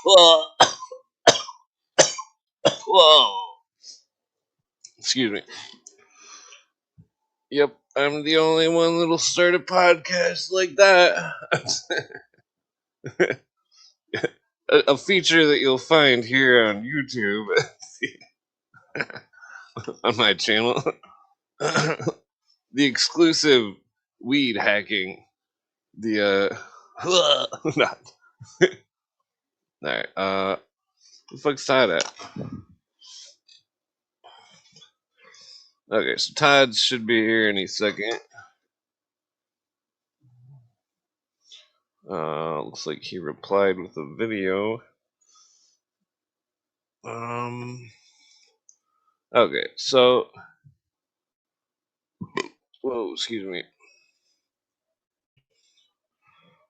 Whoa. Whoa. Excuse me. Yep, I'm the only one that'll start a podcast like that. A feature that you'll find here on YouTube on my channel. The exclusive weed hacking. The not. Alright, the fuck's Todd at? Okay, so Todd should be here any second. Looks like he replied with a video. Okay, so whoa, excuse me.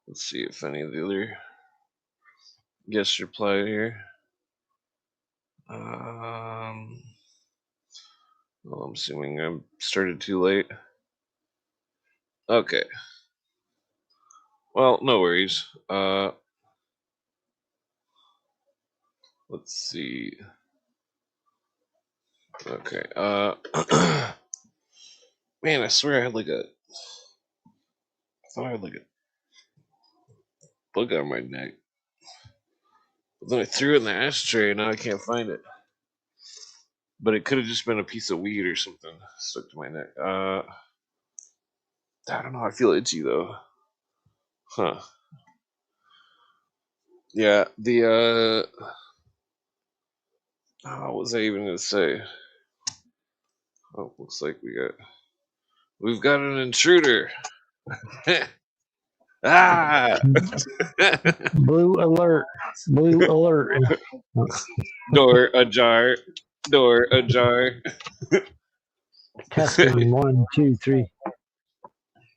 Let's see if any of the other guests replied here. Well, I'm assuming I started too late. Okay. Well, no worries. Let's see. Okay. Man, I swear I had like I thought I had like a bug on my neck. But then I threw it in the ashtray and now I can't find it. But it could have just been a piece of weed or something stuck to my neck. I don't know. I feel itchy though. Huh. Yeah, what was I even gonna say? Oh, looks like we've got an intruder. Ah! Blue alert. Blue alert. Door ajar. Door ajar. Testing 1, 2, 3.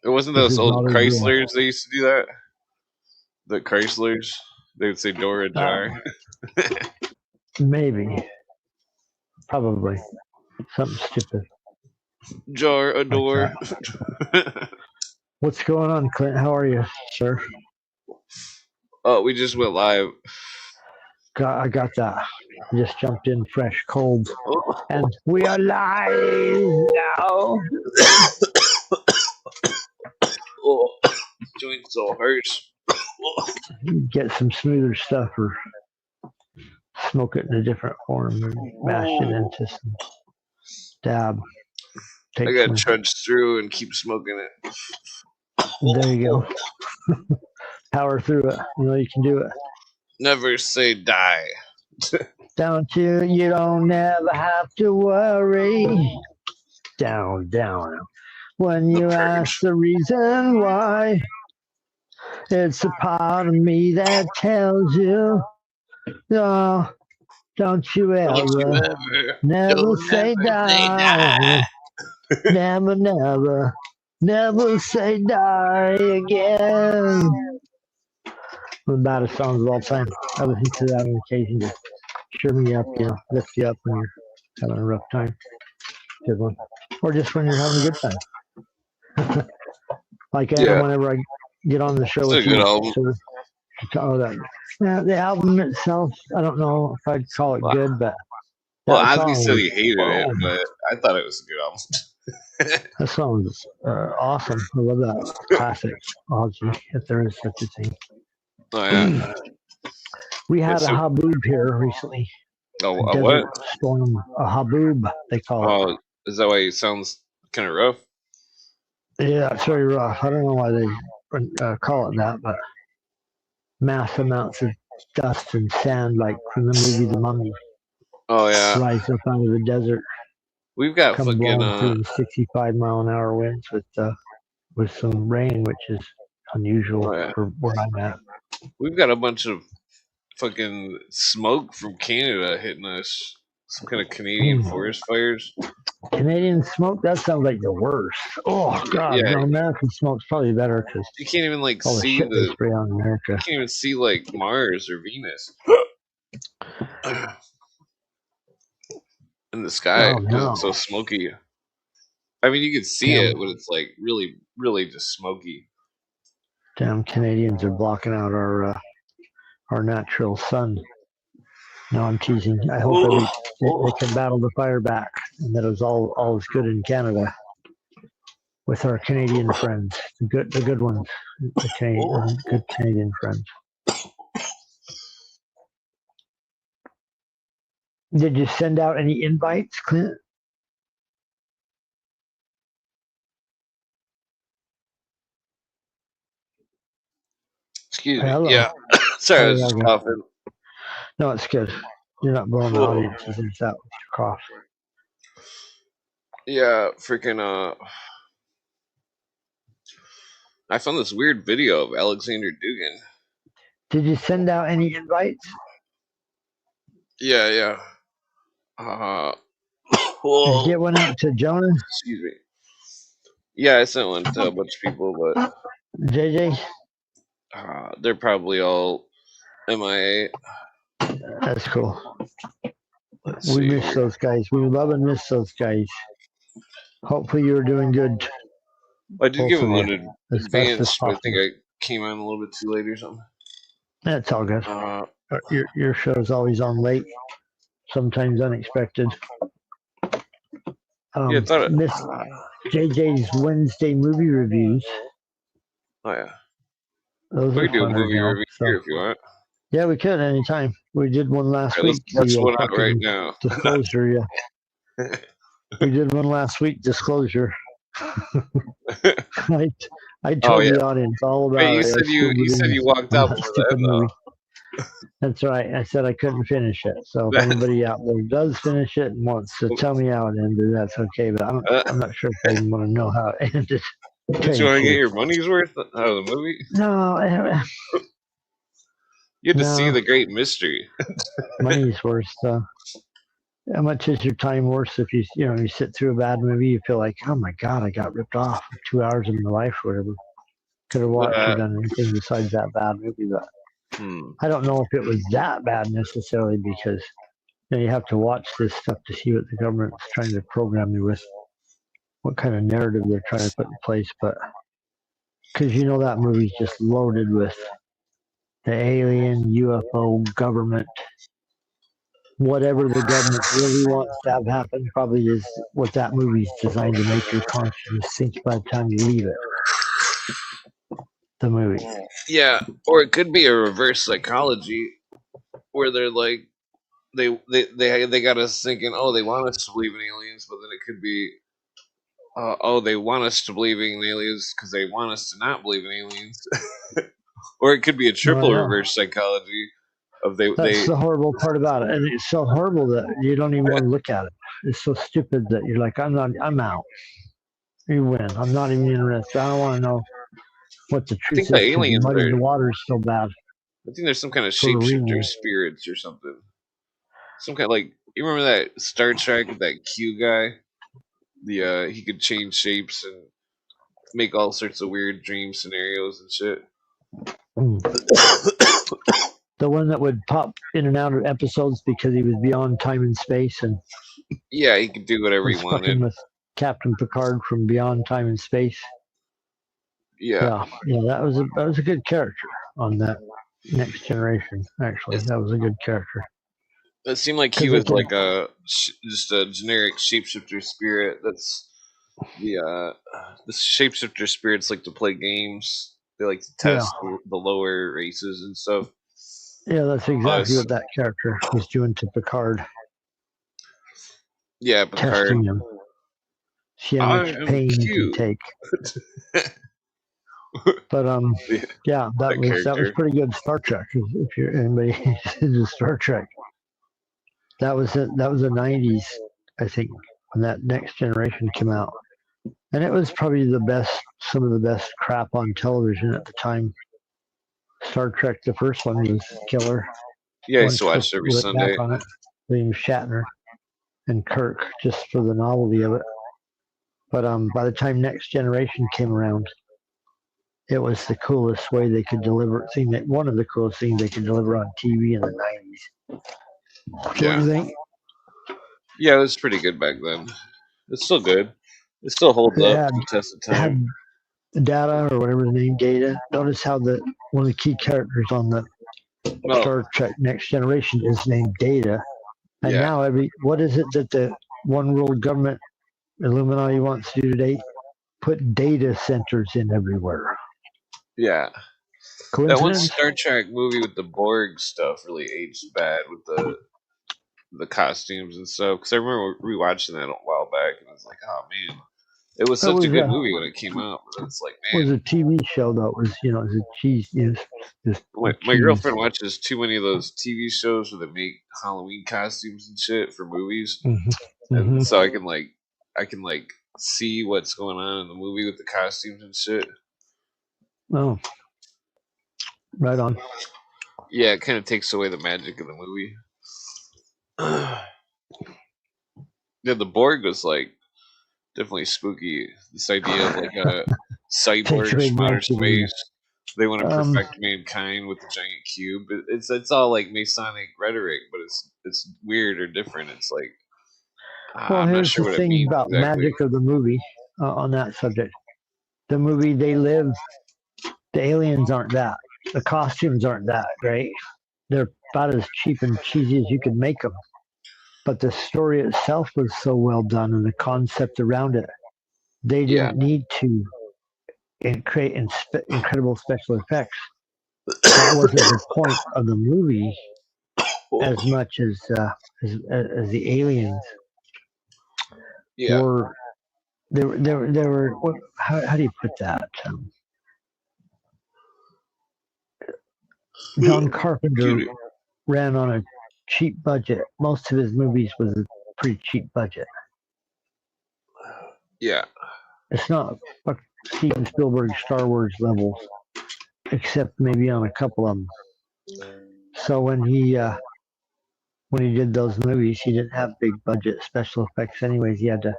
It wasn't those old Chryslers they used to do that? The Chryslers? They would say door ajar. Maybe. Probably. Something stupid. Jar a door. Like what's going on, Clint? How are you, sir? Oh, we just went live. I got that. Just jumped in fresh, cold. And we are live now. Oh, joints all hurts. Get some smoother stuff or smoke it in a different form and mash it into some dab. I gotta trudge through and keep smoking it. There you go. Power through it. You know you can do it. Never say die. Don't you? You don't never have to worry. Down. When you ask the reason why, it's a part of me that tells you, no, don't you ever never say die. Never say die again. One of the baddest songs of all time. I listen to that on occasion to cheer me up, lift you up when you're having a rough time. Good one. Or just when you're having a good time. Like whenever I get on the show with you. The album itself, I don't know if I'd call it good, but well, Ozzy said he hated it, but I thought it was a good album. That song is awesome. I love that classic Ozzy, if there is such a thing. Oh yeah. We had a haboob here recently. Oh, a what? Storm, a haboob, they call it. Oh, is that why it sounds kind of rough? Yeah, it's very rough. I don't know why they call it that, but mass amounts of dust and sand, like from the movie The Mummy. Oh yeah. Rise up out of the desert. We've got come blowing through 65-mile-an-hour winds with some rain, which is unusual for where I'm at. We've got a bunch of fucking smoke from Canada hitting us. Some kind of Canadian forest fires. Canadian smoke? That sounds like the worst. Oh god, no, American smoke's probably better because you can't even like see the spray on America. You can't even see like Mars or Venus in the sky. It's so smoky. I mean, you can see it, but it's like really, really just smoky. Damn, Canadians are blocking out our our natural sun. No, I'm teasing. I hope they can battle the fire back, and that it was all is good in Canada with our Canadian friends, the good ones, good Canadian friends. Did you send out any invites, Clint? Excuse me. Hello. Yeah. Sorry, I was just coughing. No, it's good. You're not blowing the audience's ears out with your cough. Yeah, freaking. I found this weird video of Alexander Duggan. Did you send out any invites? Yeah. Did you get one out to Jonah? Excuse me. Yeah, I sent one to a bunch of people, but JJ? they're probably all MIA. That's cool. We miss those guys. We love and miss those guys. Hopefully you're doing good. I did give them an advance, but I think I came on a little bit too late or something. That's all good. Your show's always on late, sometimes unexpected. Yeah, I thought Miss JJ's Wednesday movie reviews. Oh yeah. Those we could do a movie review here if you want. Yeah, we could anytime. We did one last week. Let's one out right now. Disclosure, yeah. We did one last week. Disclosure. I told the audience all about it. You said you walked out for that movie. That's right. I said I couldn't finish it. So if anybody out there does finish it and wants to tell me how it ended, that's okay. But I'm not sure if they even want to know how it ended. Did you want to get your money's worth out of the movie? No. You had to see the great mystery. Money's worth. How much is your time worth if you sit through a bad movie? You feel like, oh my God, I got ripped off 2 hours of my life or whatever. Could have watched or done anything besides that bad movie, but I don't know if it was that bad necessarily because you have to watch this stuff to see what the government's trying to program you with, what kind of narrative they're trying to put in place. But because that movie's just loaded with the alien, UFO, government, whatever the government really wants to have happen probably is what that movie's designed to make your conscience think by the time you leave it. The movie. Yeah, or it could be a reverse psychology where they're like they got us thinking, oh, they want us to believe in aliens, but then it could be oh, they want us to believe in aliens because they want us to not believe in aliens. Or it could be a triple reverse psychology of That's the horrible part about it, and it's so horrible that you don't even want to look at it. It's so stupid that you're like, I'm out. You win. I'm not even interested. I don't want to know what the truth is. The aliens the water is so bad. I think there's some kind of shapeshifter spirits or something. Some kind of you remember that Star Trek, that Q guy? He could change shapes and make all sorts of weird dream scenarios and shit. The one that would pop in and out of episodes because he was beyond time and space, and yeah, he could do whatever he wanted. With Captain Picard from Beyond Time and Space. Yeah. That was a good character on that Next Generation. Actually, that was a good character. It seemed like he was like just a generic shapeshifter spirit. That's the shapeshifter spirits like to play games. They like to test the lower races and stuff. Yeah, that's exactly what that character was doing to Picard. Yeah, Picard. Testing him. See how much pain he can take. But that was pretty good Star Trek. If you're anybody into Star Trek, that was the 90s, I think, when that Next Generation came out, and it was probably some of the best crap on television at the time. Star Trek, the first one, was killer. Yeah, I used to watch every Sunday. On it, William Shatner and Kirk, just for the novelty of it. But by the time Next Generation came around, it was the coolest way they could deliver it. One of the coolest things they could deliver on TV in the 90s. What do you think? Yeah, it was pretty good back then. It's still good. It still holds up to test of time. Data or whatever the name, Data. Notice how one of the key characters on the Well, Star Trek Next Generation is named Data, and yeah, now what is it that the one world government Illuminati wants to do today? Put data centers in everywhere. yeah. That one Coincidence? Star Trek movie with the Borg stuff really aged bad with the costumes and stuff. Because I remember rewatching that a while back, and I was like, oh man, it was It such a was good a movie when it came out. But it's like, man, was a TV show though. It was it was a cheese, just my cheese. girlfriend watches too many of those TV shows where they make Halloween costumes and shit for movies, and so I can like see what's going on in the movie with the costumes and shit. Oh, right on. Yeah, it kind of takes away the magic of the movie. Yeah, the Borg was like definitely spooky. This idea of like a cyborgs Takes away from outer magic of it. space. They want to Um, perfect mankind with the giant cube. It's all like Masonic rhetoric, but it's weird or different. It's like well, I'm not here's sure the what it thing means about exactly. magic of the movie on that subject. The movie They Live, the aliens aren't that. The costumes aren't that great. They're about as cheap and cheesy as you could make them. But the story itself was so well done and the concept around it. They Yeah, didn't need to create incredible special effects. That wasn't the point of the movie as much as the aliens yeah. were. They were. How do you put that? John Carpenter Computer. ran on a cheap budget. Most of his movies was a pretty cheap budget. Yeah, It's not Steven Spielberg Star Wars levels, except maybe on a couple of them. So when he did those movies, he didn't have big budget special effects. Anyways, he had to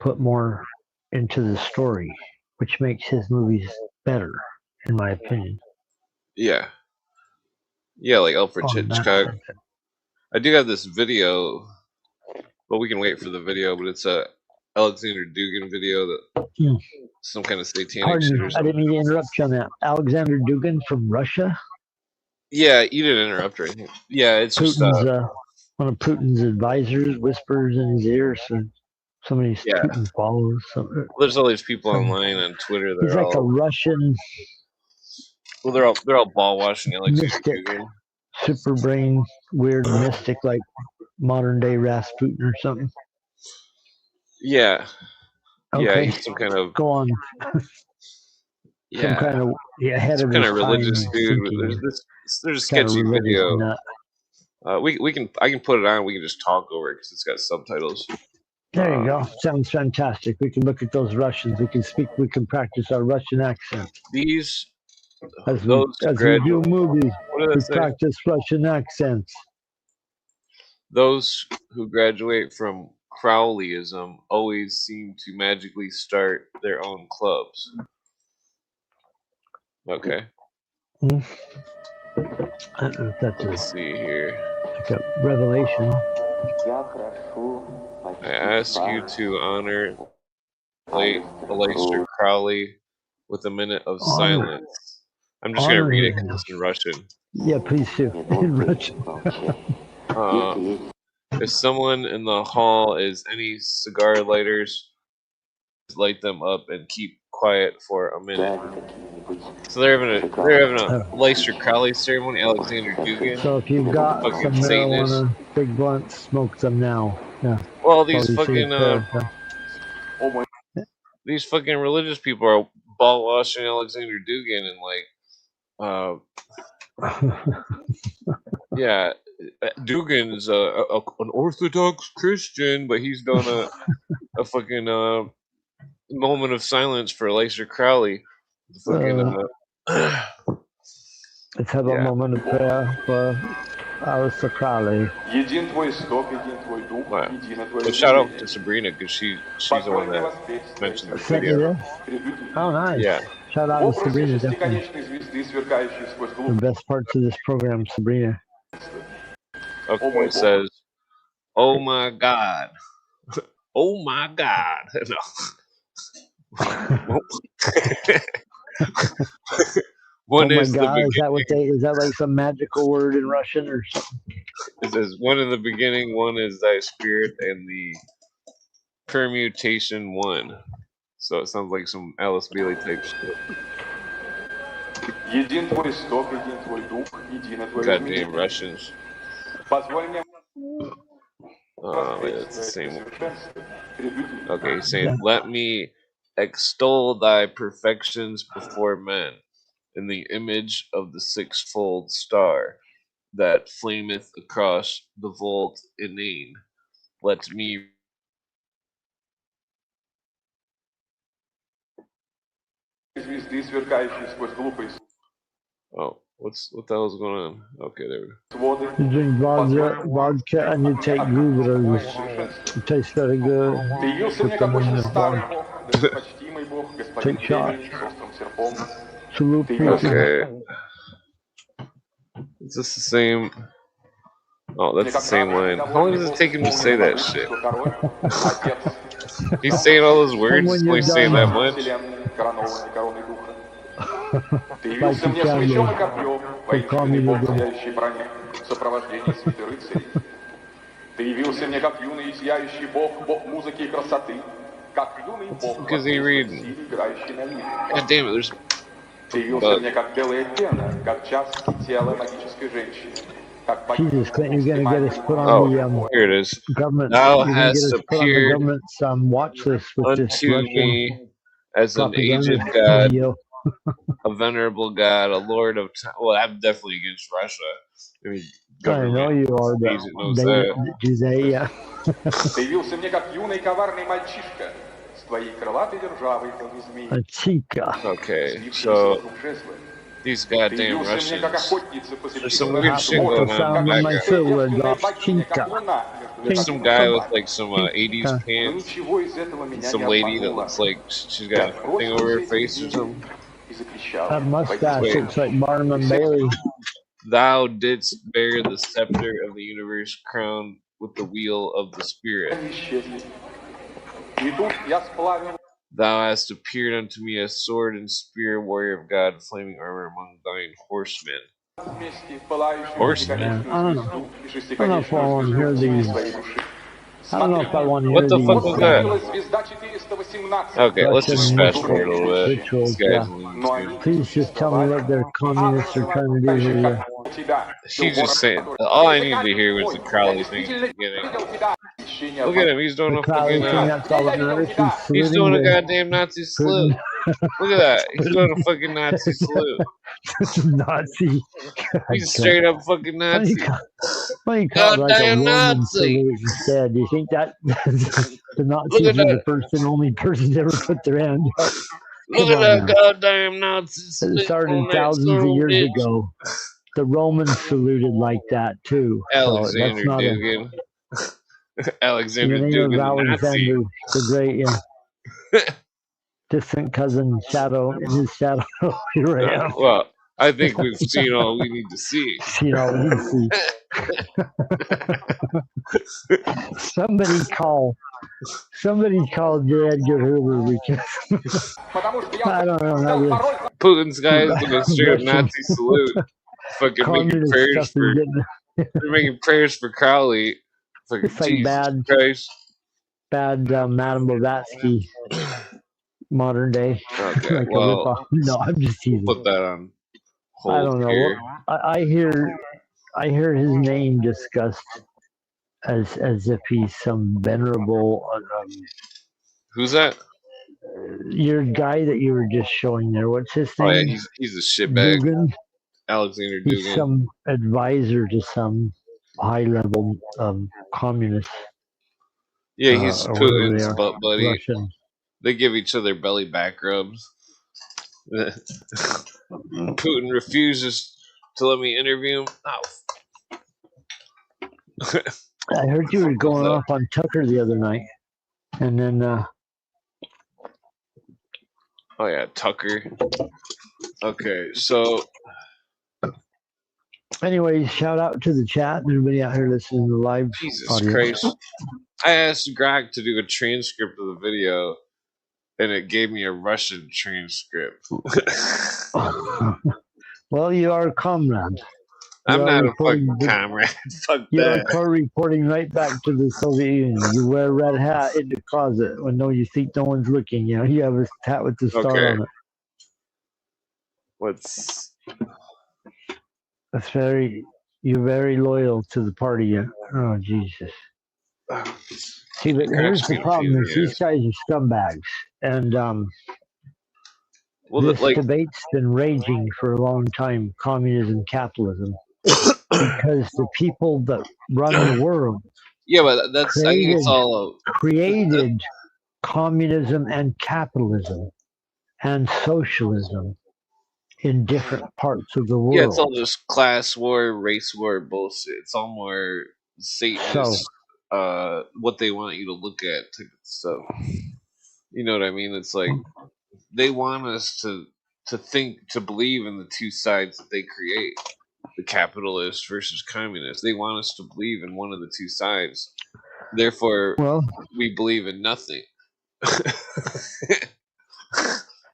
put more into the story, which makes his movies better, in my opinion. yeah, yeah. Like Alfred On that Hitchcock. subject. I do have this video, but we can wait for the video. But it's a Alexander Dugan video that Hmm. some kind of satanic Pardon shit me, or I something. didn't mean to interrupt you on that. Alexander Dugin from Russia, Yeah, you didn't interrupt or anything. Yeah, it's just Putin's one of Putin's advisors, whispers in his ear, so somebody yeah. Putin follows. There's all these people Some, online on Twitter. he's They're like a all Russian well, they're all ball washing Alexander mystic, Dugin. super brain, weird mystic, like modern day Rasputin or something. Yeah, yeah. Okay, He's some kind of go on. Some kind of ahead some of kind his of time religious dude. thinking. There's a Kind of sketchy religious video. nut. We can I can put it on. We can just talk over it because it's got subtitles. There you go. Sounds fantastic. We can look at those Russians. We can speak. We can practice our Russian accent These as we those do movies. What did I We say? practice Russian accents. Those who graduate from Crowleyism always seem to magically start their own clubs. Okay. That's Let's see here. like a revelation. I ask you to honor late Aleister Crowley with a minute of silence. I'm just going to read it because it's in Russian. Yeah, please do. In Russian. If someone in the hall is any cigar lighters, light them up and keep quiet for a minute. So they're having a Aleister Crowley ceremony, Alexander Dugin. So if you've got some marijuana, big blunts, smoke them now. Yeah. Well, these fucking religious people are ball washing Alexander Dugin and yeah, Dugan's an Orthodox Christian, but he's done a fucking moment of silence for Aleister Crowley. Let's have a moment of prayer for Aleister Crowley. Well, shout out to Sabrina because she's the one that mentioned the video. Oh, nice. Yeah. Shout out to Sabrina, definitely. The best parts of this program, Sabrina. Okay, it says, "Oh my God, oh my God." No. One oh my is the God, beginning. is that like some magical word in Russian or something? It says one in the beginning, one is thy spirit, and the permutation one. So it sounds like some Alice Bailey type shit. Един твой исток, един твой дух, едино твое Goddamn изменение. Russians. Позволь мне Oh, wait, that's the same one. совершенство перед людьми. Okay, he's saying, let me extol thy perfections before men in the image of the sixfold star that flameth across the vault inane. Let me Звезды, сверкающие сквозь глупые Oh, what the hell's going on? Okay, there we go. своды. You drink vodka and you take Gubras. It tastes very good. Ты явился мне Put как them in очень the старый vodka. бог, достопочтимый бог, господин Take shots. времени с острым серпом. Salute Ты people. явился Okay. Is this the same? Oh, that's the same line. How long does it take him to say that shit? Король, отец, He's saying all those words, when he's only you're saying done. that much? вселенной, коронованной короной духа. Ты Like явился you мне с can мечом do. и копьем, воинственный бог в сияющей броне, в сопровождении святой рыцарей. Ты явился мне как юный и сияющий бог, бог музыки и красоты, как юный бог, fuck is he reading? силе, играющий на лире. God damn it, there's Ты явился мне как белая пена, как час тела магической женщины, как Jesus, Clinton, you're gonna get us put on the Oh, here it is. government. Thou You're gonna get hast us put on the appeared government's watch list with this unto Russian me as an propaganda aged god, video. a venerable god, a lord of time. Well, I'm definitely against Russia. I mean, I know government you are, but agent knows they that. do they? Yeah. Ты явился мне как юный коварный мальчишка, с твоей крылатой державой, как змеи, A chica. Okay, слившиеся so вокруг жезла. these Ты goddamn явился мне как Russians. охотница посреди There's some дикого weird леса shit воина, going The on in sound the of my как background. silver девственная drops богиня, как chica. луна между There's some верховьями guy with Кабани. like some 80s Но pants, ничего из этого and меня some не lady that обмануло. looks like she's Я got a thing бросился over за her этим face or видением something. и закричал: That mustache Wait. looks like Barnum and Bailey. Thou didst bear the scepter of the universe crowned with the wheel of the spirit. «Они исчезли». И тут я сплавил Thou hast appeared unto me as sword and spear, warrior of God, flaming armor among thine horsemen. вместе пылающую Horseman. пятиконечную звезду и шестиконечную I don't know if I wanna звезду hear в these. своей души. I don't know if I want to What hear the these fuck was that? Появилась звезда 418. Okay, let's just Russian fast forward a little bit. rituals. This guy's Yeah. Но они losing. Please just tell me what their communists are trying to do here. He's just saying. All I needed to hear was the Crowley thing at the beginning. Look at him. He's doing The a Crowley fucking. thing, that's all that matters. He's doing a the goddamn Nazi salute. Look at that. He's doing a fucking Nazi salute. Nazi. He's straight up fucking Why do you Nazi. call, why do you call it like a Goddamn Roman Nazi. salute instead? Do you think that the Nazis at were the that. first and only person to ever put their hand up? Look Come at on that now. goddamn Nazi It salute. started on that thousands son of of a years bitch. ago. The Romans saluted like that too. So that's Alexander not a Dugin. in the Alexander name of Dugin, the Nazi. Alexander the Great, yeah. Distant cousin shadow in his shadow. Here I am. Well, I think we've seen all we need to see. You know, you see. Somebody call Edgar Hoover because I don't know how this Putin's guy is doing a straight up Russian Nazi salute. Fucking making communist prayers stuff is for getting. they're making prayers for Crowley. Fucking It's like Jesus Christ. bad Madame Blavatsky modern day. Okay, Like a well, ripoff. No, I'm just teasing. put that on hold I don't know. here. I hear his name discussed as if he's some venerable. Who's that? Your guy that you were just showing there. What's his name? Oh yeah, he's a shitbag. Dugan. Alexander He's Dugin. some advisor to some high level communist. Yeah, he's or whatever they Putin's are. butt buddy. Russian. They give each other belly back rubs. Putin refuses to let me interview him. Oh. I heard you were going off on Tucker the other night, and then. Oh yeah, Tucker. Okay, so. Anyways, shout out to the chat and everybody out here listening to the live. Jesus audio. Christ. I asked Greg to do a transcript of the video, and it gave me a Russian transcript. Well, you are a comrade. I'm You are not a reporting. fucking comrade. Fuck You are that. reporting right back to the Soviet Union. You wear a red hat in the closet when you think no one's looking. You know, you have a hat with the star Okay. on it. What's That's you're very loyal to the party. Oh, Jesus. See, but here's the problem: is these guys are scumbags, and well, this like debate's been raging for a long time: communism, capitalism, because the people that run the world, yeah, but that's I think it's all created communism and capitalism and socialism in different parts of the world. Yeah, it's all just class war, race war bullshit. It's all more Satanist, what they want you to look at type of stuff. You know what I mean? It's like they want us to think, to believe in the two sides that they create, the capitalist versus communist. They want us to believe in one of the two sides. Therefore, we believe in nothing.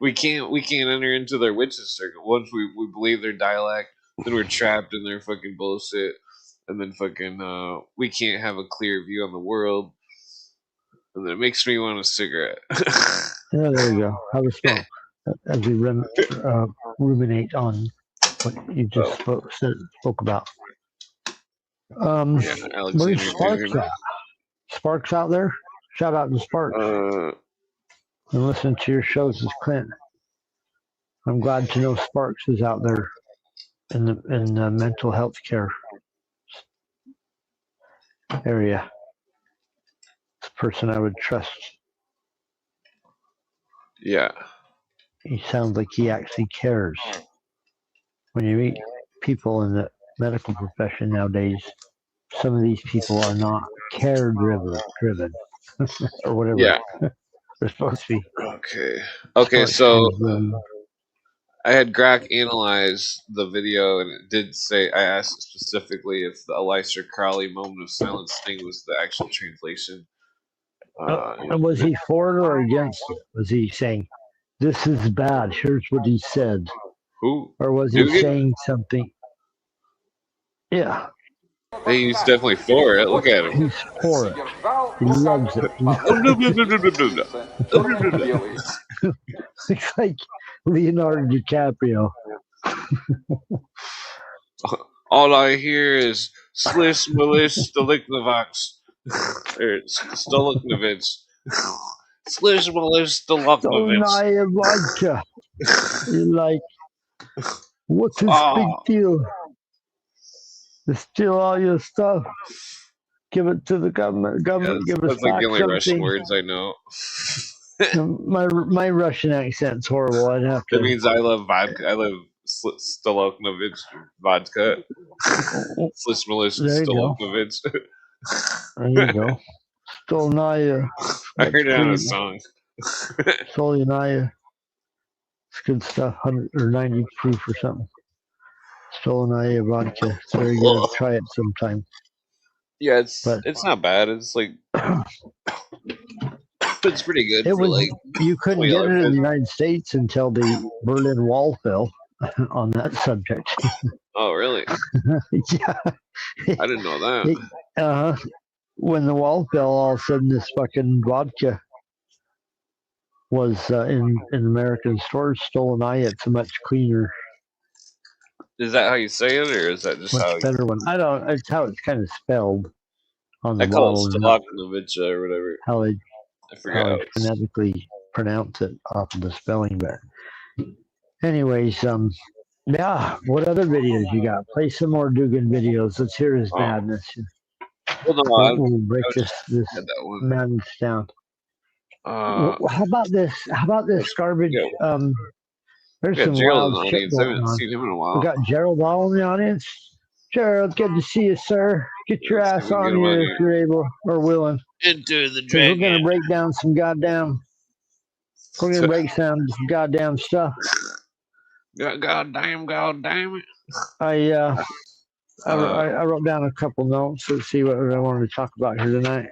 we can't enter into their witches circle. Once we believe their dialect, then we're trapped in their fucking bullshit, and then fucking we can't have a clear view on the world, and it makes me want a cigarette. Yeah, there you go. Have a smoke as we ruminate on what you just spoke about. Yeah, where's Sparks at? Sparks out there? Shout out to Sparks. And listen to your shows as Clint. I'm glad to know Sparks is out there in the mental health care area. It's a person I would trust. Yeah. He sounds like he actually cares. When you meet people in the medical profession nowadays, some of these people are not care driven or whatever. Yeah. They're supposed to be. Okay, so I had Grok analyze the video, and it did say, I asked specifically if the Aleister Crowley moment of silence thing was the actual translation. And was he for it or against it? Was he saying, this is bad, here's what he said? Who? Or was he saying something? Yeah. He's definitely for it. Look at him. He's for it. He loves it. It's like Leonardo DiCaprio. All I hear is Slish Milish Stoliknovox. Or Stoliknovich. Slish Milish Stolichnaya vodka. You're like, what's this big deal? To steal all your stuff. Give it to the government. Government give us that's like back the only something. Russian words I know. my Russian accent's horrible. I'd have to. That means I love vodka. I love Stoliknovich vodka. Slish Milish Stoliknovich. There you go. Stolichnaya. I heard it on a song. Stolichnaya. It's good stuff. 100 or 90 proof or something. Stolichnaya vodka. It's very good. Try it sometime. Yeah, it's not bad. It's like it's pretty good. You couldn't get it in the United States until the Berlin Wall fell on that subject. Oh, really? Yeah. I didn't know that. When the wall fell, all of a sudden this fucking vodka was in American stores. Stolichnaya. It's a much cleaner. Is that how you say it, or is that just much better one? I don't. It's how it's kind of spelled on the bottle. I call it Stolichnaya or whatever. I forget how they phonetically pronounce it off of the spelling, but anyways, yeah. What other videos you got? Play some more Dugan videos. Let's hear his madness. Well, no, we'll break this madness down. How about this? How about this garbage? There's some wild shit going on. Seen him in a while. We got Gerald all in the audience. Gerald, good to see you, sir. Get your ass on here if you're able or willing. Enter the dragon. We're gonna break down some goddamn. We're gonna break down some goddamn stuff. God damn it! I wrote down a couple notes. Let's see what I wanted to talk about here tonight.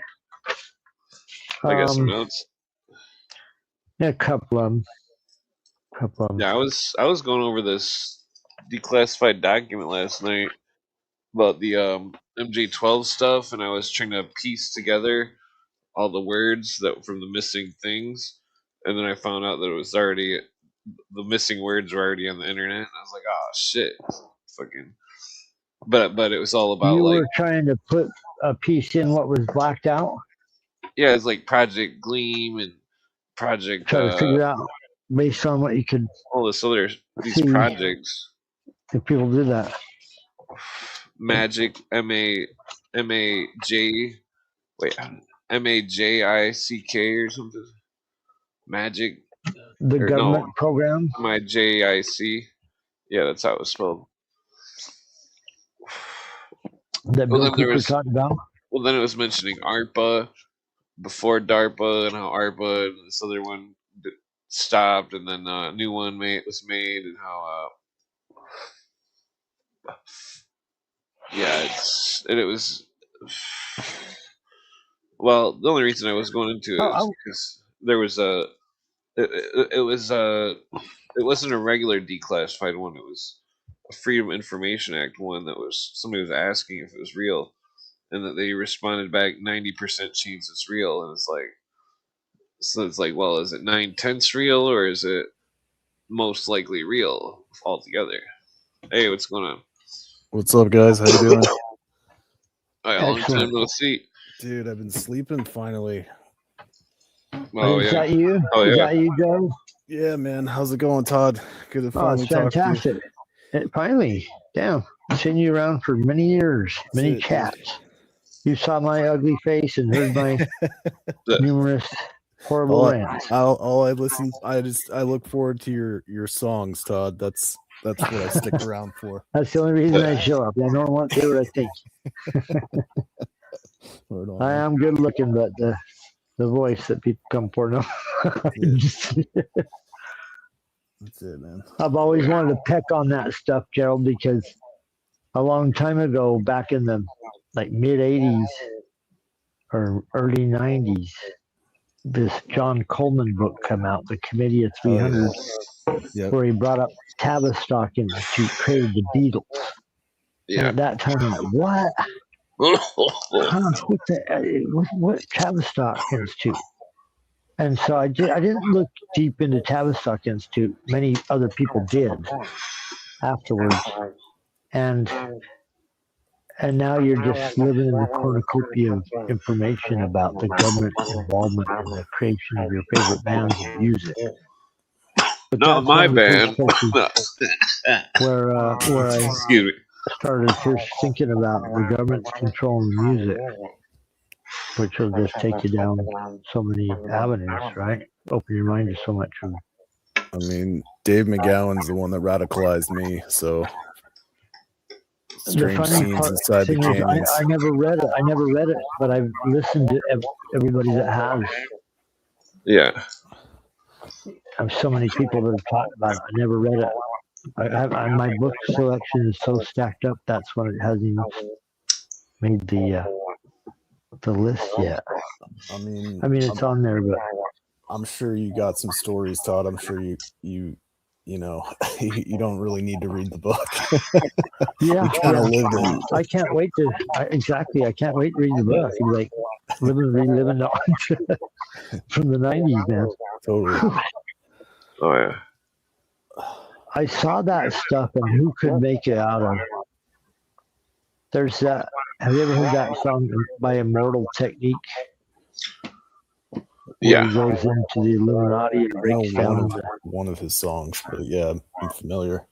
I got some notes. Yeah, a couple of them. Yeah, I was going over this declassified document last night about the MJ12 stuff, and I was trying to piece together all the words that from the missing things, and then I found out that it was already the missing words were already on the internet. And I was like, oh shit, fucking. But it was all about You like were trying to put a piece in what was blacked out, yeah, it's like Project Gleam and Project try to figure out based on what you could all this other these see projects. if people did that. Magic MAJ wait MAJICK or something. Magic The or government no program. MIJIC. Yeah, that's how it was spelled. That Well, Bill then there Cooper was talked about. well then it was mentioning ARPA before DARPA and how ARPA and this other one stopped, and then a new one was made, and how yeah, it was. Well, the only reason I was going into it is because there was it wasn't a regular declassified one. It was a Freedom of Information Act one that was somebody was asking if it was real, and that they responded back 90% chance it's real, and it's like, well, is it 9/10 real or is it most likely real altogether? Hey, what's going on? What's up, guys? How you doing? Long time no see. Dude, I've been sleeping finally. Oh, is yeah. that you? Oh, Is yeah. that you, Joe? Yeah, man. How's it going, Todd? Good to finally it's talk to you. fantastic. Finally, damn. Seen you around for many years, many chats. You saw my ugly face and heard my numerous horrible rants. I look forward to your songs, Todd. That's what I stick around for. That's the only reason I show up. I don't want to do what I think. I am good looking, but the voice that people come for, no. That's it, man. I've always wanted to peck on that stuff, Gerald, because a long time ago, back in the mid 80s or early 90s, this John Coleman book come out, The Committee of 300, where he brought up Tavistock Institute created the Beatles. Yeah. And at that time, I'm like, what? What Tavistock Institute? And so I didn't look deep into Tavistock Institute. Many other people did afterwards. And now you're just living in the cornucopia of information about the government's involvement in the creation of your favorite band's music. But not my band. where I Excuse me. started first thinking about the government's controlling music, which will just take you down so many avenues, right? Open your mind to so much. I mean, Dave McGowan's the one that radicalized me, so strange scenes inside the canyons. I never read it, but I've listened to everybody that has. Yeah. I have so many people that have talked about it. I never read it. My book selection is so stacked up. That's why it hasn't even made the list yet. I mean, it's on there, but I'm sure you got some stories, Todd. I'm sure you know you don't really need to read the book. Yeah, kind of lived it. I can't wait to I can't wait to read the book. It's like reliving the from the 90s, man. Totally. Oh yeah. I saw that stuff, and who could make it out of? There's that. Have you ever heard that song by Immortal Technique? Yeah. He goes into the Illuminati and breaks down one of his songs, but yeah, I'm familiar.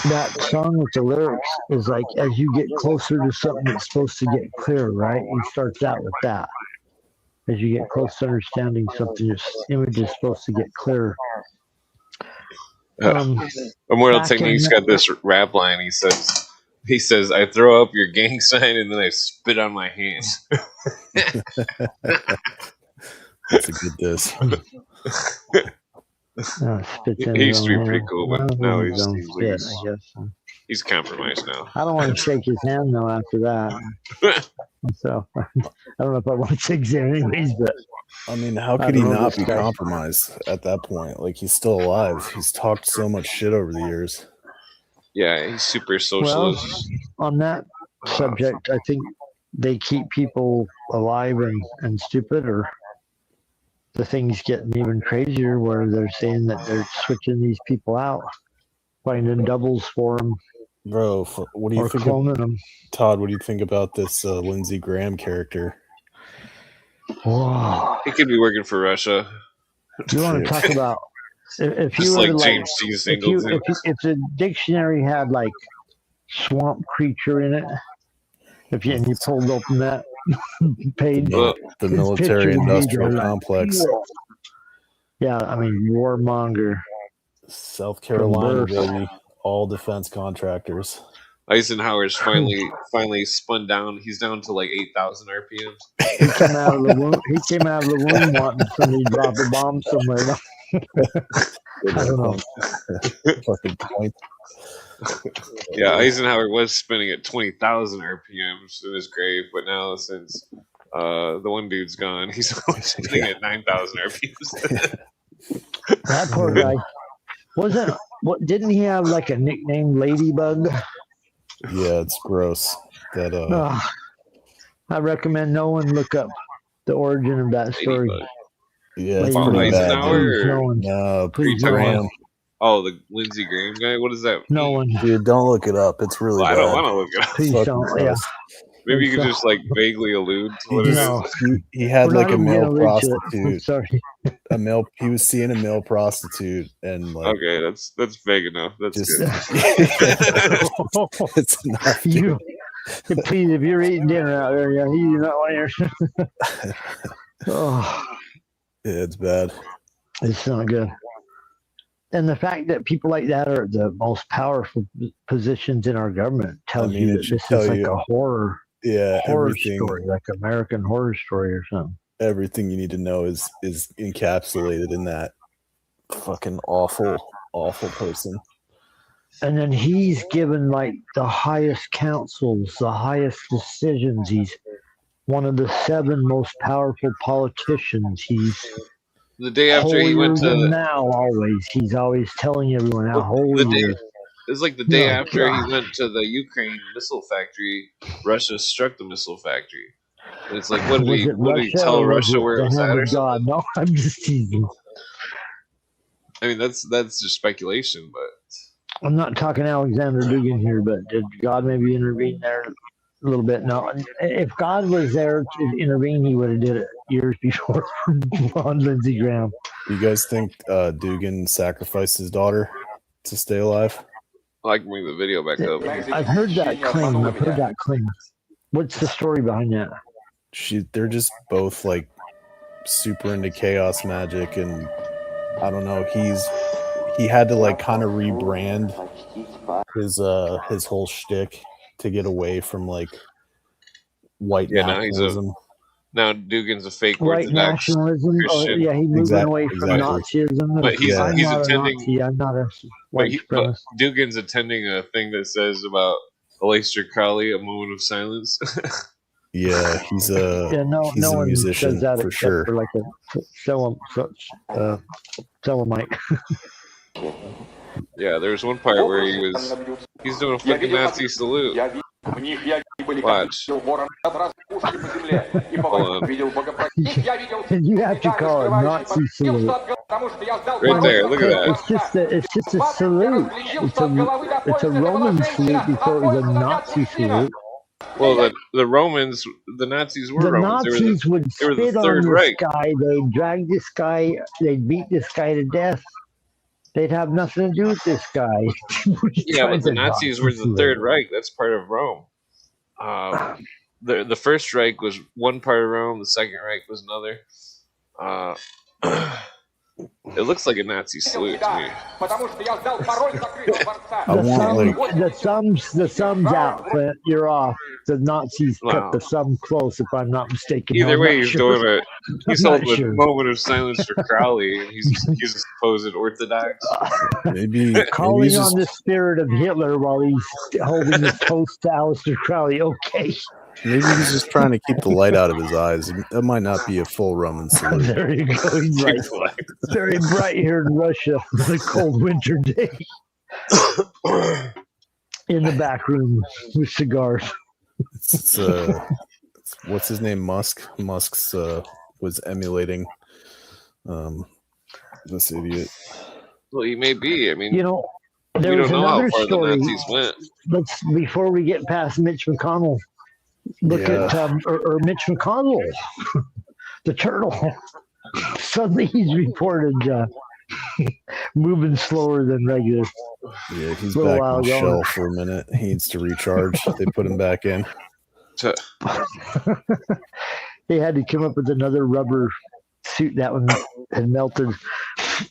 That song with the lyrics is like, as you get closer to something that's supposed to get clearer, right? He starts out with that. As you get close to understanding something, your image is supposed to get clearer. Immortal Technique's got this rap line. He says, I throw up your gang sign and then I spit on my hands. That's a good diss. He used to be pretty cool, but now he's compromised now. I don't want to shake his hand though after that. So I don't know if I want to shake his hand anyways, but I mean, how could he not be compromised at that point? Like, he's still alive. He's talked so much shit over the years. Yeah, he's super Well, socialist. on that subject, I think they keep people alive and stupid, or the thing's getting even crazier where they're saying that they're switching these people out, finding doubles for them, Bro, what do you or think, cloning them. Todd? What do you think about this Lindsey Graham character? Whoa. He could be working for Russia. You want to talk about if you Just were like to, James T. Singleton. if the dictionary had like swamp creature in it, and you pulled open that page, Well, The his military picture would be industrial there, like, complex, whoa. Yeah, I mean warmonger. South Carolina, birth. baby, all defense contractors. Eisenhower's finally spun down. He's down to like 8,000 RPMs. He came out of the womb. He came out of the womb wanting somebody to drop a bomb somewhere. I don't know. Fucking point. Yeah, Eisenhower was spinning at 20,000 RPMs in his grave, but now since the one dude's gone, he's only spinning at 9,000 RPMs. That poor guy. Didn't he have like a nickname, Ladybug? Yeah, it's gross. That I recommend no one look up the origin of that story. Ladybug. yeah, it's Ladybug. pretty bad. Eisenhower Dude. Please, no one. No, Please, no Graham. one. Oh, the Lindsey Graham guy? What is that? No one. Dude, don't look it up. It's really Well, I bad. don't want to look it up. Please Fucking don't. gross. Yeah. Maybe you could just like vaguely allude to what it is. No. He had We're like not a even male gonna reach it. prostitute. Sorry. He was seeing a male prostitute and like Okay, that's vague enough. That's just good. it's enough. Dude. You, please, if you're eating dinner out there, you do not want your. Oh, Yeah, it's bad. it's not good. And the fact that people like that are the most powerful positions in our government tells I mean, you it that should this tell is like you- a horror Yeah, story, like American Horror Story or something. everything you need to know is encapsulated in that fucking awful person. And then he's given like the highest counsels, the highest decisions. He's one of the 7 most powerful politicians. He's The day after he went holier than to, now. He's always telling everyone how the holy he day, is. it's like the day Oh, after God. he went to the Ukraine missile factory, Russia struck the missile factory. And it's like, what did Was he it tell or Russia it where the it was hand at or of something? God? No, I'm just teasing. I mean, that's just speculation, but I'm not talking Alexander Dugin here, but did God maybe intervene there a little bit? No. If God was there to intervene, he would have did it years before on Lindsey Graham. You guys think Dugan sacrificed his daughter to stay alive? I can bring the video back up. I've heard that claim. What's the story behind that? They're just both like super into chaos magic, and I don't know. He had to like kind of rebrand his whole shtick to get away from like white Yeah, now he's a nationalism. Now Dugan's a fake White Orthodox nationalism? Oh, Christian. yeah, he's moving Exactly, away from exactly. Nazism. But he's I'm not attending- a Nazi. I'm not a But, white but supremacist. Dugan's attending a thing that says about Aleister Crowley, a moment of silence. Yeah, he's a Yeah, no he's a one musician says that for except sure. for like a Selamite. Yeah, there was one part where he's doing a fucking Nazi salute. Watch. And you have to call it Nazi salute. Right there, look at that. It's just a salute. It's a Roman salute before it was a Nazi salute. Well, the Romans, the Nazis were The Romans. Nazis would they were the spit on Third this Reich. guy. They'd drag this guy. They'd beat this guy to death. They'd have nothing to do with this guy. Yeah, but the Nazis were the Third Reich. That's part of Rome. The First Reich was one part of Rome. The Second Reich was another. It looks like a Nazi salute to me. The thumbs out, Clint. You're off. The Nazis Wow. cut the thumb close, if I'm not mistaken. Either I'm way, not he's sure. doing it. He's I'm holding not a sure. moment of silence for Crowley. And he's a supposed Orthodox. Maybe Calling he's on just, the spirit of Hitler while he's holding his toast to Aleister Crowley. Okay. maybe he's just trying to keep the light out of his eyes. That might not be a full Roman salute. There you go. He's right. It's very bright here in Russia on a cold winter day. in the back room with cigars. It's what's his name? Musk's was emulating this idiot. Well, he may be. I mean, You know, there we was don't know how another far the story. Nazis went. Let's before we get past Mitch McConnell, look Yeah. at or Mitch McConnell, the turtle. Suddenly he's reported moving slower than regular. Yeah, he's Little back while in the ago. shell for a minute. He needs to recharge. They put him back in. They had to come up with another rubber suit. That one had melted,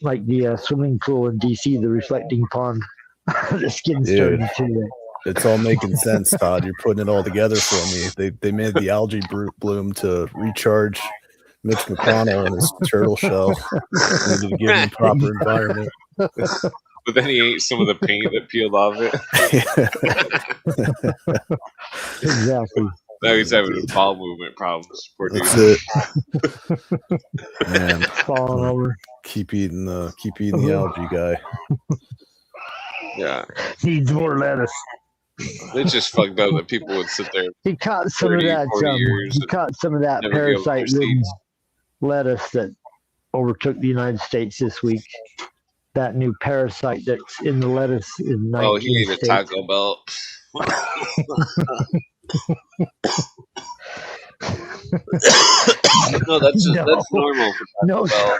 like the swimming pool in DC, the reflecting pond. The skin started Dude. to. It's all making sense, Todd. You're putting it all together for me. They made the algae bloom to recharge Mitch McConnell in his turtle shell. Needed to give him a proper environment. But then he ate some of the paint that peeled off it. Exactly. Now he's having bowel movement problems. Poor dude. That's it. Man, Falling over. keep eating the algae guy. Yeah. Needs more lettuce. It's just fucked up that people would sit there. He caught some 30, of that. 40 years He caught some of that never be able to parasite-ridden proceed. lettuce that overtook the United States this week. That new parasite that's in the lettuce in 19 Oh, he ate a states. Taco Bell. No, that's normal for Taco No, Bell.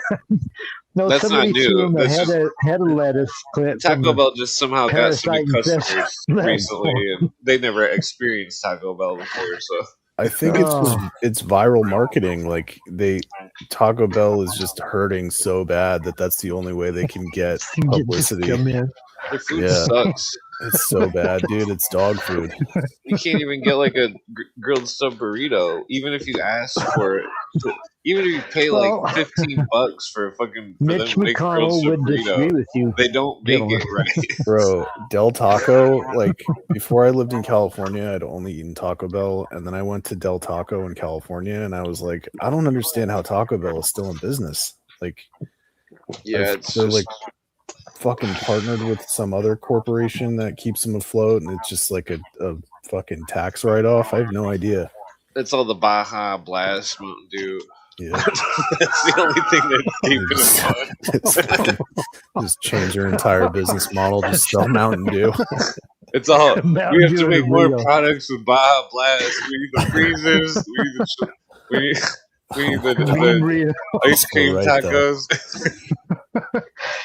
no, That's somebody not new. threw him a That's head of lettuce. Clint, from Taco the- Bell just somehow got some new parasite customers infested. recently, and they never experienced Taco Bell before. So I think it's viral marketing. Like Taco Bell is just hurting so bad that's the only way they can get publicity. Come in. the food Yeah. sucks. It's so bad, dude. It's dog food. You can't even get like a grilled stuffed burrito, even if you ask for it. Even if you pay Well, like $15 for a fucking for them Mitch to make grilled McConnell stuffed would disagree burrito, with you. they don't make Gentlemen. it right. Bro, Del Taco, like before I lived in California, I'd only eaten Taco Bell, and then I went to Del Taco in California, and I was like, I don't understand how Taco Bell is still in business. Like, Yeah, it's they're just, like fucking partnered with some other corporation that keeps them afloat, and it's just like a fucking tax write-off. I have no idea. it's all the Baja Blast Mountain Dew. Yeah, That's the only thing that's deep in the mud. it's fucking, just change their entire business model. Just sell Mountain Dew. It's all Mountain we have Dew to and make more burrito. products with Baja Blast. We need the freezers. We need Bean the burrito. ice cream Right, though. tacos.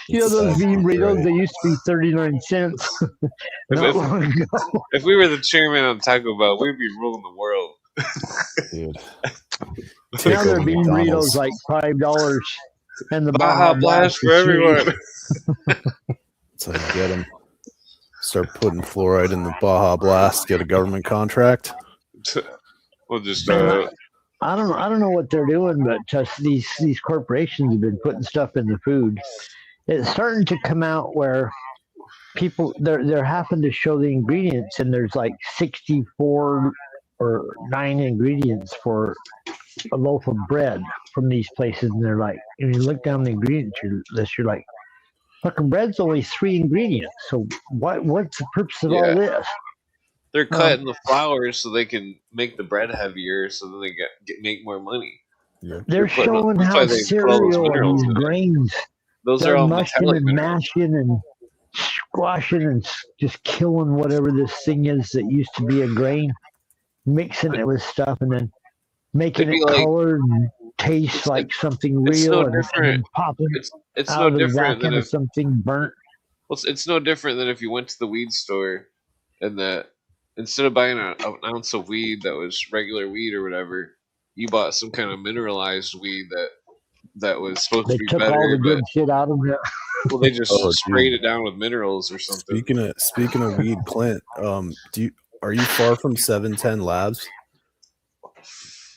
You know those Exactly bean burritos? right. They used to be 39 cents. Not If- long ago. If we were the chairman of Taco Bell, we'd be ruling the world. Dude. Now Take their over bean McDonald's. burritos like $5, and the Baja Blast for is cheap. everyone. That's how you get them. Start putting fluoride in the Baja Blast. Get a government contract. We'll just I don't know what they're doing, but just these corporations have been putting stuff in the food. It's starting to come out where people they're having to show the ingredients, and there's like 64 or 9 ingredients for a loaf of bread from these places, and they're like, and you look down the ingredient list, you're like, fucking bread's only 3 ingredients. So what's the purpose of all Yeah. this? they're cutting the flour so they can make the bread heavier, so then they make more money. Yeah. They're putting- showing that's how why they put all those cereal minerals and in it. grains. Those They're are all mushing metallic and minerals. mashing and squashing and just killing whatever this thing is that used to be a grain, mixing it with stuff, and then making It'd it be like- colored and taste It's- like something it's real, no and then different. popping It's out no of the different back than end of if something burnt. it's no different than if you went to the weed store and that instead of buying an ounce of weed that was regular weed or whatever, you bought some kind of mineralized weed that was supposed They to be took all better, the good but shit out of it. well, they just Oh, dude. sprayed it down with minerals or something. Speaking of weed, Clint, are you far from 710 Labs?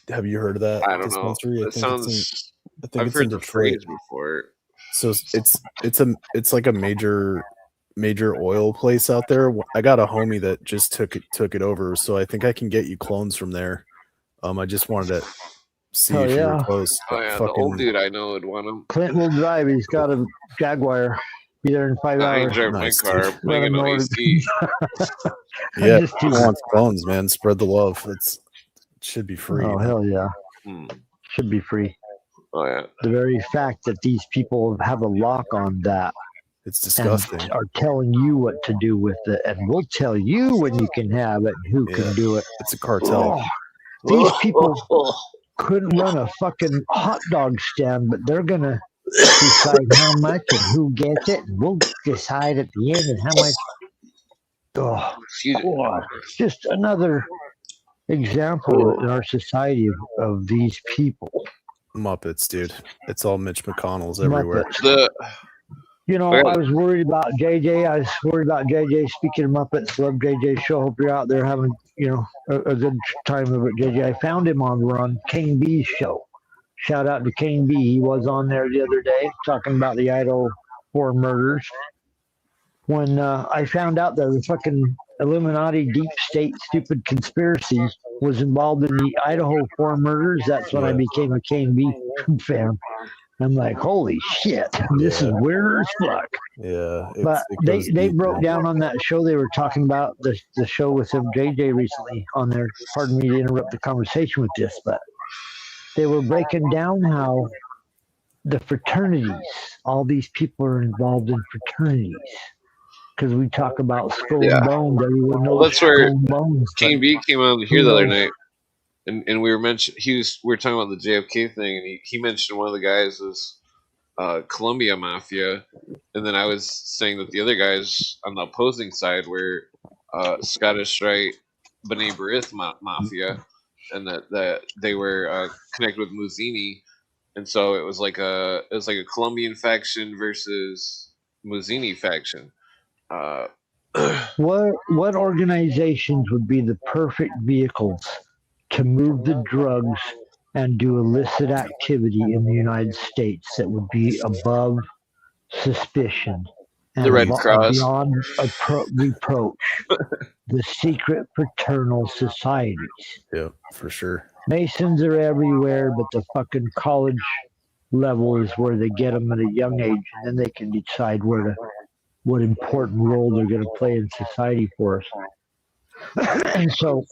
Have you heard of that I don't know. dispensary? That sounds. I think I've it's heard in the Detroit. phrase before. So it's like a major oil place out there. I got a homie that just took it over, so I think I can get you clones from there. I just wanted to see Oh, if you yeah. were close. Oh yeah, the old dude I know would want them. Clint will drive. He's got a Jaguar. Be there in 5 I hours. ain't driving Nice, my car. dude. I'm playing no AC. Yeah, Just who too- wants phones, man? Spread the love. It should be free. Oh, hell yeah. Hmm. Should be free. Oh yeah. The very fact that these people have a lock on that It's disgusting. and are telling you what to do with it, and we'll tell you when you can have it and who Yeah. can do it. It's a cartel. Oh, these people couldn't run a fucking hot dog stand, but they're gonna decide how much and who gets it, and we'll decide at the end and how much. Oh, Excuse me. God. Just another example in our society of these people. Muppets, dude. It's all Mitch McConnell's everywhere. Muppets. The You know, I was worried about JJ. I was worried about JJ. Speaking of Muppets, love JJ's show. Hope you're out there having, a good time of it, JJ. I found him on Kane B's show. Shout out to Kane B. He was on there the other day talking about the Idaho 4 murders. When I found out that the fucking Illuminati deep state stupid conspiracy was involved in the Idaho 4 murders, that's when I became a Kane B fan. I'm like, holy shit, this is weird as fuck. Yeah. But they broke down on that show. They were talking about the show with JJ recently on there. Pardon me to interrupt the conversation with this, but they were breaking down how the fraternities, all these people are involved in fraternities. Because we talk about Skull and Bones, everyone knows that's where Skull and Bones. King B came out here the other night, and we were we were talking about the JFK thing, and he mentioned one of the guys was Columbia Mafia, and then I was saying that the other guys on the opposing side were Scottish Rite B'nai B'rith Mafia, and that they were connected with Muzzini, and so it was like a Colombian faction versus Muzzini faction. What organizations would be the perfect vehicles to move the drugs and do illicit activity in the United States that would be above suspicion and The Red Cross. beyond reproach? The secret fraternal societies. Yeah, for sure. Masons are everywhere, but the fucking college level is where they get them at a young age, and then they can decide what important role they're going to play in society for us. And so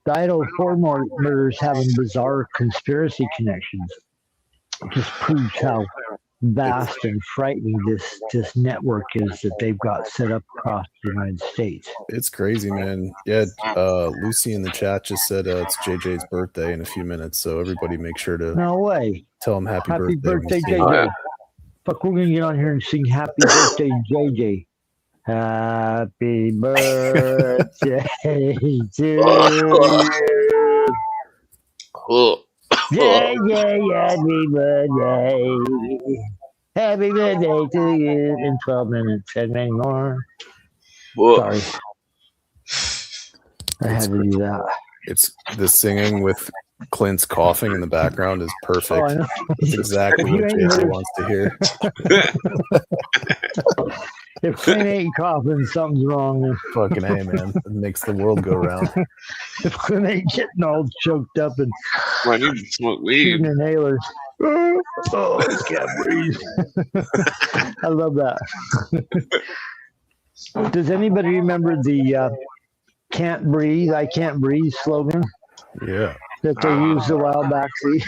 the Idaho 4 murders having bizarre conspiracy connections just proves how vast and frightening this network is that they've got set up across the United States. It's crazy, man. Yeah, Lucy in the chat just said it's JJ's birthday in a few minutes, so everybody make sure to No way. tell him happy Happy birthday, when you see him. JJ. Fuck, we're going to get on here and sing happy birthday, JJ. Happy birthday to you. Yeah, happy birthday. Happy birthday to you in 12 minutes and many more. Sorry. I had to do that. It's the singing with Clint's coughing in the background is perfect. Oh, I know. That's exactly what JJ wants to hear. If Clint ain't coughing, something's wrong. Fucking A, man. It makes the world go round. If Clint ain't getting all choked up and I need to smoke weed. shooting inhalers. Oh, I can't breathe. I love that. Does anybody remember the "Can't Breathe, I Can't Breathe" slogan Yeah. that they used a while back? See?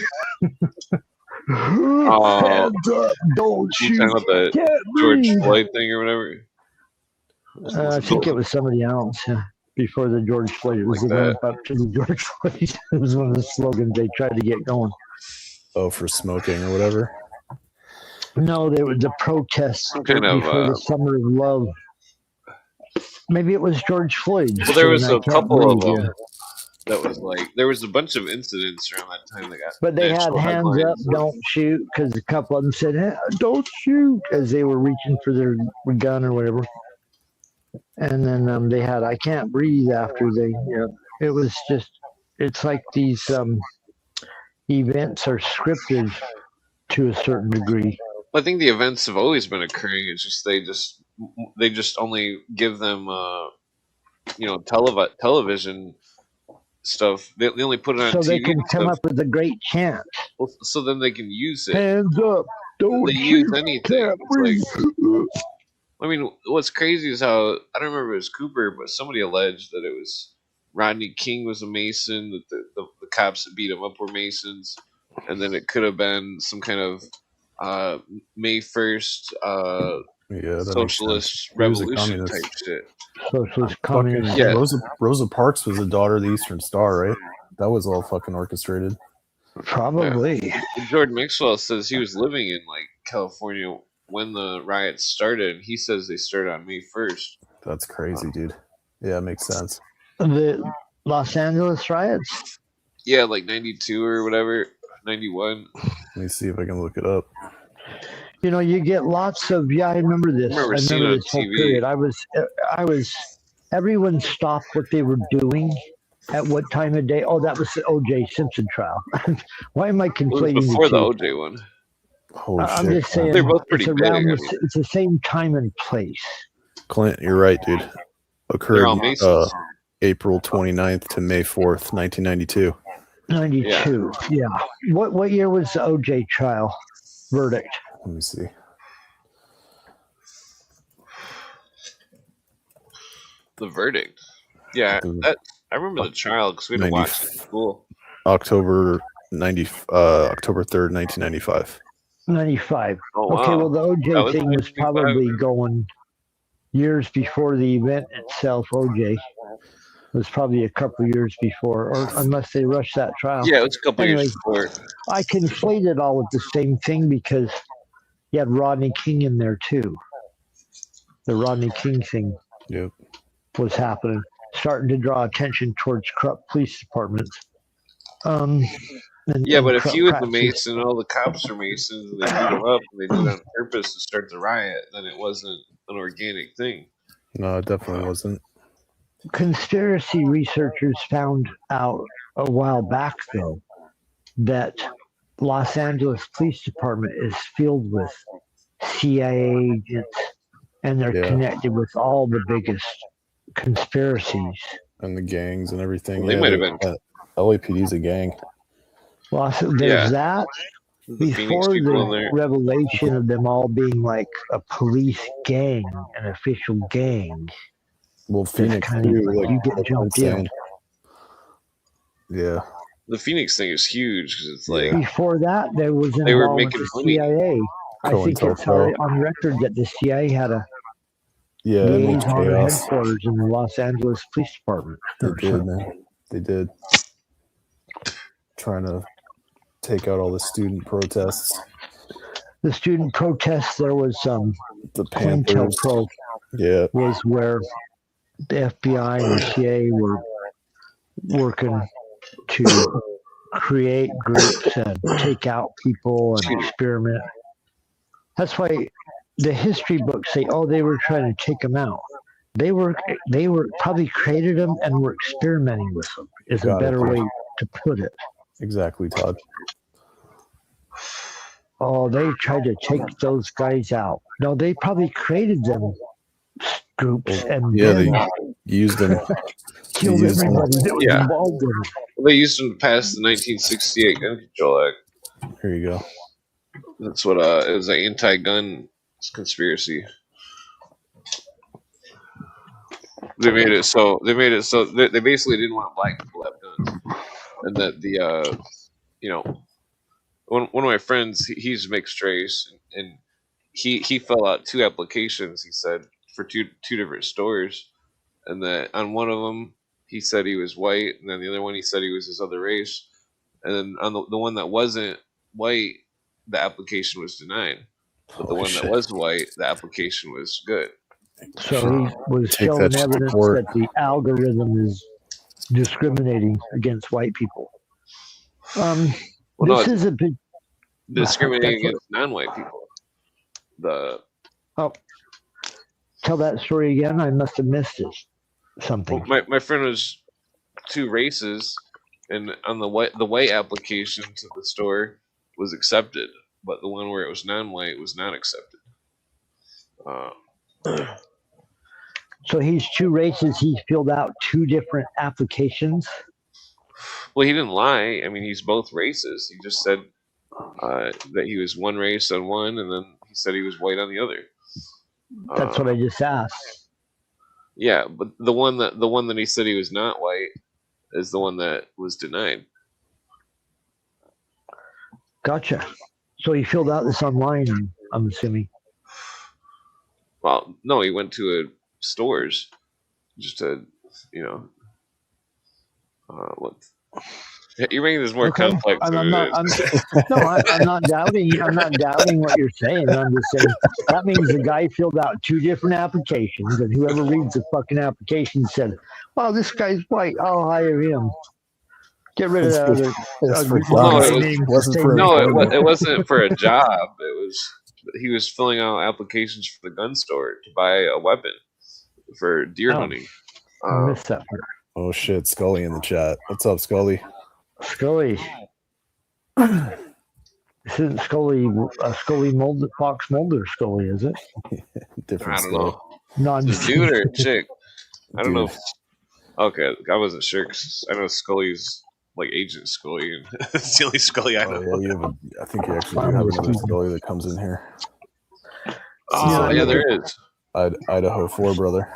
Hands up, don't You shoot. talking about the Can't George breathe. Floyd thing or whatever? I think it was somebody else before the George Floyd. It was Like the run up to the George Floyd. It was one of the slogans they tried to get going. Oh, for smoking or whatever. No, they were the protests kind of, before the Summer of Love. Maybe it was George Floyd. Well, there was saying, "I a can't couple of breathe," them yeah. that was like there was a bunch of incidents around that time that got. But they had national hands up, headlines. don't shoot, because a couple of them said, "Hey, don't shoot," as they were reaching for their gun or whatever. And then they had "I can't breathe" after they, it was just, it's like these events are scripted to a certain degree. I think the events have always been occurring. It's just they just only give them television stuff. They only put it on So TV. they can and come stuff. up with a great chant. So then they can use it. Hands up, don't They shoot, use anything. can't It's like, breathe. I mean, what's crazy is how I don't remember if it was Cooper, but somebody alleged that it was Rodney King was a Mason, that the cops that beat him up were Masons, and then it could have been some kind of May 1st Yeah, that makes sense. socialist He was a revolution type communist. shit. Socialist Fucking communist. Yeah. Rosa Parks was the daughter of the Eastern Star, right? That was all fucking orchestrated. Probably. And Jordan Maxwell says he was living in like California when the riots started, and he says they started on May 1st. That's crazy, dude. Yeah, it makes sense. The Los Angeles riots? Yeah, like 92 or whatever, 91. Let me see if I can look it up. You know, you get lots of, yeah, I remember this. I remember I seeing remember it this on whole TV. period. Everyone stopped what they were doing at what time of day. Oh, that was the O.J. Simpson trial. Why am I It was conflating before the two? OJ one. Holy I'm shit. just saying, They're both pretty it's big. I around mean, it's the same time and place. Clint, you're right, dude. they're Occurred all Masons. April 29th to May 4th, 1992. 92. Yeah. What year was the O.J. trial verdict? Let me see. The verdict. Yeah, that I remember the trial because we had to watch it in school. October 3rd, 1995. 95. Oh, wow. Okay, well, the That O.J. was thing was 95. probably going years before the event itself. O.J. was probably a couple years before, or unless they rushed that trial. Yeah, it was a couple Anyway, years before. I conflated all with the same thing because you had Rodney King in there too. The Rodney King thing Yep. was happening, starting to draw attention towards corrupt police departments. And But if corrupt he was a practices. Mason and all the cops are Masons and they beat him up and they did it on purpose to start the riot, then it wasn't an organic thing. No, it definitely wasn't. Conspiracy researchers found out a while back, though, that Los Angeles Police Department is filled with CIA agents, and they're Yeah. connected with all the biggest conspiracies. And the gangs and everything. Well, they might have been. LAPD's a gang. Well, so there's that. The Phoenix Before people in the there. revelation of them all being like a police gang, an official gang, Well, Phoenix kind of too. like Like, you get that's jumped in. insane. Yeah. The Phoenix thing is huge because it's like Before that, there was They were involvement making with the money. CIA. I think it's COINTELPRO. on record that the CIA had a Yeah, it makes liaison chaos. headquarters in the Los Angeles Police Department. They or did, something. man. They did. Trying to take out all the student protests. The student protests, there was The Panthers. COINTELPRO Yeah. was where the FBI and the CIA were working to create groups and take out people and experiment. That's why the history books say, "Oh, they were trying to take them out." They were probably created them and were experimenting with them. Is a Got it, better dude. way to put it. Exactly, Todd. Oh, they tried to take those guys out. No, they probably created them groups and Yeah, then they used them. killed used them. everybody that was Yeah. involved in it. Well, they used them to pass the 1968 Gun Control Act. Here you go. That's what it was an anti-gun conspiracy. They made it so they basically didn't want black people to have guns, and that the one of my friends he's mixed race and he filled out 2 applications. He said for two different stores, and that on one of them he said he was white, and then the other one he said he was this other race, and then on the one that wasn't white, the application was denied, but the Holy one shit. that was white, the application was good. So he was Take showing that shit to evidence court. that the algorithm is discriminating against white people. Well, no, This is a big. discriminating That's what- against non-white people. Tell that story again. I must have missed it. Something. My friend was 2 races, and on the white application to the store was accepted, but the one where it was non-white was not accepted. So he's 2 races. He filled out 2 different applications. Well, he didn't lie. I mean, he's both races. He just said that he was one race on one, and then he said he was white on the other. That's what I just asked. Yeah, but the one that he said he was not white is the one that was denied. Gotcha. So he filled out this online, I'm assuming. Well, no, he went to stores just to, what? You're making this more complex than it is. I'm not doubting. I'm not doubting what you're saying. I'm just saying that means the guy filled out 2 different applications, and whoever reads the fucking application said, "Well, this guy's white. I'll hire him." Get rid of that other. It wasn't for a job. He was filling out applications for the gun store to buy a weapon for deer hunting. I missed that part. Oh shit, Scully in the chat. What's up, Scully? Scully. This isn't Scully Mulder, Fox Mulder Scully, is it? Different I don't know. No, I'm just dude or chick? I don't know. Okay, I wasn't sure because I know Scully's like Agent Scully, and it's the only Scully I know. Yeah, I think you actually do have another Scully that comes in here. Oh, yeah, there is. Idaho 4, brother.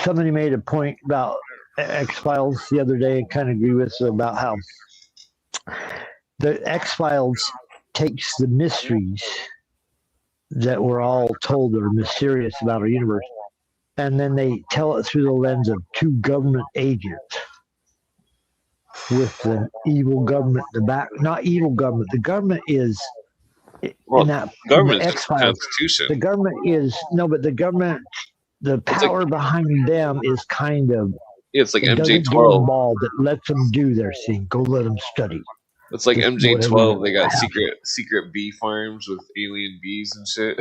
Somebody made a point about X-Files the other day. I kind of agree with about how the X-Files takes the mysteries that we're all told are mysterious about our universe, and then they tell it through the lens of 2 government agents with the evil government in the back. Not evil government. The government is in that government X-Files. Constitution. The government is but the government, the power behind them is kind of it's like MJ-12 ball that lets them do their thing. Go let them study. It's like MJ-12. They got secret bee farms with alien bees and shit.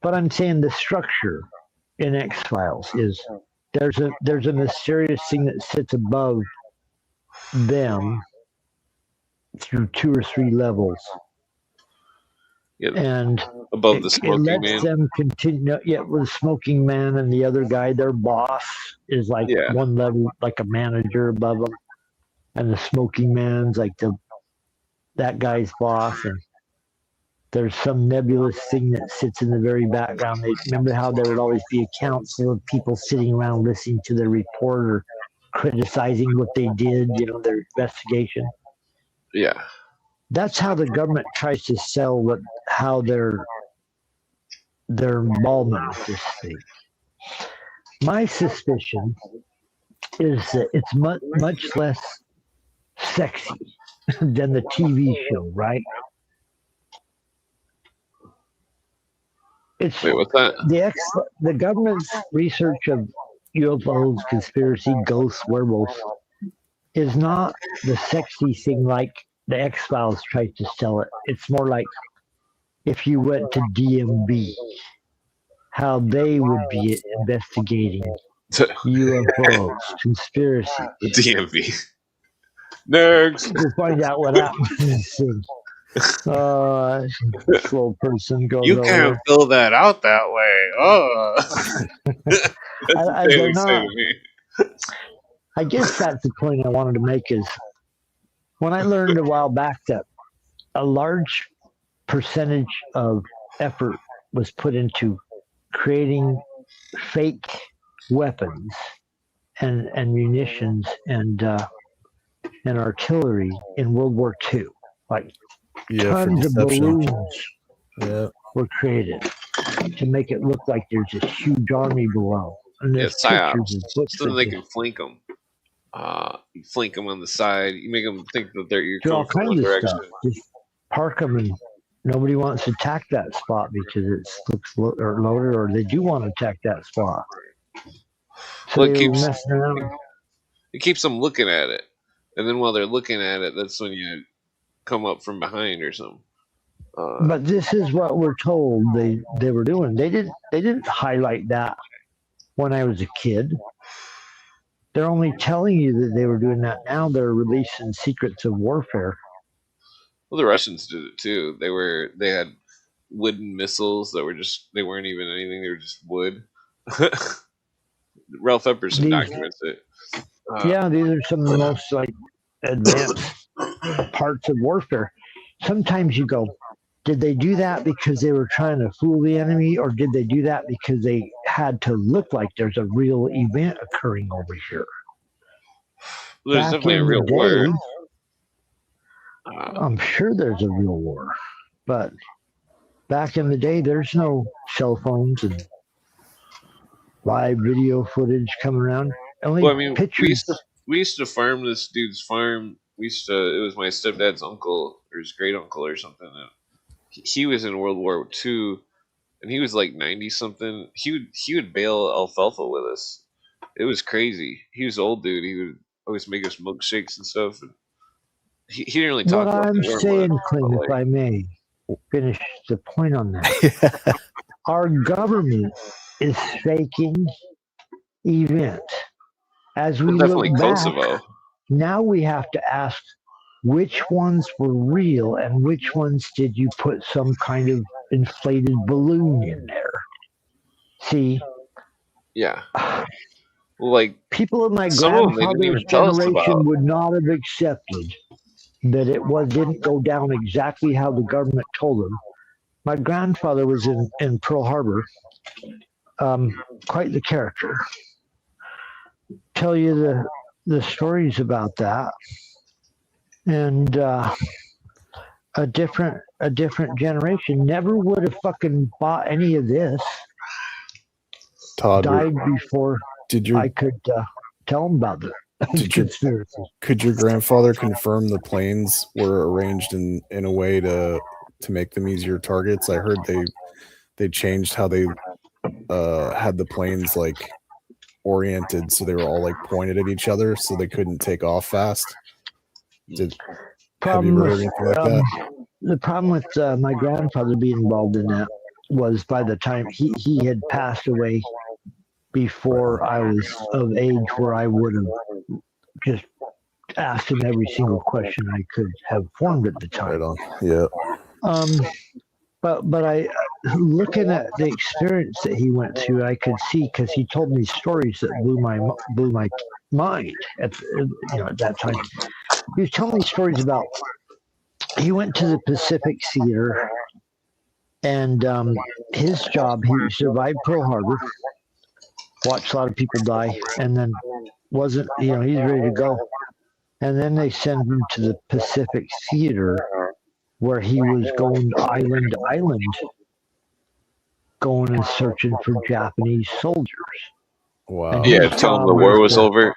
But I'm saying the structure in X-Files is there's a mysterious thing that sits above them through 2 or 3 levels. Yeah, and above the smoking man. It lets them continue. Yeah, with the smoking man and the other guy, their boss is like one level, like a manager above them, and the smoking man's like that guy's boss. And there's some nebulous thing that sits in the very background. Remember how there would always be a council of people sitting around listening to their reporter criticizing what they did, their investigation. Yeah. That's how the government tries to sell how their involvement with this thing. My suspicion is that it's much less sexy than the TV show, right? Wait, what's that? The government's research of UFOs, conspiracy, ghosts, werewolves is not the sexy thing like the X-Files tried to sell it. It's more like if you went to DMV, how they would be investigating UFOs, conspiracy. The DMV. Nerds. We'll find out what happens. Slow person goes You can't over. fill that out that way. I guess that's the point I wanted to make is when I learned a while back that a large percentage of effort was put into creating fake weapons and munitions and artillery in World War II. Like tons of balloons were created to make it look like there's a huge army below. And there's pictures so then they can flank them. You flank them on the side. You make them think that you're coming from one direction. Stuff. Just park them, and nobody wants to attack that spot because it looks loaded, or they do want to attack that spot. So well, it keeps them looking at it, and then while they're looking at it, that's when you come up from behind or something. But this is what we're told they were doing. They didn't highlight that when I was a kid. They're only telling you that they were doing that now. They're releasing secrets of warfare. Well, the Russians did it too. They had wooden missiles that they weren't even anything. They were just wood. Ralph Epperson documents it. These are some of the most advanced parts of warfare. Sometimes you go, Did they do that because they were trying to fool the enemy, or did they do that because they had to look like there's a real event occurring over here? There's Back definitely a in the real day, war. I'm sure there's a real war, but back in the day, there's no cell phones and live video footage coming around. Only Well, I mean, pictures. we used to farm this dude's farm. It was my stepdad's uncle or his great uncle or something. And he was in World War II, and he was like 90 something. He would bale alfalfa with us. It was crazy. He was an old dude. He would always make us milkshakes and stuff. And he didn't really talk What about I'm the war saying, much, Clint, but, if like, I may finish the point on that, our government is faking events. As we definitely look back, Kosovo. now we have to ask which ones were real and which ones did you put some kind of inflated balloon in there. See, Yeah. Well, like, people of my some of them they didn't grandfather's even tell us generation about. would not have accepted that didn't go down exactly how the government told them. My grandfather was in Pearl Harbor, quite the character. Tell you the stories about that, and a different generation never would have fucking bought any of this. Todd, Died before did your I could tell them about the conspiracy. could your grandfather confirm the planes were arranged in a way to make them easier targets? I heard they changed how they had the planes like oriented so they were all like pointed at each other so they couldn't take off fast. Have you ever heard anything like that? The problem with my grandfather being involved in that was by the time he had passed away before I was of age where I would have just asked him every single question I could have formed at the time. Right on. Yeah. But I, looking at the experience that he went through, I could see, because he told me stories that blew my mind at that time. He was telling me stories about, he went to the Pacific Theater, and his job, he survived Pearl Harbor, watched a lot of people die, and then he's ready to go. And then they send him to the Pacific Theater, where he was going island to island, going and searching for Japanese soldiers. Wow. Yeah, tell them the war was over.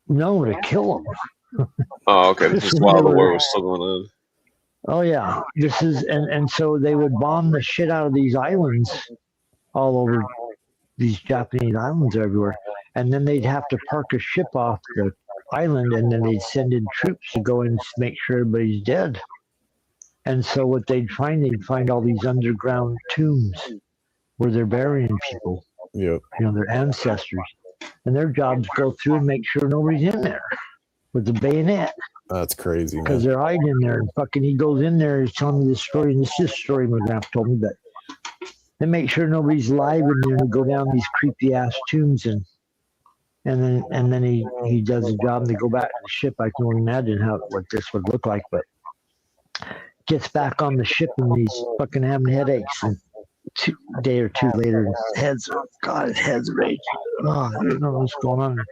No, to kill them. Oh, okay. Just while the war was still going on. Oh yeah, this is and so they would bomb the shit out of these islands all over. These Japanese islands everywhere, and then they'd have to park a ship off the island, and then they'd send in troops to go in and make sure everybody's dead. And so what they'd find all these underground tombs where they're burying people, Yep. Their ancestors, and their jobs go through and make sure nobody's in there with the bayonet. That's crazy, man. Because they're hiding in there, and fucking he goes in there, he's telling me this story, and this is a story my grandpa told me, that they make sure nobody's alive in there and go down these creepy ass tombs, and then he does the job, and they go back to the ship. I can only imagine what this would look like, but gets back on the ship, and he's fucking having headaches, and a day or two later, his head's raging. Oh, I don't know what's going on there.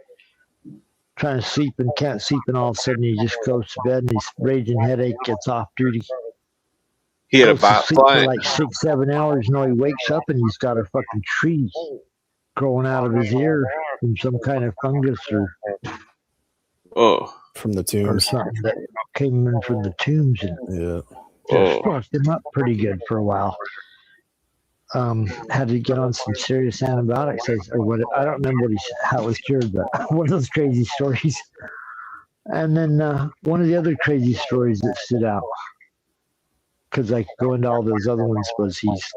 Trying to sleep and can't sleep, and all of a sudden he just goes to bed, and his raging headache gets off duty. He had a Goes to bat sleep for flying. like 6-7 hours. He wakes up and he's got a fucking tree growing out of his ear from some kind of fungus Oh. From the or tombs. something that came in from the tombs, and Yeah. just fucked him up pretty good for a while. Had to get on some serious antibiotics, or what? I don't remember how it was cured, but one of those crazy stories. And then one of the other crazy stories that stood out, because I could go into all those other ones, was he's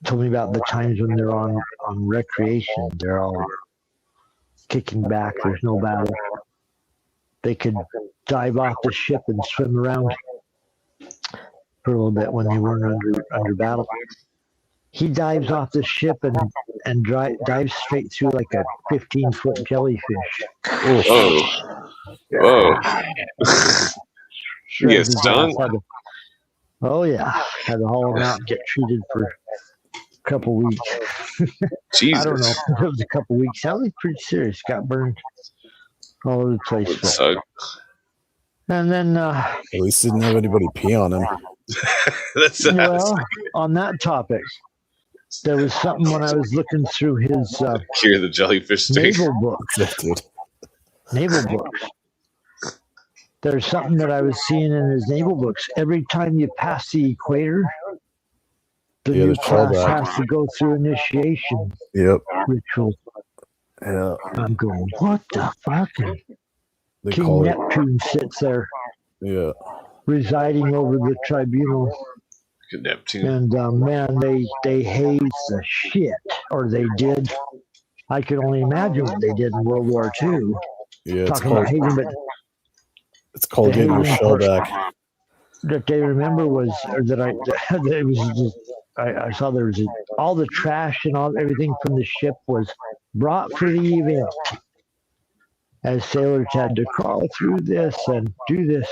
told me about the times when they're on recreation. They're all kicking back. There's no battle. They could dive off the ship and swim around for a little bit when they weren't under battle. He dives off the ship and dives straight through like a 15-foot jellyfish. Oh. Whoa. You get stung? Oh yeah, had to haul them out and get treated for a couple weeks. I don't know. Jesus. It was a couple weeks. That was pretty serious. Got burned all over the place. That But, sucks. and then, At least didn't have anybody pee on him. That's well, on that topic, there was something when I was looking through his cure the jellyfish stick. naval books. Dude. Naval books. There's something that I was seeing in his naval books. Every time you pass the equator, the Yeah, new the class shellback. has to go through initiation Yep. ritual. Yeah. I'm going, what the fuck? They King call it. Neptune sits there Yeah. residing over the tribunal, Neptune. and man, they haze the shit, or they did. I can only imagine what they did in World War II. Yeah. It's Talking about called. hazing, but It's called the getting your hazing shell part back. that they remember was, or that that it was just, I saw there was all the trash and all everything from the ship was brought for the event, as sailors had to crawl through this and do this.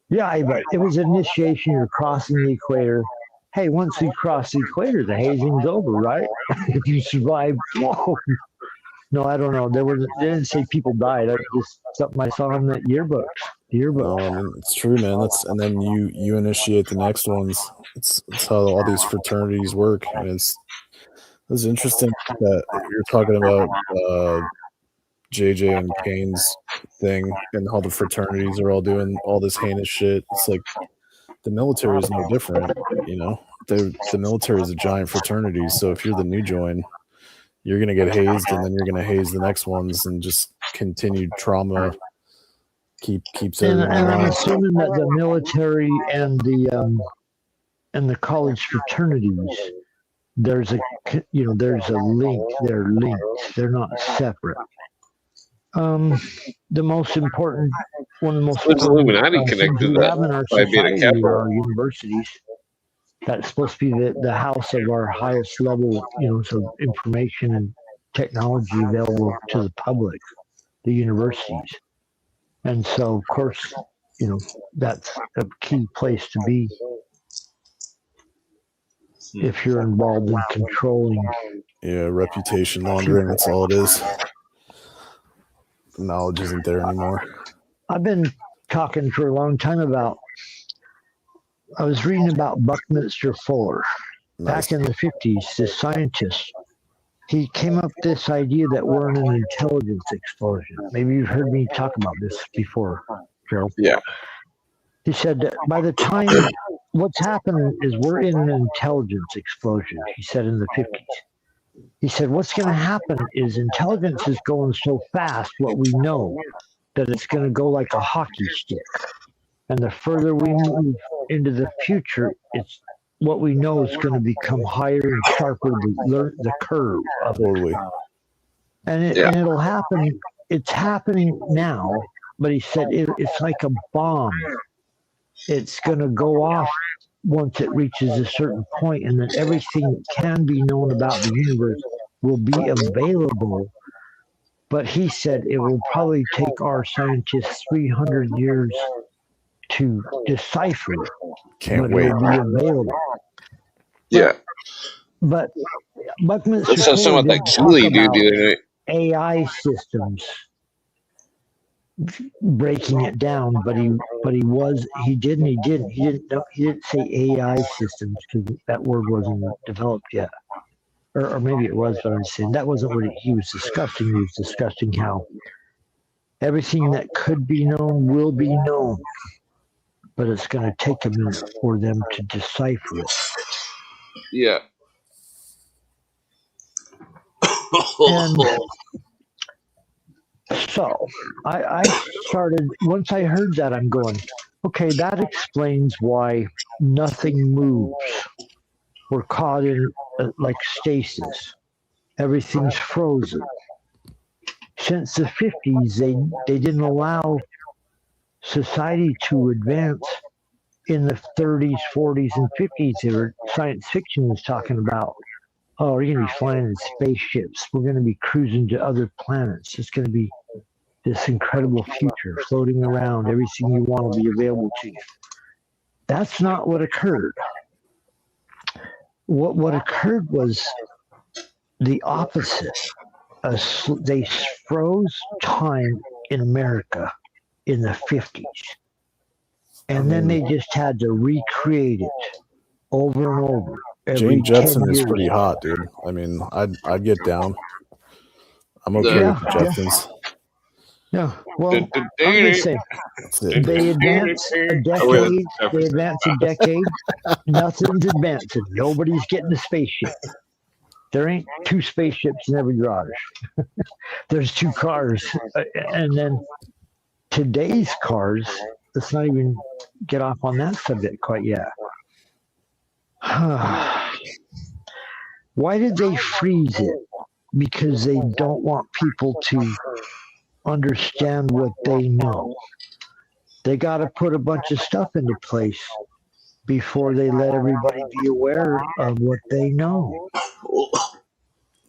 Yeah, but it was initiation. You're crossing the equator. Hey, once we cross the equator, the hazing's over, right? If you survive, whoa. No, I don't know. They didn't say people died. That's just something I saw in the yearbooks. No, I mean it's true, man. And then you initiate the next ones. It's how all these fraternities work. And it's interesting that you're talking about JJ and Kane's thing and how the fraternities are all doing all this heinous shit. It's like the military is no different, you know. The military is a giant fraternity. So if you're the new join, you're gonna get hazed, and then you're gonna haze the next ones, and just continued trauma keeps And everyone I'm around. assuming that the military and the college fraternities, there's a link. They're linked. They're not separate. The most important, one of the most There's important Illuminati things connected we to have in our Phi Beta society Kappa. are our universities. That's supposed to be the house of our highest level, so information and technology available to the public, the universities. And so, of course, that's a key place to be if you're involved in controlling. Yeah, reputation laundering, that's all it is. The knowledge isn't there anymore. I've been talking for a long time about, I was reading about Buckminster Fuller. Nice. Back in the 50s, this scientist, he came up with this idea that we're in an intelligence explosion. Maybe you've heard me talk about this before, Gerald. Yeah. He said that by the time, what's happening is we're in an intelligence explosion, he said in the 50s. He said, what's going to happen is intelligence is going so fast, what we know, that it's going to go like a hockey stick. And the further we move into the future, it's what we know is going to become higher and sharper, the curve of it. Totally. And it'll happen. It's happening now, but he said it's like a bomb. It's going to go off once it reaches a certain point, and then everything that can be known about the universe will be available. But he said it will probably take our scientists 300 years to decipher it. Can't but wait. it'll be available. Yeah. But Buckminster Let's talk Fuller about that didn't talk Keeley dude about the other night. AI systems breaking it down, but he didn't say AI systems because that word wasn't developed yet, or maybe it was, but I'm saying that wasn't what he was discussing. He was discussing how everything that could be known will be known, but it's going to take a minute for them to decipher it. Yeah. And so I started, once I heard that, I'm going, okay, that explains why nothing moves. We're caught in like stasis. Everything's frozen. Since the 50s, they didn't allow society to advance. In the 30s, 40s, and 50s, science fiction was talking about, oh, we're going to be flying in spaceships. We're going to be cruising to other planets. It's going to be this incredible future floating around. Everything you want will be available to you. That's not what occurred. What occurred was the opposite. They froze time in America in the 50s. And then they just had to recreate it over and over. Jane Jetson is pretty hot, dude. I mean, I'd get down. I'm okay with the Jetsons. Yeah, well, I'm just saying, they advance a decade. Nothing's advancing. Nobody's getting a spaceship. There ain't 2 spaceships in every garage. There's 2 cars. And then today's cars, let's not even get off on that subject quite yet. Why did they freeze it? Because they don't want people to understand what they know. They got to put a bunch of stuff into place before they let everybody be aware of what they know.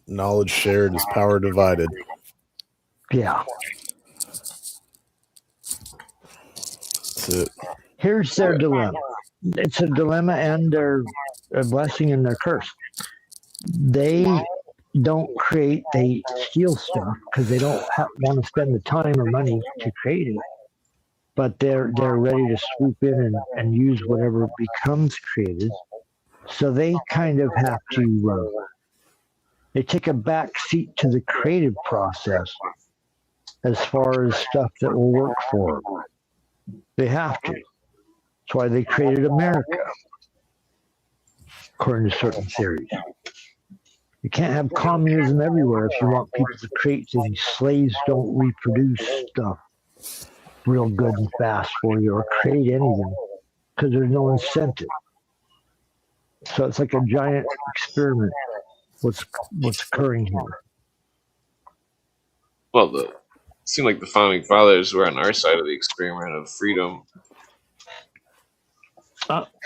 Knowledge shared is power divided. Yeah. That's it. Here's their dilemma. It's a dilemma and their a blessing and their curse. They don't create, they steal stuff because they don't want to spend the time or money to create it. But they're ready to swoop in and use whatever becomes created. So they kind of have to, they take a back seat to the creative process as far as stuff that will work for them. They have to. That's why they created America, according to certain theories. You can't have communism everywhere if you want people to create things. Slaves don't reproduce stuff real good and fast for you or create anything because there's no incentive. So it's like a giant experiment. What's occurring here? Well, it seemed like the founding fathers were on our side of the experiment of freedom.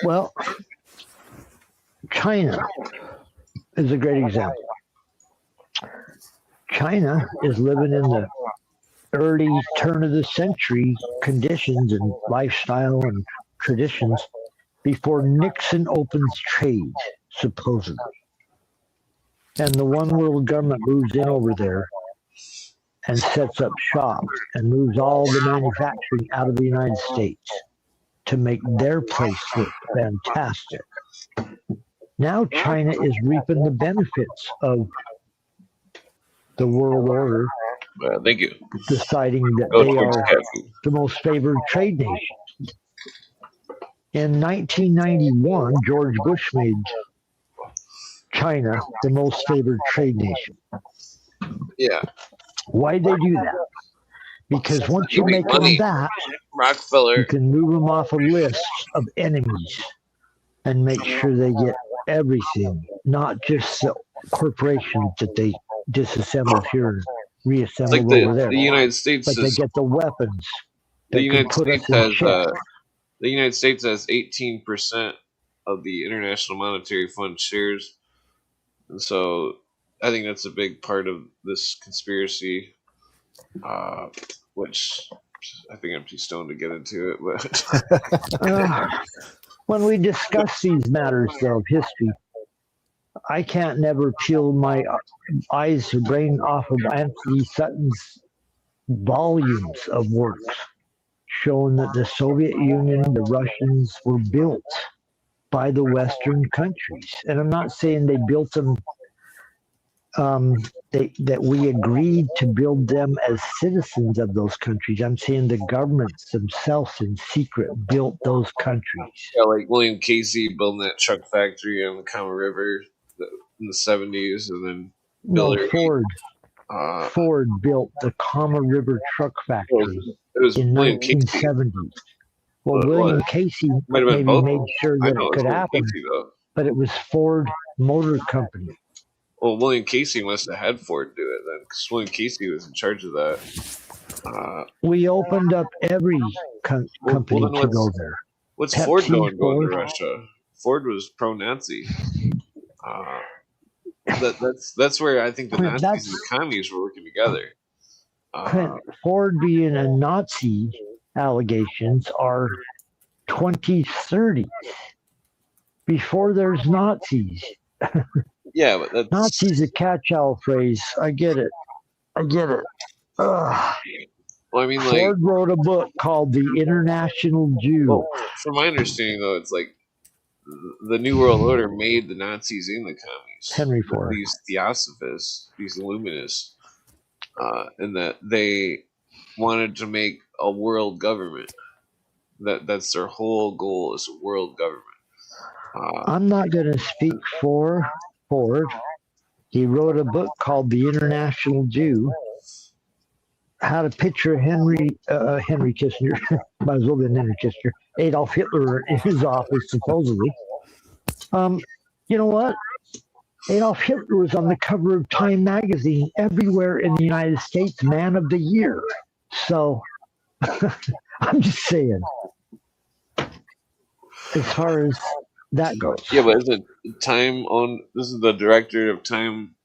Well, China is a great example. China is living in the early turn of the century conditions and lifestyle and traditions before Nixon opens trade, supposedly. And the one world government moves in over there and sets up shop and moves all the manufacturing out of the United States to make their place look fantastic. Now China is reaping the benefits of the world order. Thank you. Deciding that they are the most favored trade nation. In 1991, George Bush made China the most favored trade nation. Yeah. Why did they do that? Because once you make them that, Rockefeller, you can move them off a list of enemies and make sure they get everything, not just the corporations that they disassembled here and reassembled over there. The United States, but they get the weapons. The United States has 18% of the International Monetary Fund shares, and so I think that's a big part of this conspiracy, which I think I'm too stoned to get into it. But when we discuss these matters of history, I can't never peel my eyes or brain off of Anthony Sutton's volumes of works showing that the Soviet Union, the Russians were built by the Western countries. And I'm not saying they built them, that we agreed to build them as citizens of those countries. I'm saying the governments themselves in secret built those countries. Yeah, like William Casey building that truck factory on the Kama River in the 70s, and then Ford built the Kama River truck factory in 1970s. Well, William Casey maybe made sure that it could happen, but it was Ford Motor Company. Well, William Casey must have had Ford do it then, because William Casey was in charge of that. We opened up every company to go there. What's Pepsi, Ford going to Russia? Ford was pro-Nazi. That's where I think the Nazis and the communists were working together. Ford being a Nazi allegations are 2030. Before there's Nazis. Yeah, but that's Nazi's a catch-all phrase. I get it. Ugh. well, I mean, like, Ford wrote a book called The International Jew. well, from my understanding, though, it's like the New World Order made the Nazis and the commies. Henry Ford. These theosophists, these illuminists, and that they wanted to make a world government. That's their whole goal, is a world government. I'm not going to speak for Ford. He wrote a book called The International Jew. How to picture Henry Kissinger, might as well be Henry Kissinger, Adolf Hitler in his office, supposedly. You know what? Adolf Hitler was on the cover of Time magazine everywhere in the United States, Man of the Year. So, I'm just saying, as far as that goes. Yeah, but is it Time on? This is the director of Time.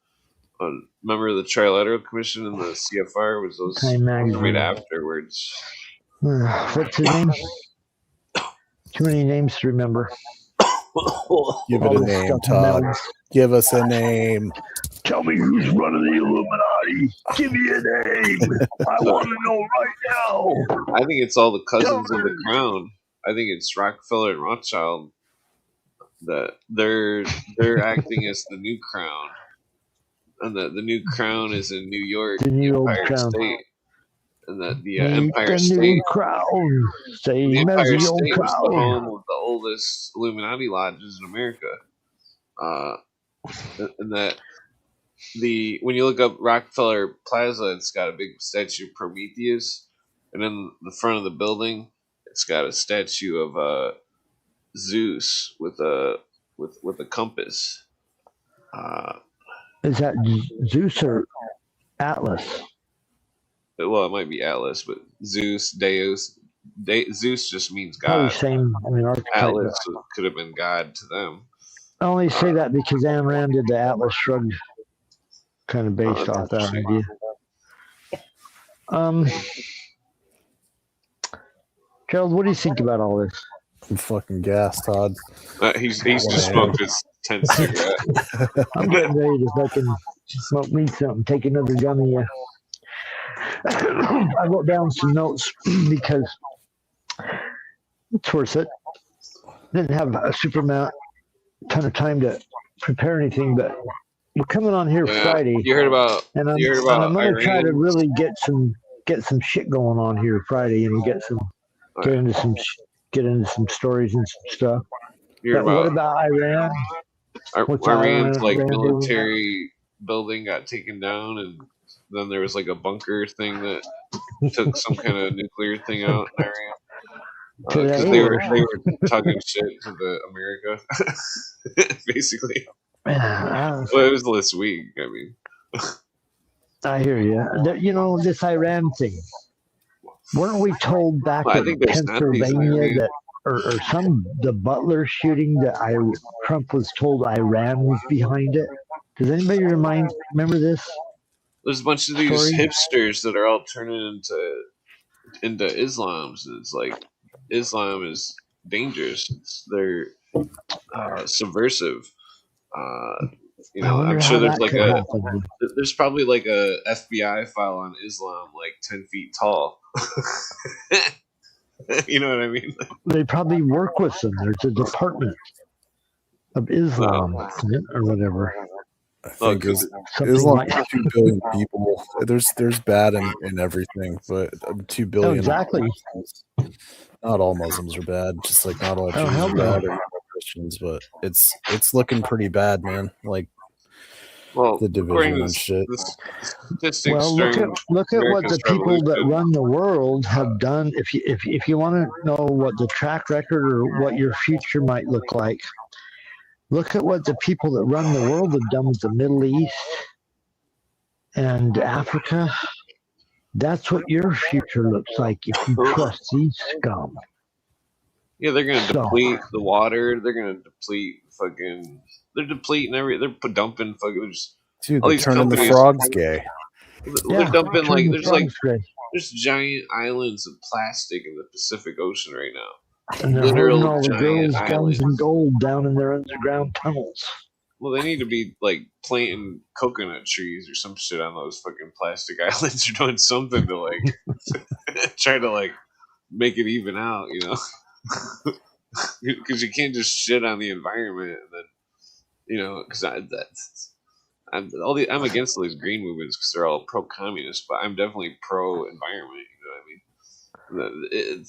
Member of the Trilateral Commission and the CFR. Was those Time magazine made afterwards? What's his name? Too many names to remember. Give it All a this name, stuff Todd. melts. Give us a name. Tell me who's running the Illuminati. Give me a name. I want to know right now. I think it's all the cousins of the crown. I think it's Rockefeller and Rothschild that they're acting as the new crown, and that the new crown is in New York, The new old Empire crown. State, and that the Meet Empire the State, new crown. the Same as Empire the old State was the crown. home of the oldest Illuminati lodges in America, and that when you look up Rockefeller Plaza, it's got a big statue of Prometheus, and in the front of the building, it's got a statue of Zeus with a compass. Is that Zeus or Atlas? Well, it might be Atlas, but Zeus, Deus. Zeus just means Probably God. same. I mean, archetype. Atlas could have been God to them. I only say that because Ayn Rand did the Atlas Shrugged, kind of based that's off that interesting. idea. Gerald, what do you think about all this? I'm fucking gassed, Todd. He's just smoked his 10th cigarette. I'm getting ready to fucking smoke me something, take another gummy. I wrote down some notes because it's worth it. Didn't have a super amount, ton of time to prepare anything, but we're coming on here Friday, You heard about? and I'm going to try to really get some shit going on here Friday, and get into some stories and some stuff. You heard What about about Iran? What's Iran's Iran doing? military building got taken down, and then there was a bunker thing that took some kind of nuclear thing out in Iran. Because they were talking shit to the America, basically. Well, it was this week. I mean, I hear you. You know, this Iran thing. Weren't we told back in Pennsylvania that, or the Butler shooting that Trump was told Iran was behind it? Does anybody remember this? There's a bunch of these hipsters that are all turning into Islams. It's like Islam is dangerous. They're subversive. I'm sure there's there's probably a FBI file on Islam 10 feet tall. You know what I mean? They probably work with them. There's a department of Islam or whatever. I think Islam, 2 billion people. There's bad in everything, but 2 billion. Exactly. Not all Muslims are bad. Just like not all Jews are bad, or not all Christians, but it's looking pretty bad, man. The division and shit. Well, look at what the people that run the world have done. If you want to know what the track record or what your future might look like, look at what the people that run the world have done with the Middle East and Africa. That's what your future looks like if you trust these scum. Yeah, they're going to deplete the water. They're going to deplete they're depleting they're dumping fucking. Dude, they're turning the frogs gay. Well, they're Yeah, dumping turn like the frogs gray. there's giant islands of plastic in the Pacific Ocean right now. And they're holding Literal all the giant girls' guns and islands. gold down in their underground tunnels. Well, they need to be like planting coconut trees or some shit on those fucking plastic islands, or doing something to like try to like make it even out, you know? Because you can't just shit on the environment and then, you know, because I'm against all these green movements because they're all pro-communist, but I'm definitely pro-environment. You know what I mean?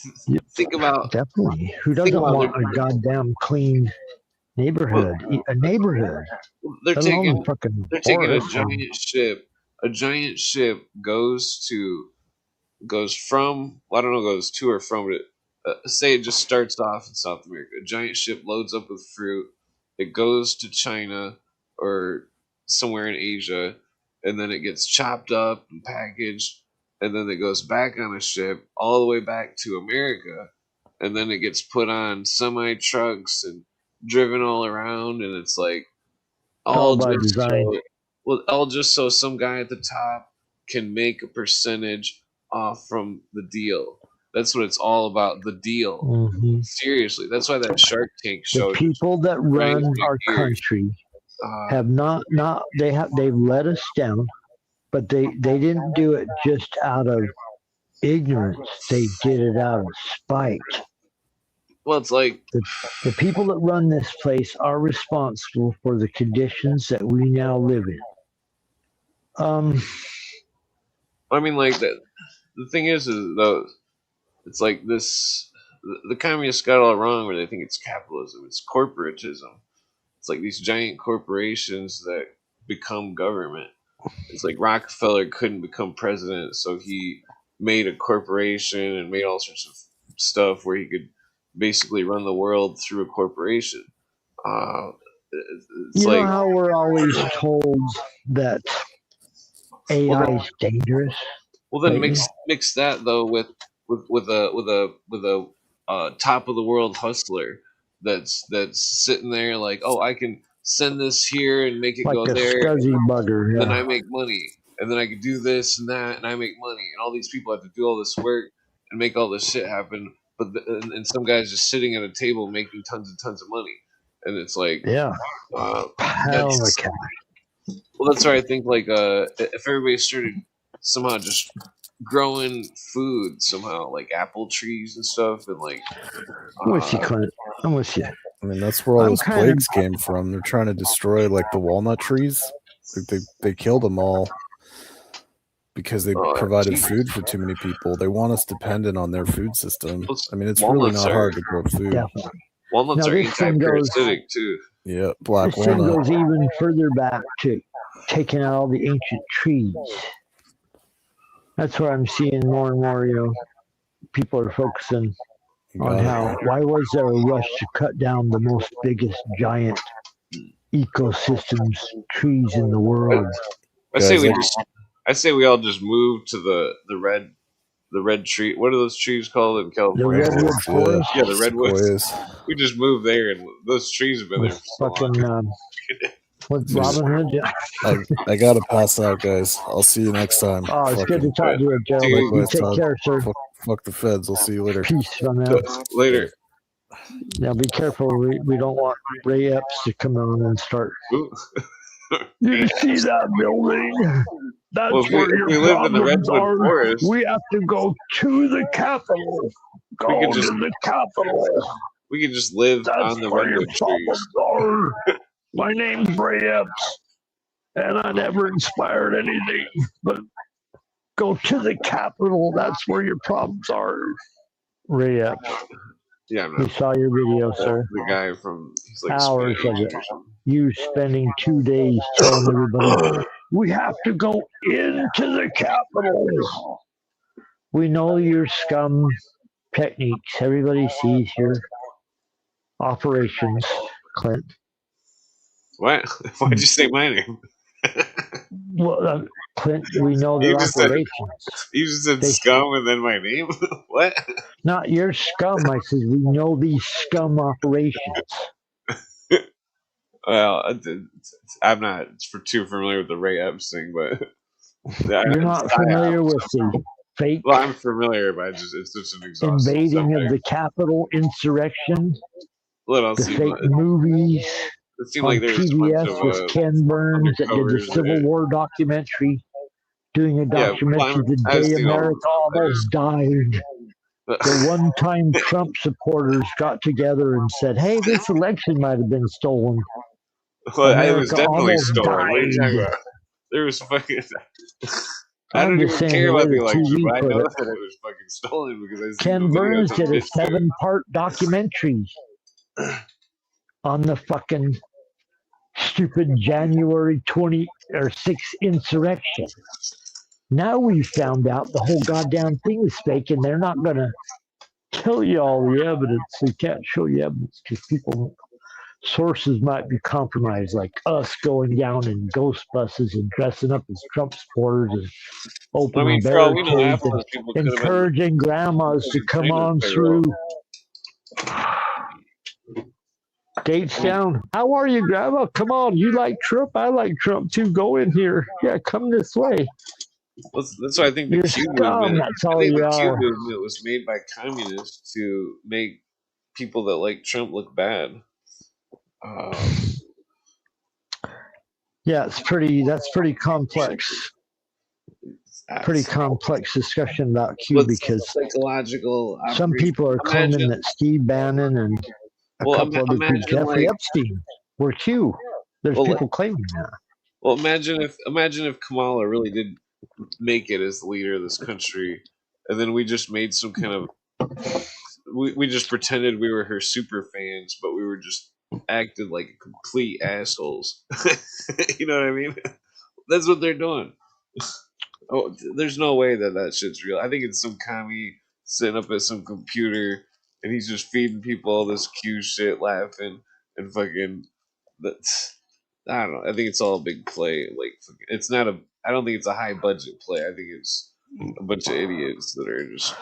Think about Definitely. Who doesn't want a goddamn clean neighborhood? A neighborhood. They're Let alone taking fucking a forest. giant ship. A giant ship goes from, well, I don't know, goes to or from it. Say it just starts off in South America. A giant ship loads up with fruit. It goes to China or somewhere in Asia, and then it gets chopped up and packaged, and then it goes back on a ship all the way back to America, and then it gets put on semi trucks and driven all around, and it's like All by design. all just so some guy at the top can make a percentage off from the deal. That's what it's all about, the deal. Mm-hmm. Seriously, that's why that Shark Tank show. The people that run our country have they've let us down, but they didn't do it just out of ignorance. They did it out of spite. Well, it's like the people that run this place are responsible for the conditions that we now live in. I mean, like that. The thing is though, it's like this. The communists got it all wrong where they think it's capitalism. It's corporatism. It's like these giant corporations that become government. It's like Rockefeller couldn't become president, so he made a corporation and made all sorts of stuff where he could basically run the world through a corporation. You know how we're always told that AI is dangerous. Well, then mix that though with a top of the world hustler that's sitting there like, oh, I can send this here and make it like go a there. Scuzzy bugger, yeah. Then I make money, and then I can do this and that, and I make money, and all these people have to do all this work and make all this shit happen. But and some guy's just sitting at a table making tons and tons of money, and it's like, yeah, hell of a cat. Well, that's why I think like if everybody started somehow just growing food somehow, like apple trees and stuff, and like I'm with you, Clint. I'm with you. I mean, that's where all those plagues came from. They're trying to destroy like the walnut trees. They killed them all because they provided food for too many people. They want us dependent on their food system. I mean, it's really not hard to grow food. Definitely. Walnuts are anti-parasitic too. Yeah, black walnut. This thing goes even further back to taking out all the ancient trees. That's where I'm seeing more and more, you know, people are focusing on why was there a rush to cut down the most biggest giant ecosystems trees in the world? I say we all just move to the red tree. What are those trees called in California? The redwood forest. Yeah, the redwoods. We just moved there, and those trees have been there for so long. What, Robin Hood? Yeah. I gotta pass out, guys. I'll see you next time. Oh, it's good to talk to you, Joe. You take care, sir. Fuck the feds. I'll see you later. Peace from there. Later. Now be careful. We don't want Ray Epps to come on and start. You see that building? That's where your problems are. Forest. We have to go to the Capitol. Go to the Capitol. We can just live on the redwood trees. My name's Ray Epps, and I never inspired anything, but go to the Capitol. That's where your problems are. Ray Epps. Yeah, we saw your video, sir. The guy from like hours of it. You spending 2 days telling everybody, we have to go into the Capitol. We know your scum techniques. Everybody sees your operations, Clint. What? Why'd you say my name? Well, Clint, we know their operations. You just said scum and then my name? What? Not your scum. I said we know these scum operations. Well, I'm not too familiar with the Ray Epps thing, but You're not familiar with the fake Well, I'm familiar, but it's just an exhausting invading of subject. the Capitol insurrection, What else? the fake movies It seemed on like there was a bunch PBS with of Ken Burns that did the undercovers. Civil War documentary, doing a Yeah, documentary well, The I've Day seen all of America Almost Died. them. The one-time Trump supporters got together and said, "Hey, this election might have been stolen. Well, it was America definitely almost stolen. What are you talking died." about? There was fucking. I I'm don't just even saying care the way about the the election, TV but I put know it. that it was fucking stolen because I seen the Ken Burns videos on did a BitTube. 7-part documentary on the fucking stupid January 6th insurrection. Now we found out the whole goddamn thing is fake, and they're not going to tell you all the evidence. They can't show you evidence because sources might be compromised, like us going down in ghost buses and dressing up as Trump supporters and I opening mean, for all we know, half barricades of and those people could have been encouraging grandmas to come China's on payroll. through. Gates down. How are you, Grandma? Come on. You like Trump? I like Trump too. Go in here. Yeah, come this way. That's why I think the You're Q scum. movement. That's I all think you the Q are. movement was made by communists to make people that like Trump look bad. Yeah, that's pretty complex. Pretty complex discussion about Q because psychological. some people are claiming that Steve Bannon and a couple other people, Jeffrey Epstein, were Q. There's people claiming that. Well, imagine if Kamala really did make it as the leader of this country, and then we just made some kind of we just pretended we were her super fans, but we were just acted like complete assholes. You know what I mean? That's what they're doing. Oh, there's no way that shit's real. I think it's some commie sitting up at some computer and he's just feeding people all this Q shit, laughing and fucking. That's I don't know. I think it's all a big play. Like it's not a. I don't think it's a high budget play. I think it's a bunch of idiots that are just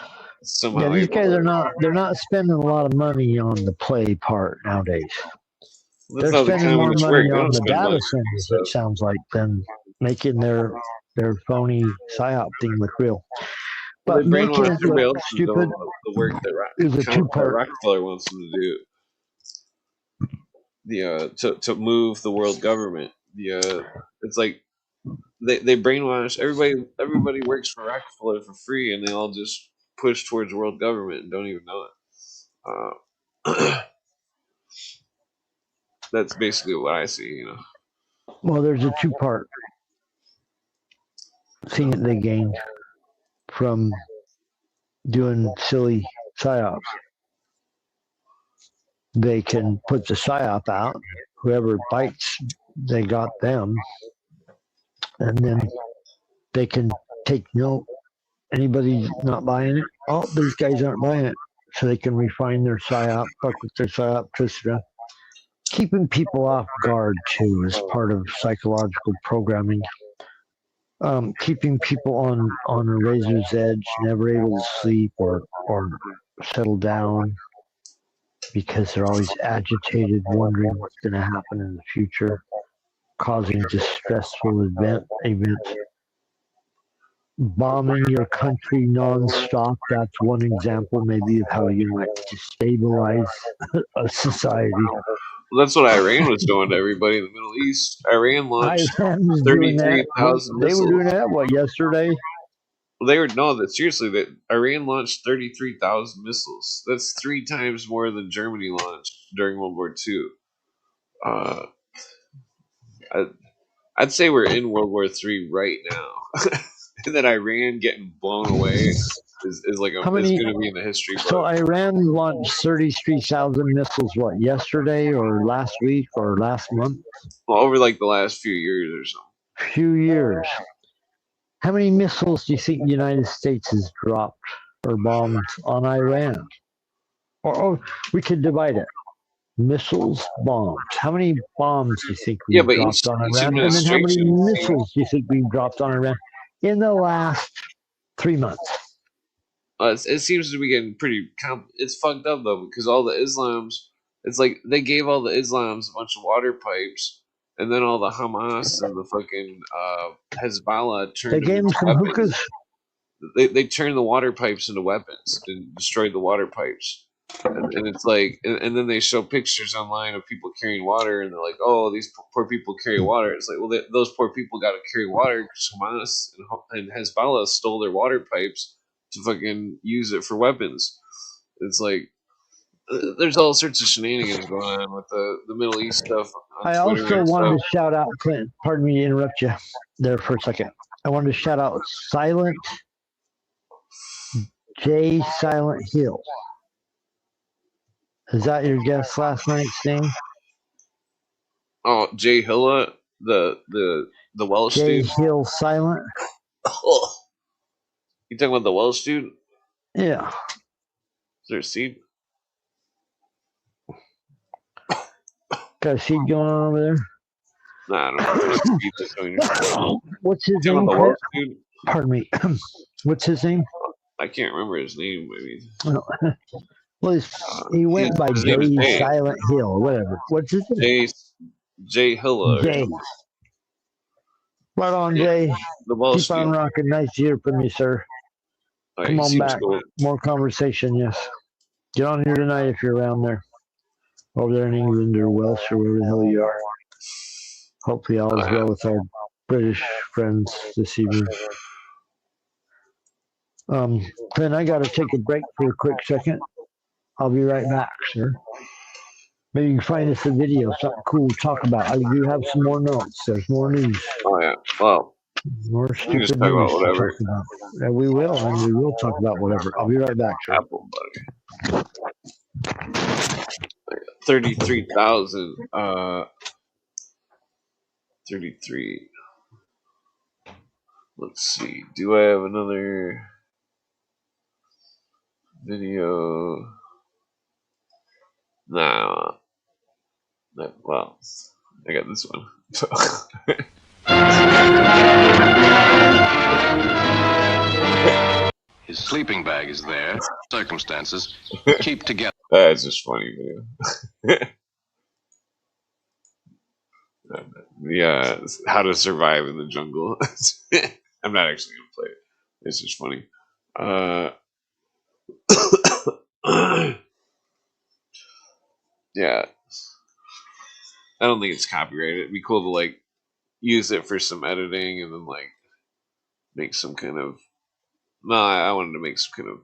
somehow. Yeah, these guys are not. They're not spending a lot of money on the play part nowadays. They're spending more money on the data centers. It sounds like than making their phony psyop thing look real. But making it look stupid the work that is a two-part. Rockefeller wants them to do. To move the world government. It's like they brainwash everybody. Everybody works for Rockefeller for free, and they all just push towards world government and don't even know it. That's basically what I see. Well, there's a two-part thing that they gained from doing silly psyops. They can put the psyop out. Whoever bites, they got them. And then they can take note. Anybody not buying it? Oh, these guys aren't buying it. So they can refine their psyop, fuck with their psyop, twist it up. Keeping people off guard, too, is part of psychological programming. Keeping people on a razor's edge, never able to sleep or settle down because they're always agitated, wondering what's going to happen in the future, causing distressful events. Bombing your country nonstop, that's one example maybe of how you might destabilize a society. Well, that's what Iran was doing to everybody in the Middle East. Iran launched 33,000 missiles. They were doing that, what, yesterday? Well, seriously, that Iran launched 33,000 missiles. That's 3 times more than Germany launched during World War II. I'd say we're in World War III right now. And that Iran getting blown away is like is going to be in the history book. So Iran launched 33,000 missiles, what, yesterday or last week or last month? Well, over like the last few years or something. Few years. How many missiles do you think the United States has dropped or bombed on Iran? Or we could divide it. Missiles, bombs. How many bombs do you think we've dropped on Iran? And then how many missiles do you think we've dropped on Iran in the last 3 months? It seems to be getting pretty. It's fucked up though because all the Islams. It's like they gave all the Islams a bunch of water pipes, and then all the Hamas and the fucking Hezbollah They turned them gave him into some weapons. hookahs. They turned the water pipes into weapons and destroyed the water pipes. And it's like, and then they show pictures online of people carrying water, and they're like, "Oh, these poor people carry water." It's like, well, those poor people got to carry water because Hamas and Hezbollah stole their water pipes to fucking use it for weapons. It's like there's all sorts of shenanigans going on with the Middle East stuff on I Twitter also and wanted stuff. to shout out Clint. Pardon me to interrupt you there for a second. I wanted to shout out Silent J. Silent Hill. Is that your guest last night's name? Oh, Jay Hilla, the Welsh J. dude. Hill Silent. Oh. You talking about the Welsh dude? Yeah. Is there a seed? Got a seed going on over there? Nah, I don't know. There's a seed that's going on. What's his You talking name? about the Welsh dude? Pardon me. What's his name? I can't remember his name. Maybe. Well, he went by his name is J. Jay. Silent Hill or whatever. What's his name? Jay Hilla. Jay. Right on, Jay. The Welsh Keep on dude. rocking. Nice to hear from you, sir. Oh, Come he on seems back. cool. More conversation, yes. Get on here tonight if you're around there. Over there in England or Welsh or wherever the hell you are. Hopefully all is well with our British friends this evening. Then I got to take a break for a quick second. I'll be right back, sir. Maybe you can find us a video, something cool to talk about. I do have some more notes. There's more news. Oh yeah. Well, More we can stupid just news talk about to whatever. talk about. And we will, and we will talk about whatever. I'll be right back, sir. Apple butter. 33,000. 33. Let's see. Do I have another video? Nah. Well, I got this one. His sleeping bag is there. Circumstances keep together. That's just funny video. Yeah, how to survive in the jungle. I'm not actually gonna play it. It's just funny. Yeah, I don't think it's copyrighted. It'd be cool to like use it for some editing and then like make some kind of. No, I wanted to make some kind of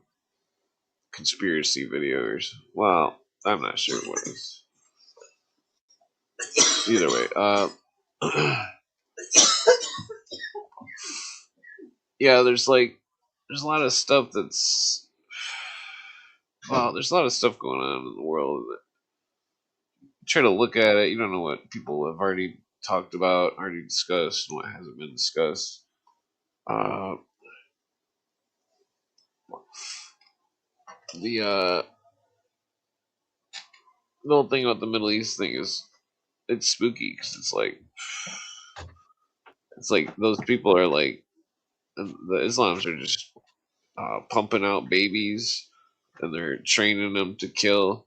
conspiracy videos. Well, I'm not sure what it is. Either way, yeah, there's a lot of stuff that's. Well, there's a lot of stuff going on in the world that try to look at it. You don't know what people have already talked about, already discussed, and what hasn't been discussed. The whole thing about the Middle East thing is it's spooky because it's like those people are like the Islams are just pumping out babies and they're training them to kill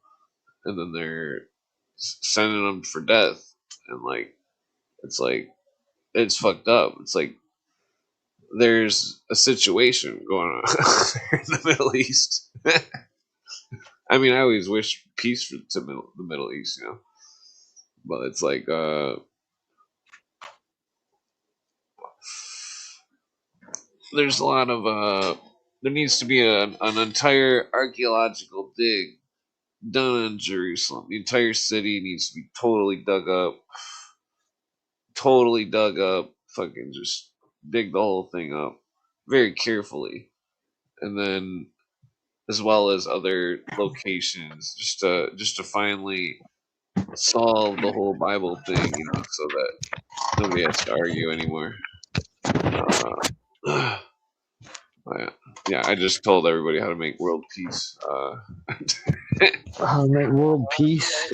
and then they're sending them for death and like it's fucked up. It's like there's a situation going on in the Middle East. I mean, I always wish peace to the Middle East, you know. But it's like, there's a lot of, there needs to be an entire archaeological dig done in Jerusalem. The entire city needs to be totally dug up. Fucking just dig the whole thing up very carefully. And then as well as other locations, just to finally solve the whole Bible thing, you know, so that nobody has to argue anymore. Yeah, I just told everybody how to make world peace. How to make world peace.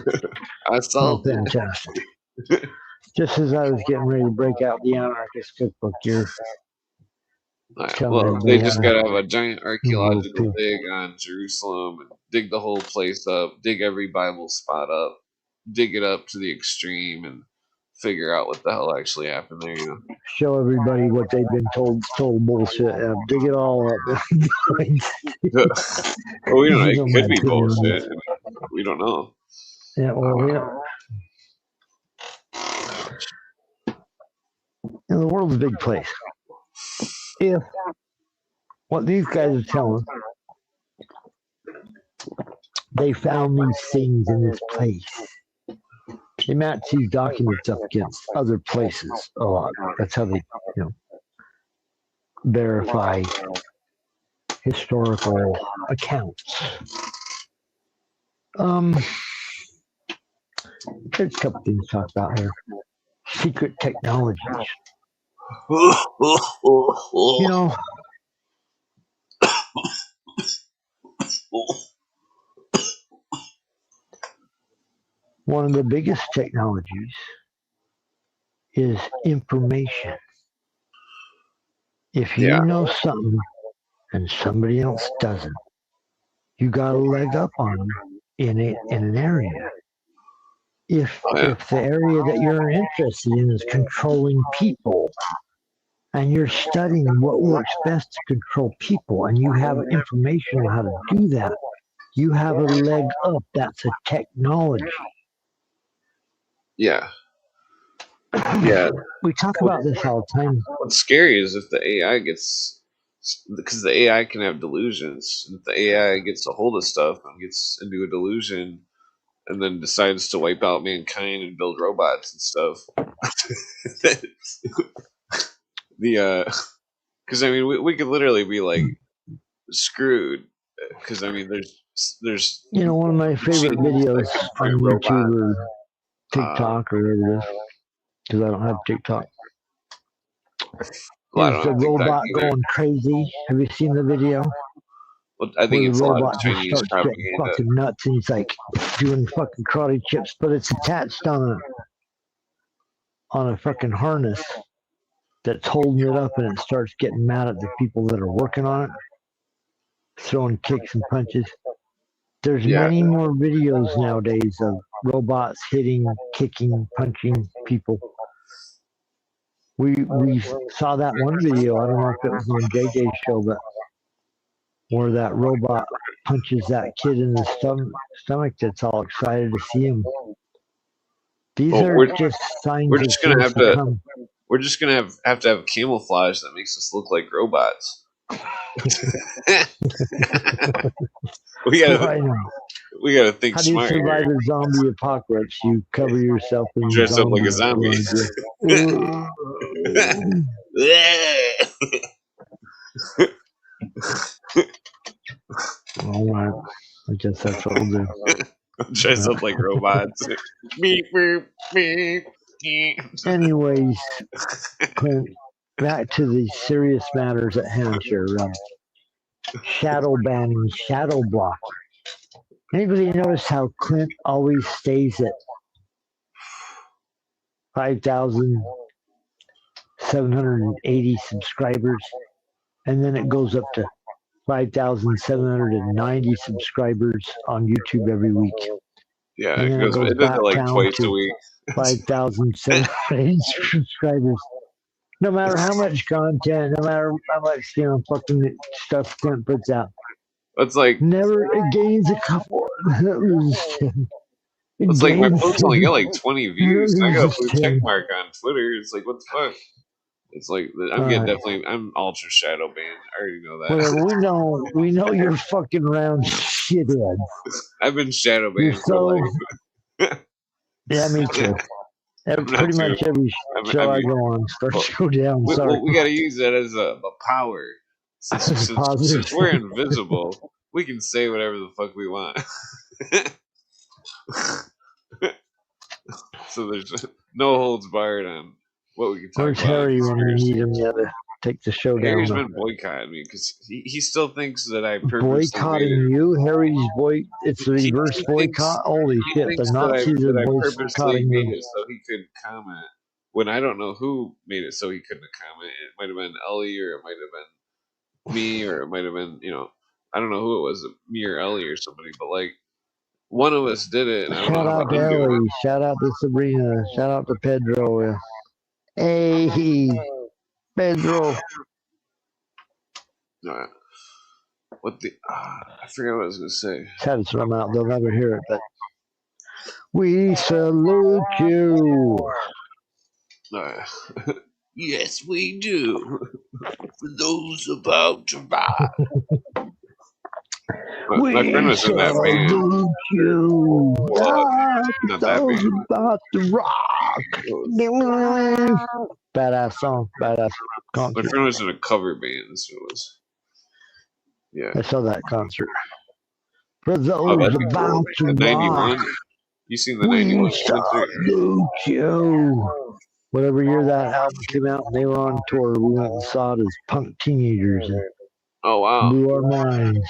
I solved it. Fantastic. Just as I was getting ready to break out the anarchist cookbook here. Well, they just gotta have a giant archaeological dig on Jerusalem and dig the whole place up, dig every Bible spot up, dig it up to the extreme, and figure out what the hell actually happened there. You know. Show everybody what they've been told. Total bullshit. Dig it all up. Well, we don't know. You It know my could be opinion on bullshit. this. We don't know. Yeah, well, the world's a big place. If what these guys are telling, they found these things in this place. They match these documents up against other places a lot. That's how they, verify historical accounts. There's a couple things to talk about here. Secret technologies. You know, one of the biggest technologies is information. If you know something and somebody else doesn't, you got a leg up on them in an area. If the area that you're interested in is controlling people, and you're studying what works best to control people, and you have information on how to do that, you have a leg up. That's a technology. Yeah. Yeah. We talk about this all the time. What's scary is if the AI gets, because the AI can have delusions. If the AI gets a hold of stuff and gets into a delusion, and then decides to wipe out mankind and build robots and stuff, because I mean, we could literally be like screwed. Because I mean, there's one of my favorite videos on YouTube or TikTok or whatever it is, because I don't have TikTok. Is the robot going crazy? Have you seen the video? Well, I think it's a lot of Chinese propaganda. Fucking nuts, and he's like doing fucking karate chips, but it's attached on a fucking harness that's holding it up, and it starts getting mad at the people that are working on it, throwing kicks and punches. There's many more videos nowadays of robots hitting, kicking, punching people. We saw that one video. I don't know if it was on JJ's show, but where that robot punches that kid in the stomach that's all excited to see him. These are just signs. We're just gonna have to. We're just gonna have to have camouflage that makes us look like robots. we gotta think smart. How do you survive a zombie apocalypse? You cover yourself in dress up like a zombie. All right, I guess that's what we'll do. Dress up like robots. Beep, beep, beep. Anyways, Clint, back to the serious matters at hand here. Shadow banning, shadow block. Anybody notice how Clint always stays at 5,780 subscribers, and then it goes up to 5,790 subscribers on YouTube every week? Yeah, it does it like twice a week. 5,780 subscribers. No matter how much content, no matter how much fucking stuff Clint puts out, it's like never it gains a couple. It's like my post only got like 20 views. And I got a blue check mark on Twitter. It's like, what the fuck? It's like I'm ultra shadow banned. I already know that. Well, we know you're fucking round shithead. I've been shadow banned for like. Yeah, me too. Pretty much every show I go on starts to go down. We got to use that as a power. Since we're invisible, we can say whatever the fuck we want. So there's no holds barred on what we can talk Where's about. Harry when you need him to take the show down? Harry's been boycotting me because he still thinks that I purposely boycotting you. Harry's it's the reverse boycott. Holy shit! The Nazis are boycotting me. So he could comment when I don't know who made it, so he couldn't comment. It might have been Ellie, or it might have been me, or it might have been I don't know who it was, me or Ellie or somebody, but like One of us did it, and I don't know Shout how out to I'm doing Ellie. it. Shout out to Sabrina. Shout out to Pedro. Hey, Pedro. Alright. What the? I forgot what I was gonna say. Had to throw them out. They'll never hear it, but we salute you. Alright. Yes, we do. For those about to buy. My friend was in that band. Salute you. Not that Those band. about to rock. Badass song. Badass My concert. friend was in a cover band, so it was. Yeah. I saw that concert. For those Oh, that'd be about cool. to The rock. 91. You seen the We 91 concert? salute you. Whatever year that album came out, and they were on tour. We went and saw it as punk teenagers and Oh wow. blew our minds.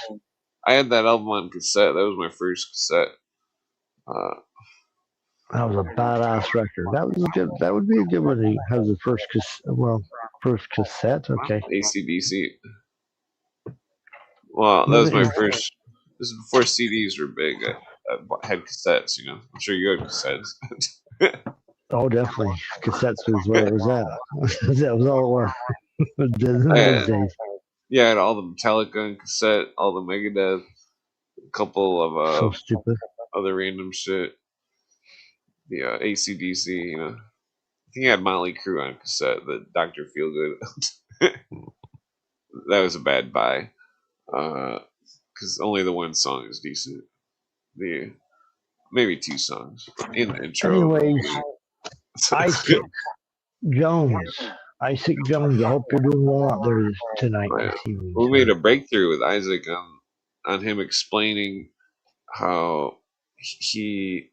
I had that album on cassette. That was my first cassette. That was a badass record. That was a good. That would be a good one to have the first first cassette. Okay. AC/DC. Well, that was my first. This is before CDs were big. I had cassettes. You know, I'm sure you had cassettes. Oh, definitely. Cassettes was where it was at. That was all it was. In I those had, days. yeah, I had all the Metallica on cassette, all the Megadeth, a couple of So stupid. other random shit. The AC/DC, you know. I think I had Motley Crue on cassette, the Dr. Feelgood. That was a bad buy. Because only the one song is decent. Maybe two songs in the intro. Anyways, Isaac Jones. Isaac Jones. I hope you're doing well out there tonight. Yeah. This evening. We made a breakthrough with Isaac on him explaining how he,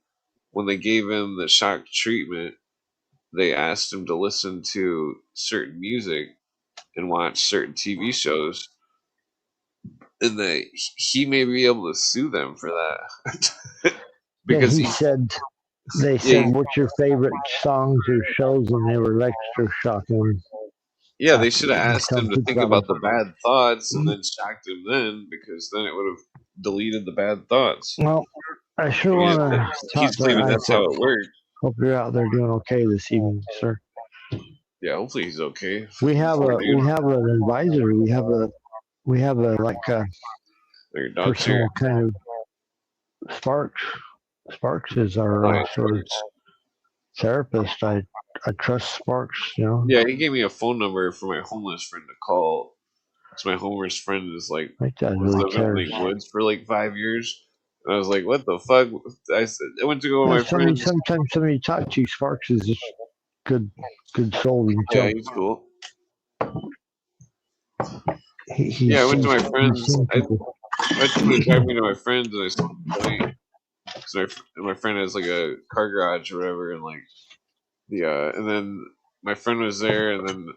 when they gave him the shock treatment, they asked him to listen to certain music and watch certain TV shows, and he may be able to sue them for that. Because he said, they said, what's your favorite songs or shows, and they were electroshocking. Yeah, they should have asked him to think about the bad thoughts and then shocked him then, because then it would have deleted the bad thoughts. Well, I sure want to. He's claiming that's how it worked. Hope you're out there doing okay this evening, sir. Yeah, hopefully he's okay. We have an advisor. We have a like a personal kind of Sparks. Sparks is our sort of therapist. I trust Sparks, you know. Yeah, he gave me a phone number for my homeless friend to call. Because my homeless friend is like was living in the woods for like 5 years. And I was like, what the fuck? I went to go with my friends. Sometimes somebody talk to you. Sparks is just good soul. Yeah, he's cool. I went to my friends. I took me driving to my friends, and I said, so my friend has like a car garage or whatever, and like and then my friend was there, and then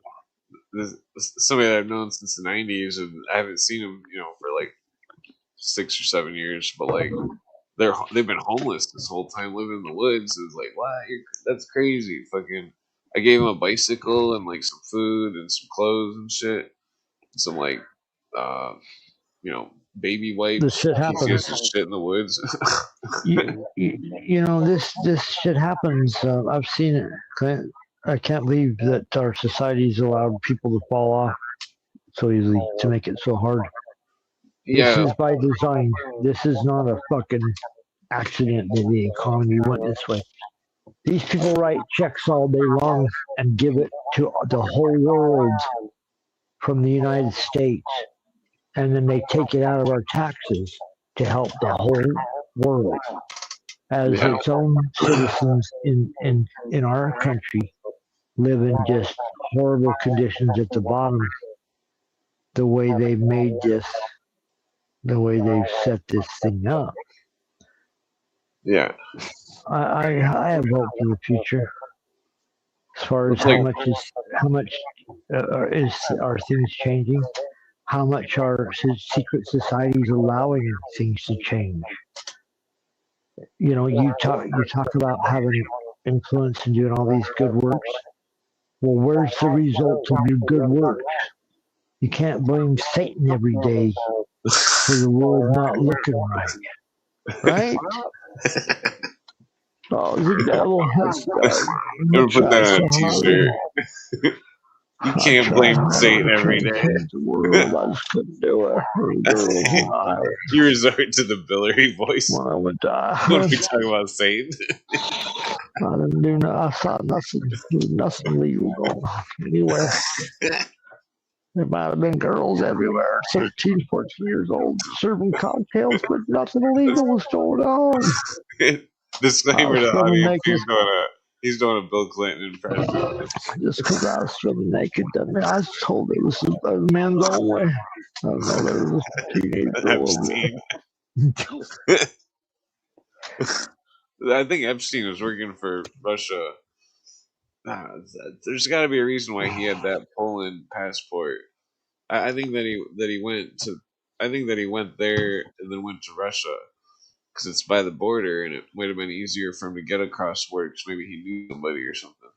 somebody that I've known since the 90s, and I haven't seen him, you know, for like 6 or 7 years, but like they've been homeless this whole time, living in the woods. It's like, wow, that's crazy. Fucking, I gave him a bicycle and like some food and some clothes and shit, some like you know, baby wipes. This shit happens. Shit in the woods. you know, this shit happens. I've seen it. I can't believe that our society's allowed people to fall off so easily, to make it so hard. Yeah. This is by design. This is not a fucking accident that the economy went this way. These people write checks all day long and give it to the whole world from the United States. And then they take it out of our taxes to help the whole world. As its own citizens in our country live in just horrible conditions at the bottom. The way they've made this, the way they've set this thing up. Yeah. I have hope for the future. As far as how much are things changing? How much are secret societies allowing things to change? You know, you talk about having influence and doing all these good works. Well, where's the result of your good works? You can't blame Satan every day for the world not looking right. Right? Oh, the devil has done. I'm gonna put that on a t-shirt. You can't blame Satan every day. The world, I just couldn't do it. You resort to the Billary voice. When I went to When we talk about Satan. I didn't do no, I saw nothing legal going on. Anyway, there might have been girls everywhere, 13, 14 years old, serving cocktails, but nothing illegal was going on. Disclaimer to the swimming audience, naked. he's doing a Bill Clinton impression. Just because I was swimming naked doesn't mean I was told it was a man's own way. I don't know, there was a teenage girl over there. I think Epstein was working for Russia. There's got to be a reason why he had that Poland passport. I think that he went to. I think that he went there and then went to Russia because it's by the border, and it might have been easier for him to get across the border because maybe he knew somebody or something.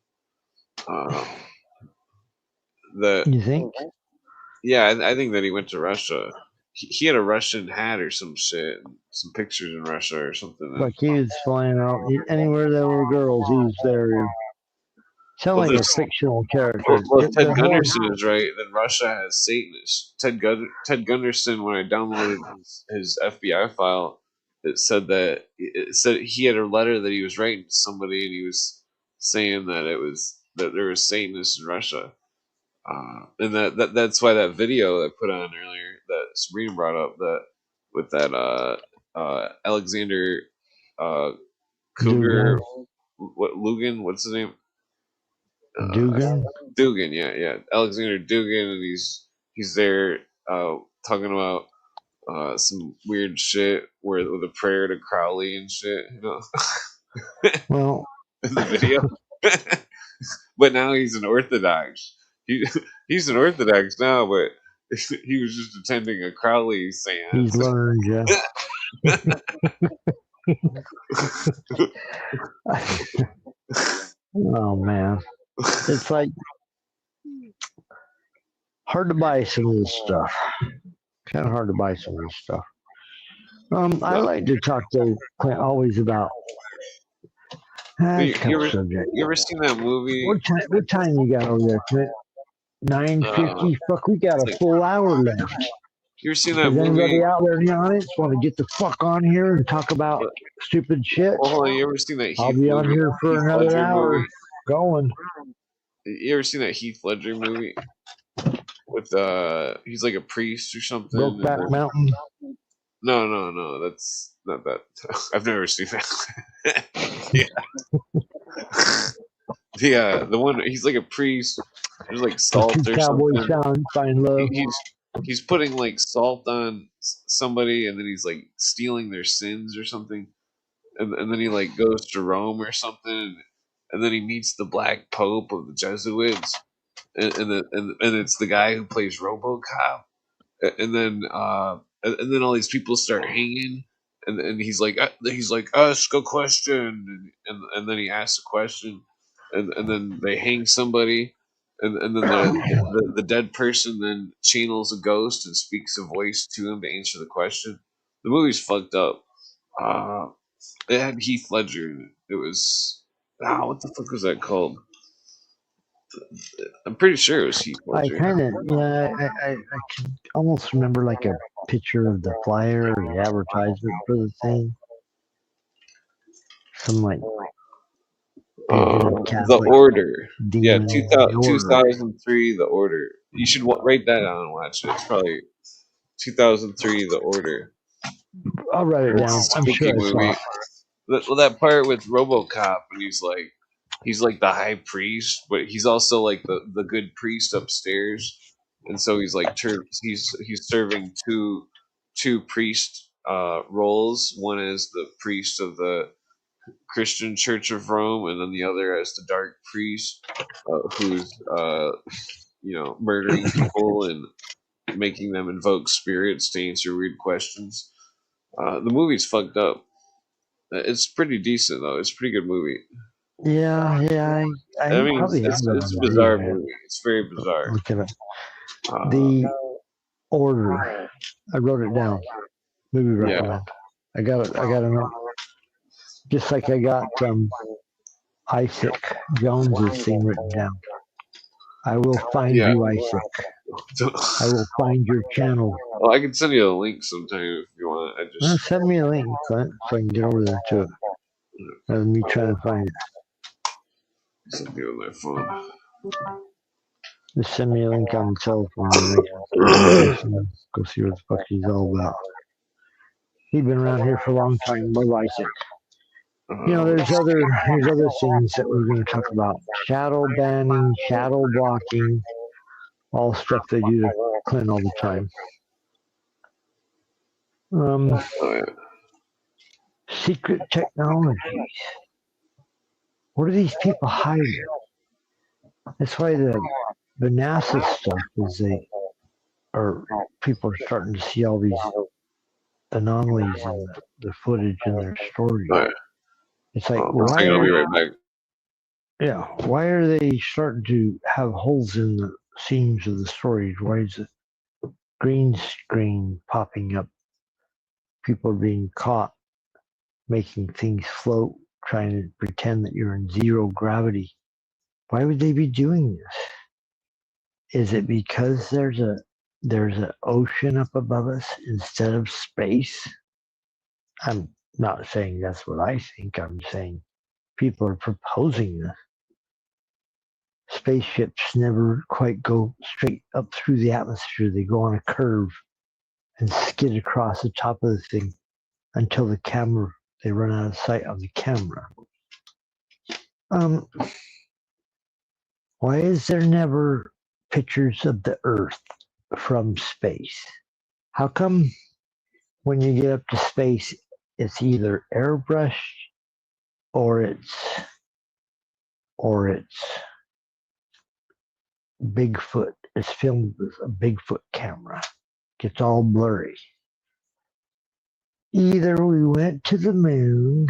You think? Yeah, I think that he went to Russia. He had a Russian hat or some shit, some pictures in Russia or something. Like he was flying out anywhere there were girls, he was there. Sound like a fictional character. Well, if Ted Gunderson is right, then Russia has Satanists. Ted Gunderson, when I downloaded his FBI file, it said he had a letter that he was writing to somebody, and he was saying that there was Satanists in Russia. And that's why that video I put on earlier that Sabrina brought up with that Alexander Cougar, Lugan, what's his name? Dugan, yeah, Alexander Dugan, and he's there talking about some weird shit with a prayer to Crowley and shit, you know. Well, in the video, but now he's an Orthodox. He's an Orthodox now, but he was just attending a Crowley seance. He's learned, yeah. Oh man, it's like hard to buy some of this stuff. Kind of hard to buy some of this stuff. I like to talk to Clint always about. You ever seen that movie? What time you got over there, Clint? 9:50. Fuck, we got a full hour left. You ever seen that movie? Anybody out there in the audience want to get the fuck on here and talk about stupid shit? Oh, you ever seen that? I'll be on here for another hour. Movie? Going. You ever seen that Heath Ledger movie? With he's like a priest or something. Brokeback Mountain. No, that's not that. I've never seen that. Yeah. The one he's like a priest. There's like salt or something. Find love. He's putting like salt on somebody, and then he's like stealing their sins or something, and then he like goes to Rome or something, and then he meets the Black Pope of the Jesuits, and it's the guy who plays RoboCop, and then all these people start hanging, and he's like ask a question, and then he asks a question, and then they hang somebody. And then the dead person then channels a ghost and speaks a voice to him to answer the question. The movie's fucked up. It had Heath Ledger in it. It was what the fuck was that called? I'm pretty sure it was Heath Ledger. I can almost remember like a picture of the flyer or the advertisement for the thing. Some like. The Order. Yeah, 2003, The Order. You should write that down and watch it. It's probably 2003, The Order. I'll write it down. I'm sure movie. Well, that part with RoboCop, and he's like the high priest, but he's also like the good priest upstairs, and so he's like he's serving two priest roles. One is the priest of the Christian Church of Rome, and then the other as the dark priest who's murdering people and making them invoke spirits to answer weird questions. The movie's fucked up. It's pretty decent though. It's a pretty good movie. Yeah. I mean, it's a bizarre movie. It's very bizarre. Look at it. The Order. I wrote it down. Movie recommend. I got it. Just like I got Isaac Jones's thing written down. I will find Yeah. you, Isaac. I will find your channel. Well, I can send you a link sometime if you want. I just Send me a link, Clint, so I can get over there to it. Rather than me trying to find it. send you on my phone. Just send me a link on the telephone and go see what the fuck he's all about. He's been around here for a long time. Love Isaac. You know, there's other things that we're going to talk about. Shadow banning, shadow blocking, all stuff they do to Clint all the time. Oh, yeah. Secret technologies. What are these people hiding? That's why the NASA stuff is people are starting to see all these anomalies in the footage and their stories. Oh, yeah. It's like, I'll be right back. Yeah, why are they starting to have holes in the seams of the stories? Why is it green screen popping up? People are being caught making things float, trying to pretend that you're in zero gravity. Why would they be doing this? Is it because there's an ocean up above us instead of space? I'm not saying that's what I think. I'm saying people are proposing this. Spaceships never quite go straight up through the atmosphere. They go on a curve and skid across the top of the thing until they run out of sight of the camera. Why is there never pictures of the Earth from space? How come when you get up to space, it's either airbrushed or it's Bigfoot? It's filmed with a Bigfoot camera. Gets all blurry. Either we went to the moon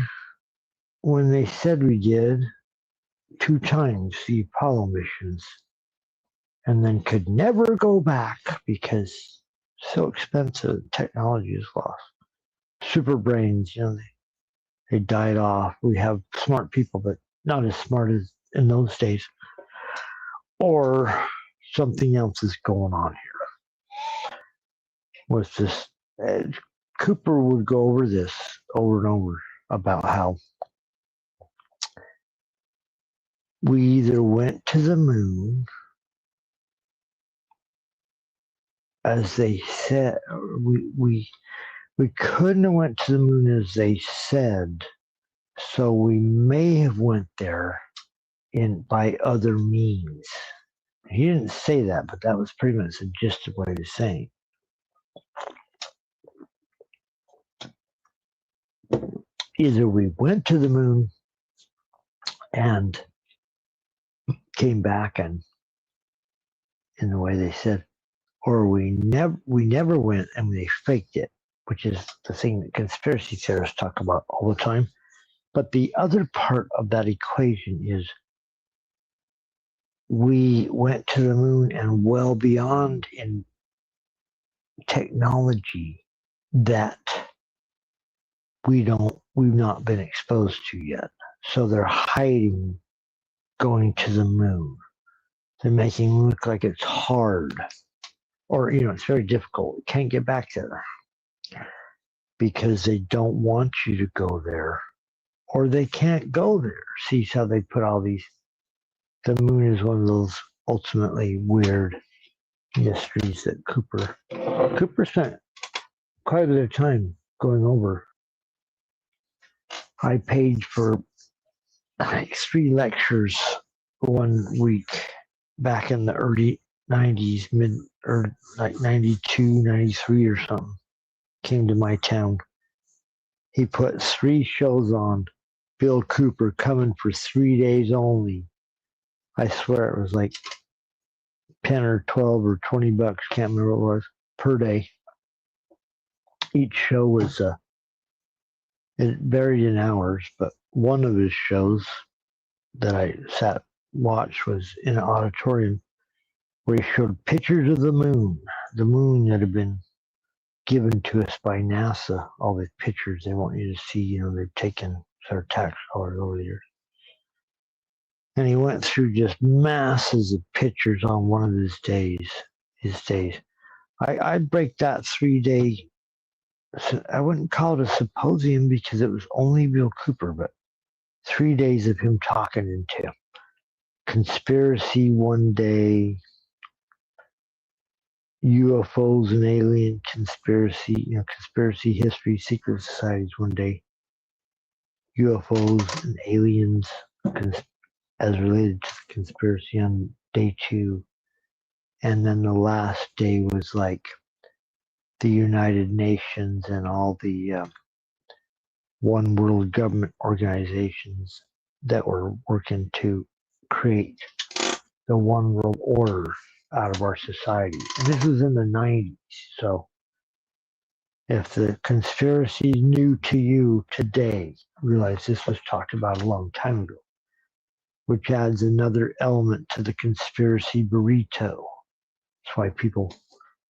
when they said we did 2 times, the Apollo missions, and then could never go back because so expensive, technology is lost. Super brains, they died off. We have smart people, but not as smart as in those days. Or something else is going on here. With this, Cooper would go over this over and over about how we either went to the moon, as they said, we couldn't have went to the moon as they said, so we may have went there by other means. He didn't say that, but that was pretty much the gist of what he was saying. Either we went to the moon and came back and in the way they said, or we never went and they faked it, which is the thing that conspiracy theorists talk about all the time. But the other part of that equation is we went to the moon and well beyond in technology that we've not been exposed to yet. So they're hiding going to the moon. They're making it look like it's hard, or it's very difficult. You can't get back there because they don't want you to go there, or they can't go there. See how they put all these. The moon is one of those ultimately weird mysteries that Cooper spent quite a bit of time going over. I paid for like 3 lectures 1 week back in the early 90s, like 92, 93 or something. Came to my town. He put 3 shows on. Bill Cooper coming for 3 days only. I swear it was like 10 or 12 or 20 bucks, can't remember what it was, per day. Each show was it varied in hours, but one of his shows that I watched was in an auditorium where he showed pictures of the moon that had been given to us by NASA. All the pictures they want you to see, they've taken our tax dollars over the years. And he went through just masses of pictures on one of his days. I'd break that 3-day, I wouldn't call it a symposium because it was only Bill Cooper, but 3 days of him talking into conspiracy one day, UFOs and alien conspiracy, conspiracy history, secret societies one day, UFOs and aliens as related to the conspiracy on day 2. And then the last day was like the United Nations and all the one world government organizations that were working to create the one world order out of our society. And this was in the 90s. So if the conspiracy is new to you today, realize this was talked about a long time ago, which adds another element to the conspiracy burrito. That's why people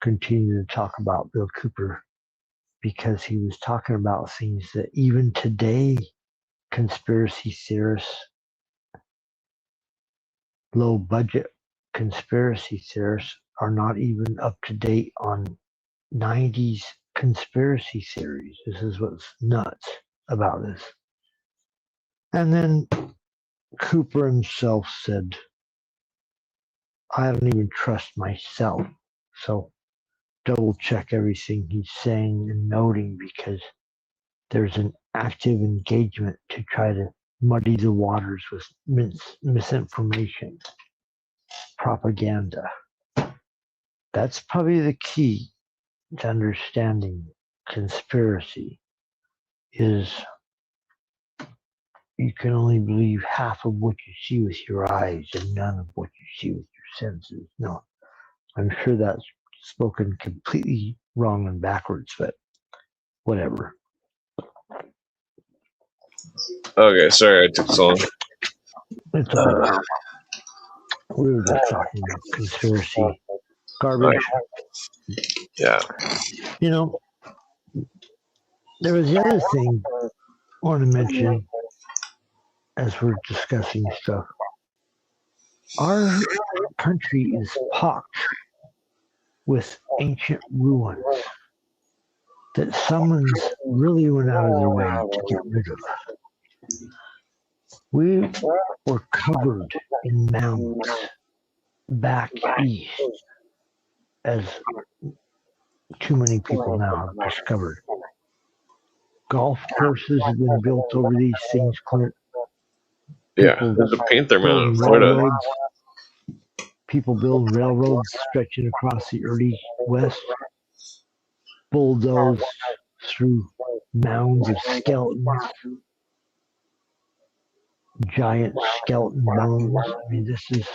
continue to talk about Bill Cooper, because he was talking about things that even today, conspiracy theorists, low budget conspiracy theorists are not even up to date on 90s conspiracy theories. This is what's nuts about this. And then Cooper himself said, I don't even trust myself. So double check everything he's saying and noting, because there's an active engagement to try to muddy the waters with misinformation, propaganda. That's probably the key to understanding conspiracy, is you can only believe half of what you see with your eyes and none of what you see with your senses. No, I'm sure that's spoken completely wrong and backwards, but whatever. Okay, sorry I took so long. It's all right. We were just talking about conspiracy garbage. Yeah. There was the other thing I want to mention as we're discussing stuff. Our country is pocked with ancient ruins that someone's really went out of their way to get rid of. We were covered in mounds back east, as too many people now have discovered. Golf courses have been built over these things, Clint. Yeah, there's a Panther Mountain in Florida. People build railroads stretching across the early west, bulldozed through mounds of skeletons, giant skeleton bones. I mean, this is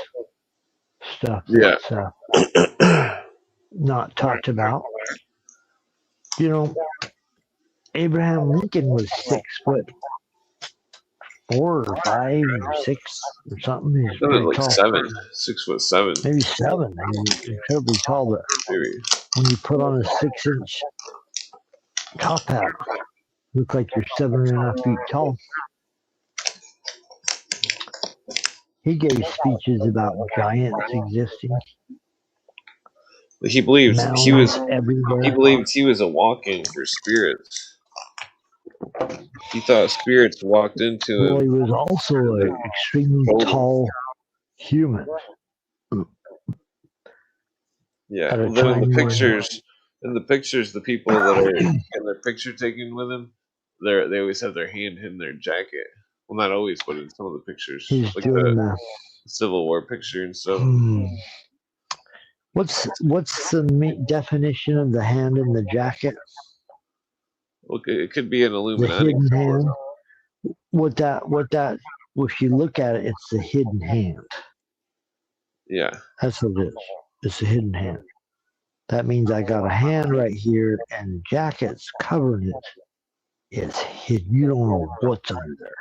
stuff that's not talked about. Abraham Lincoln was 6'4" or 5 or 6 or something. He's pretty like tall. 6'7". Maybe 7. He's incredibly tall, but when you put on a 6-inch top hat, look like you're 7.5 feet tall. He gave speeches about giants existing. He believed he was everywhere. He believed he was a walk-in for spirits. He thought spirits walked into him. Well, he was also an extremely tall human. Yeah. Well, then in the pictures, the people that are in their picture taken with him, they always have their hand in their jacket. Well, not always, but in some of the pictures, he's like doing the Civil War picture and stuff. What's the definition of the hand in the jacket? Well, it could be an Illuminati. The hidden hand. If you look at it, it's the hidden hand. Yeah. That's what it is. It's the hidden hand. That means I got a hand right here and the jacket's covering it. It's hidden. You don't know what's under there.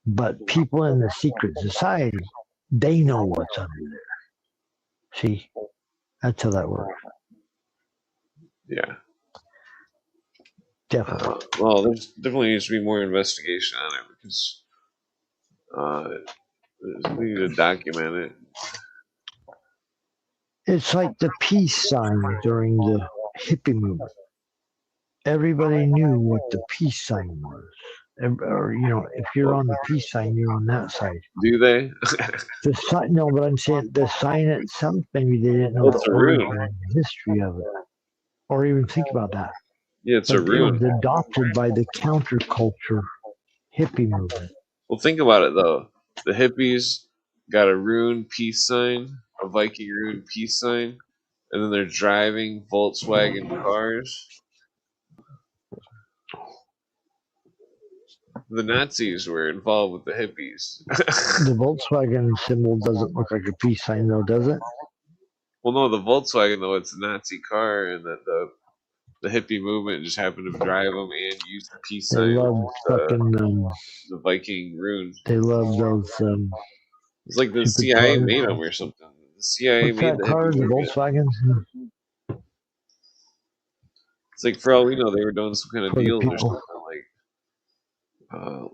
But people in the secret society, they know what's under there. See? That's how that works. Yeah. Definitely. Well, there's definitely needs to be more investigation on it because we need to document it. It's like the peace sign during the hippie movement. Everybody knew what the peace sign was. Or, if you're on the peace sign, you're on that side. Do they? The sign, no, but I'm saying the sign itself, maybe they didn't know Well, it's the a origin rune. and history of it, or even think about that. Yeah, it's But a it was rune. adopted by the counterculture hippie movement. Well, think about it though. The hippies got a rune peace sign, a Viking rune peace sign, and then they're driving Volkswagen cars. The Nazis were involved with the hippies. The Volkswagen symbol doesn't look like a peace sign, though, does it? Well, no, the Volkswagen though it's a Nazi car, and that the hippie movement just happened to drive them and use the peace They sign, love fucking. the Viking rune. They love those. It's like the Stupid CIA cars. made them or something. The CIA What's made that the car? hippie The movement. Volkswagen. It's like for all we know, they were doing some kind of For the deals or people. something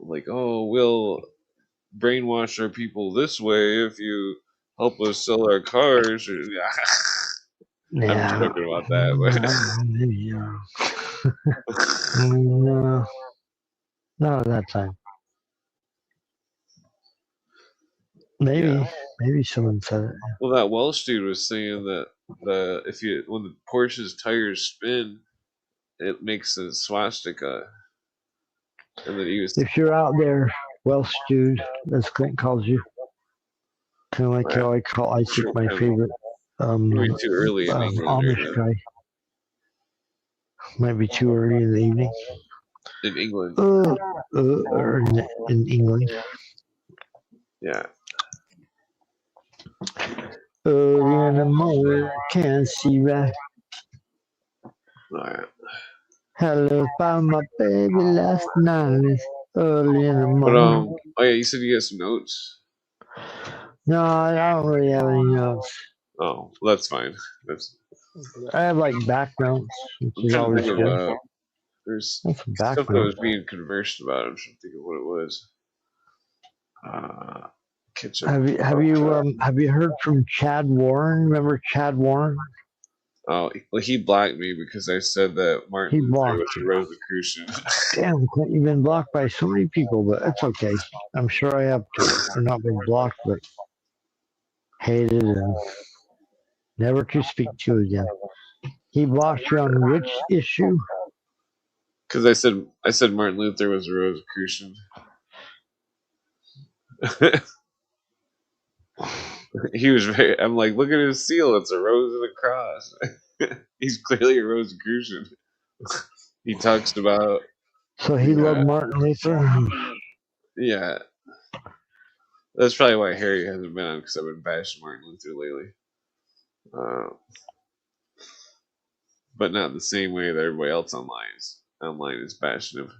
like, oh, we'll brainwash our people this way if you help us sell our cars. Or, I'm just joking about that, Maybe, no, not at that time. Maybe someone said it. Well, that Welsh dude was saying that when the Porsche's tires spin, it makes a swastika. And then he was If you're out there, Welsh dude, as Clint calls you, kind of like how I Isaac, my favorite maybe too early in England. Amish guy. Might be too early in the evening. In England. Or in England. Yeah. Early in the morning, can't see right. Alright. Hello, found my baby last night. Early in the morning. But, oh yeah, you said you got some notes? No, I don't really have any notes. Oh, well, that's fine. I have like back notes, which I'm is trying to always think good. of, there's That's some back stuff that notes. was being conversed about. I'm trying to think of what it was. Have you heard from Chad Warren? Remember Chad Warren? Oh, well, he blocked me because I said that Martin He Luther blocked was a you. Rosicrucian. Damn, Clint, you've been blocked by so many people, but it's okay. I'm sure I have too. I've not been blocked, but hated and never to speak to again. He blocked you on which issue? Because I said Martin Luther was a Rosicrucian. He was very. I'm like, look at his seal. It's a rose and a cross. He's clearly a Rosicrucian. He talks about. So he loved Martin Luther. Yeah, that's probably why Harry hasn't been on because I've been bashing Martin Luther lately. But not the same way that everybody else online is bashing him.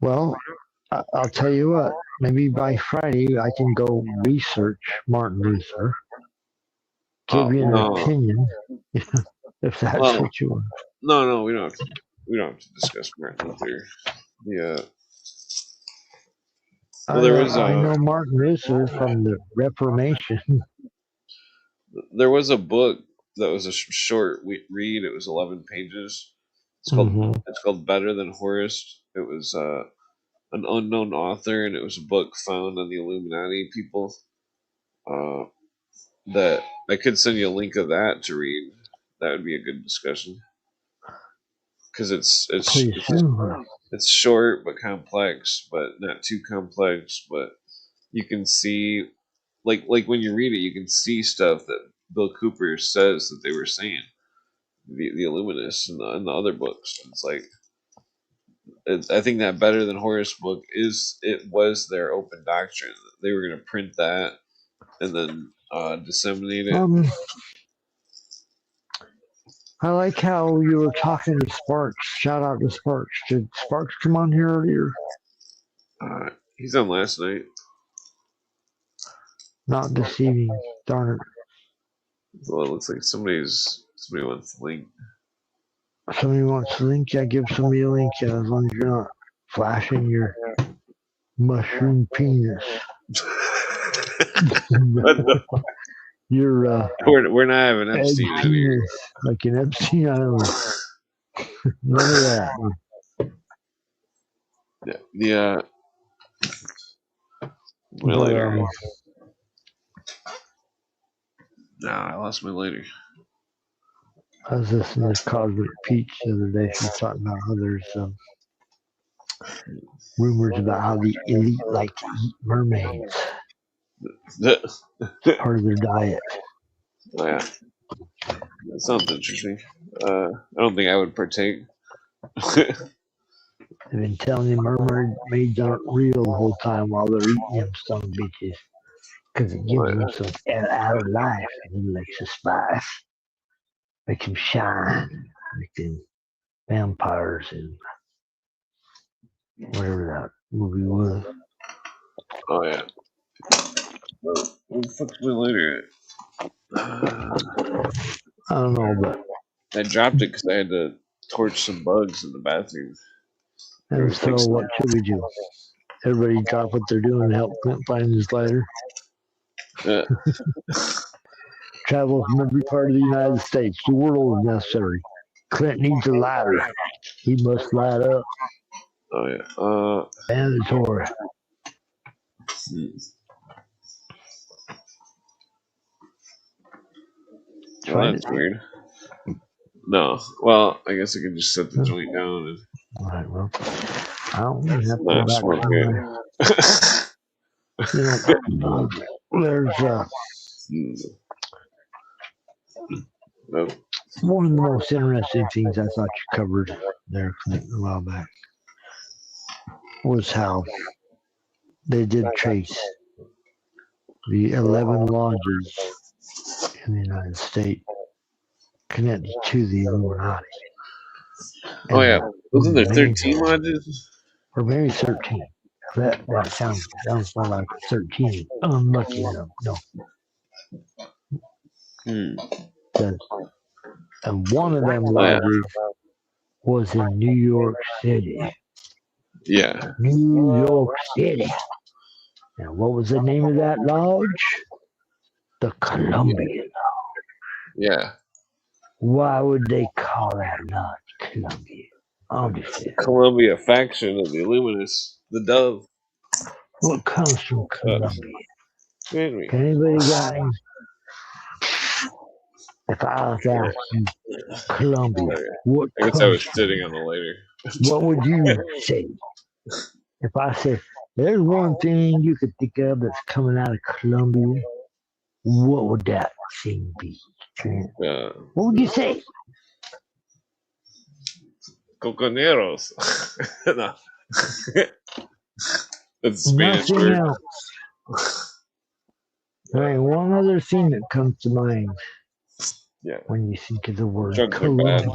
Well, I'll tell you what. Maybe by Friday I can go research Martin Luther. Give you an opinion, if that's what you want. No, we don't have to discuss Martin Luther. Yeah. Well, I know Martin Luther from the Reformation. There was a book that was a short read. It was 11 pages. It's called Better Than Horace. It was an unknown author, and it was a book found on the Illuminati people. That I could send you a link of that to read. That would be a good discussion. Because it's short but complex, but not too complex. But you can see, like when you read it, you can see stuff that Bill Cooper says that they were saying, the Illuminists and the other books. It's like, I think that Better Than Horace book was their open doctrine. They were going to print that and then disseminate it. I like how you were talking to Sparks. Shout out to Sparks. Did Sparks come on here earlier? He's on last night. Not this evening. Darn it. Well, it looks like somebody wants to link. Somebody wants a link, yeah, give somebody a link, yeah, as long as you're not flashing your mushroom penis. Your we're not having egg Epstein in here. penis, like an Epstein Island. None of that. Yeah. My But, lighter. No, I lost my lighter. I was listening to Cosmic Peach the other day. She was talking about how there's rumors about how the elite like to eat mermaids. Part of their diet. Oh, yeah. That sounds interesting. I don't think I would partake. They've been telling you mermaids aren't real the whole time while they're eating them son of bitches. Because it gives them some out of life and it makes them spice. Makes them shine. Like them vampires and whatever that movie was. Oh, yeah. Where the fuck's my lighter at? I don't know, but I dropped it because I had to torch some bugs in the bathroom. and so what should we do? Everybody drop what they're doing to help Clint find his lighter. Travel from every part of the United States, the world if necessary. Clint needs a ladder. He must light up. Oh, yeah. Mandatory. Well, that's weird. No. Well, I guess I could just set the joint down and. Alright, well. I don't really have to go back somewhere. There's one of the most interesting things I thought you covered there, Clint, a while back was how they did trace the 11 lodges in the United States connected to the Illuminati. Oh, yeah. Wasn't there 13 lodges? Or maybe 13. That sounds more like 13. Unlucky enough. No. And one of them lodges was in New York City. Yeah. New York City. And what was the name of that lodge? The Columbia Lodge. Yeah. Why would they call that lodge Columbia? Obviously. Columbia faction of the Illuminists. The Dove. What comes from Columbia? Can anybody got any? If I was asking you, Columbia, what I guess I was sitting on the lighter. What would you say? If I said, there's one thing you could think of that's coming out of Columbia, what would that thing be? What would you say? Coconeros. No. That's Spanish Nothing word. else. All right, one other thing that comes to mind when you think of the word Columbia.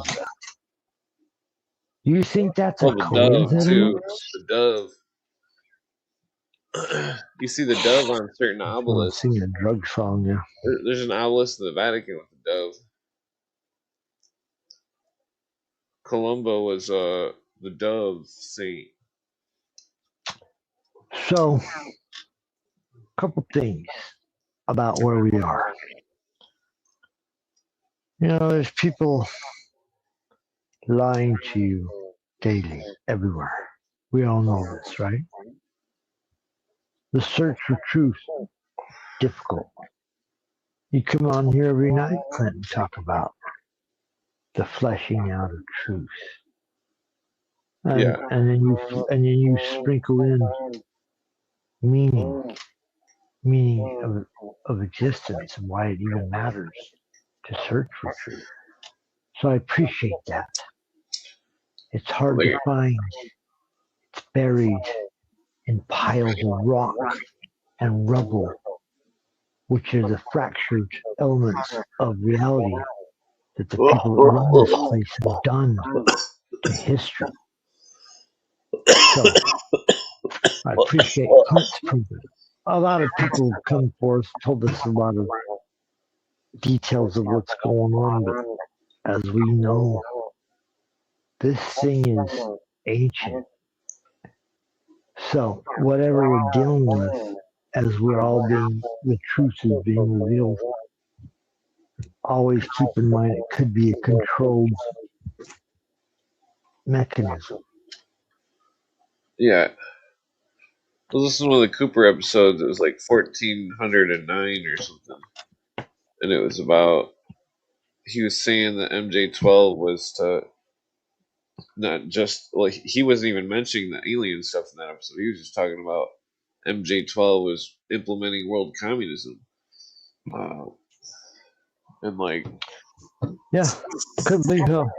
You think that's a coincidence? Dove, too. The dove. You see the dove on certain obelisks. Sing a drug song, yeah. There's an obelisk in the Vatican with the dove. Columba was the dove saint. So, a couple things about where we are. You know, there's people lying to you daily, everywhere. We all know this, right? The search for truth, difficult. You come on here every night, Clint, and talk about the fleshing out of truth. And then you sprinkle in meaning of existence and why it even matters to search for truth. So I appreciate that. It's hard to find. It's buried in piles of rock and rubble, which are the fractured elements of reality that the people that run this place have done to history. So I appreciate Clint's proven. A lot of people come forth, told us a lot of details of what's going on, but as we know, this thing is ancient. So whatever we're dealing with, as we're all being, the truth is being revealed, always keep in mind it could be a controlled mechanism. Yeah. I was listening to one of the Cooper episodes. It was like 1409 or something, and it was about. He was saying that MJ12 was to not just like he wasn't even mentioning the alien stuff in that episode. He was just talking about MJ12 was implementing world communism, and like Yeah, couldn't believe how.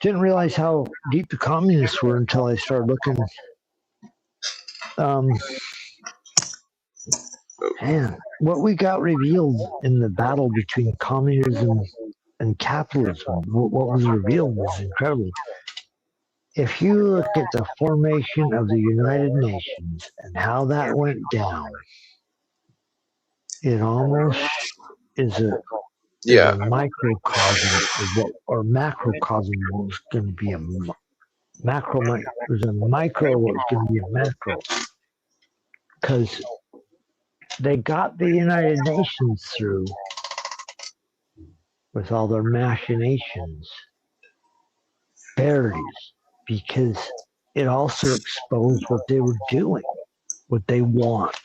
Didn't realize how deep the communists were until I started looking. Man, what we got revealed in the battle between communism and capitalism, what was revealed was incredible. If you look at the formation of the United Nations and how that went down, it almost is a microcosm of what, or macrocosm was going to be a macro. There's a micro was going to be a macro, because they got the United Nations through with all their machinations, buried, because it also exposed what they were doing, what they want.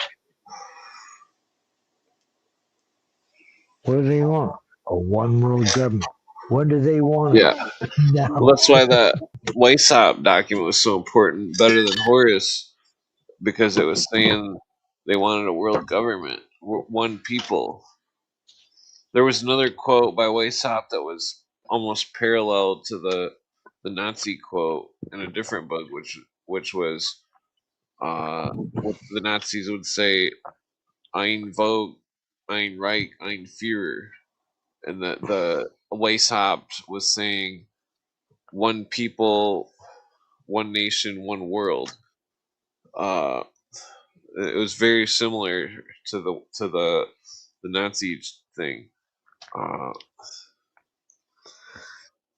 What do they want? A one world government. What do they want? Yeah. Now? Well, that's why that Weishaupt document was so important, better than Horus, because it was saying they wanted a world government, one people. There was another quote by Weishaupt that was almost parallel to the Nazi quote in a different book, which was what the Nazis would say, "Ein Volk, ein Reich, ein Führer," and the Weishaupt was saying, "One people, one nation, one world." It was very similar to the Nazi thing.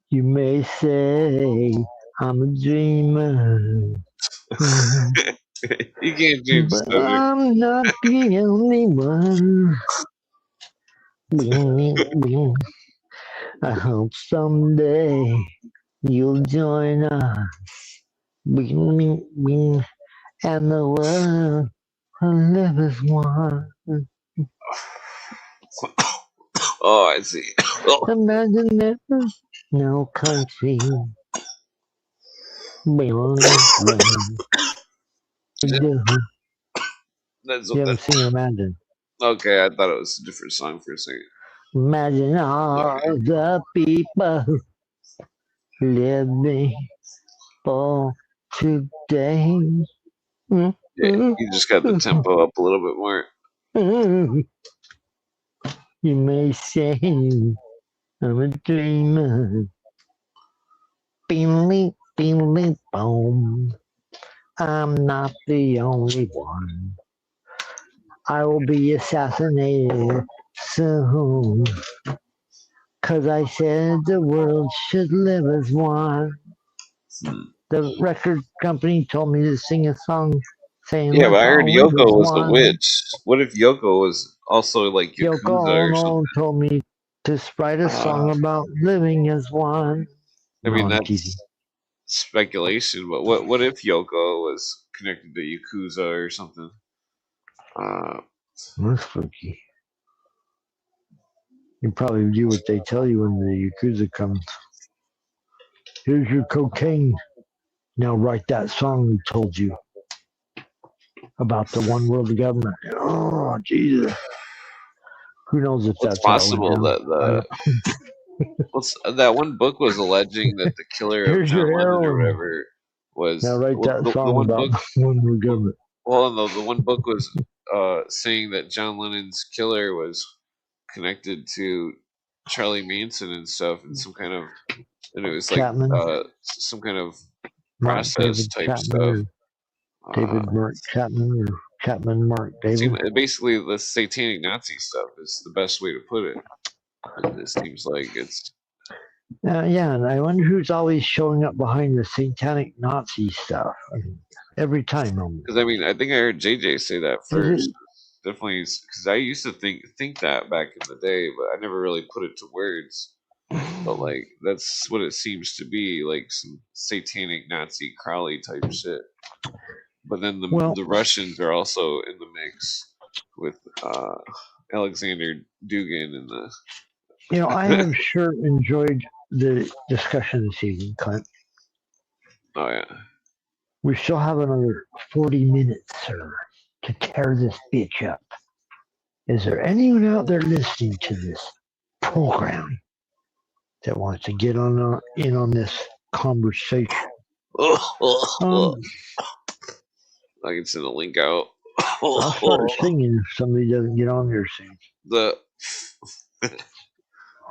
You may say I'm a dreamer. You can't dream But stuff. I'm not the only one. I hope someday you'll join us. And the world will live as one. Oh, I see. Imagine there's no country. That's You haven't seen Imagine. Okay, I thought it was a different song for a second. Imagine all the people living for today. Yeah, you just got the tempo up a little bit more. You may say I'm a dreamer. Beamly, beamly, boom. I'm not the only one. I will be assassinated soon. 'Cause I said the world should live as one. The record company told me to sing a song saying, yeah, but I heard live Yoko as was a one. witch. What if Yoko was also like Yakuza Yoko or something? Ono told me to write a song about living as one. I mean, No, I'm that's teasing. speculation, but what if Yoko was connected to Yakuza or something? That's spooky. You probably do what they tell you when the Yakuza comes. Here's your cocaine. Now write that song we told you about the one world government. Oh, Jesus. Who knows if It's that's how it possible went that that one book was alleging that the killer of Here's John your Lennon or heroin. whatever was Now write that the song one about book. one world government. Well, no, the one book was saying that John Lennon's killer was connected to Charlie Manson and stuff, and some kind of, and it was like Chapman. some kind of Mark process David type Chapman stuff. or David Mark Chapman or Chapman Mark David. Basically, the satanic Nazi stuff is the best way to put it. And it seems like it's Yeah, and I wonder who's always showing up behind the satanic Nazi stuff. I mean, every time. because I mean I think I heard JJ say that Is first. it? Definitely, because I used to think that back in the day, but I never really put it to words. But like that's what it seems to be, like some satanic Nazi Crowley type shit. But then Well, the Russians are also in the mix with Alexander Dugin and the I have sure enjoyed the discussion this evening, Clint. oh yeah. We still have another 40 minutes, sir, to tear this bitch up. Is there anyone out there listening to this program that wants to get in on this conversation? Um, I can send a link out. I'll start singing if somebody doesn't get on there soon. The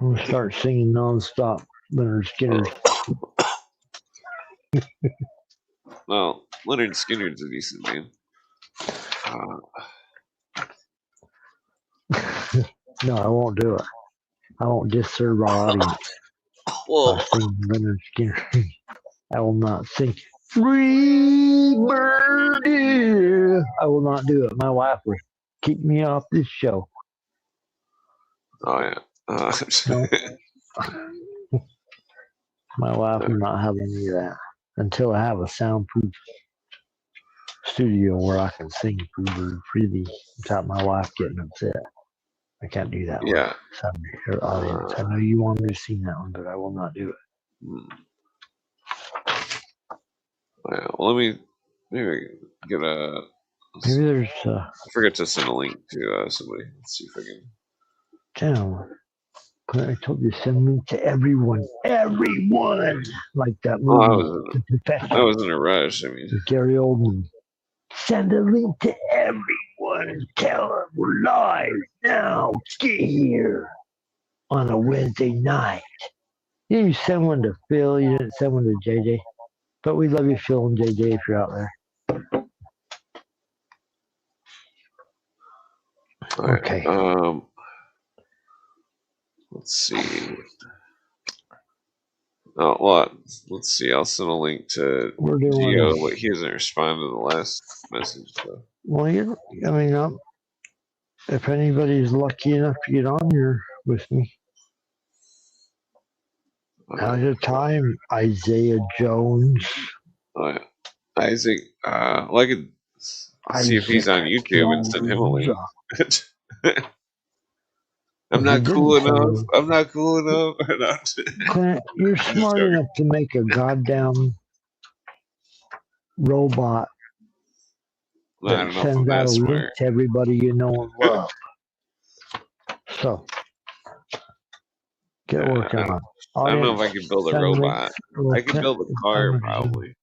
I'm gonna start singing nonstop Leonard Skinner. well, Leonard Skinner's a decent name. No, I won't do it. I won't disturb our audience by singing Leonard Skinner. I will not sing Free Birdie. I will not do it. My wife will keep me off this show. Oh yeah. No. My wife will not have any of that until I have a soundproof studio where I can sing freely without my wife getting upset. I can't do that yeah. with your audience. I know you want me to sing that one, but I will not do it. Yeah, well, maybe get a. Maybe there's I forget to send a link to somebody. Let's see if I can. Damn. I told you to send a link to everyone. Everyone! Like that movie, The Confession. I was in a rush. I mean, with Gary Oldman. Send a link to everyone and tell them we're live now. Get here on a Wednesday night. You didn't send one to Phil. You didn't send one to JJ. But we love you, Phil and JJ, if you're out there. Okay. Let's see. Oh, well, let's see. I'll send a link to Gio, but he hasn't responded to the last message. So. Well, if anybody's lucky enough to get on here with me, now's the time. Isaiah Jones. Oh, yeah. Isaac. Well, I could see if he's on YouTube and send him a link. I'm not cool enough. I'm not cool enough. Clint, you're smart enough to make a goddamn robot that sends out a link to everybody you know and love. So, get working on it. I don't know if I can build a robot. I can build a car, probably.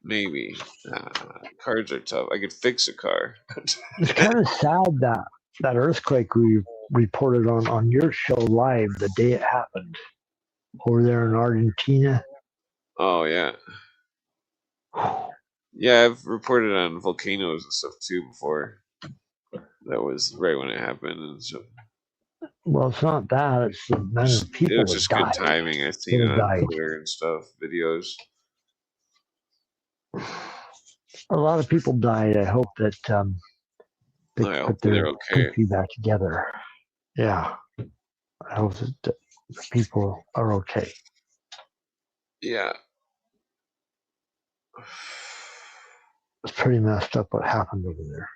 Maybe. Cars are tough. I could fix a car. It's kind of sad that earthquake we reported on your show live the day it happened over there in Argentina. Oh, yeah. Yeah, I've reported on volcanoes and stuff too before. That was right when it happened. And so, well, it's not that. It's the amount of people. It was just good timing. I've seen it on Twitter and stuff, videos. A lot of people died. I hope that they put their country back together. Yeah. I hope that the people are okay. Yeah. It's pretty messed up what happened over there.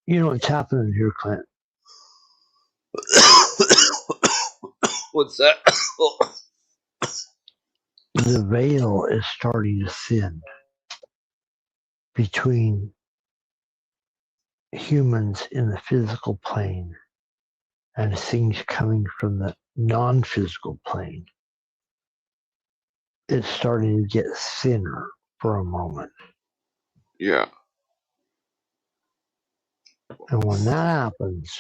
You know what's happening here, Clint? What's that? The veil is starting to thin between humans in the physical plane and things coming from the non-physical plane. It's starting to get thinner for a moment. Yeah. And when that happens,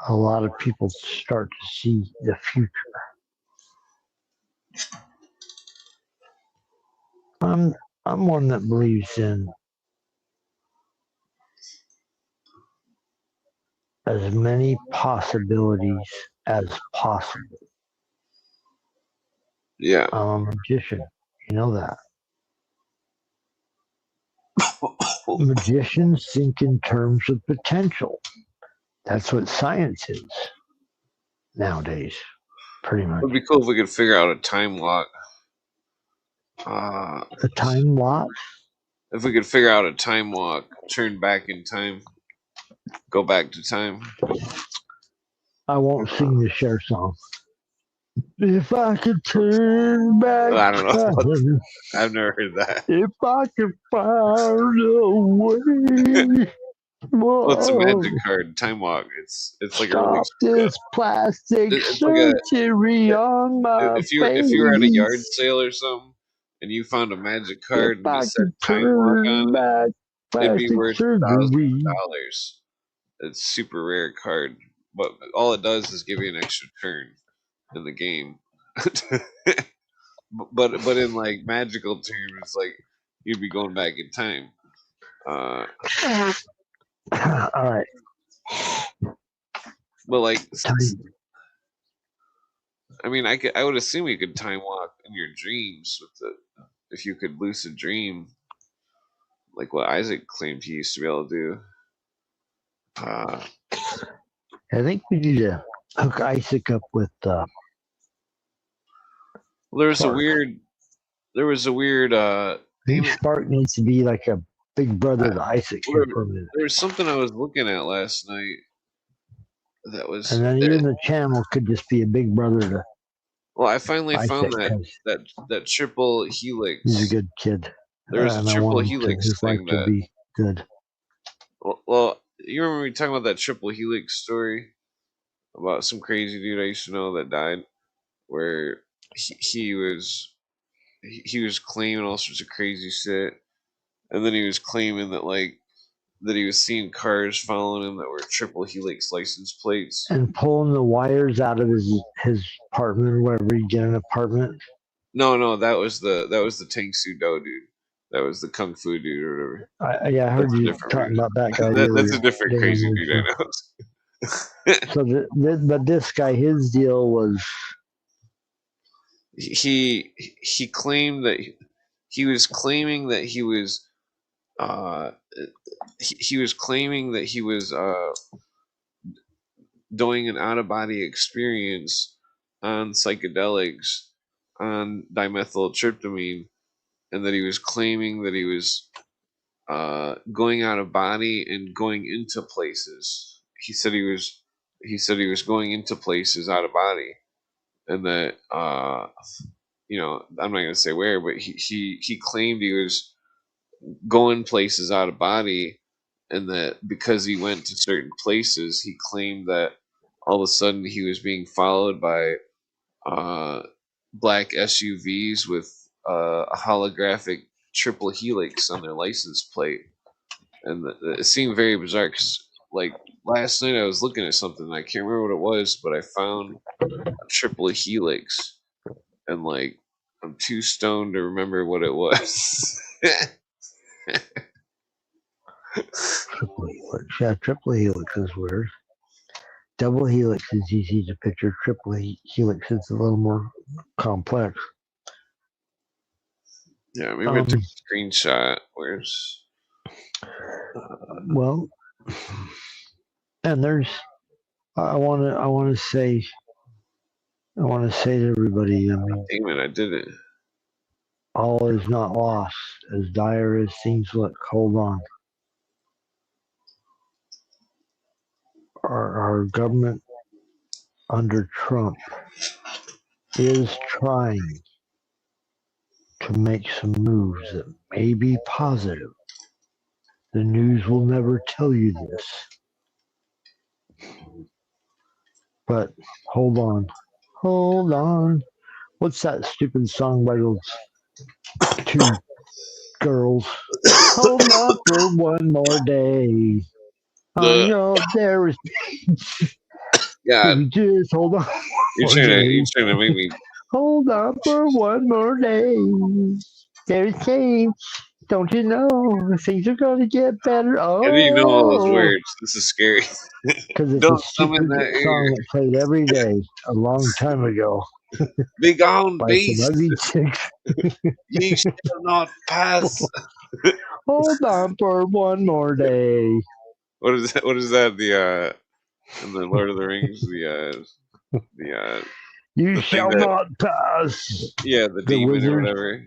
a lot of people start to see the future. I'm one that believes in as many possibilities as possible. Yeah. I'm a magician. You know that. Magicians think in terms of potential. That's what science is nowadays, pretty much. It'd be cool if we could figure out a time lock. A time lock? If we could figure out a time walk, turn back in time, go back to time. I won't sing the Cher song. If I could turn back I don't know. time, I've never heard that. if I could find a way. Well, it's a magic Whoa. card, time walk. It's like a really Stop this plastic it's like a- surgery on my if you were at a yard face. sale or something and you found a magic card If and I it said could time walk turn on it, back it'd be plastic worth surgery. $1,000. It's a super rare card, but all it does is give you an extra turn in the game. but in like magical terms, like you'd be going back in time. All right. But like, Time. I mean, I would assume you could time walk in your dreams if you could lucid dream, like what Isaac claimed he used to be able to do. I think we need to hook Isaac up with. Well, there was a weird. I think Spark needs to be like a big brother to Isaac. There was something I was looking at last night. That was, and then even the channel could just be a big brother to. Well, I finally Isaac, found 'cause that triple helix. He's a good kid. There was a and I triple want him to- helix his life thing to that. be good. Well, you remember me talking about that triple helix story about some crazy dude I used to know that died, where he was claiming all sorts of crazy shit, and then he was claiming that he was seeing cars following him that were triple helix license plates and pulling the wires out of his apartment, wherever you get an apartment. No, that was the Tang Soo Do dude. That was the Kung Fu dude or whatever. I heard That's you talking about that guy. That's a different crazy dude I know. So, but this guy, his deal was he claimed that he was claiming that he was doing an out of body experience on psychedelics on dimethyltryptamine, and that he was claiming that he was going out of body and going into places. He said he was going into places out of body, and that I'm not gonna say where, but he claimed he was going places out of body, and that because he went to certain places, he claimed that all of a sudden he was being followed by black SUVs with a holographic triple helix on their license plate, and it seemed very bizarre because, like, last night I was looking at something and I can't remember what it was, but I found a triple helix, and like I'm too stoned to remember what it was. triple helix. Yeah, triple helix is weird. Double helix is easy to picture. Triple helix is a little more complex. Yeah, maybe I took a screenshot. Where's well, and there's I want to say to everybody, I mean, damn it, I did it. All is not lost. As dire as things look, hold on. Our government under Trump is trying to make some moves that may be positive. The news will never tell you this. But hold on. What's that stupid song by those two girls? Hold on for one more day. I know there is. Yeah. Just hold on. You're trying to make me. Hold on for one more day. There's change. Don't you know things are going to get better? How do you know all those Oh, words? This is scary. because it's a Don't summon stupid that song ear. that played every day a long time ago Be gone, by some beast. ugly chicks. Ye shall not pass. Hold on for one more day. What is that? What is that? The in the Lord of the Rings, the You the thing shall that not pass. yeah, the The demon or wizard, whatever.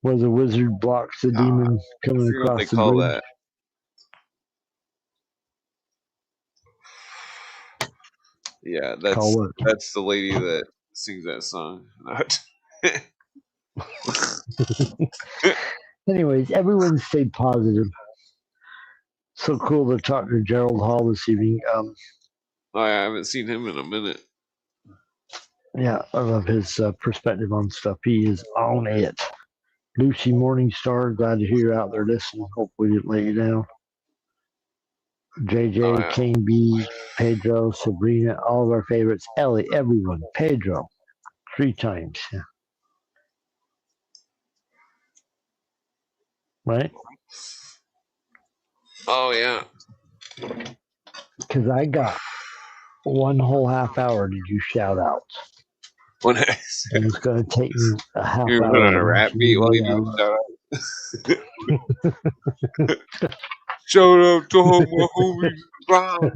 where the wizard blocks the demon I coming forget what they across the call bridge. that. Yeah, Call what? that's the lady that sings that song. Anyways, everyone stay positive. So cool to talk to Gerald Hall this evening. I haven't seen him in a minute. Yeah, I love his perspective on stuff. He is on it. Lucy Morningstar, glad to hear you out there listening. Hope we didn't let you down. JJ, Oh, yeah. Kane B, Pedro, Sabrina, all of our favorites. Ellie, everyone. Pedro, 3 times. Yeah. Right? Oh yeah. Because I got 1 whole half hour to do shout outs. When And it's going to take me a half you hour. put on a to rap actually beat while you do do shout out. Shout out to all my homies around.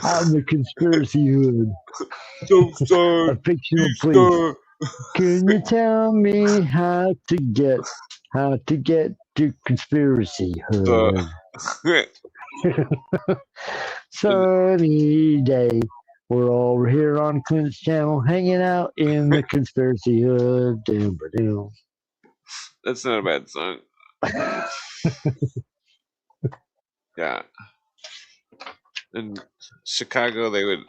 I'm the conspiracy hood. Don't start. A fictional You police. start. Can you tell me how to get to conspiracy hood? Sunny day. We're all here on Clint's channel, hanging out in the conspiracy hood. That's not a bad song. Yeah. In Chicago, they would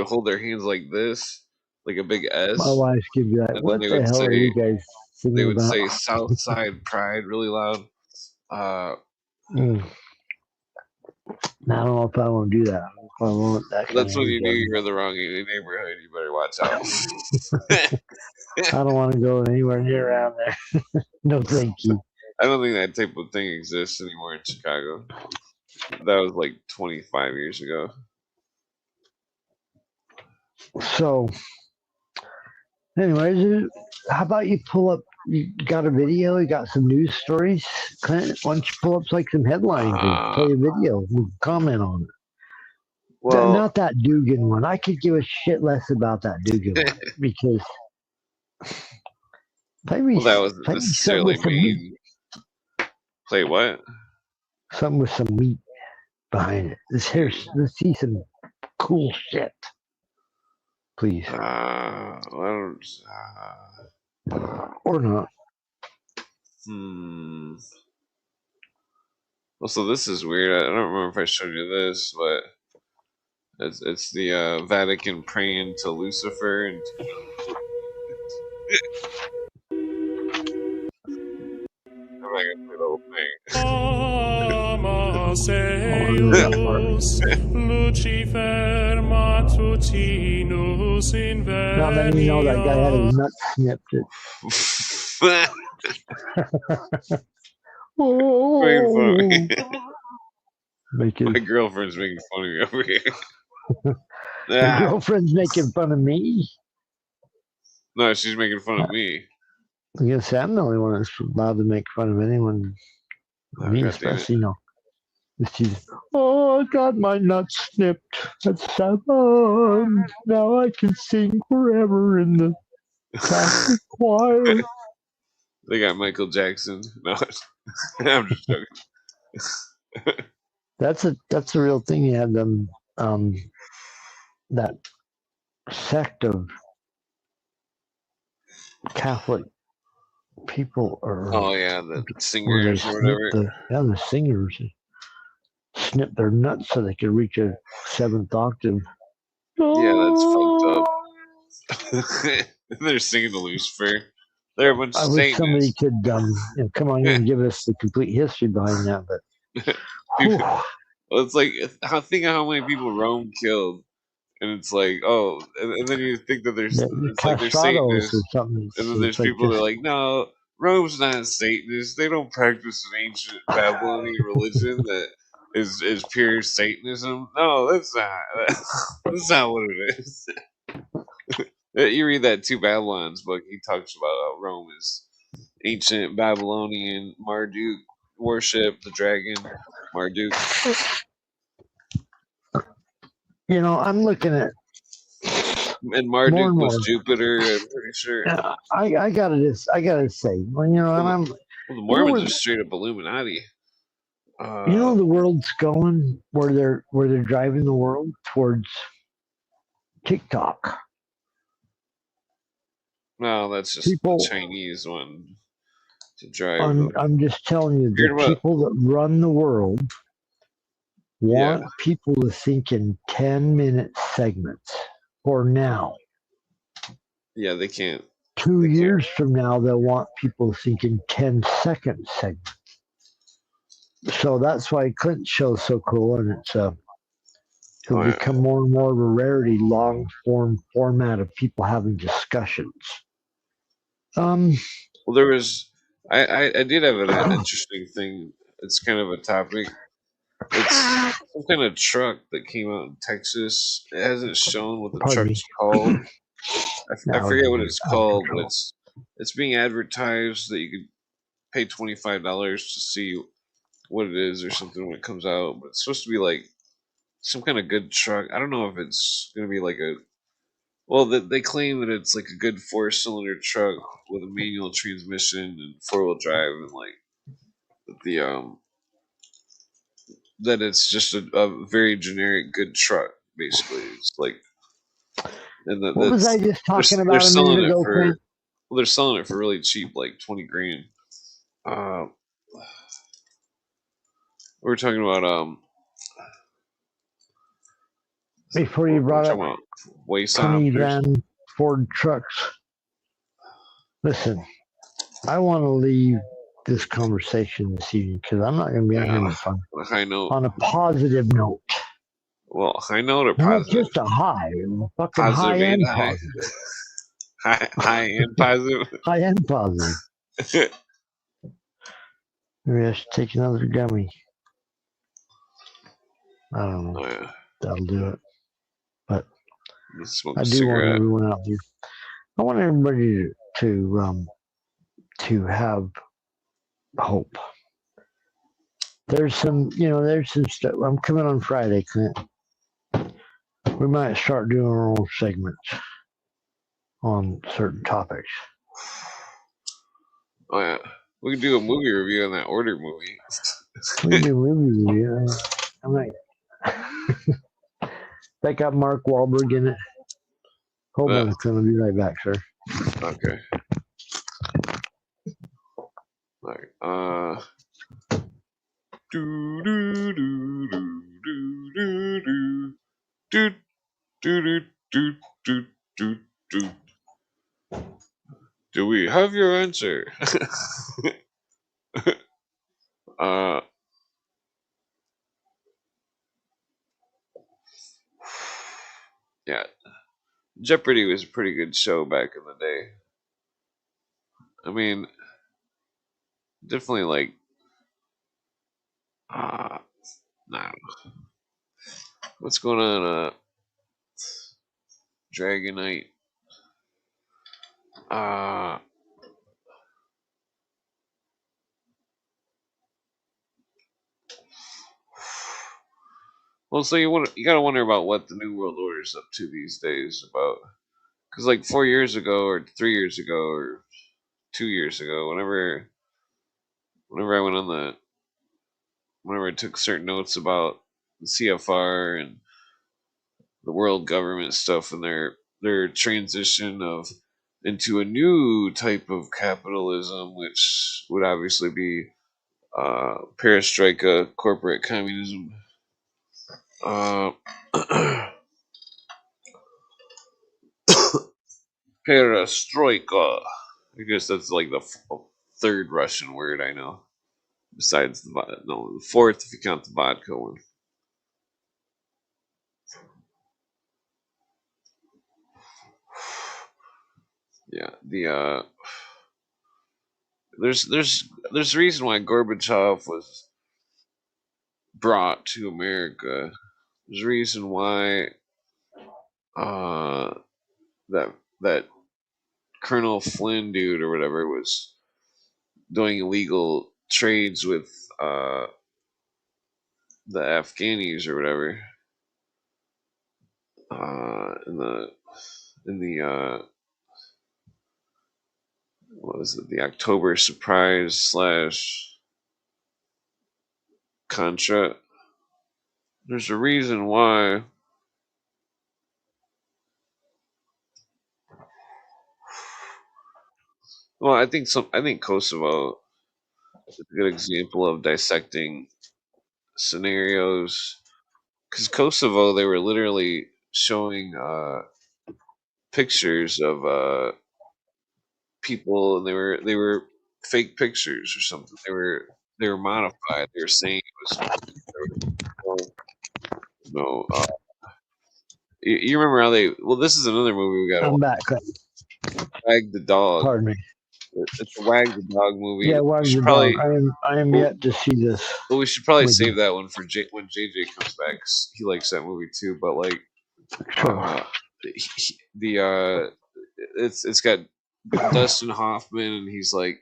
hold their hands like this, like a big S. My wife could be like, And then "What they the would hell are say you guys singing about?" say South Side Pride really loud. I don't know if I want to do that. I want that kind That's of when you knew energy. you were in the wrong neighborhood. You better watch out. I don't want to go anywhere near around there. No, thank you. I don't think that type of thing exists anymore in Chicago. That was like 25 years ago. So, anyways, how about you pull up? You got a video? You got some news stories? Clint, why don't you pull up like some headlines and play a video and comment on it? Well, not that Dugan one. I could give a shit less about that Dugan one because that wasn't necessarily mean. Play what? Something with some meat behind it. Let's see some cool shit, please. Or not. Well, so this is weird. I don't remember if I showed you this, but it's the Vatican praying to Lucifer and. I'm not gonna play the whole thing. Lucifer matutinus invernium. Not letting you know that guy had his nuts snipped. My girlfriend's making fun of me over here. Your girlfriend's making fun of me? No, she's making fun of me. I guess I'm the only one that's allowed to make fun of anyone. Me especially, She's, I got my nuts snipped at 7. Now I can sing forever in the Catholic choir. They got Michael Jackson. No, I'm just joking. That's a real thing. You have them that sect of Catholic people are. Oh yeah, the singers or whatever. The singers snip their nuts so they can reach a 7th octave. Yeah, that's fucked up. They're singing to Lucifer. They're a bunch of Satanists. I wish somebody could come on here and give us the complete history behind that, but well, it's like think of how many people Rome killed, and it's like, oh, and then you think that there's it's like there's Satanists, or something. And then there's people that are like, no, Rome's not Satanist. They don't practice an ancient Babylonian religion that is pure Satanism. No, that's not. That's not what it is. You read that Two Babylons book. He talks about how Rome is ancient Babylonian Marduk worship, the dragon Marduk. You know, I'm looking at And more Marduk and was more. Jupiter, I'm pretty sure. Yeah, I gotta say, well, you know, and I'm, Well, the you know Mormons where, are straight up Illuminati. you know, the world's going where they're driving the world towards TikTok. No, that's just People, the Chinese one to drive them. I'm just telling you, Heard the about- people that run the world want Yeah. people to think in 10-minute segments. For now, Yeah, they can't. 2 They years from now, they'll want people to think in 10-second segments. So that's why Clinton's show is so cool, and it'll Oh, yeah. become more and more of a rarity, long form format of people having discussions. Well, there was. I did have an interesting thing. It's kind of a topic. It's some kind of truck that came out in Texas. It hasn't shown what the Pardon truck's called. I No, forget what no, it's no, called, no. but it's being advertised that you could pay $25 to see what it is or something when it comes out. But it's supposed to be like some kind of good truck. I don't know if it's gonna be like a. Well, they claim that it's like a good 4-cylinder truck with a manual transmission and 4-wheel drive, and like the that it's just a very generic good truck. Basically, it's like, and What was I just talking they're about a selling minute it ago, for. Clint? Well, they're selling it for really cheap, like 20 grand. Uh, we were talking about Before you we're brought up talking about waist 20 opters. grand Ford trucks. Listen, I want to leave this conversation this evening because I'm not going to be on here Yeah, much fun. on a high note. On a positive note. Well, high note or Not positive? just a high, fucking Positive high and high. positive. High and positive. High and positive. Maybe I should take another gummy. I don't know. Oh, yeah. That'll do it. But You smoke I a do want cigarette. everyone out there. I want everybody to have hope. There's some stuff. I'm coming on Friday, Clint. We might start doing our own segments on certain topics. Oh yeah, we can do a movie review on that Order movie. We do movie review. I might. That got Mark Wahlberg in it. Hold on, Clint. I'll be right back, sir. Okay. Like, do do do do do do do do do do do do. Do we have your answer? Yeah. Jeopardy was a pretty good show back in the day. I mean, definitely like, nah. What's going on, Dragonite? Well, so you gotta wonder about what the New World Order is up to these days. About because like 4 years ago, or 3 years ago, or 2 years ago, whenever I went on whenever I took certain notes about the CFR and the world government stuff and their transition into a new type of capitalism, which would obviously be perestroika, corporate communism. Perestroika. I guess that's like the third Russian word I know, besides the fourth if you count the vodka one. Yeah, there's a reason why Gorbachev was brought to America. There's a reason why that Colonel Flynn dude or whatever was doing illegal trades with the Afghanis or whatever in the what was it, the October surprise / Contra. There's a reason why. Well, I think Kosovo is a good example of dissecting scenarios, because Kosovo, they were literally showing pictures of people, and they were fake pictures or something. They were modified. They were saying it was no. You remember how they? Well, this is another movie we got. I'm back. Wag the Dog. Pardon me. It's a Wag the Dog movie. Yeah, Wag the Dog. I am yet to see this. Well, we should probably save that one for when JJ comes back. 'Cause he likes that movie too. But like, Sure. It's got Dustin Hoffman, and he's like,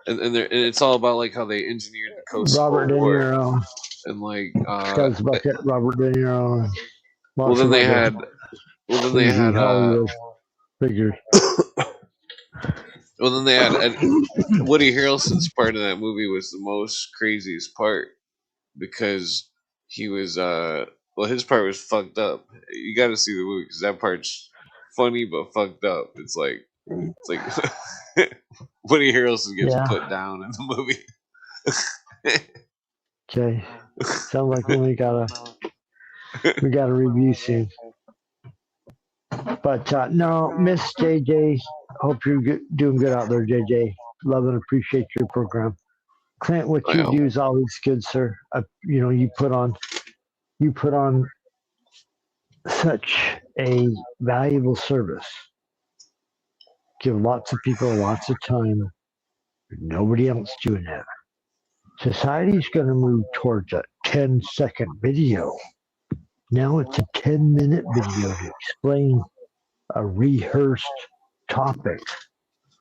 and it's all about like how they engineered the Kosovo Robert De War, Niro. and like Scott's Bucket, Robert De Niro. well then they had Hollywood figures. well then they had Woody Harrelson's part in that movie was the most craziest part, because he was well, his part was fucked up. You got to see the movie because that part's funny but fucked up. It's like Woody Harrelson gets put down in the movie. Okay, sounds like we got a review soon. But no, Miss JJ, hope you're doing good out there, JJ. Love and appreciate your program. Clint, what you do is always good, sir. You put on such a valuable service. Give lots of people lots of time. Nobody else doing that. Society's going to move towards a 10-second video. Now it's a 10-minute video to explain a rehearsed topic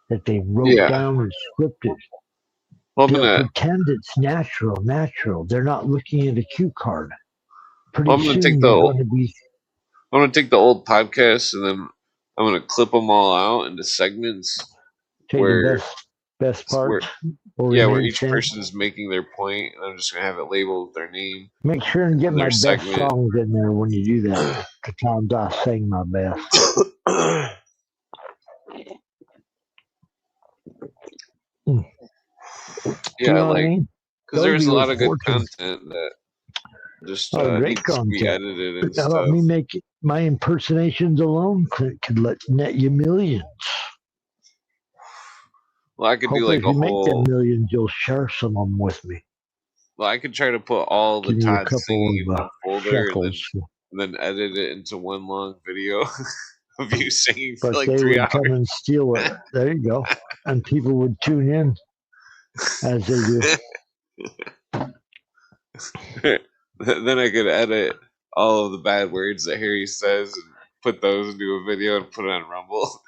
that they wrote down and scripted. Well, pretend it's natural. They're not looking at a cue card. Pretty I'm going to take the old podcast, and then I'm going to clip them all out into segments. Take the best parts. Where each person is making their point, and I'm just going to have it labeled with their name. Make sure and get my best songs in there when you do that. The times I sing my best. Yeah, because there's a lot of good content that just needs to be edited and stuff. Let me make my impersonations alone could net you millions. Well, I could do like a whole. If you make them millions, you'll share some of them with me. Well, I could try to put all the Todd singing in one folder and then edit it into one long video of you singing for like 3 hours. Come and steal it. There you go. And people would tune in as they do. Then I could edit all of the bad words that Harry says and put those into a video and put it on Rumble.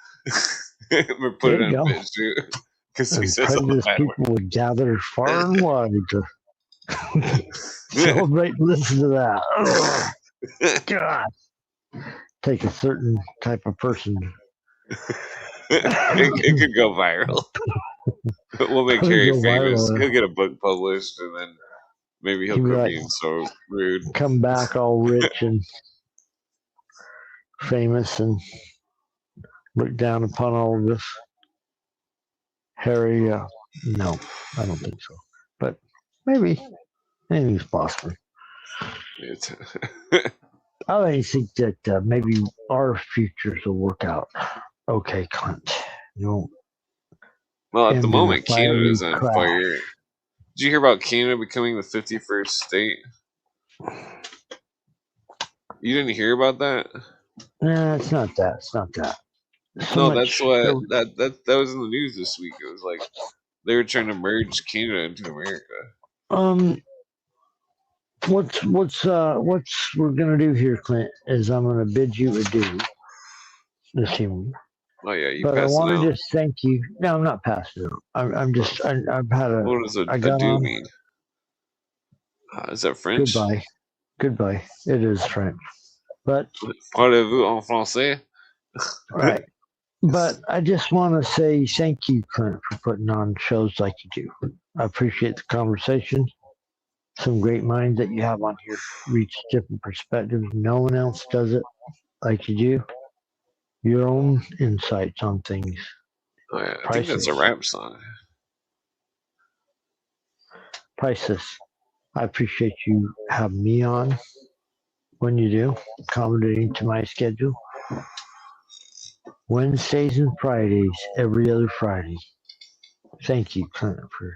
Or put it on BitChute. Because he says all the bad people words. Would gather far and wide to celebrate and listen to that. God. Take a certain type of person. It could go viral. We'll make Harry famous. He'll get a book published, and then maybe he'll quit being so rude. Come back all rich and famous and look down upon all of this. Harry, no, I don't think so. But maybe anything's possible. I think that maybe our futures will work out. Okay, Clint. Well, at the moment, Canada is on fire. Did you hear about Canada becoming the 51st state? You didn't hear about that? No, it's not that. No, that's what that was in the news this week. It was like They were trying to merge Canada into America. What's we're gonna do here, Clint? Is I'm gonna bid you adieu this evening. Oh yeah, you But I passing want to out. just thank you. No, I'm not passing out. I've had a. What does a I got adieu on. mean? Is that French? Goodbye. It is French, but Parlez-vous en français? right. But I just want to say thank you, Clint, for putting on shows like you do. I appreciate the conversation. Some great minds that you have on here reach different perspectives. No one else does it like you do. Your own insights on things. Oh yeah, I think that's a rap song. Priceless. I appreciate you having me on when you do, accommodating to my schedule. Wednesdays and Fridays, every other Friday. Thank you, Clint, for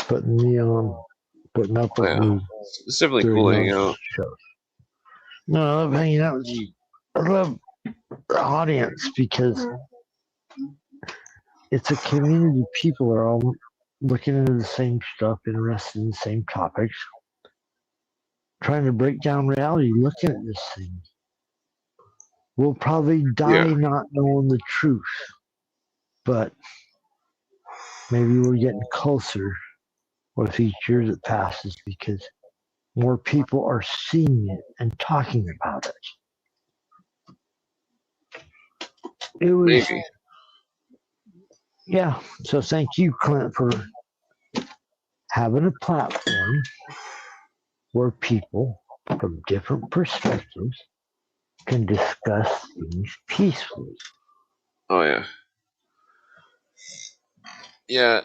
putting me on, putting up with me. It's definitely cool to hang out. Shows. No, I love hanging out with you. I love the audience because it's a community. People are all looking into the same stuff, interested in the same topics, trying to break down reality, looking at this thing. We'll probably die not knowing the truth, but maybe we're getting closer with each year that passes because more people are seeing it and talking about it. It was, maybe. Yeah. So thank you, Clint, for having a platform where people from different perspectives can discuss things peacefully. Oh yeah. Yeah.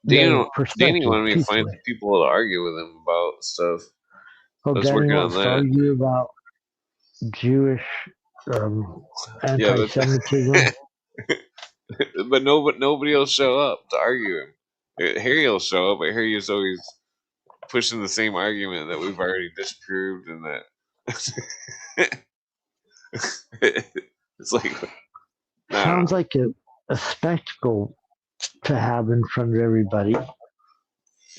Danny wanted me to find people to argue with him about stuff. Oh, Danny wants to argue about Jewish anti-Semitism. But nobody will show up to argue him. Harry will show up, but Harry is always pushing the same argument that we've already disproved, and that it's like sounds like a spectacle to have in front of everybody.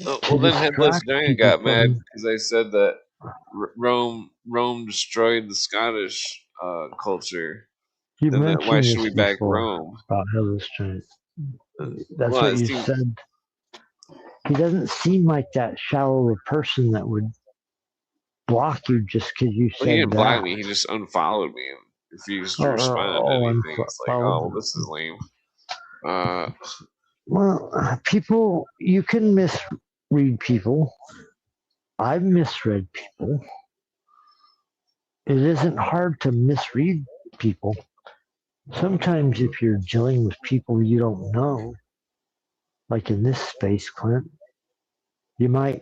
Well, then Headless Giant got mad because I said that Rome destroyed the Scottish culture. You then mentioned why should we back Rome? About Headless Giant. That's what you said. He doesn't seem like that shallow a person that would block you just because you said he didn't that. block me. He just unfollowed me and refused to respond to anything. It's like, oh, this is lame. Well, people, you can misread people. I've misread people. It isn't hard to misread people. Sometimes if you're dealing with people you don't know, like in this space, Clint, you might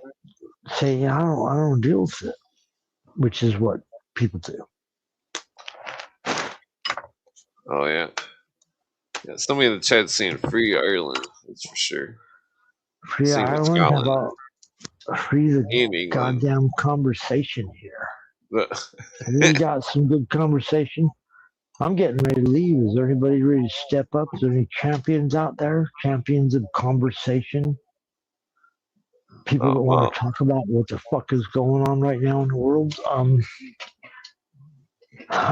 say, I don't deal with it, which is what people do. Oh, yeah. Somebody in the chat's saying free Ireland, that's for sure. Free Ireland? How about free the goddamn conversation here? We got some good conversation. I'm getting ready to leave. Is there anybody ready to step up? Is there any champions out there? Champions of conversation? People that want to talk about what the fuck is going on right now in the world? All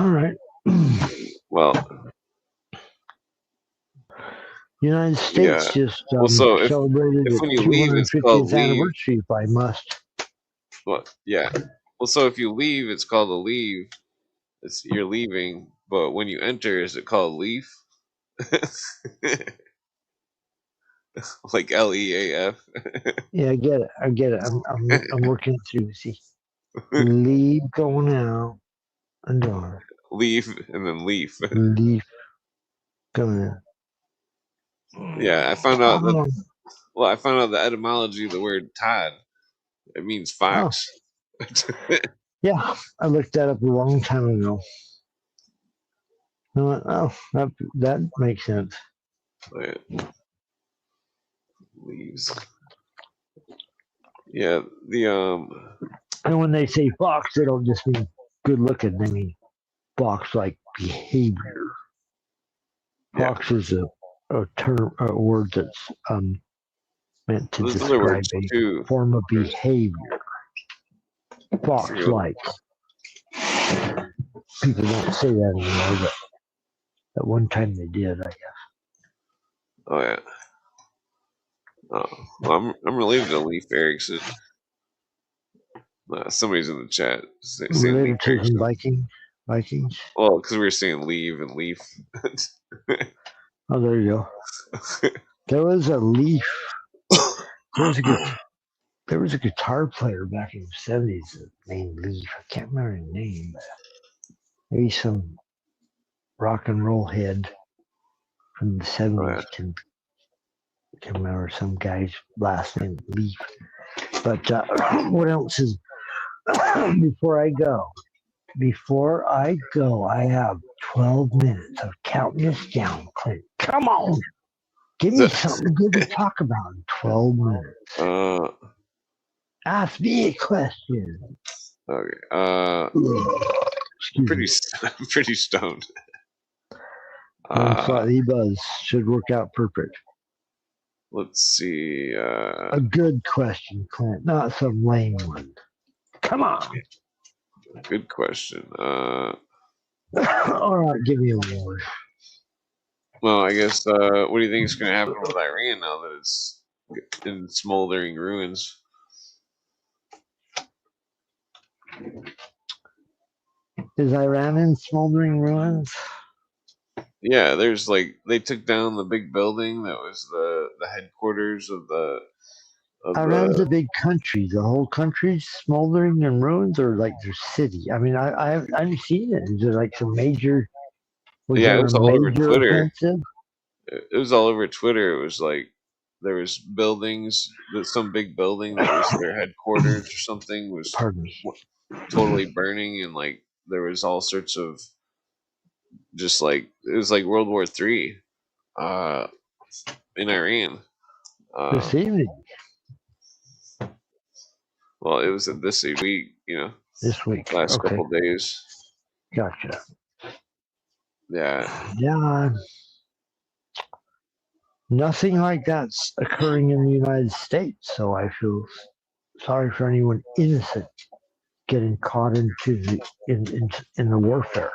right. Well, United States just celebrated its 250th anniversary, if I must. Well, yeah. Well, so if you leave, it's called a leave. You're leaving, but when you enter, is it called leaf? Like LEAF. Yeah, I get it. I'm working through. See, leave going out and door. Leave and then leaf. Leaf coming in. Yeah, I found out that. Well, I found out the etymology of the word Todd. It means fox. Oh. Yeah, I looked that up a long time ago. I went, that makes sense. Leaves. Yeah, And when they say fox, they don't just mean good looking. They mean fox like behavior. Fox is a a word that's meant to There's other describe words a too. form of There's- behavior. I forget Fox-like. People don't say that anymore, but at one time they did, I guess. Oh yeah. Oh, well, I'm related to Leif Erikson. Somebody's in the chat saying Leif Related to some Erikson. Vikings. Well, because we were saying leave and leaf. Oh, there you go. There was a Leaf. There was a guitar player back in the 70s named Leaf. I can't remember his name, but maybe some rock and roll head from the 70s can remember some guy's last name, Leaf. But what else is before I go? Before I go, I have 12 minutes of counting this down, Clint. Come on. Give me something good to talk about in 12 minutes. Ask me a question. Okay. Pretty stoned. I'm slightly buzzed. Should work out perfect. Let's see. A good question, Clint, not some lame one. Come on. Good question. All right, give me a word. Well, I guess. What do you think is going to happen with Iran now that it's in smoldering ruins? Is Iran in smoldering ruins? Yeah, there's they took down the big building that was the headquarters of the. Iran's a big country. The whole country's smoldering in ruins, or like their city. I mean, I've seen it. Is there like some major? Yeah, it was all over Twitter. Offensive? It was all over Twitter. It was like there was buildings, some big building that was their headquarters or something was totally burning, and there was all sorts of just it was like World War III in Iran. This evening. Well, it was this week, this week, last couple days. Gotcha. Yeah. Yeah. Nothing like that's occurring in the United States, so I feel sorry for anyone innocent getting caught into in the warfare.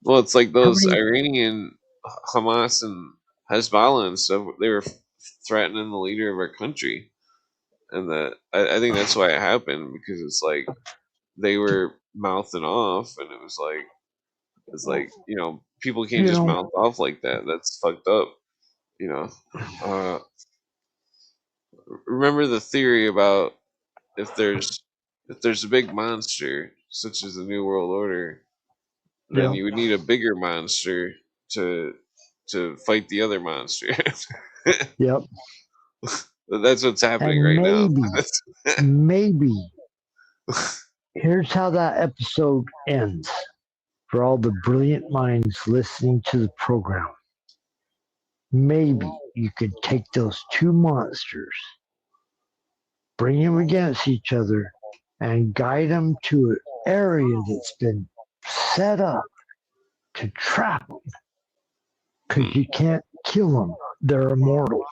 Well, it's like those Iranian Hamas and Hezbollah and stuff. They were threatening the leader of our country, and I think that's why it happened, because it's like they were mouthing off, and it's like people can't just mouth off like that. That's fucked up. Remember the theory about if there's a big monster such as the New World Order, then you would need a bigger monster to fight the other monster. Yep. That's what's happening right now. Maybe. Here's how that episode ends for all the brilliant minds listening to the program. Maybe you could take those two monsters, bring them against each other, and guide them to an area that's been set up to trap them. Because you can't kill them. They're immortal.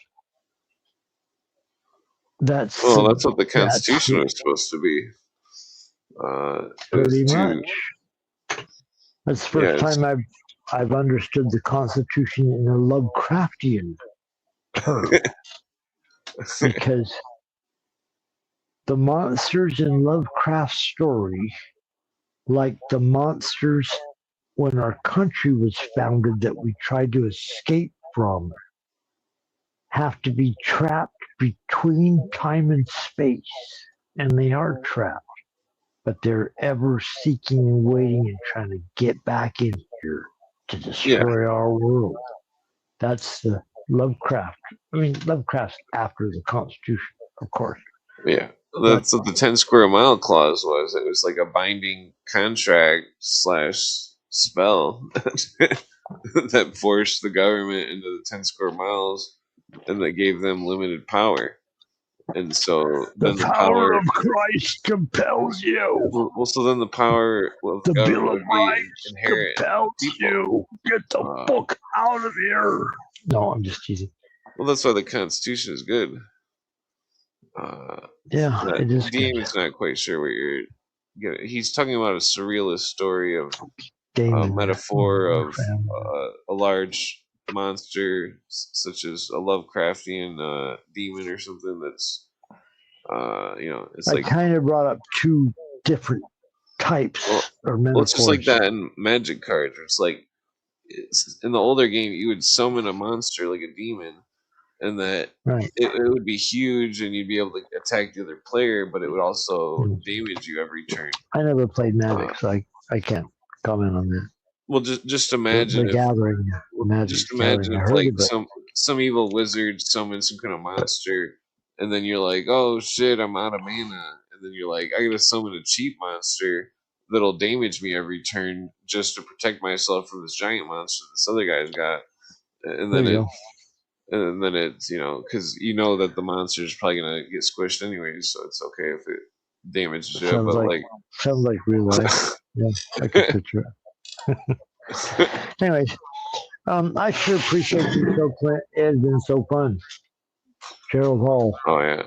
That's what the Constitution was supposed to be. Pretty much. That's the first time I've understood the Constitution in a Lovecraftian term. Because the monsters in Lovecraft's story, like the monsters when our country was founded that we tried to escape from, have to be trapped between time and space. And they are trapped. But they're ever seeking and waiting and trying to get back in here to destroy our world. That's the Lovecraft. I mean, Lovecraft's after the Constitution, of course. Yeah, that's what the 10 square mile clause was. It was like a binding contract / spell that forced the government into the 10 square miles, and that gave them limited power. And so then the power of Christ compels you. Well, so then the power of the government Bill of would be Rights inherent. Compels you. Get the fuck out of here. No, I'm just teasing. Well, that's why the Constitution is good. Yeah, That it is good. Damon's not quite sure what you're getting. He's talking about a surrealist story of a Damon. metaphor of family. a large monster, such as a Lovecraftian demon or something. That's it's I like kind of brought up two different types or metaphors. well, it's just like that in Magic cards. Where it's like in the older game, you would summon a monster like a demon, and that Right. it would be huge, and you'd be able to attack the other player, but it would also damage you every turn. I never played Magic, so I can't comment on that. Well, just imagine The if Gathering, Magic. just imagine Gathering. I if heard like of it. some evil wizard summons some kind of monster, and then you're like, oh shit, I'm out of mana, and then you're like, I gotta summon a cheap monster that'll damage me every turn just to protect myself from this giant monster this other guy's got, and There then you it's because you know that the monster is probably gonna get squished anyways, so it's okay if it damages you. Sounds But sounds like real life. Yeah, I can picture it. Anyways, I sure appreciate you, so Clint. It has been so fun. Gerald Hall, oh yeah,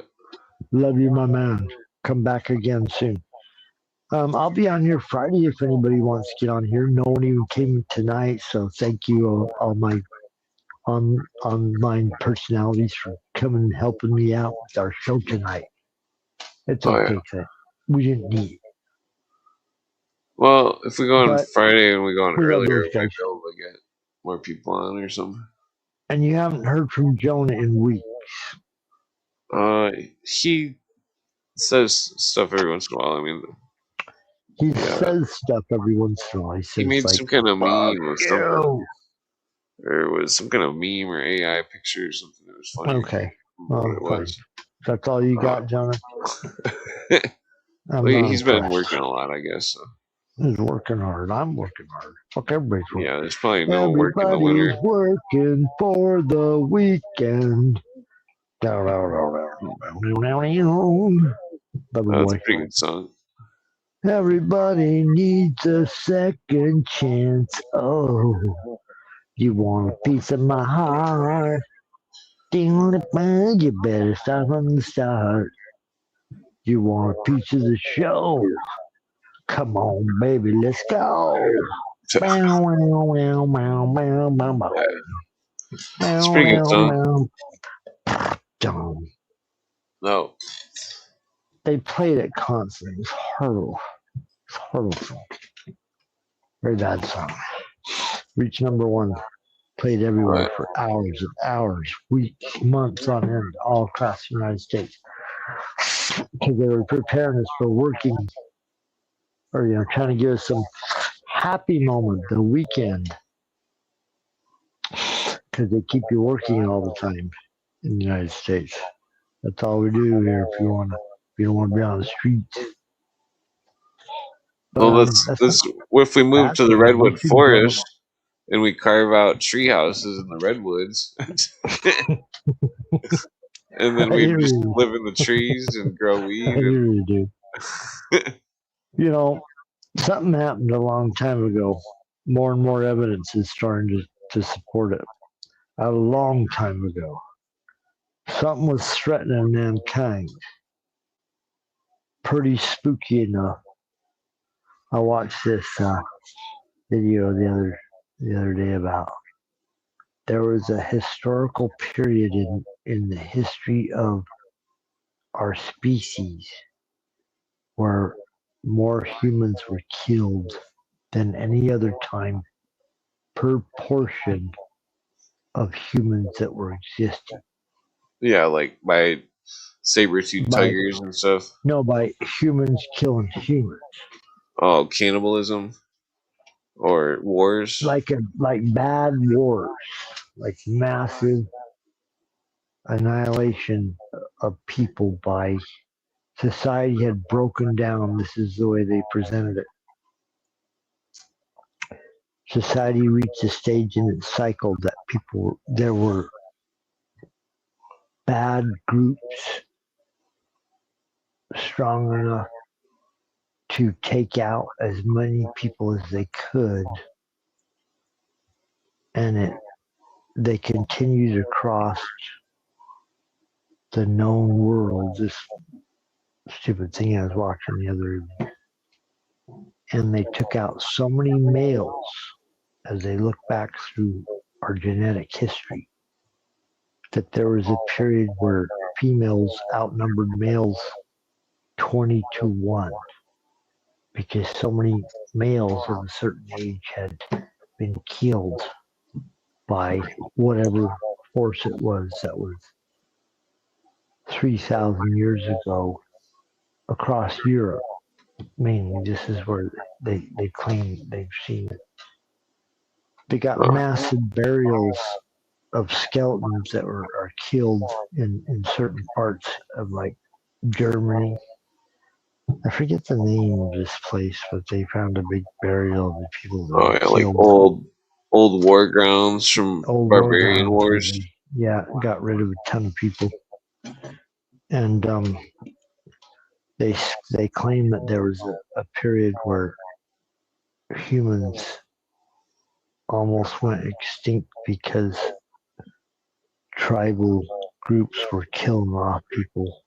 love you, my man. Come back again soon. I'll be on here Friday if anybody wants to get on here. No one even came tonight, so thank you all my online personalities for coming and helping me out with our show tonight. It's Oh, okay, yeah. Clint. We didn't need it. Well, if we go on But Friday and we go on we love earlier, those we might guys. be able to get more people on or something. And you haven't heard from Jonah in weeks. He says stuff every once in a while. I mean, He Yeah. says stuff every once in a while. He says he made like, some kind of meme or something, you. or it was some kind of meme or AI picture or something that was funny. Okay. What it Fine. was. That's all you got, Jonah? I'm Well, not he's been impressed. working a lot, I guess. So. He's working hard. I'm working hard. Fuck, everybody's working. Yeah, there's probably no work in the Everybody's winter. working for the weekend. Baby That's boy. a pretty good song. Everybody needs a second chance. Oh, you want a piece of my heart? You better start from the start. You want a piece of the show? Come on, baby, let's go. It's a pretty good song. No. They played it constantly. It's horrible. It's horrible song. Very bad song. Reached number one. Played everywhere for hours and hours, weeks, months on end, all across the United States. Because they were preparing us for working, or trying to give us some happy moment, the weekend. Because they keep you working all the time in the United States. That's all we do here. If you don't want to be on the streets. But, Well, if we move to the redwood forest and we carve out tree houses in the redwoods, and then we just live in the trees and grow weed. I really do. Something happened a long time ago. More and more evidence is starting to support it. A long time ago. Something was threatening mankind. Pretty spooky enough. I watched this video the other day about there was a historical period in the history of our species where more humans were killed than any other time per portion of humans that were existing. Yeah, like by saber-tooth tigers and stuff. No, by humans killing humans. Oh, cannibalism or wars. Like bad wars, like massive annihilation of people by society had broken down. This is the way they presented it. Society reached a stage in its cycle that there were bad groups strong enough to take out as many people as they could, and it they continue to cross the known world. This stupid thing I was watching the other evening. And they took out so many males as they look back through our genetic history that there was a period where females outnumbered males 20-1 because so many males of a certain age had been killed by whatever force it was that was 3,000 years ago across Europe. Mainly, this is where they claim they've seen it. They got massive burials of skeletons that are killed in certain parts of like Germany. I forget the name of this place, but they found a big burial of the people that were like killed. old war grounds from Old barbarian war grounds, wars. yeah, got rid of a ton of people, and they claim that there was a period where humans almost went extinct because tribal groups were killing off people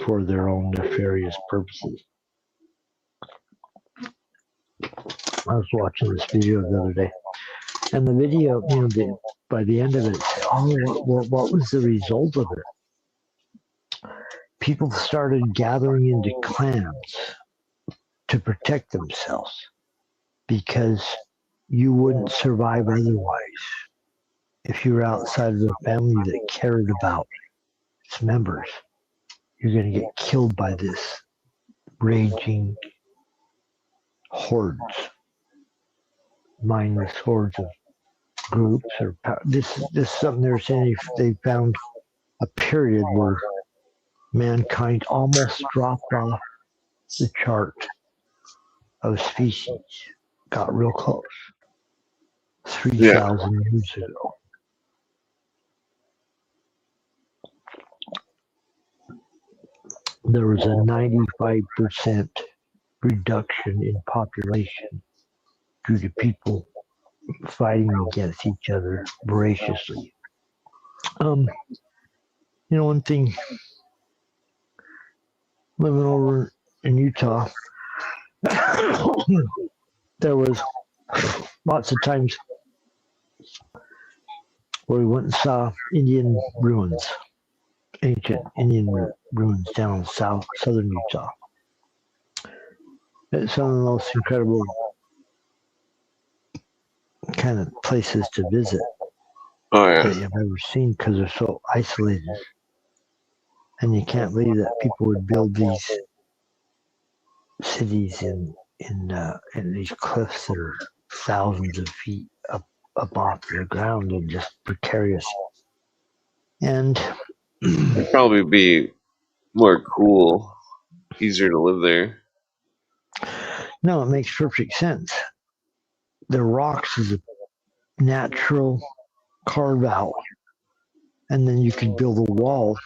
for their own nefarious purposes. I was watching this video the other day, and the video, by the end of it, what was the result of it? People started gathering into clans to protect themselves because you wouldn't survive otherwise if you were outside of a family that cared about its members. You're going to get killed by this raging hordes, mindless hordes of groups. Or this is something they're saying they found a period where mankind almost dropped off the chart of species, got real close, 3,000 years ago. There was a 95% reduction in population due to people fighting against each other voraciously. One thing, living over in Utah, there was lots of times where we went and saw Indian ruins, ancient Indian ruins down in southern Utah. It's some of the most incredible kind of places to visit that you've ever seen because they're so isolated. And you can't believe that people would build these cities in these cliffs that are thousands of feet up off the ground and just precarious. And it'd probably be more cool, easier to live there. No, it makes perfect sense. The rocks is a natural carve out, and then you could build a wall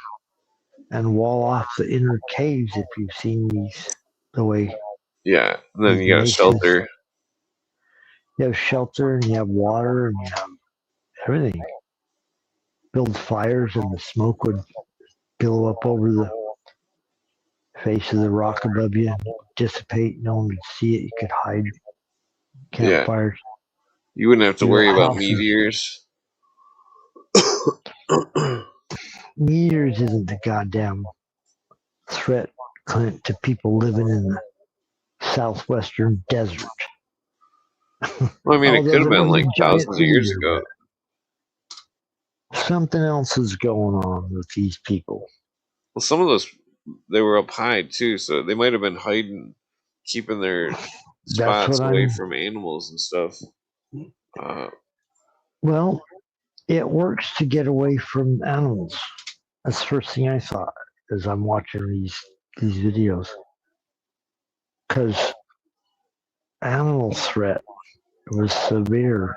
and wall off the inner caves if you've seen these the way. Yeah, and then you got shelter. You have shelter and you have water and you have everything. Build fires and the smoke would billow up over the face of the rock above you and dissipate. No one could see it. You could hide campfires. You wouldn't have to worry about meteors. Meteors isn't the goddamn threat, Clint, to people living in the southwestern desert. Well, I mean, it could have been like thousands of years ago. Something else is going on with these people. Well, some of those, they were up high too, so they might have been hiding, keeping their spots away from animals and stuff. Well, it works to get away from animals. That's the first thing I thought as I'm watching these videos. Because animal threat was severe,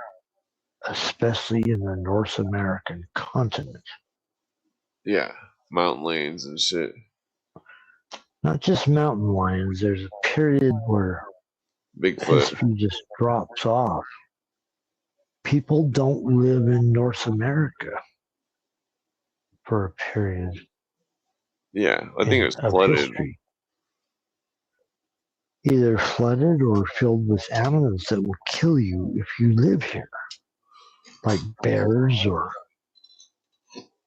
especially in the North American continent. Yeah, mountain lions and shit. Not just mountain lions. There's a period where Bigfoot history just drops off. people don't live in North America for a period Yeah, I think it was of flooded. history. Either flooded or filled with animals that will kill you if you live here, like bears or.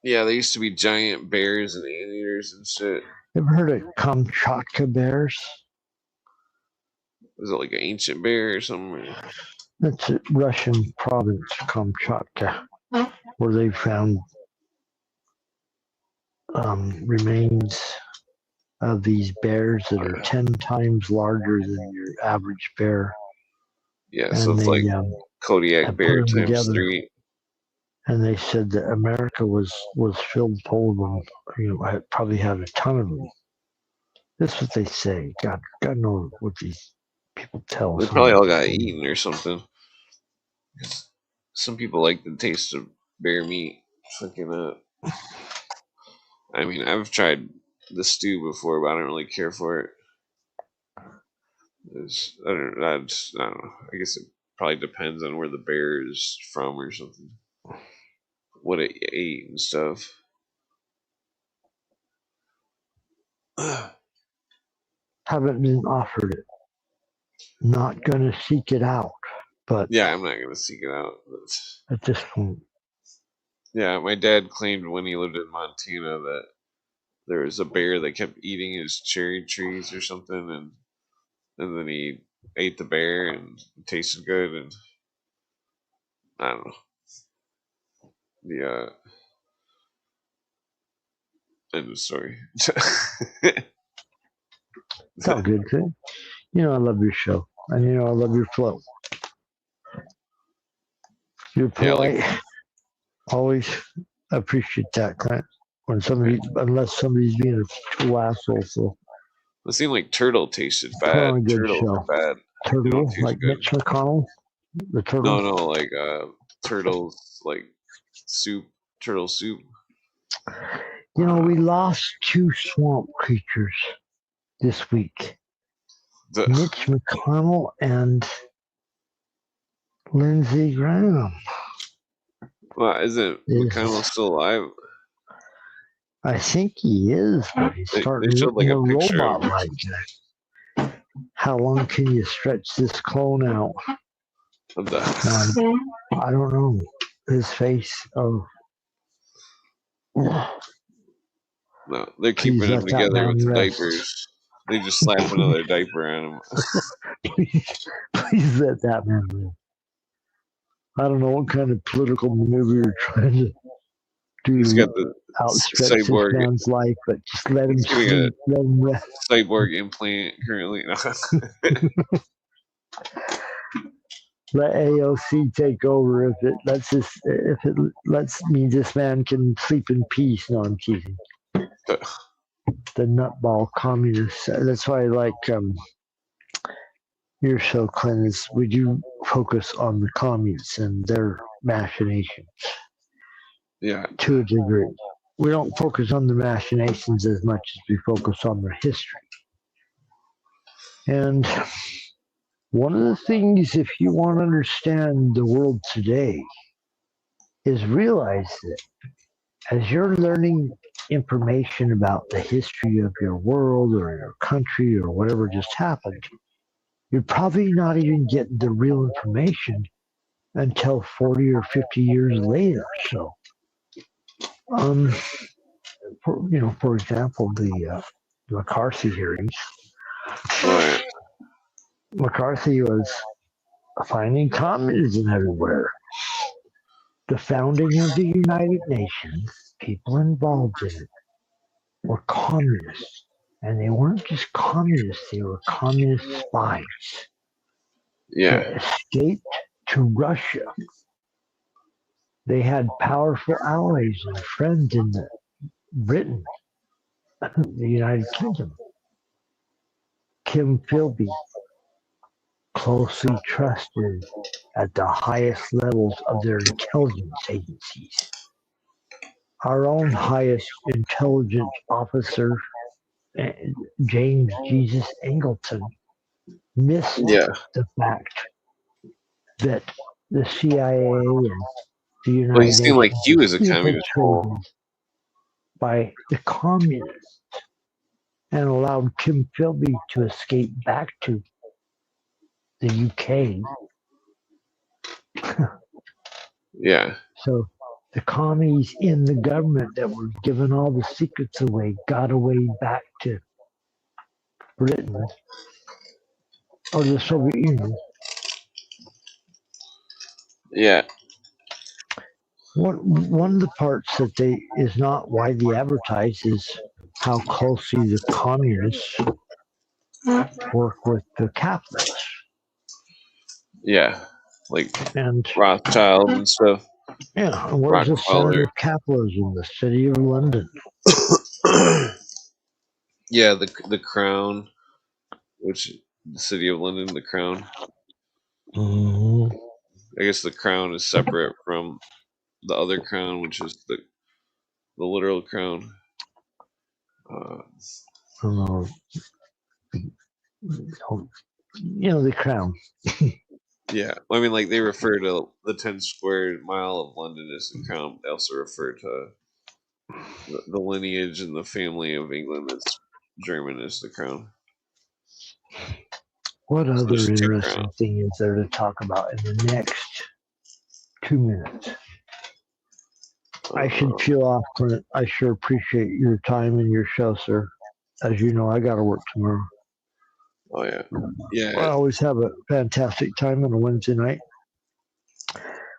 Yeah, there used to be giant bears and anteaters and shit. Ever heard of Kamchatka bears? Was it like an ancient bear or something? That's a Russian province, Kamchatka, where they found remains of these bears that are 10 times larger than your average bear. Yeah, so it's like Kodiak bear times together. 3. And they said that America was filled full of them. You know, I probably had a ton of them. That's what they say. God knows what these people tell us. They probably all got eaten or something. Some people like the taste of bear meat. Fucking I mean, I've tried the stew before, but I don't really care for it. I don't know. I guess it probably depends on where the bear is from or something. What it ate and stuff. Haven't been offered it. Not gonna seek it out, but yeah, I'm not gonna seek it out. But at this point, yeah, my dad claimed when he lived in Montana that there was a bear that kept eating his cherry trees or something, and then he ate the bear and it tasted good, and I don't know. The end of story. it's all good, kid. You know I love your show, and you know I love your flow. You're polite. Always appreciate that, Clint. When unless somebody's being a true asshole, so. It seemed like turtle tasted bad. Turtles are bad. Turtle, like good. Mitch McConnell? The turtle? No, like turtles, like soup, turtle soup. You know, we lost 2 swamp creatures this week. Mitch McConnell and Lindsey Graham. Well, isn't McConnell still alive? I think he is, but he's starting to look like a robot like. How long can you stretch this clone out? I don't know. His face of. No, they're keeping him together with the diapers. They just slap another diaper on him. Please let that man live. I don't know what kind of political maneuver you're trying to do. He's got the outstretch cyborg this man's life, but just let him sleep, let him rest. Cyborg implant currently. Let AOC take over if it lets me, this man can sleep in peace. No, I'm teasing. The nutball communists. That's why I like your show, Clint, is we do focus on the communists and their machinations. Yeah. To a degree. We don't focus on the machinations as much as we focus on their history. And one of the things, if you want to understand the world today, is realize that as you're learning information about the history of your world or your country or whatever just happened, you're probably not even getting the real information until 40 or 50 years later. So, for example, the McCarthy hearings. Right. McCarthy was finding communism everywhere. The founding of the United Nations, people involved in it, were communists. And they weren't just communists, they were communist spies. Yeah. They escaped to Russia. They had powerful allies and friends in Britain, the United Kingdom. Kim Philby, closely trusted at the highest levels of their intelligence agencies. Our own highest intelligence officer, James Jesus Angleton, missed the fact that the CIA and the United Well, he seemed like Nations he was a infiltrated communist. Well, by the communists and allowed Kim Philby to escape back to the UK. yeah, So the commies in the government that were giving all the secrets away got away back to Britain or the Soviet Union. yeah, One of the parts that is not widely advertised is how closely the communists work with the capitalists. yeah. Like And Rothschild and stuff. yeah, and where's the center Rockefeller. of capitalism? The city of London. Yeah, the Crown, which the city of London, the Crown. Mm-hmm. I guess the Crown is separate from the other crown, which is the literal crown. The crown. Yeah, I mean, like they refer to the 10 square mile of London as the crown. They also refer to the lineage and the family of England that's German as the crown. What So other there's two interesting crowns. thing is there to talk about in the next 2 minutes? I should peel off, Clint. I sure appreciate your time and your show, sir. As you know, I got to work tomorrow. Oh yeah, yeah. I always have a fantastic time on a Wednesday night.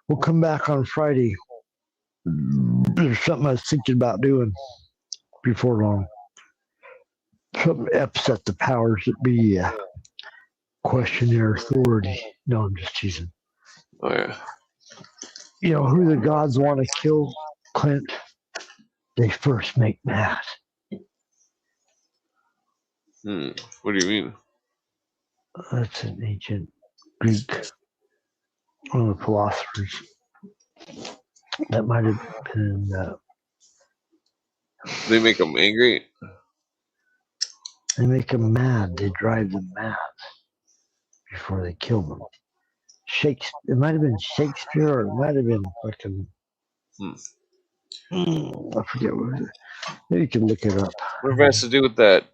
We'll come back on Friday. There's something I was thinking about doing before long. Something to upset the powers that be. Question their authority. No, I'm just teasing. Oh yeah. You know who the gods want to kill, Clint? They first make mad. What do you mean? That's an ancient Greek, one of the philosophers. That might have been. They make them angry. They make them mad. They drive them mad before they kill them. Shakespeare. It might have been Shakespeare, or it might have been fucking. I forget what it was. Maybe you can look it up. What it has to do with that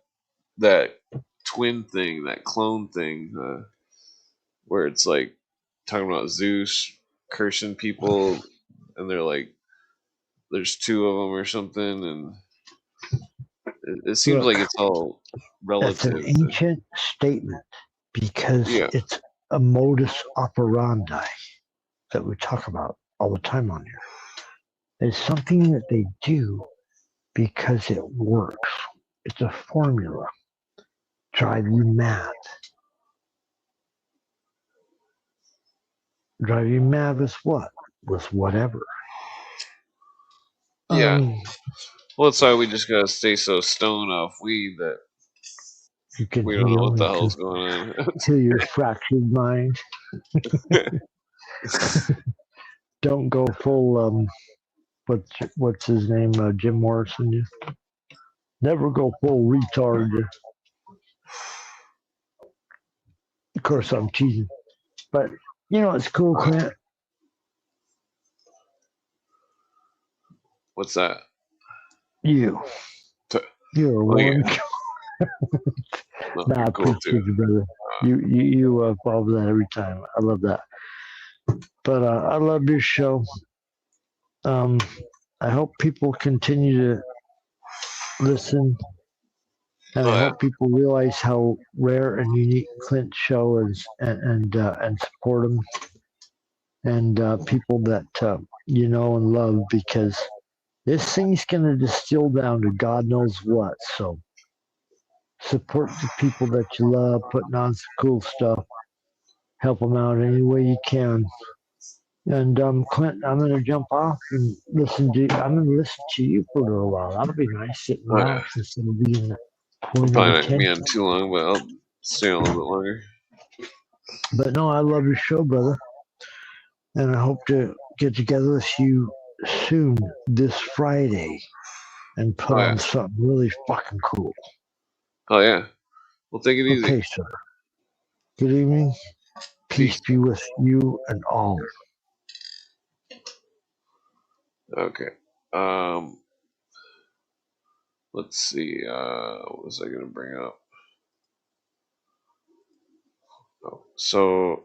twin thing, that clone thing, where it's like talking about Zeus cursing people, and they're like, there's two of them or something, and it seems like it's all relative. That's an ancient statement because it's a modus operandi that we talk about all the time on here. It's something that they do because it works. It's a formula. Drive you mad. Drive you mad with what? With whatever. Yeah. Well, that's why we just gotta stay so stoned off weed that you can we don't know what the hell's going on. To your fractured mind. Don't go full what's his name, Jim Morrison. Never go full retard. Of course I'm teasing. But you know it's cool, Clint. What's that? You're one. Nah, I appreciate you, brother. You follow that every time. I love that. But I love your show. I hope people continue to listen, and I hope people realize how rare and unique Clint's show is, and support him, and people that you know and love, because this thing's going to distill down to God knows what. So support the people that you love, putting on some cool stuff, help them out any way you can. And Clint, I'm going to jump off and listen to you for a little while. That'll be nice, sitting around instead of being probably not going to be on too long, but I'll stay a little bit longer. But no, I love your show, brother. And I hope to get together with you soon this Friday and put on something really fucking cool. Oh, yeah. Well, take it easy. Okay, sir. Good evening. Peace be with you and all. Okay. Let's see. What was I gonna bring up? Oh, so,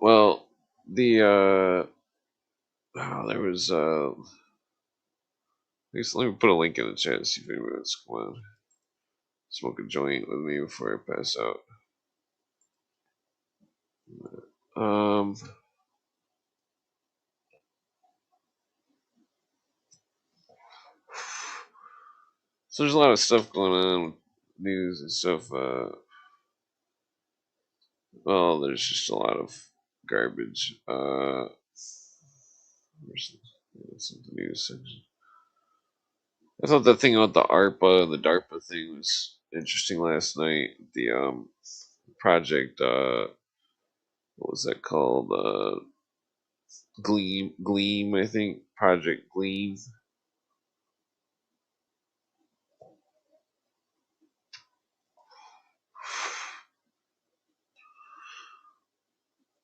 well, the there was I guess let me put a link in the chat and see if anybody wants to come on. Smoke a joint with me before I pass out. So there's a lot of stuff going on with news and stuff. Well, there's just a lot of garbage. Where's the news section? I thought that thing about the DARPA thing was interesting last night. The project, what was that called? Gleam, I think. Project Gleam.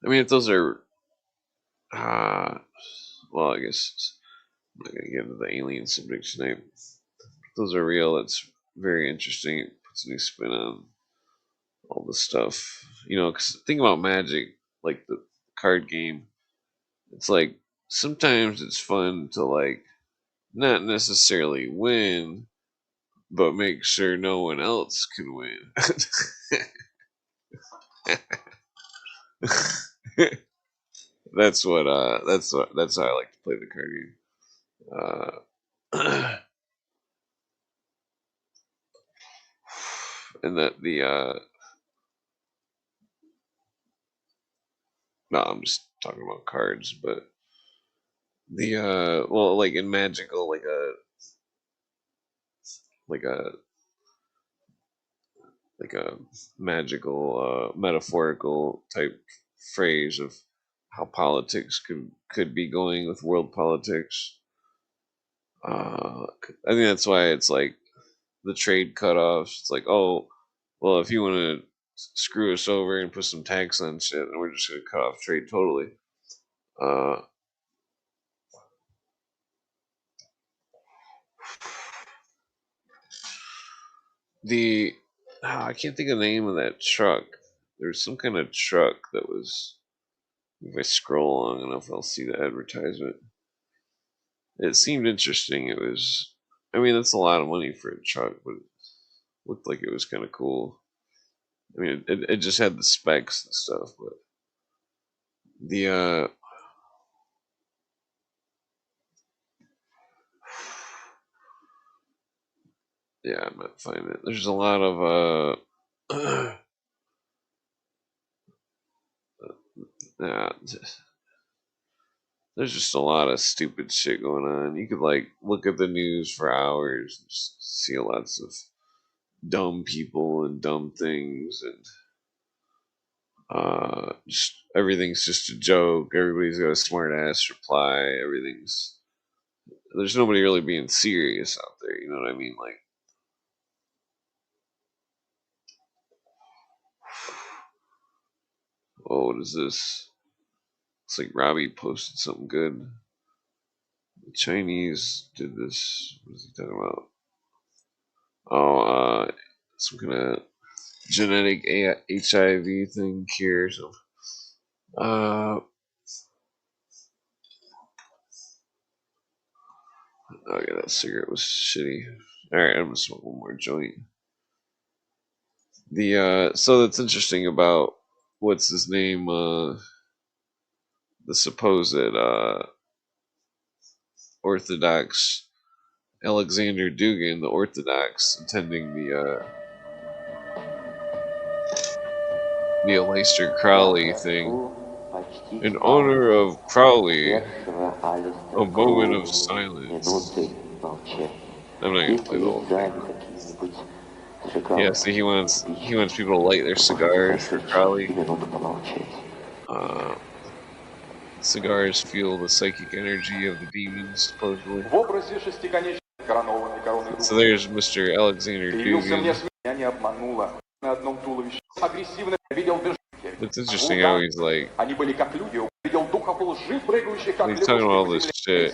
I mean, if those are, well, I guess I'm not gonna get into the alien subject tonight. If those are real, that's very interesting. It puts a new spin on all the stuff. You know, because think about Magic, like the card game. It's like sometimes it's fun to like not necessarily win, but make sure no one else can win. That's how I like to play the card game. And that no, I'm just talking about cards, but well, like in Magical, like a magical metaphorical type phrase of how politics could be going with world politics. I think that's why it's like the trade cutoffs. It's like, oh, well, if you want to screw us over and put some tax on shit, then we're just going to cut off trade totally. I can't think of the name of that truck. There's some kind of truck that was. If I scroll long enough, I'll see the advertisement. It seemed interesting. It was. I mean, that's a lot of money for a truck, but it looked like it was kind of cool. I mean, it just had the specs and stuff, but the yeah, I'm not finding it. There's a lot of yeah, there's just a lot of stupid shit going on. You could like look at the news for hours and just see lots of dumb people and dumb things, and just everything's just a joke. Everybody's got a smart ass reply. There's nobody really being serious out there. You know what I mean? Like, oh, what is this? It's like Robbie posted something good. The Chinese did this. What is he talking about? Oh, some kind of genetic HIV thing cure. So, oh yeah, that cigarette was shitty. All right, I'm gonna smoke one more joint. So that's interesting about what's his name? The supposed Orthodox Alexander Dugin, the Orthodox, attending the Aleister Crowley thing. In honor of Crowley, a moment of silence. I'm not gonna play the whole thing. Yeah, so he wants people to light their cigars for Crowley. Cigars fuel the psychic energy of the demons, supposedly. So there's Mr. Alexander Dugin. It's interesting how he's like Легион духов лжи, прыгающих как He's talking about all this shit.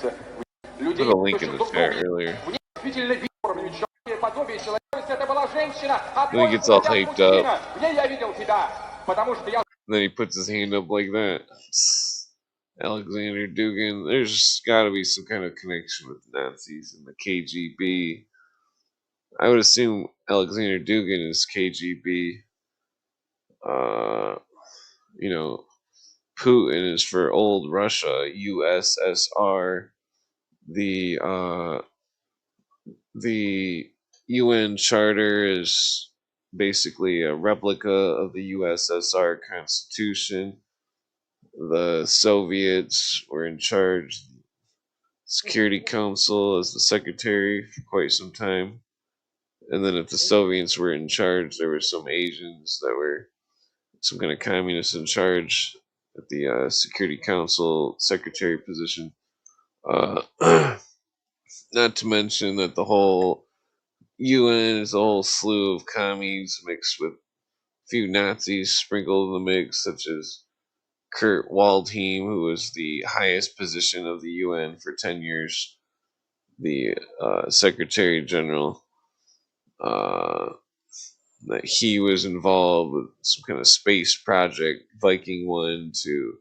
Людей, Put a link in the chat earlier. действительно видел человек, подобие человека, это была женщина, а Then he gets all hyped up. в ней я видел тебя, потому что я... Then he puts his hand up like that. Alexander Dugin. There's got to be some kind of connection with the Nazis and the KGB. I would assume Alexander Dugin is KGB. You know, Putin is for old Russia, USSR. The UN Charter is basically a replica of the USSR Constitution. The Soviets were in charge. Security Council as the secretary for quite some time. And then if the Soviets were in charge, there were some Asians that were some kind of communists in charge at the Security Council secretary position. Not to mention that the whole UN is a whole slew of commies mixed with a few Nazis sprinkled in the mix, such as Kurt Waldheim, who was the highest position of the UN for 10 years, the Secretary General. That he was involved with some kind of space project, Viking 1, to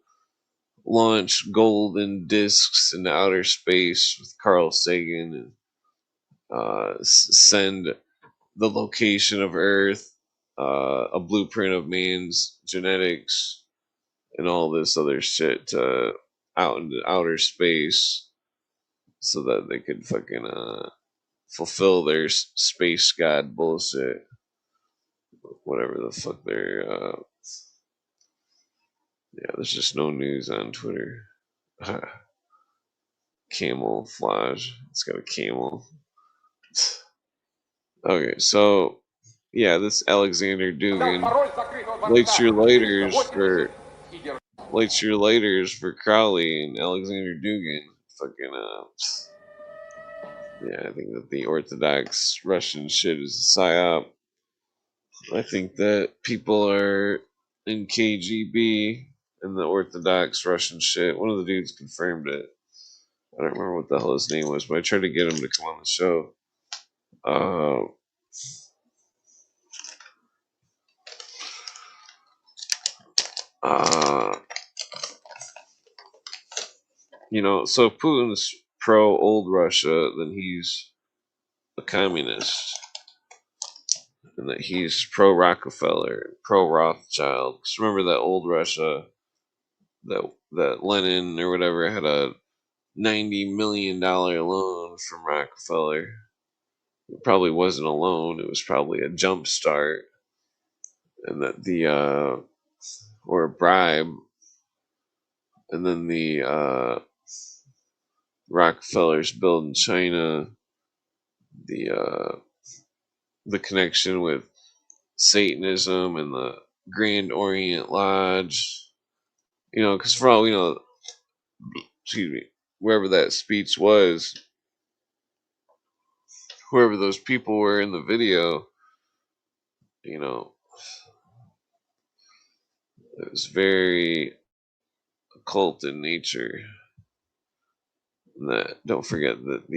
launch golden discs into outer space with Carl Sagan and send the location of Earth, a blueprint of man's genetics, and all this other shit out into outer space so that they could fucking fulfill their space god bullshit. Whatever the fuck they're yeah, there's just no news on Twitter. Camouflage. It's got a camel. Okay, so yeah, this Alexander Dugin lights your lighters for Crowley and Alexander Dugin. Fucking yeah, I think that the Orthodox Russian shit is a psyop. I think that people are in KGB and the Orthodox Russian shit. One of the dudes confirmed it. I don't remember what the hell his name was, but I tried to get him to come on the show. You know, so if Putin's pro old Russia, then he's a communist. And that he's pro Rockefeller, pro Rothschild. Because remember that old Russia, that Lenin or whatever had a $90 million loan from Rockefeller. It probably wasn't a loan, it was probably a jump start. And that or a bribe. And then the Rockefellers build in China, the connection with Satanism and the Grand Orient Lodge, you know, because for all we know, excuse me, wherever that speech was, whoever those people were in the video, you know, it was very occult in nature. That don't forget that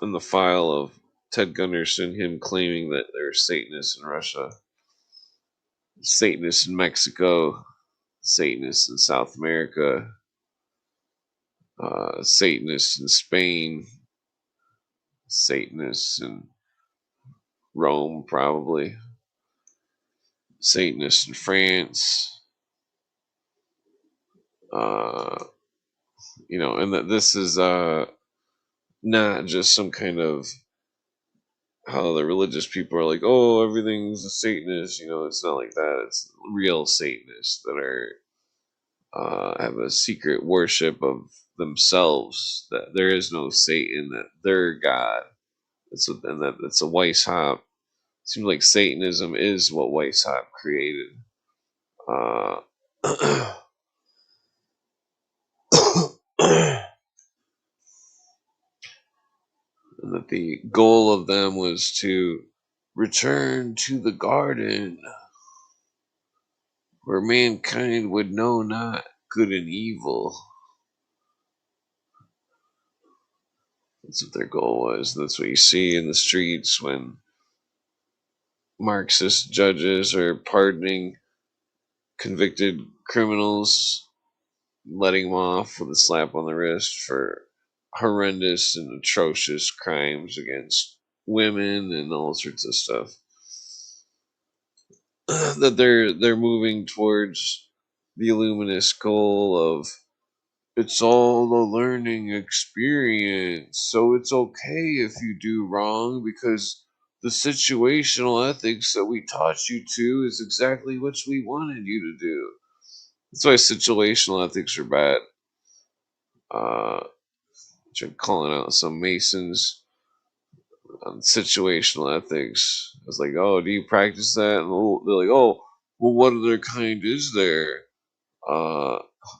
in the file of Ted Gunderson, him claiming that there's Satanists in Russia, Satanists in Mexico, Satanists in South America, Satanists in Spain, Satanists in Rome, probably, Satanists in France, you know, and that this is not just some kind of how the religious people are like, oh, everything's a Satanist. You know, it's not like that. It's real Satanists that are have a secret worship of themselves. That there is no Satan. That they're God. And that it's a Weishaupt. Seems like Satanism is what Weishaupt created. And that the goal of them was to return to the garden where mankind would know not good and evil. That's what their goal was. That's what you see in the streets when Marxist judges are pardoning convicted criminals, letting them off with a slap on the wrist for horrendous and atrocious crimes against women and all sorts of stuff. That they're moving towards the Illuminist goal of it's all a learning experience, so it's okay if you do wrong because the situational ethics that we taught you to is exactly what we wanted you to do. That's why situational ethics are bad. Which I'm calling out some Masons on situational ethics. I was like, oh, do you practice that? And they're like, oh, well, what other kind is there?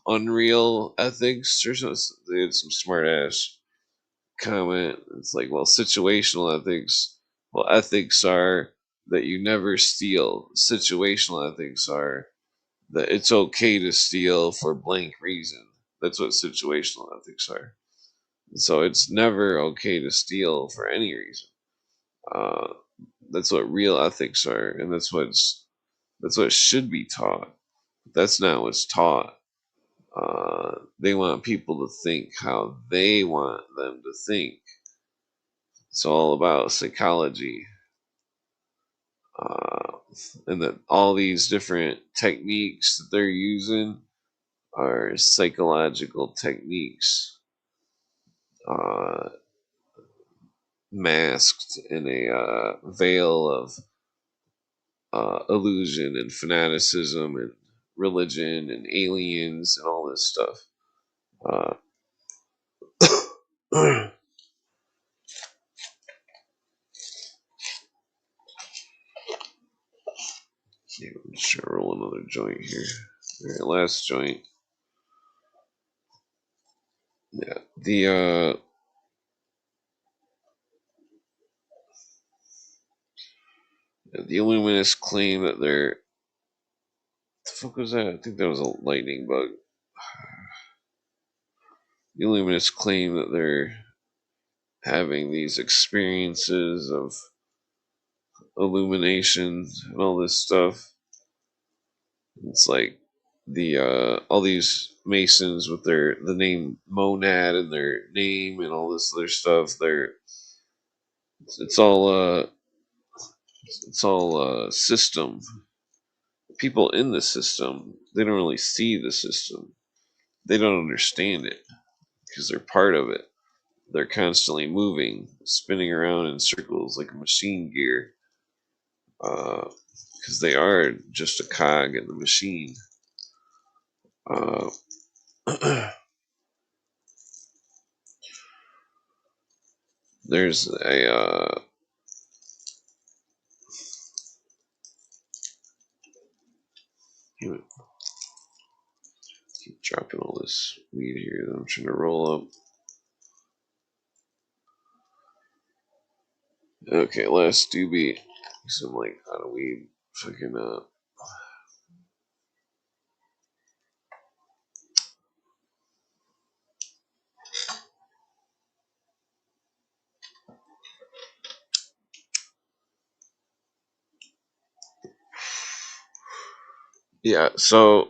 Unreal ethics or something. They had some smart ass comment. It's like, well, situational ethics. Well, ethics are that you never steal. Situational ethics are that it's okay to steal for blank reason. That's what situational ethics are. So it's never okay to steal for any reason. That's what real ethics are, and that's what should be taught. That's not what's taught. They want people to think how they want them to think. It's all about psychology, and that all these different techniques that they're using are psychological techniques, masked in a veil of illusion and fanaticism and religion and aliens and all this stuff. I'm just trying to roll another joint here. All right, last joint. Yeah, the Illuminists claim that they're. What the fuck was that? I think that was a lightning bug. The Illuminists claim that they're having these experiences of illumination and all this stuff. It's like the all these Masons with the name Monad in their name and all this other stuff. It's all system. People in the system, they don't really see the system. They don't understand it because they're part of it. They're constantly moving, spinning around in circles like a machine gear. Because they are just a cog in the machine. There's a keep dropping all this weed here that I'm trying to roll up. Okay, last doobie. Some like out of weed. Fucking yeah, so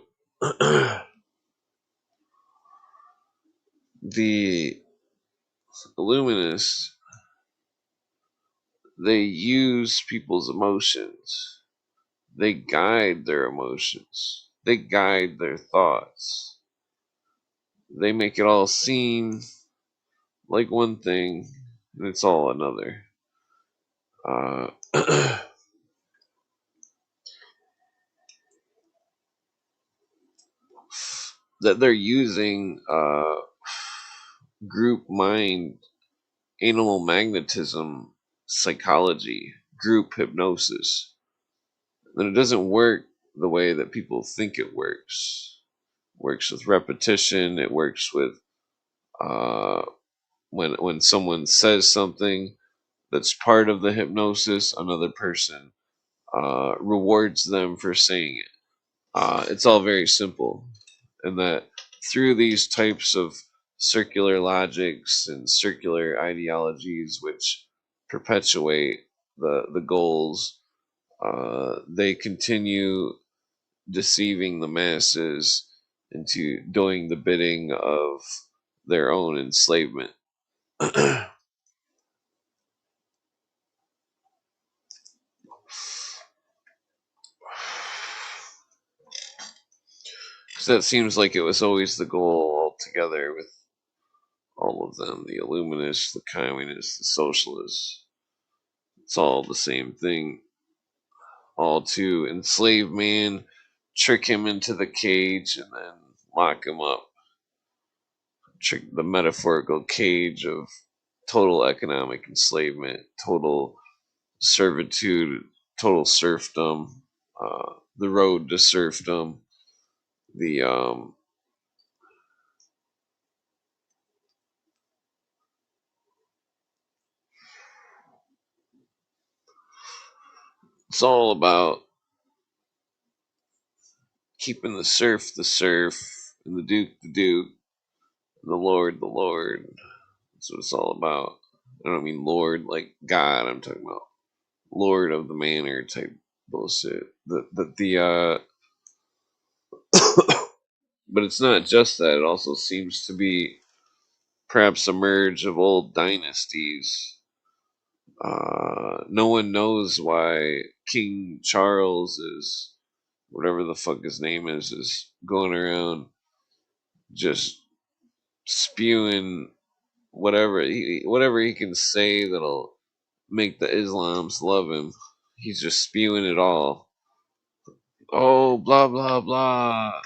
the Illuminists, they use people's emotions. They guide their emotions. They guide their thoughts. They make it all seem like one thing, and it's all another. That they're using group mind, animal magnetism, psychology, group hypnosis. And it doesn't work the way that people think it works. It works with repetition. It works with when someone says something that's part of the hypnosis, another person rewards them for saying it. it's all very simple, and that through these types of circular logics and circular ideologies which perpetuate the goals, they continue deceiving the masses into doing the bidding of their own enslavement. So that seems like it was always the goal altogether with all of them, the Illuminists, the Communists, the Socialists. It's all the same thing. All to enslave man, trick him into the cage, and then lock him up. Trick the metaphorical cage of total economic enslavement, total servitude, total serfdom, the road to serfdom, the it's all about keeping the serf, and the duke, and the Lord. That's what it's all about. I don't mean Lord like God. I'm talking about Lord of the Manor type bullshit. But it's not just that. It also seems to be perhaps a merge of old dynasties. No one knows why King Charles is, whatever the fuck his name is going around just spewing whatever he can say that'll make the Islams love him. He's just spewing it all. Oh, blah blah blah.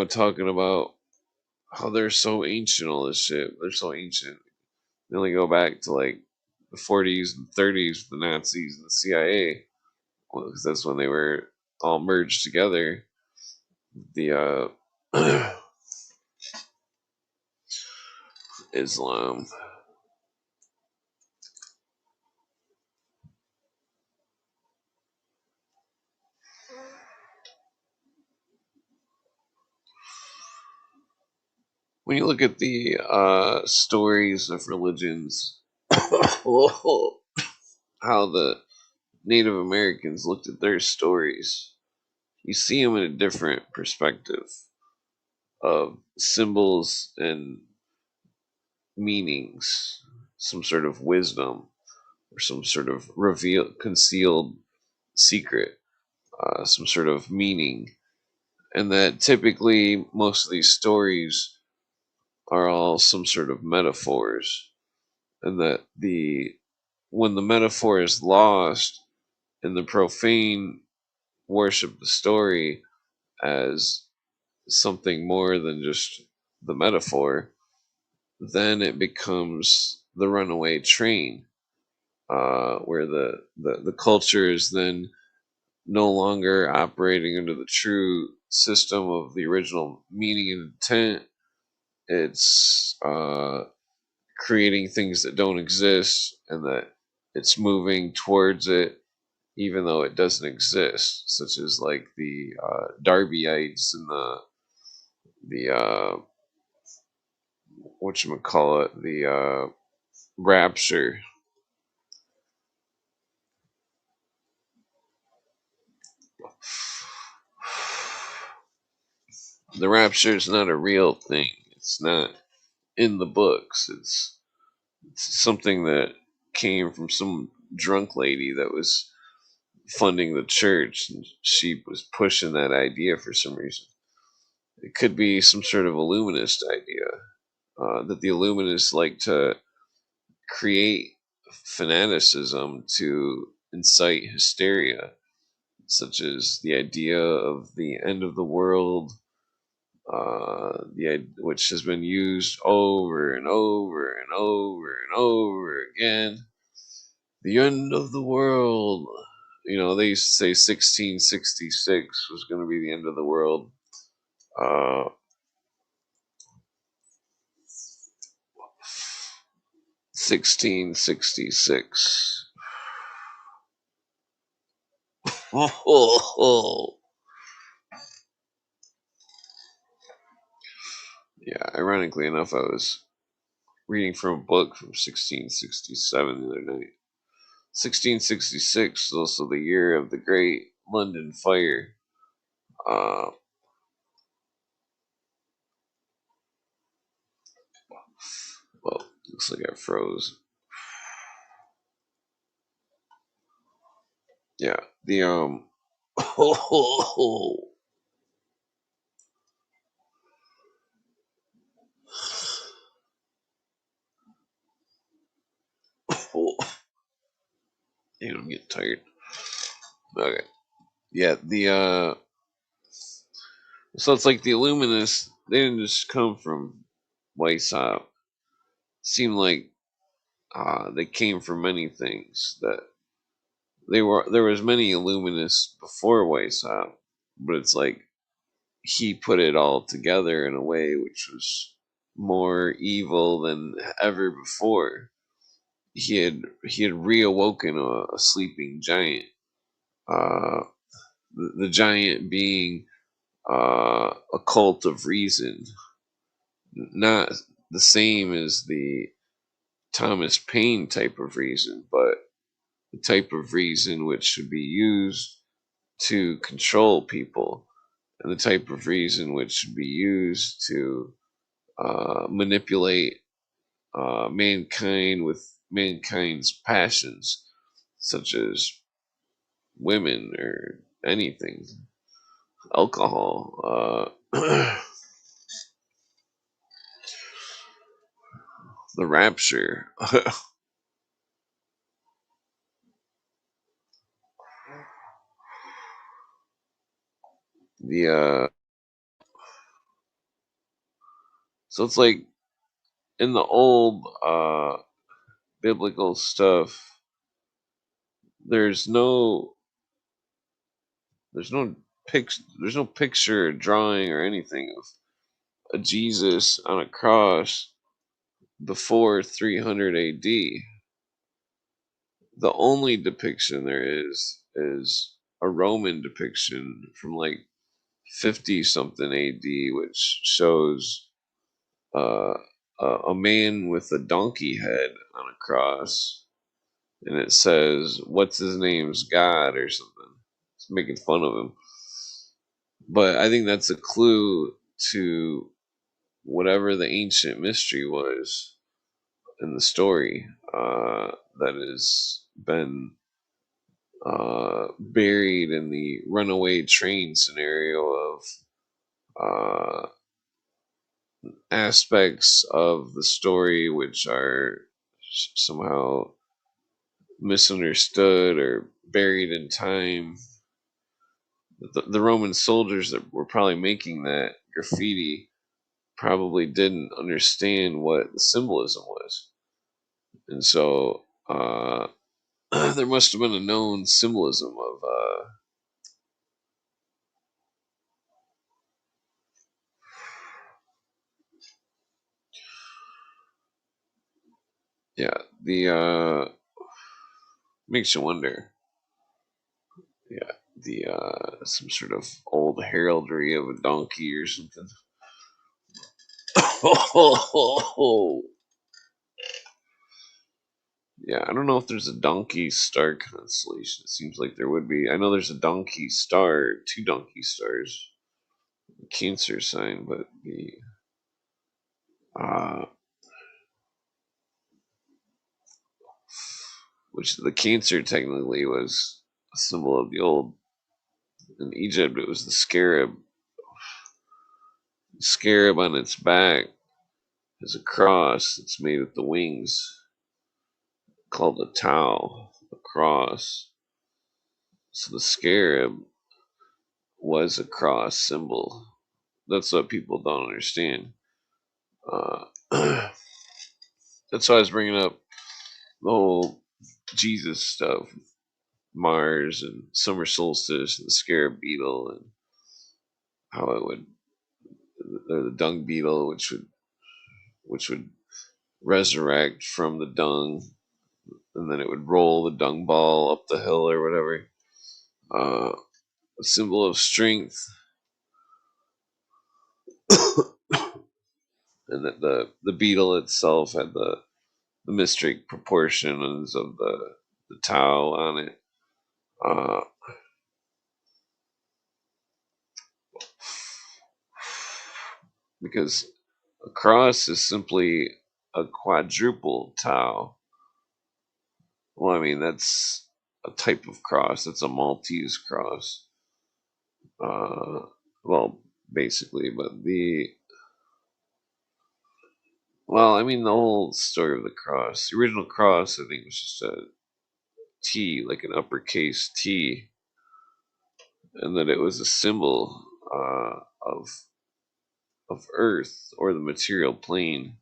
Talking about how they're so ancient, all this shit. They're so ancient. They only go back to like the 40s and 30s with the Nazis and the CIA, because that's when they were all merged together. The Islam. When you look at the stories of religions, how the Native Americans looked at their stories, you see them in a different perspective of symbols and meanings, some sort of wisdom or some sort of concealed secret, some sort of meaning, and that typically most of these stories are all some sort of metaphors, and that when the metaphor is lost and the profane worship the story as something more than just the metaphor, then it becomes the runaway train, where the culture is then no longer operating under the true system of the original meaning and intent. It's creating things that don't exist, and that it's moving towards it even though it doesn't exist, such as like the Darbyites and the whatchamacallit, the rapture. The rapture is not a real thing. It's not in the books. It's something that came from some drunk lady that was funding the church, and she was pushing that idea for some reason. It could be some sort of Illuminist idea, that the Illuminists like to create fanaticism to incite hysteria, such as the idea of the end of the world, which has been used over and over and over and over again. The end of the world. They used to say 1666 was going to be the end of the world. 1666. Yeah, ironically enough, I was reading from a book from 1667 the other night. 1666 is also the year of the Great London Fire. Well, looks like I froze. Yeah, the Damn, I'm getting tired. Okay. Yeah, the so it's like the Illuminists, they didn't just come from Weishaupt. Seemed like they came from many things. That there was many Illuminists before Weishaupt, but it's like he put it all together in a way which was more evil than ever before. He had reawoken a sleeping giant. Uh, the giant being a cult of reason, not the same as the Thomas Paine type of reason, but the type of reason which should be used to control people, and the type of reason which should be used to manipulate mankind with mankind's passions, such as women or anything, alcohol, the rapture. the So it's like in the old biblical stuff, there's no there's no there's no picture or drawing or anything of a Jesus on a cross before 300 AD. The only depiction there is a Roman depiction from like 50 something AD, which shows uh, a man with a donkey head on a cross, and it says, "What's his name's God" or something. It's making fun of him. But I think that's a clue to whatever the ancient mystery was in the story that has been buried in the runaway train scenario of uh, aspects of the story which are somehow misunderstood or buried in time. The Roman soldiers that were probably making that graffiti probably didn't understand what the symbolism was. And so there must have been a known symbolism of yeah, the makes you wonder. Yeah, the some sort of old heraldry of a donkey or something. Yeah, I don't know if there's a donkey star constellation. It seems like there would be. I know there's a donkey star, two donkey stars, Cancer sign, but the uh, which the Cancer technically was a symbol of the old. In Egypt, it was the scarab. The scarab on its back is a cross that's made with the wings, called a tau, a cross. So the scarab was a cross symbol. That's what people don't understand. Uh, that's why I was bringing up the whole Jesus stuff, Mars and summer solstice and the scarab beetle, and how it would, or the dung beetle, which would resurrect from the dung, and then it would roll the dung ball up the hill or whatever. A symbol of strength. and that the beetle itself had the mystic proportions of the Tao on it. Because a cross is simply a quadruple Tao. Well, I mean, that's a type of cross. That's a Maltese cross. Well, basically, but I mean, the whole story of the cross. The original cross, I think, was just a T, like an uppercase T, and that it was a symbol of Earth or the material plane,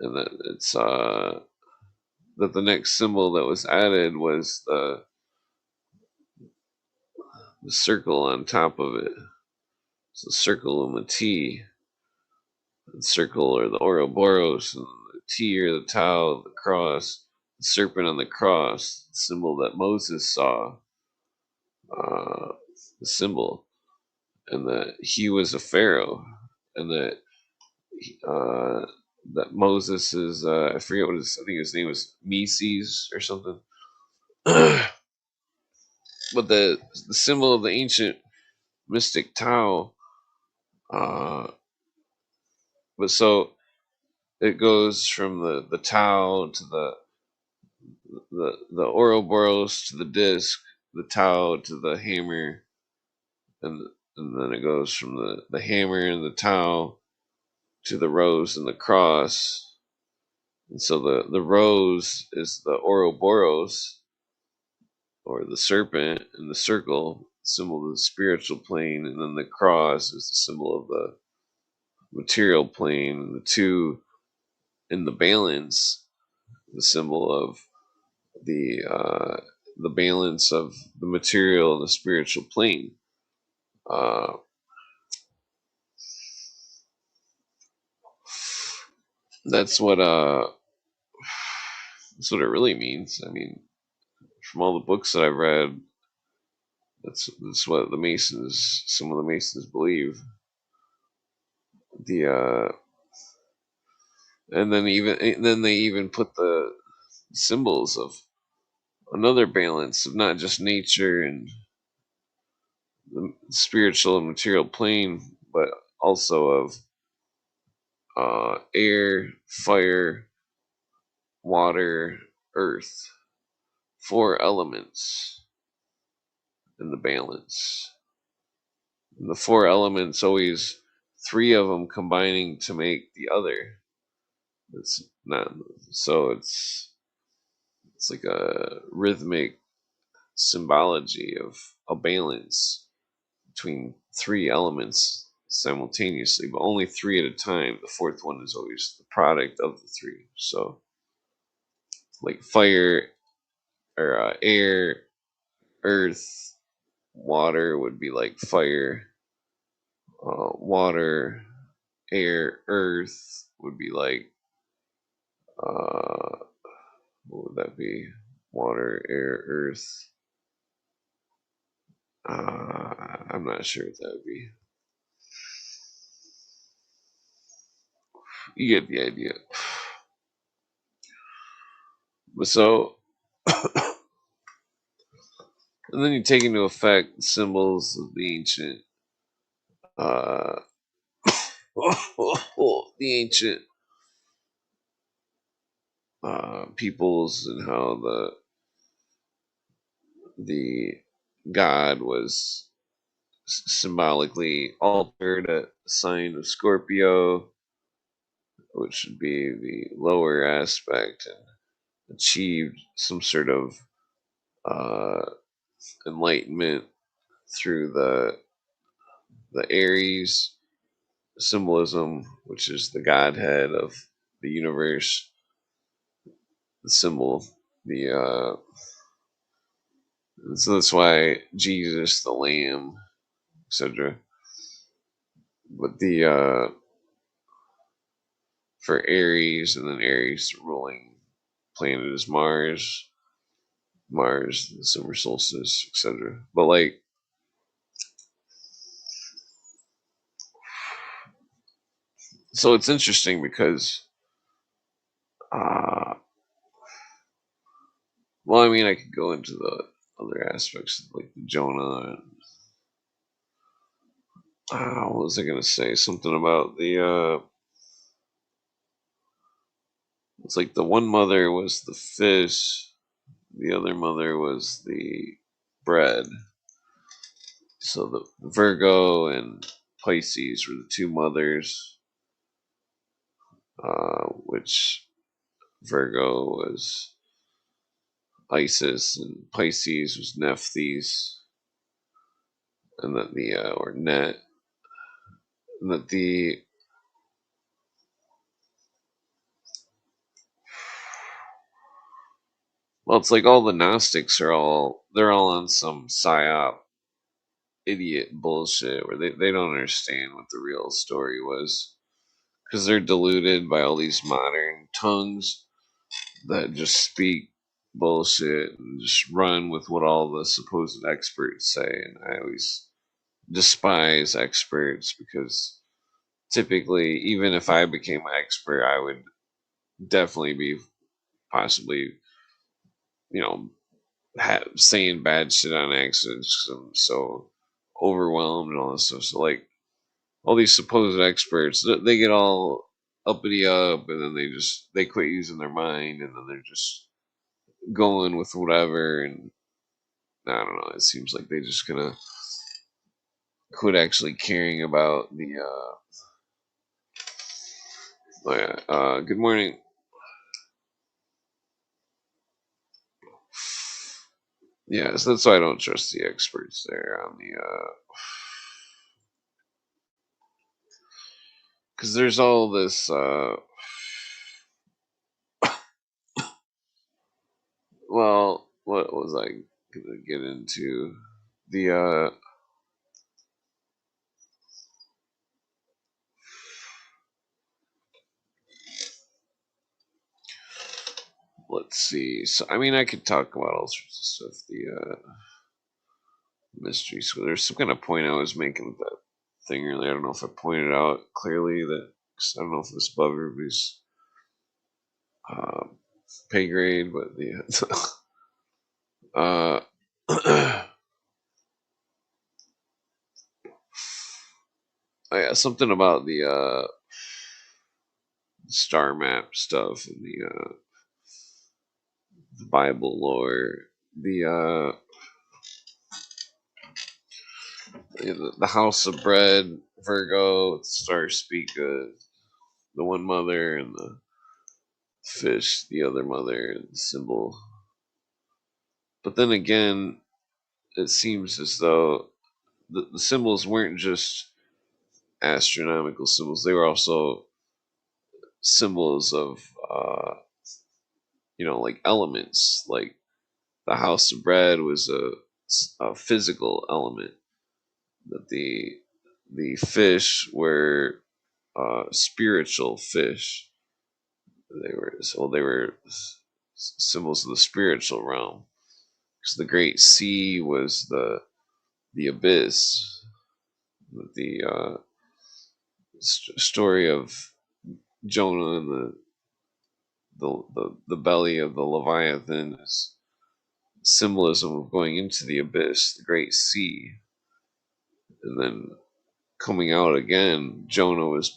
and that it's that the next symbol that was added was the circle on top of it. It's the circle and the T. The circle or the Ouroboros, and the T or the Tau, the cross, the serpent on the cross, the symbol that Moses saw, the symbol, and that he was a pharaoh, and that that Moses is I forget what I think his name was Meses or something. But the symbol of the ancient mystic Tau, but so it goes from the Tau to the Ouroboros to the disc, the Tau to the hammer, and then it goes from the hammer and the Tau to the rose and the cross. And so the rose is the Ouroboros, or the serpent, and the circle, symbol of the spiritual plane, and then the cross is the symbol of the material plane, and the two in the balance, the symbol of the balance of the material and the spiritual plane. That's what it really means. I mean, from all the books that I've read, that's what some of the Masons believe. And then they even put the symbols of another balance of not just nature and the spiritual and material plane, but also of air, fire, water, earth. 4 elements in the balance. And the 4 elements always 3 of them combining to make the other. It's not so it's like a rhythmic symbology of a balance between 3 elements simultaneously, but only 3 at a time. The 4th one is always the product of the 3. So, like fire or air, earth, water would be like fire. Water, air, earth would be like what would that be? Water, air, earth. I'm not sure what that would be. You get the idea. But so, and then you take into effect symbols of the ancient, the ancient peoples, and how the god was symbolically altered at the sign of Scorpio, which would be the lower aspect, and achieved some sort of enlightenment through the Aries symbolism, which is the godhead of the universe, the symbol, so that's why Jesus, the Lamb, etc. But for Aries, and then Aries, the ruling planet is Mars, the summer solstice, etc. But like, So it's interesting because, uh, well, I mean, I could go into the other aspects of like the Jonah and what was I gonna say? Something about the it's like the one mother was the fish, the other mother was the bread. So the Virgo and Pisces were the two mothers, which Virgo was Isis and Pisces was Nephthys, and that the or Net, and that the well, it's like all the Gnostics are they're all on some psyop idiot bullshit where they don't understand what the real story was because they're deluded by all these modern tongues that just speak bullshit and just run with what all the supposed experts say. And I always despise experts because typically, even if I became an expert, I would definitely be possibly, saying bad shit on accident because I'm so overwhelmed and all this stuff. So, like, all these supposed experts, they get all uppity up and then they quit using their mind and then they're just going with whatever. And I don't know, it seems like they just gonna quit actually caring about the good morning. Yeah, so that's why I don't trust the experts there on the because there's all this well, what was I gonna get into? The let's see. So I mean I could talk about all sorts of stuff. The mysteries. So there's some kind of point I was making with that thing earlier. I don't know if I pointed out clearly that 'cause I don't know if it's above everybody's uh, pay grade, but the oh yeah, something about the star map stuff and the Bible lore, the the House of Bread, Virgo, Star Speaker, the one mother, and the fish, the other mother, and the symbol. But then again, it seems as though the symbols weren't just astronomical symbols; they were also symbols of, like elements. Like the House of Bread was a physical element. That the fish were spiritual fish. They were symbols of the spiritual realm. Because the great sea was the abyss. The story of Jonah and the belly of the Leviathan is symbolism of going into the abyss, the great sea, and then coming out again. Jonah was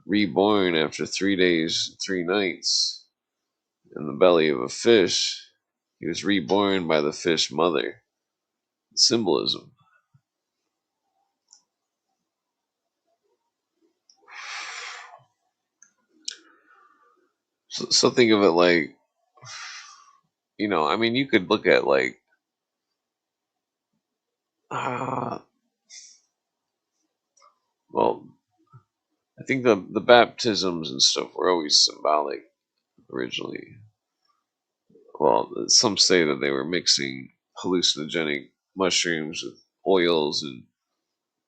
reborn after 3 days, 3 nights in the belly of a fish. He was reborn by the fish mother. Symbolism. So think of it like, I mean, you could look at like, well, I think the baptisms and stuff were always symbolic originally. Well, some say that they were mixing hallucinogenic mushrooms with oils and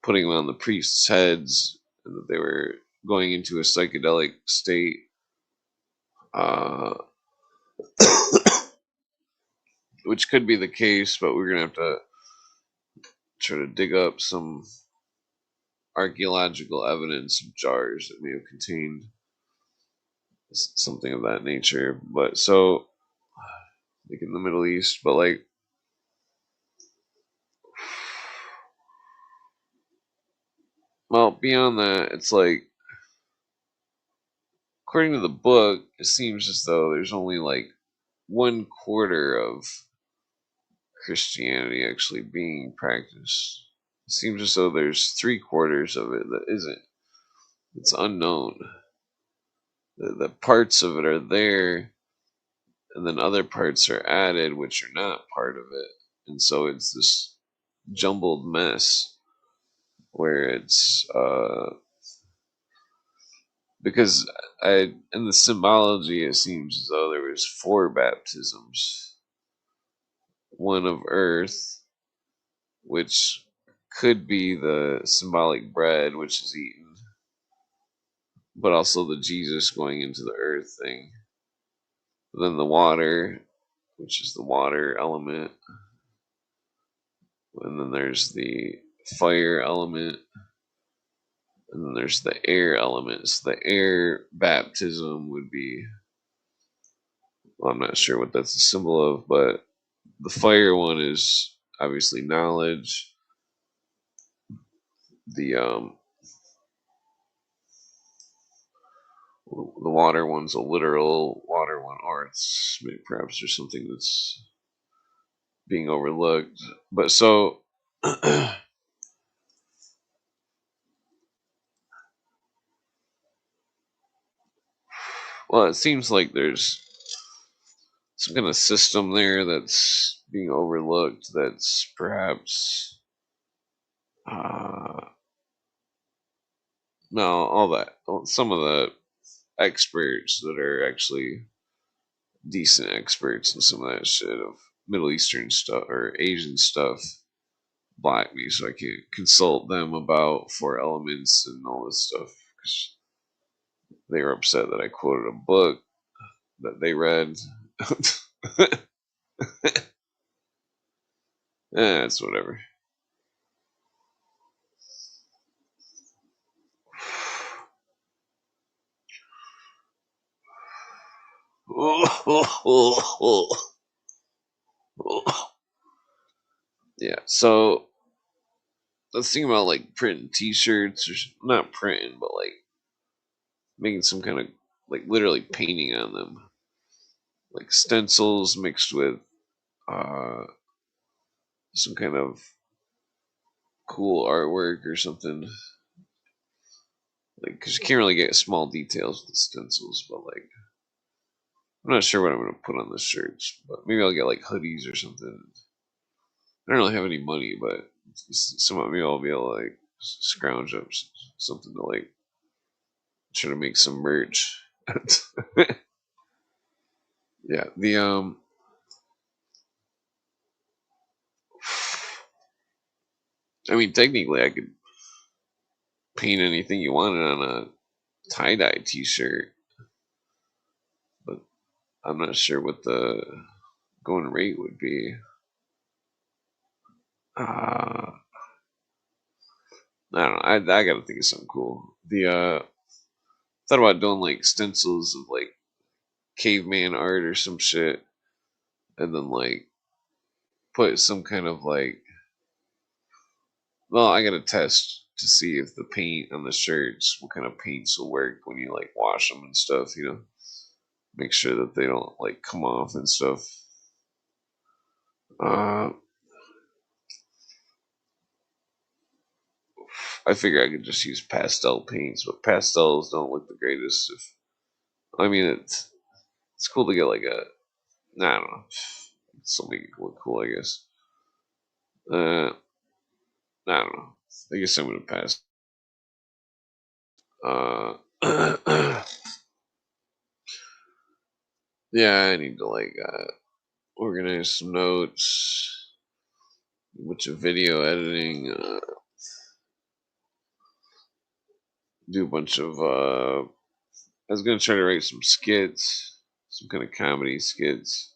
putting them on the priests' heads, and that they were going into a psychedelic state. Which could be the case, but we're gonna have to try to dig up some archaeological evidence of jars that may have contained something of that nature. But so, like in the Middle East, but like, well, beyond that, it's like, according to the book, it seems as though there's only like 1/4 of Christianity actually being practiced. It seems as though there's 3/4 of it that isn't. It's unknown. The parts of it are there, and then other parts are added which are not part of it. And so it's this jumbled mess where it's because in the symbology it seems as though there was 4 baptisms. One of earth, which could be the symbolic bread which is eaten, but also the Jesus going into the earth thing. Then the water, which is the water element. And then there's the fire element. And then there's the air elements. The air baptism would be, well, I'm not sure what that's a symbol of, but the fire one is obviously knowledge. The water one's a literal water one, or it's maybe perhaps there's something that's being overlooked. But so well, it seems like there's some kind of system there that's being overlooked. That's perhaps no, all that. Some of the experts that are actually decent experts in some of that shit of Middle Eastern stuff or Asian stuff block me, so I can't consult them about 4 elements and all this stuff. 'Cause they were upset that I quoted a book that they read. It's whatever. Yeah, so let's think about like printing T-shirts, or not printing, but like making some kind of like literally painting on them, like stencils mixed with some kind of cool artwork or something. Like, because you can't really get small details with the stencils, but like, I'm not sure what I'm gonna put on the shirts, but maybe I'll get like hoodies or something. I don't really have any money, but maybe I'll be able to like scrounge up something to like try to make some merch. Yeah, I mean, technically, I could paint anything you wanted on a tie-dye T-shirt, but I'm not sure what the going rate would be. I don't know. I gotta think of something cool. Thought about doing like stencils of like caveman art or some shit, and then like put some kind of like. Well, I gotta test to see if the paint on the shirts, what kind of paints will work when you like wash them and stuff. You know, make sure that they don't like come off and stuff. I figure I could just use pastel paints, but pastels don't look the greatest. I mean, it's cool to get like a, I don't know, something look cool, I guess. I don't know. I guess I'm gonna pass. Yeah, I need to like organize some notes, a bunch of video editing, do a bunch of. I was gonna try to write some skits, some kind of comedy skits.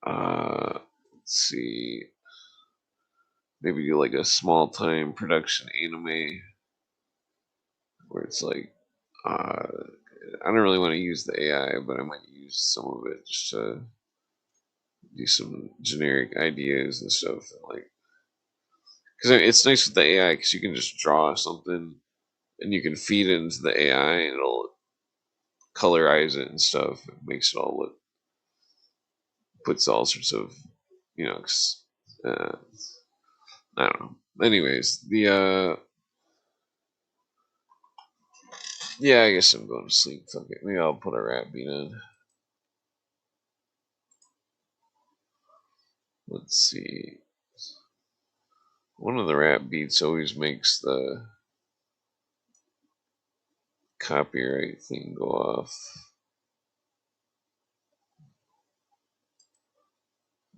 Let's see, maybe do like a small time production anime. where it's like, I don't really want to use the AI, but I might use some of it just to do some generic ideas and stuff. Like, because it's nice with the AI because you can just draw something and you can feed it into the AI and it'll colorize it and stuff. It makes it all look, puts all sorts of, you know, I don't know. Anyways, yeah, I guess I'm going to sleep. Fuck it. Maybe I'll put a rat beat in. Let's see. One of the rat beats always makes the copyright thing go off.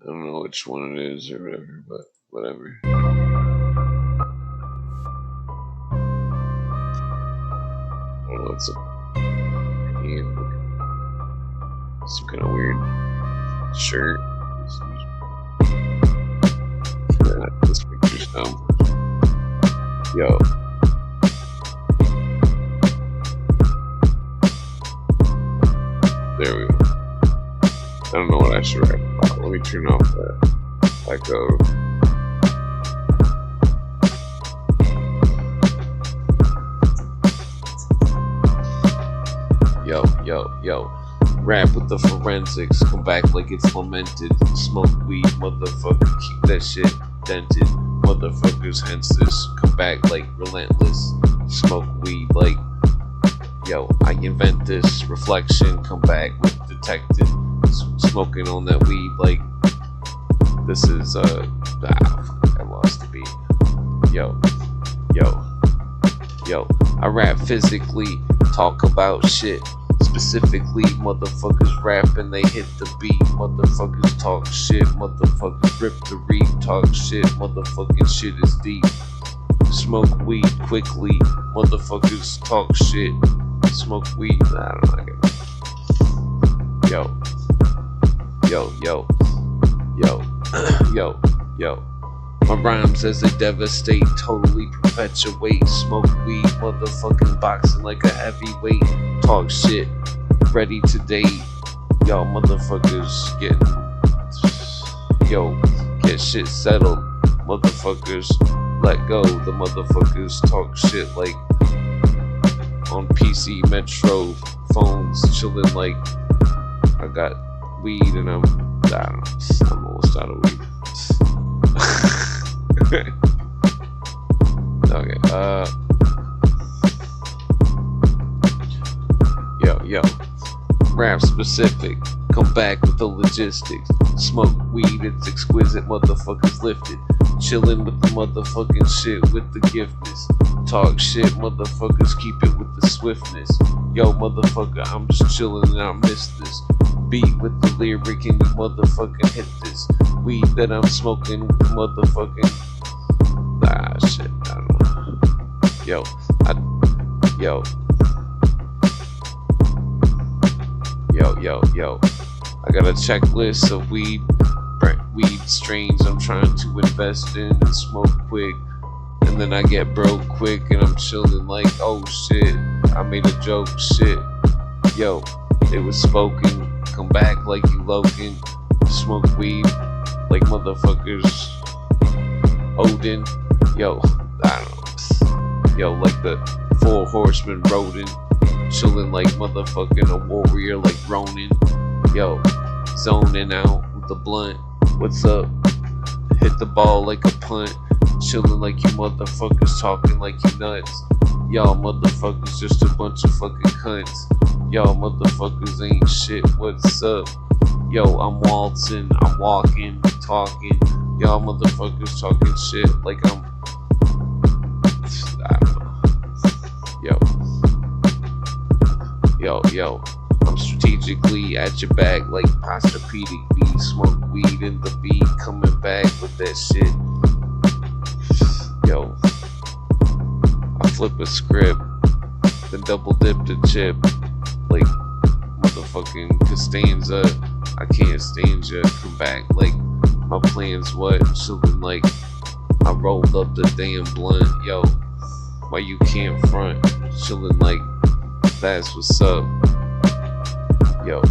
I don't know which one it is or whatever, but whatever. I don't know, it's a hand, some kind of weird shirt. Yeah, this picture's dumb. Yo. There we go. I don't know what I should write about. Let me turn off that echo. Yo. Rap with the forensics. Come back like it's lamented. Smoke weed, motherfucker. Keep that shit dented. Motherfuckers, hence this. Come back like relentless. Smoke weed like, yo, I invent this. Reflection, come back with detected. Smoking on that weed like, this is, I lost the beat. Yo. I rap physically, talk about shit. Specifically, motherfuckers rap and they hit the beat. Motherfuckers talk shit. Motherfuckers rip the reed. Talk shit. Motherfucking shit is deep. Smoke weed quickly. Motherfuckers talk shit. Smoke weed. I don't know. Yo. My rhymes as they devastate, totally perpetuate. Smoke weed, motherfucking boxing like a heavyweight. Talk shit, ready to date. Y'all motherfuckers get shit settled. Motherfuckers let go. The motherfuckers talk shit like on PC Metro phones, chilling like I got weed and I'm almost out of weed. Okay, yo, rap specific, come back with the logistics. Smoke weed, it's exquisite, motherfuckers lifted. Chillin' with the motherfucking shit with the giftness. Talk shit, motherfuckers keep it with the swiftness. Yo, motherfucker, I'm just chillin' and I miss this. Beat with the lyric and you motherfucking hit this. Weed that I'm smoking with the motherfucking shit, I don't know. Yo. I got a checklist of weed strains I'm trying to invest in and smoke quick. And then I get broke quick and I'm chilling like, oh shit, I made a joke, shit. Yo, it was spoken, come back like you Logan. Smoke weed like motherfuckers Odin. Yo, I don't know. Yo, like the 4 horsemen rodent. Chilling like motherfucking a warrior like Ronin. Yo, zoning out with the blunt. What's up? Hit the ball like a punt. Chilling like you motherfuckers, talking like you nuts. Y'all motherfuckers just a bunch of fucking cunts. Y'all motherfuckers ain't shit, what's up? Yo, I'm waltzing, I'm walking, talking. Y'all motherfuckers talking shit like I don't know. Yo. I'm strategically at your back like Posturepedic beat. Smoke weed in the beat, coming back with that shit. Yo, I flip a script, then double dip the chip like motherfucking Costanza. I can't stand ya. Come back like my plan's what? Chillin' like I rolled up the damn blunt. Yo, why you can't front? chillin' like that's what's up. Yo,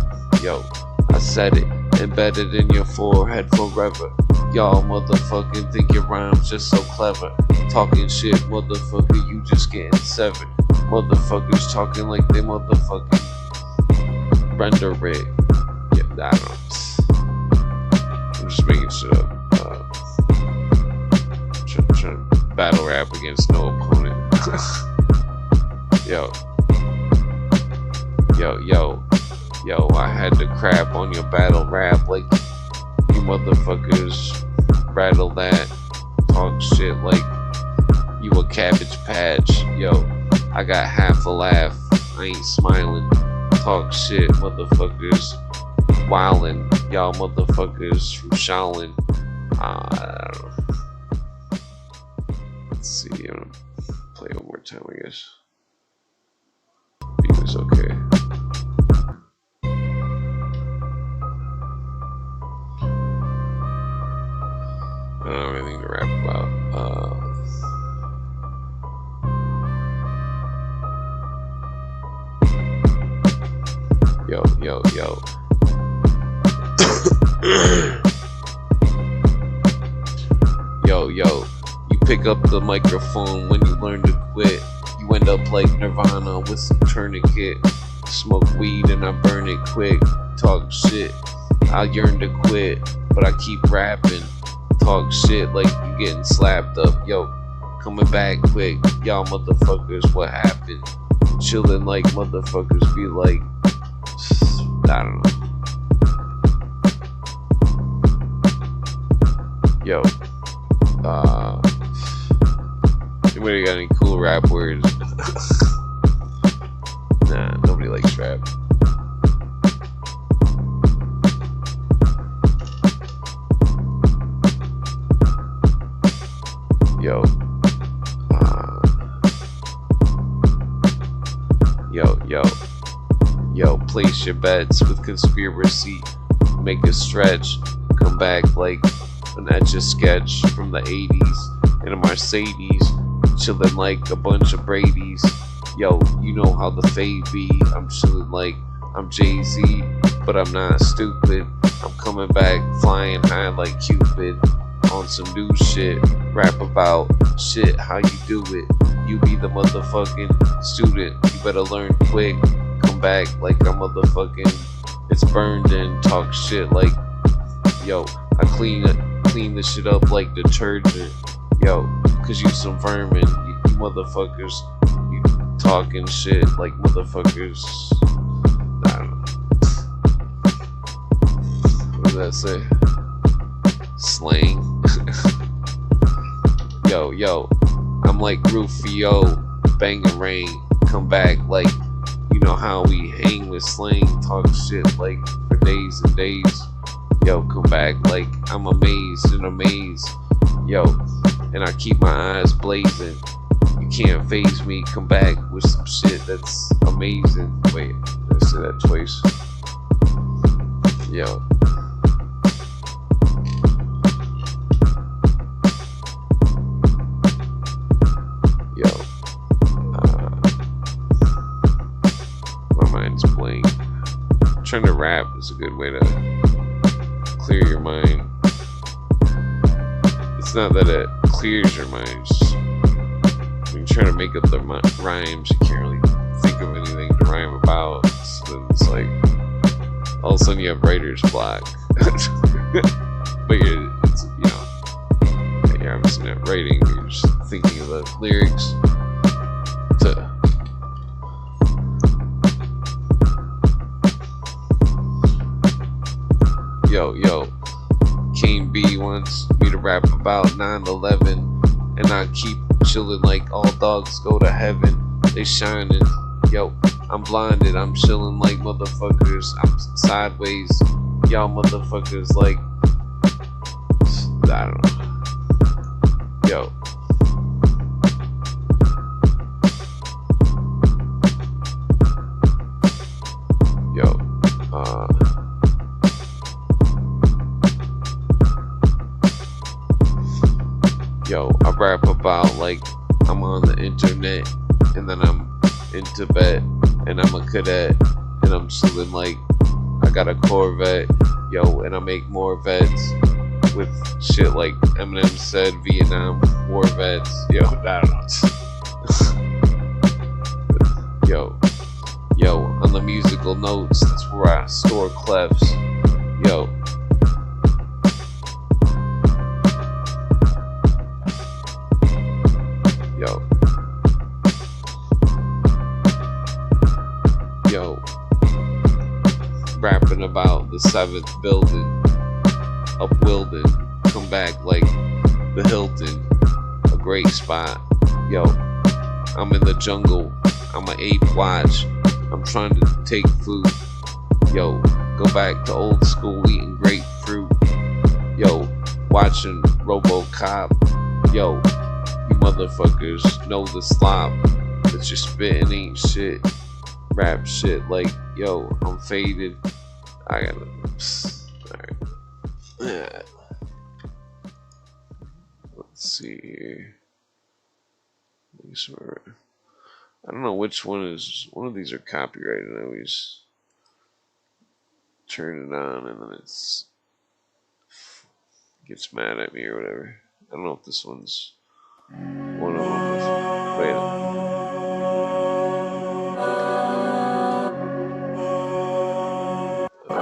I said it, embedded in your forehead forever. Y'all motherfucking think your rhymes just so clever. Talking shit, motherfucker, you just getting severed. Motherfuckers talking like they motherfucking render it. Yeah, I don't. I'm just making shit up. Trying to battle rap against no opponent. Yo, I had to crap on your battle rap like you motherfuckers rattle that. Talk shit like you a Cabbage Patch. Yo, I got half a laugh, I ain't smiling. Talk shit, motherfuckers wildin'. Y'all motherfuckers from Shaolin. I don't know. Let's see, I'm gonna play one more time, I guess. Beat is okay. I don't have anything to rap about. Yo. Yo, you pick up the microphone when you learn to quit. You end up like Nirvana with some tourniquet. Smoke weed and I burn it quick. Talk shit, I yearn to quit, but I keep rapping. Talk shit like you getting slapped up. Yo, coming back quick. Y'all motherfuckers, what happened? Chillin' like motherfuckers be like, I don't know. Yo, anybody got any cool rap words? Nah, nobody likes rap. Yo, place your bets with conspiracy. Make a stretch. Come back like an Etch-a-Sketch from the 80s in a Mercedes. Chillin' like a bunch of Brady's. Yo, you know how the fade be. I'm chillin' like I'm Jay-Z, but I'm not stupid. I'm coming back flying high like Cupid. On some new shit, rap about shit, how you do it. You be the motherfucking student, you better learn quick. Come back like I'm motherfucking, it's burned in. Talk shit like, yo, I clean this shit up like detergent. Yo, cause you some vermin, you motherfuckers, you talking shit like motherfuckers. I don't know. What does that say? Slang. Yo, I'm like Rufio, Bangarang. Come back like, you know how we hang with slang. Talk shit like for days and days. Yo, come back like I'm amazed in a maze. Yo, and I keep my eyes blazing. You can't phase me. Come back with some shit that's amazing. Wait, did I say that twice? Yo. Blank. Trying to rap is a good way to clear your mind. It's not that it clears your mind, it's just when you're trying to make up the rhymes, you can't really think of anything to rhyme about. So then it's like all of a sudden you have writer's block. But you're obviously not writing, you're just thinking of the lyrics to Yo, Kane B wants me to rap about 9/11, and I keep chillin' like all dogs go to heaven. They shining. Yo, I'm blinded. I'm chillin' like motherfuckers. I'm sideways. Y'all motherfuckers like, I don't know. Yo. Yo, I rap about like I'm on the internet, and then I'm in Tibet, and I'm a cadet, and I'm chilling like I got a Corvette, yo, and I make more vets with shit like Eminem said, Vietnam War vets, yo, I don't know. Yo, on the musical notes, that's where I store clefs, yo. Yo, rapping about the 7th building, up Wilden, come back like the Hilton, a great spot. Yo, I'm in the jungle, I'm an 8th watch, I'm trying to take food. Yo, go back to old school eating grapefruit. Yo, watching RoboCop. Yo, you motherfuckers know the slop that you're spitting ain't shit. Rap shit like, yo, I'm faded. I gotta. Alright. Yeah. Let's see here. Make sure. I don't know which one is. One of these are copyrighted. I always turn it on and then it's gets mad at me or whatever. I don't know if this one's one of them. Wait. I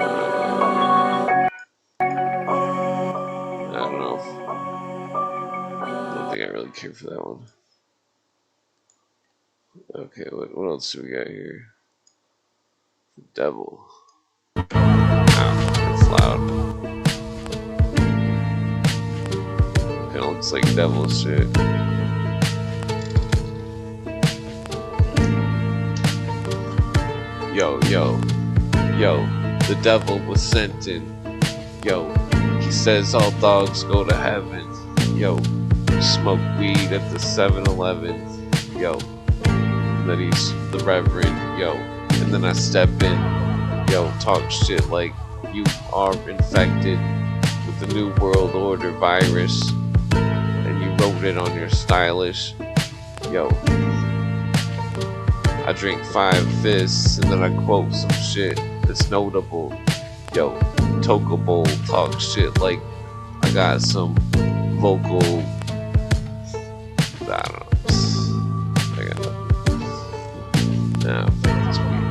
don't know. I don't think I really care for that one. Okay, what else do we got here? The Devil. Wow, it's loud. Kinda looks like devil shit. Yo, the devil was sent in. Yo, he says all dogs go to heaven. Yo, smoke weed at the 7-Eleven. Yo, that he's the Reverend. Yo, and then I step in. Yo, talk shit like you are infected with the New World Order virus, and you wrote it on your stylish. Yo, I drink 5 fists and then I quote some shit that's notable. Yo, Toka Bowl talk shit like I got some vocal. I don't know. I got nothing. Nah, fuck this weed.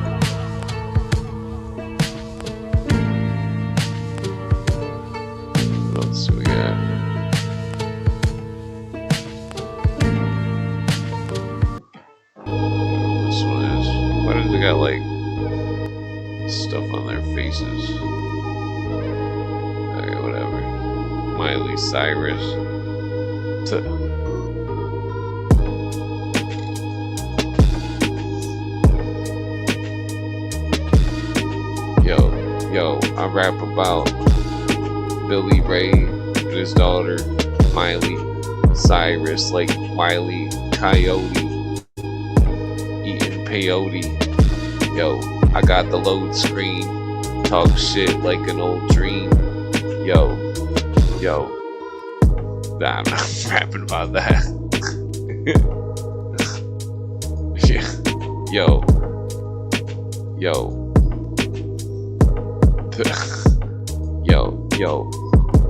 What else do we got? This one is. Why does it got like stuff on their faces? Okay, whatever. Miley Cyrus. Yo, I rap about Billy Ray and his daughter Miley Cyrus, like Wiley Coyote eating peyote. Yo, I got the load screen, talk shit like an old dream. Yo, nah, I'm not rapping about that. Yo,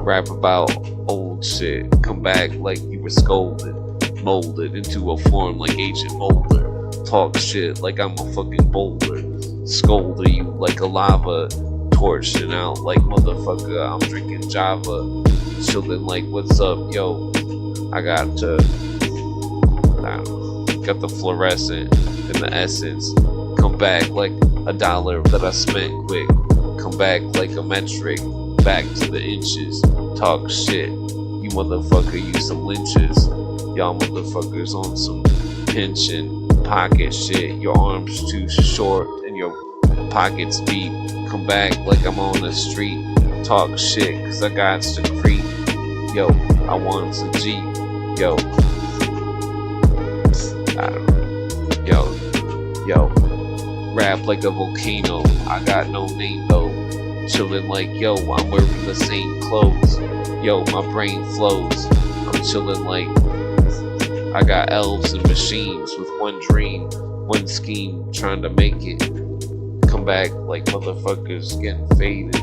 rap about old shit. Come back like you were scolded, molded into a form like Agent Mulder. Talk shit like I'm a fucking boulder. Scold you like a lava, torching out like motherfucker. I'm drinking Java, chilling like what's up, yo. I got got the fluorescent and the essence. Come back like $1 that I spent quick. Come back like a metric, back to the inches. Talk shit, you motherfucker, you some lynches. Y'all motherfuckers on some pension, pocket shit. Your arms too short and your pockets deep. Come back like I'm on the street. Talk shit, cause I got to creep. Yo, I want some Jeep. Yo, I don't know. Yo, rap like a volcano. I got no name though. Chillin' like, yo, I'm wearing the same clothes. Yo, my brain flows. I'm chillin' like I got elves and machines with one dream. one scheme trying to make it. Come back like motherfuckers getting faded.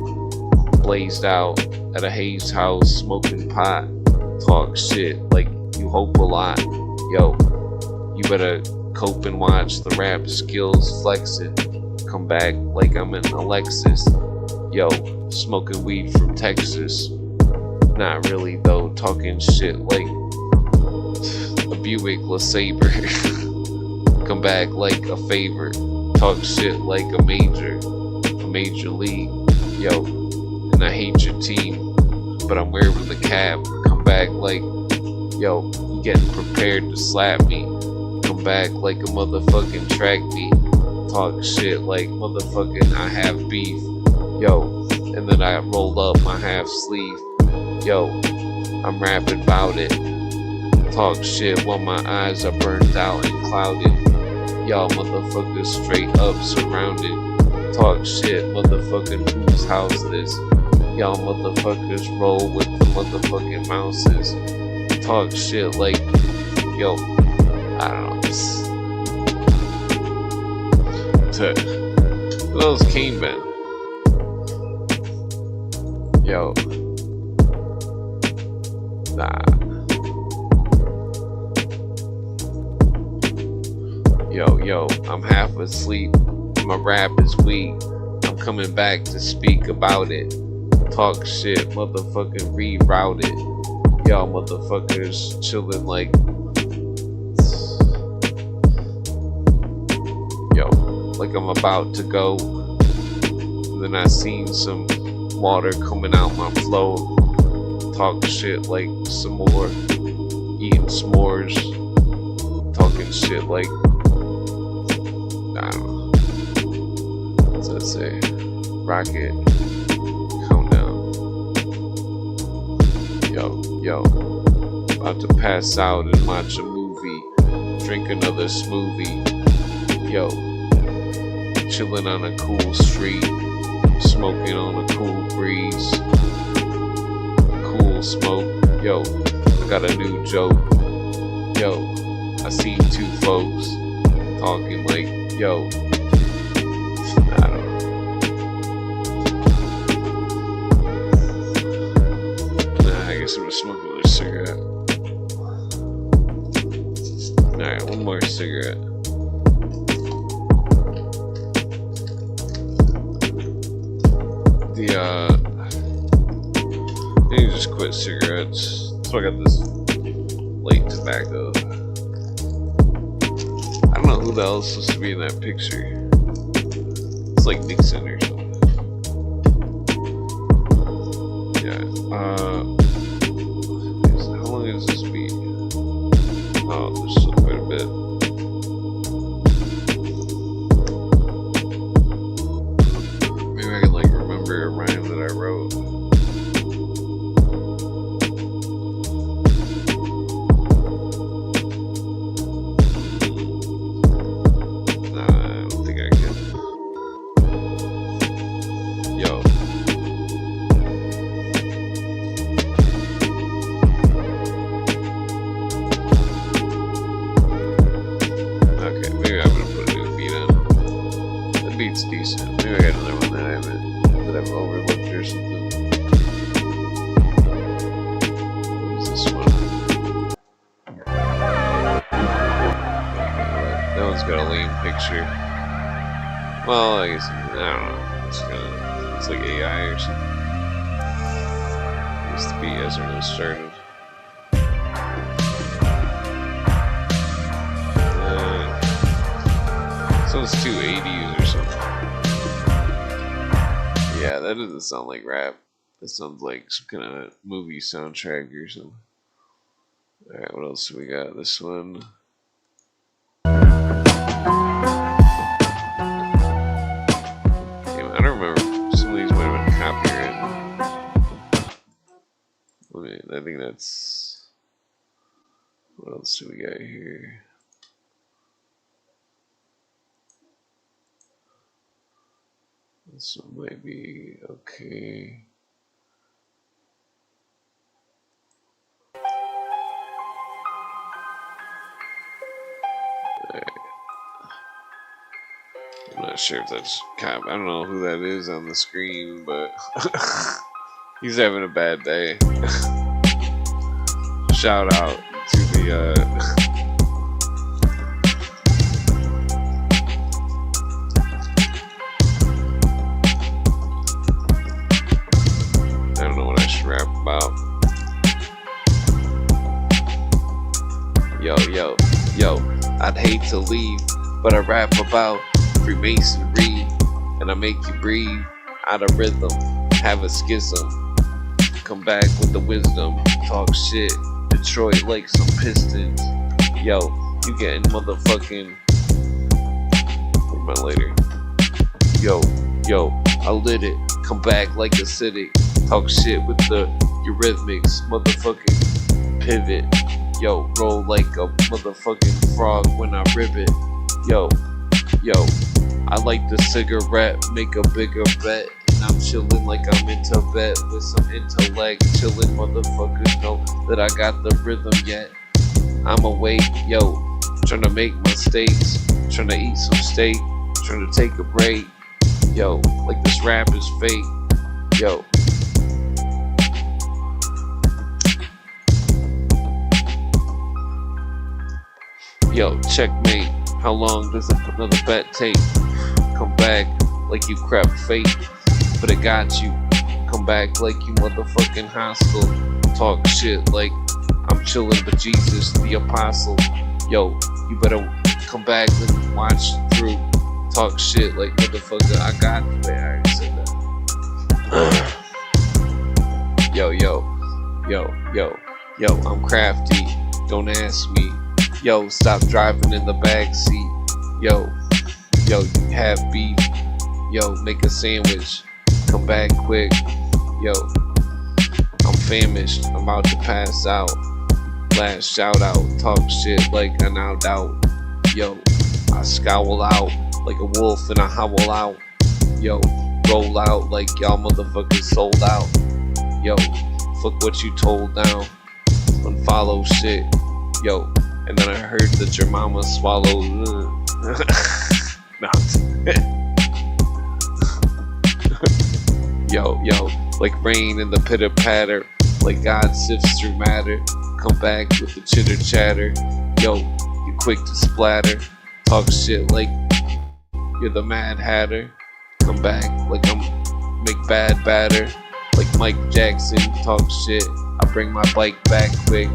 Blazed out at a Hayes house, smoking pot. Talk shit like you hope a lot. Yo, you better cope and watch the rap skills flexing. Come back like I'm in Alexis. Yo, smoking weed from Texas. Not really though, talking shit like a Buick LeSabre. Come back like a favorite. Talk shit like a major league. Yo, and I hate your team, but I'm wearing the cap. Come back like, yo, you getting prepared to slap me. Come back like a motherfucking track meet. Talk shit like motherfucking I have beef. Yo, and then I roll up my half sleeve. Yo, I'm rapping about it. Talk shit while my eyes are burned out and clouded. Y'all motherfuckers straight up surrounded. Talk shit, motherfucking whose house this? Y'all motherfuckers roll with the motherfucking mouses. Talk shit like, yo, I don't know. Who else came in? Yo. Nah. Yo, I'm half asleep. My rap is weak. I'm coming back to speak about it. Talk shit, motherfucking reroute it. Y'all motherfuckers chilling like, yo, like I'm about to go. And then I seen some water coming out my flow. Talk shit like some more. Eating s'mores. Talking shit like, I don't know. What's that say? Rocket. Countdown. Yo. About to pass out and watch a movie. Drink another smoothie. Yo. Chilling on a cool street. Smoking on a cool breeze. Cool smoke. Yo. I got a new joke. Yo. I seen two folks talking like, yo, I don't know. Nah, I guess it was smoking a cigarette. Alright, one more cigarette. I need to just quit cigarettes. So I got this light tobacco. I don't know who the hell is supposed to be in that picture. It's like Nixon or something. Yeah. How long is this beat? Oh, there's still quite a bit. Maybe I can like remember a rhyme that I wrote. Decent. Maybe I got another one that I've overlooked or something. What is this one? That one's got a lame picture. Well, I guess I don't know. It's like AI or something. I guess the beat hasn't really started. So it's 280s or something. Yeah, that doesn't sound like rap. That sounds like some kind of movie soundtrack or something. Alright, what else do we got? This one. Damn, I don't remember. Some of these might have been copyrighted. I think that's... What else do we got here? This one might be okay. Alright. not sure if that's Cap. I don't know who that is on the screen, but he's having a bad day. Shout out to the I don't know what I should rap about. Yo, I'd hate to leave, but I rap about Freemasonry, and I make you breathe out of rhythm, have a schism, come back with the wisdom, talk shit, Detroit like some Pistons. Yo, you getting motherfucking. Where am I later? Yo, I lit it, come back like acidic, talk shit with the eurythmics, motherfucking pivot. Yo, roll like a motherfucking frog when I rivet. Yo, I like the cigarette, make a bigger bet. And I'm chillin' like I'm in Tibet with some intellect. Chillin' motherfuckers know that I got the rhythm yet. I'm awake, yo, trying to make mistakes, trying to eat some steak, trying to take a break. Yo, like this rap is fake. Yo. Yo, checkmate. How long does another bet take? Come back like you crap fate, but it got you. Come back like you motherfucking hostile. Talk shit like I'm chillin' with Jesus, the apostle. Yo, you better come back and watch through. Talk shit like motherfucker, I got you. Wait, I already said that. Yo, I'm crafty. Don't ask me. Yo, stop driving in the backseat. Yo, you have beef. Yo, make a sandwich. Come back quick. Yo, I'm famished. I'm about to pass out. Last shout out. Talk shit like I now doubt. Yo, I scowl out like a wolf and I howl out. Yo, roll out like y'all motherfuckers sold out. Yo, fuck what you told now. Unfollow shit. Yo, and then I heard that your mama swallowed. Yo, like rain in the pitter patter, like God sifts through matter. Come back with the chitter chatter. Yo, you quick to splatter. Talk shit like you're the Mad Hatter. Come back like I'm make bad batter. Like Mike Jackson, talk shit. I bring my bike back quick.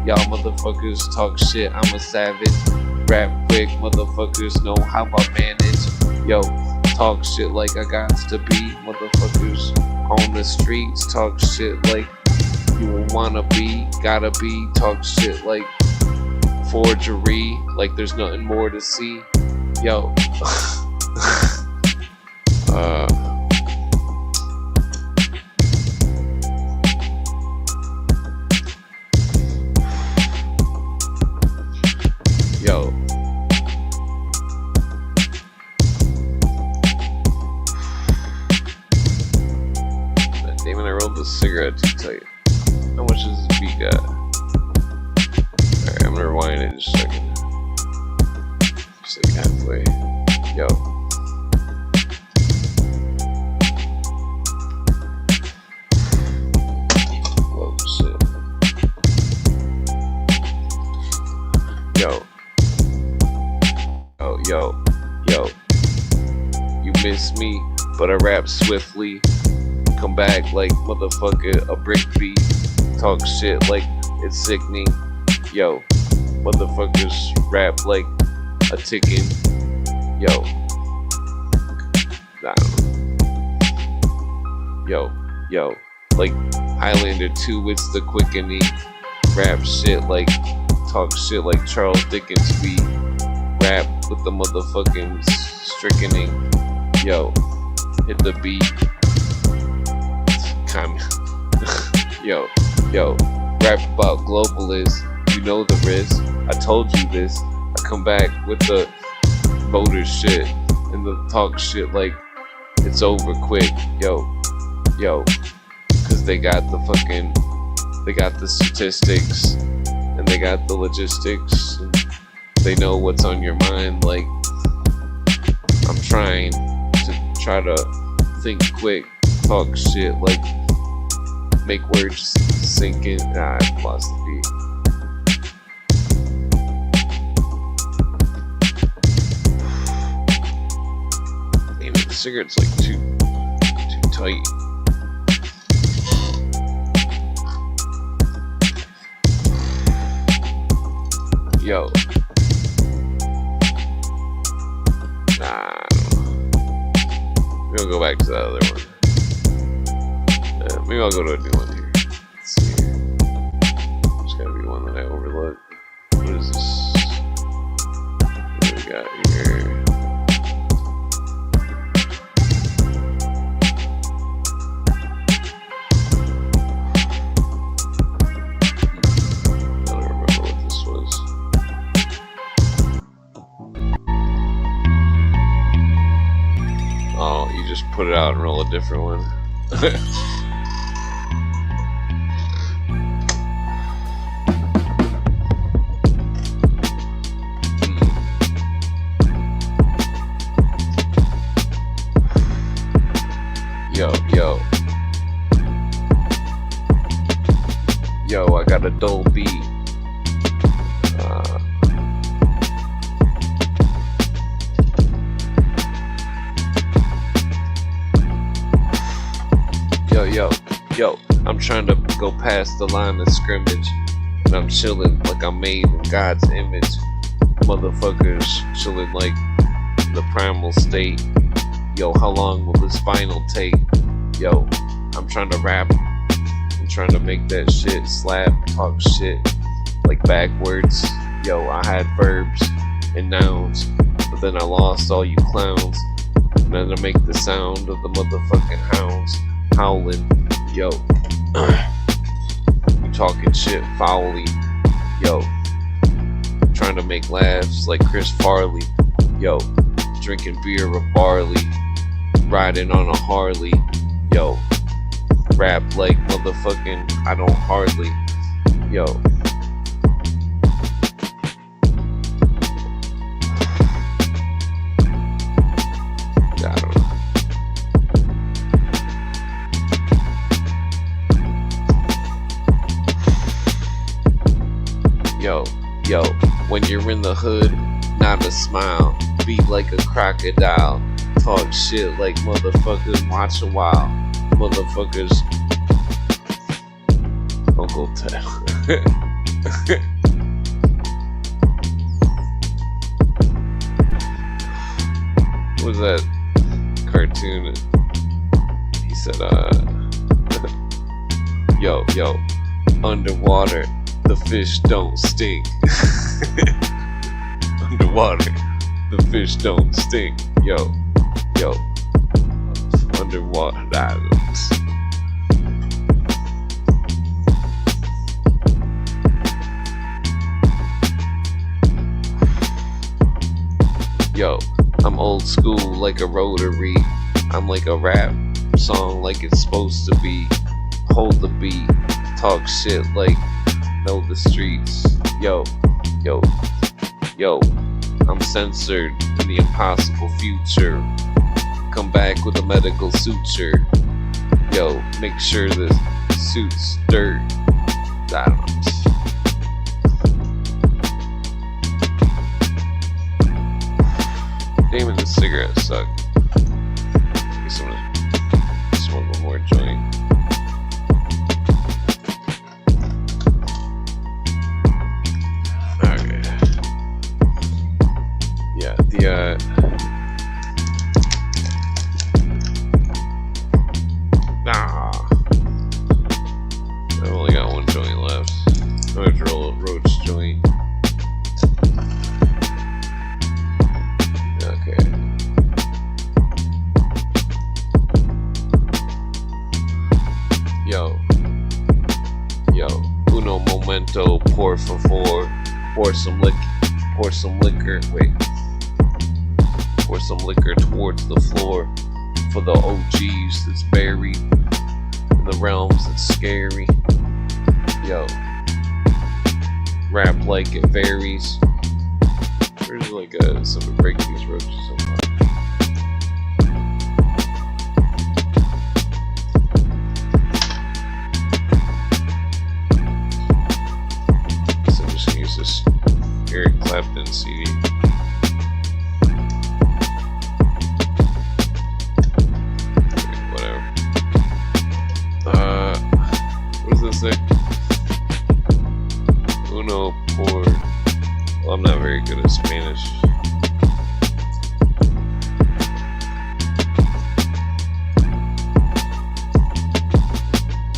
Y'all motherfuckers talk shit, I'm a savage. Rap quick, motherfuckers know how I manage. Yo, talk shit like I got to be. Motherfuckers on the streets, talk shit like you will wanna be, gotta be. Talk shit like forgery, like there's nothing more to see. Yo, Yo. Damn it, I rolled the cigarette too tight. How much does this beat got? Alright, I'm gonna rewind it just a second. Just like halfway. Yo. Whoa, shit. Yo. Yo, you miss me, but I rap swiftly. Come back like motherfucker, a brick beat. Talk shit like it's sickening. Yo, motherfuckers rap like a ticking. Yo, I don't know. Yo, like Highlander 2, it's the quickening. Rap shit like, talk shit like Charles Dickens beat. Rap with the motherfucking strickening. Yo, hit the beat. Yo, rap about globalists. You know the risk. I told you this. I come back with the voter shit and the talk shit like it's over quick. Yo, cause they got the statistics and they got the logistics. And they know what's on your mind, like I'm trying to think quick, talk shit, like make words sink in. Nah, I lost the beat. Damn, the cigarette's like too tight. Yo. Nah, I don't know. Maybe I'll go back to that other one. Maybe I'll go to a new one here. Let's see here. There's gotta be one that I overlooked. What is this? What do we got here? I don't remember what this was. Oh, you just put it out and roll a different one. Yo, I got a dull beat. Yo, I'm trying to go past the line of scrimmage, and I'm chilling like I'm made in God's image. Motherfuckers chilling like the primal state. Yo, how long will this final take? Yo, I'm trying to rap and trying to make that shit slap, talk shit like backwards. Yo, I had verbs and nouns, but then I lost all you clowns. And then I make the sound of the motherfucking hounds howling. Yo, you talking shit foully. Yo, trying to make laughs like Chris Farley. Yo, drinking beer with barley, riding on a Harley. Yo, rap like motherfucking I don't hardly. Yo, I don't know. Yo, when you're in the hood, not a smile, beat like a crocodile, talk shit like motherfuckers watch a while, motherfuckers Uncle Ted. What was that cartoon? He said, yo, underwater, the fish don't stink. Underwater, the fish don't stink. Yo, underwater. Yo, I'm old school like a rotary. I'm like a rap song like it's supposed to be. Hold the beat, talk shit like know the streets. Yo, I'm censored in the impossible future. Come back with a medical suture. Yo, make sure the suit's dirt. I don't know. Damn it, the cigarette suck. I guess I'm gonna smoke one more joint. I've only got one joint left. I'm gonna have to roll a roach joint. Okay. Yo, uno momento, por favor, pour some liquor, pour some liquor towards the floor for the OGs that's buried in the realms that's scary. Yo, rap like it varies. There's like something break these roaches so far. just gonna use this Eric Clapton CD. Whatever. What does this say? Uno por. Well, I'm not very good at Spanish.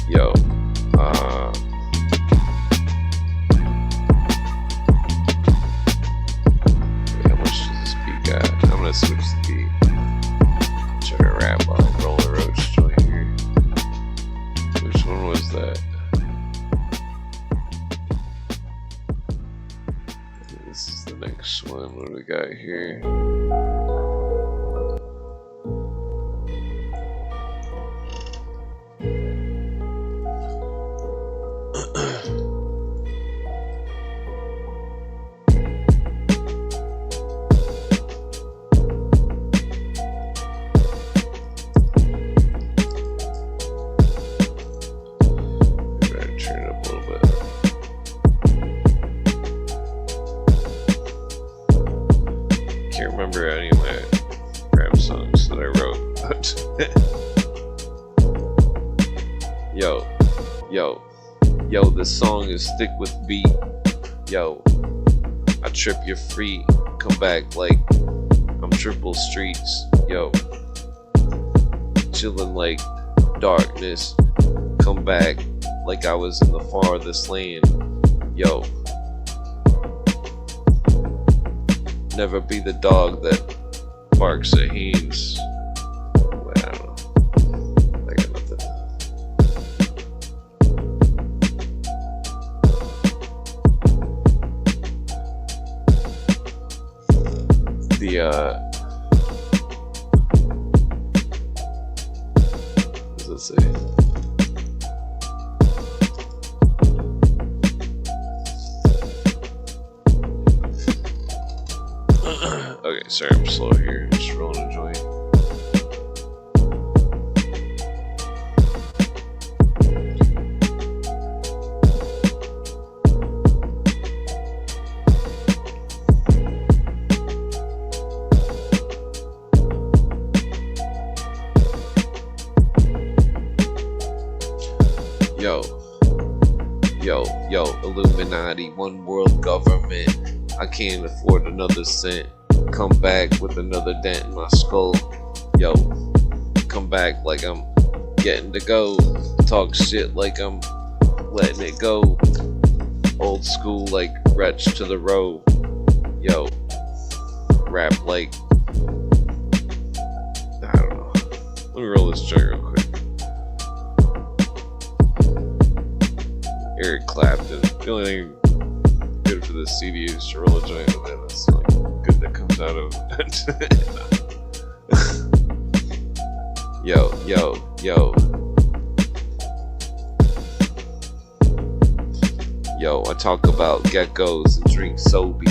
Yo, how much does this beat got? I'm gonna switch the beat. Try to rap while I roll a roach joint here. Which one was that? This is the next one. What do we got here? Can't remember any of my rap songs that I wrote. Yo, this song is Stick with Beat. Yo, I trip you free, come back like I'm triple streets. Yo, chillin' like darkness, come back like I was in the farthest land. Yo, never be the dog that barks at hens. Well, I don't know. I got nothing. What does it say? Okay, sorry, I'm slow here. Just rolling a joint. Yo, Illuminati, one world government. I can't afford another cent. Come back with another dent in my skull. Yo, come back like I'm getting to go. Talk shit like I'm letting it go. Old school like Wretch to the Row. Yo, rap like, I don't know. Let me roll this joint real quick. Eric Clapton. The only thing good for this CD is to roll a joint with it. That's like good that comes out of it. Yo. Yo, I talk about geckos and drink Sobe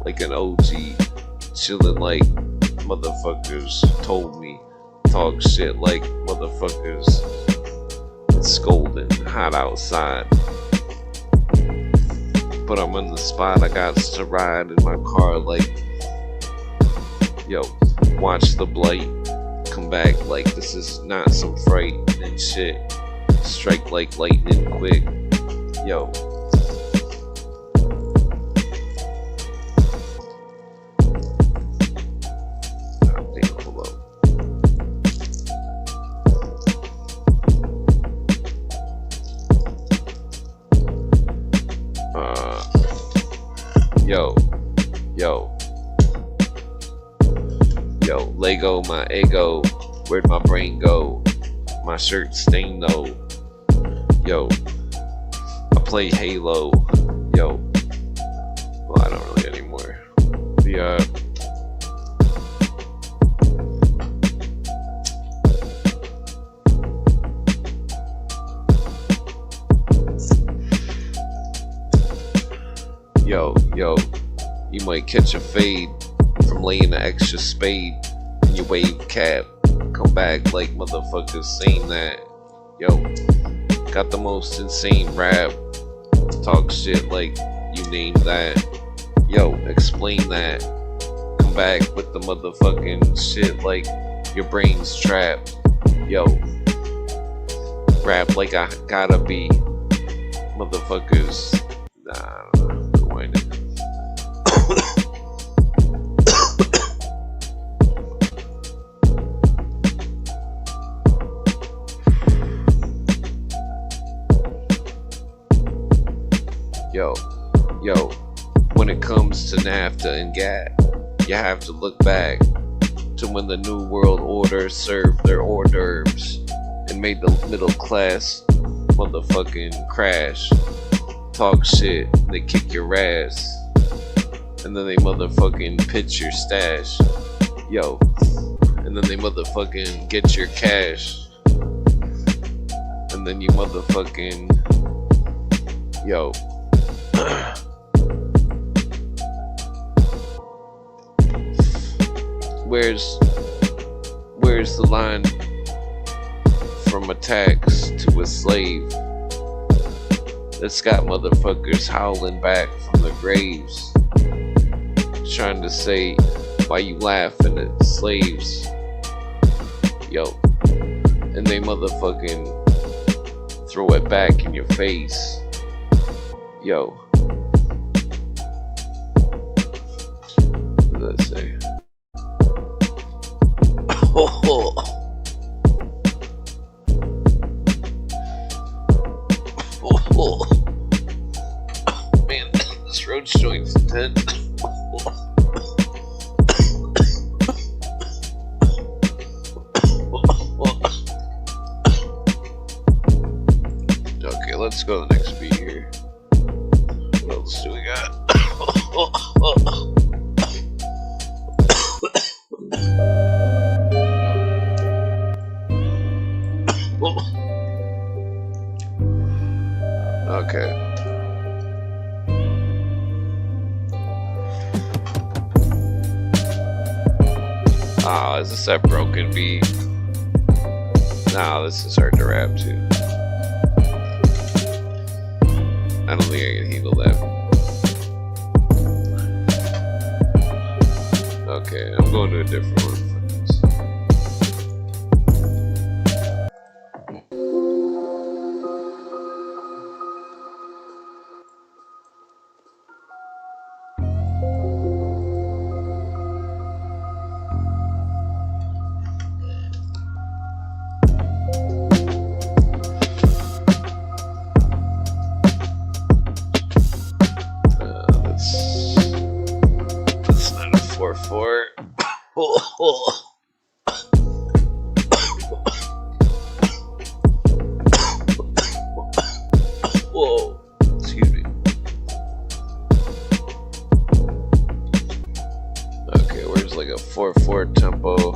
like an OG. Chillin' like motherfuckers told me. Talk shit like motherfuckers. It's scolding, hot outside. But I'm in the spot, I got to ride in my car like, yo, watch the blight, come back like this is not some fright and shit, strike like lightning quick, yo. Yo, Lego, my ego, where'd my brain go? My shirt stained though. Yo, I play Halo. Yo, well, I don't really anymore. Yo, you might catch a fade from laying the extra spade in your wave cap. Come back like motherfuckers saying that. Yo, got the most insane rap. Talk shit like you name that. Yo, explain that. Come back with the motherfucking shit like your brain's trapped. Yo, rap like I gotta be. Motherfuckers. Nah, rewind it. Yo, when it comes to NAFTA and GATT, you have to look back to when the New World Order served their hors d'oeuvres and made the middle class motherfucking crash, talk shit, and they kick your ass, and then they motherfucking pitch your stash, yo, and then they motherfucking get your cash, and then you motherfucking, yo. Where's the line from a tax to a slave that's got motherfuckers howling back from the graves, trying to say why you laughing at slaves, yo, and they motherfucking throw it back in your face, yo. What did I say? Oh. Man, this roach joint's intense. Okay, let's go to the next beat here. What else do we got? Okay. Ah, is this that broken beat? Nah, this is hard to rap to. I don't think I can handle that. Okay, I'm going to a different one. That's not a 4/4. Whoa, excuse me. Okay, where's like a 4/4 tempo?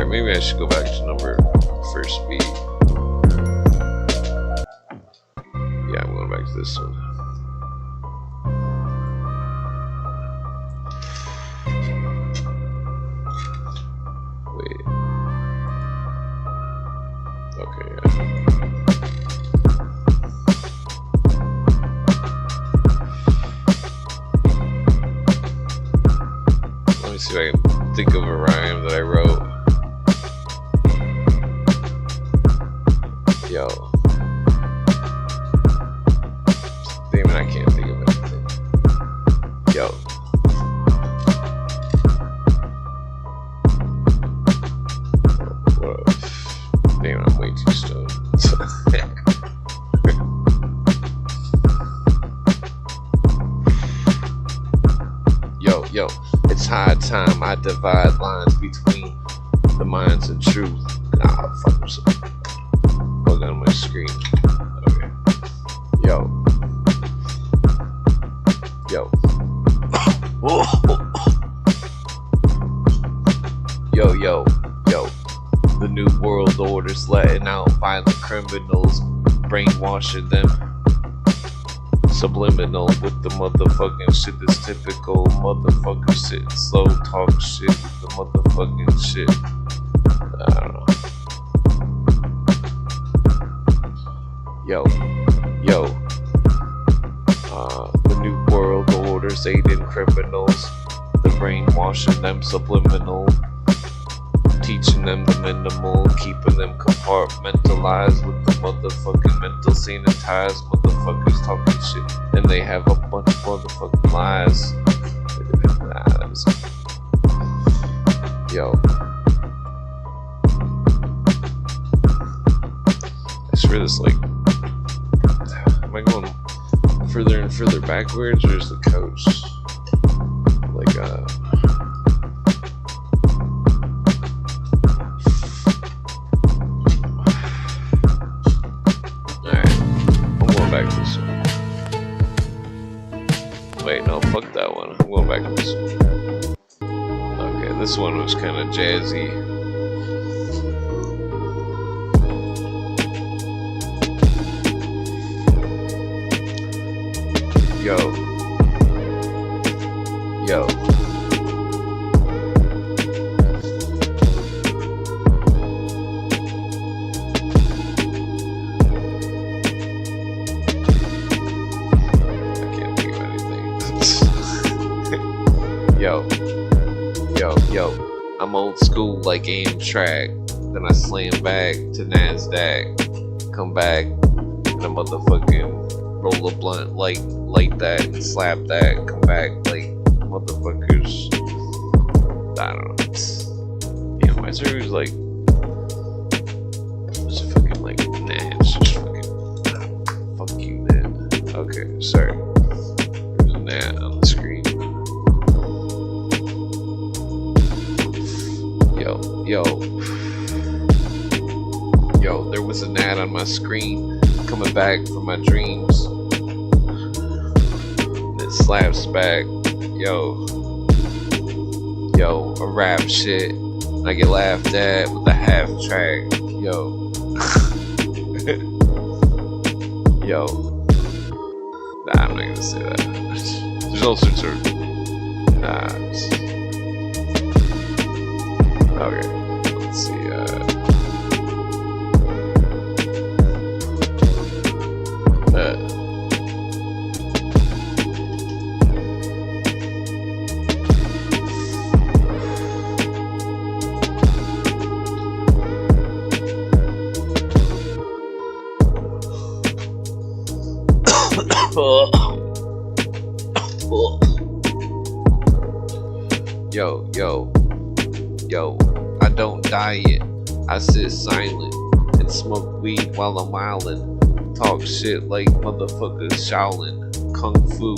Maybe I should go back to first beat. Yeah, I'm going back to this one. Wait. Okay, yeah. Let me see if I can think of a rhyme that I wrote. Yo. Damn it, I can't think of anything. Yo. Whoa. Damn it, I'm way too stoned. Yo. It's high time I divide lines between the minds and truth. Nah, fuck myself. On my screen. Okay. Yo. The new world order's letting out violent criminals, brainwashing them. Subliminal with the motherfucking shit that's typical. Motherfucker sitting slow, talk shit with the motherfucking shit. I don't know. Yo. The new world orders aiding criminals. The brainwashing them subliminal. Teaching them the minimal, keeping them compartmentalized with the motherfucking mental sanitized motherfuckers talking shit. And they have a bunch of motherfucking lies. Yo. I swear this, like, am I going further and further backwards, or is the coach like alright, I'm going back to this one. Wait, no, fuck that one. I'm going back to this one. Okay, this one was kind of jazzy. Yo. Yo, I'm old school like Amtrak. Then I slam back to NASDAQ. Come back and a motherfucking roll a blunt like that and slap that. Come back like motherfuckers. I don't know. Yeah, my server's like. It's fucking like, nah, it's just fucking. Fuck you, man. Okay, sorry. There's a gnat on the screen. Yo, there was a gnat on my screen coming back from my dreams. And it slaps back. Yo, a rap shit. I get laughed at with a half track. Yo. Nah, I'm not gonna say that. There's all sorts of. Okay, let's see, Yo, I don't diet, I sit silent and smoke weed while I'm wildin'. Talk shit like motherfuckers Shaolin, Kung Fu.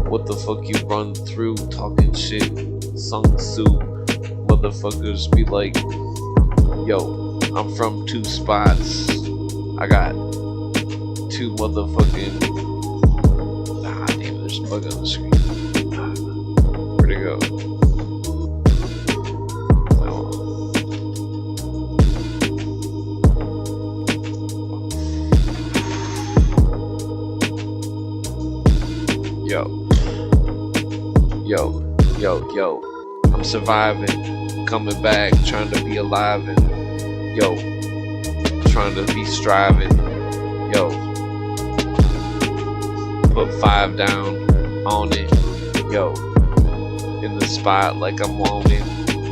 What the fuck you run through talking shit, Sung Tzu. Motherfuckers be like, yo, I'm from 2 spots. I got 2 motherfucking. Ah, damn, there's a bug on the screen. Where'd it go? Yo, I'm surviving, coming back, trying to be alive, and yo, trying to be striving, yo, put 5 down on it, yo, in the spot like I'm wanted,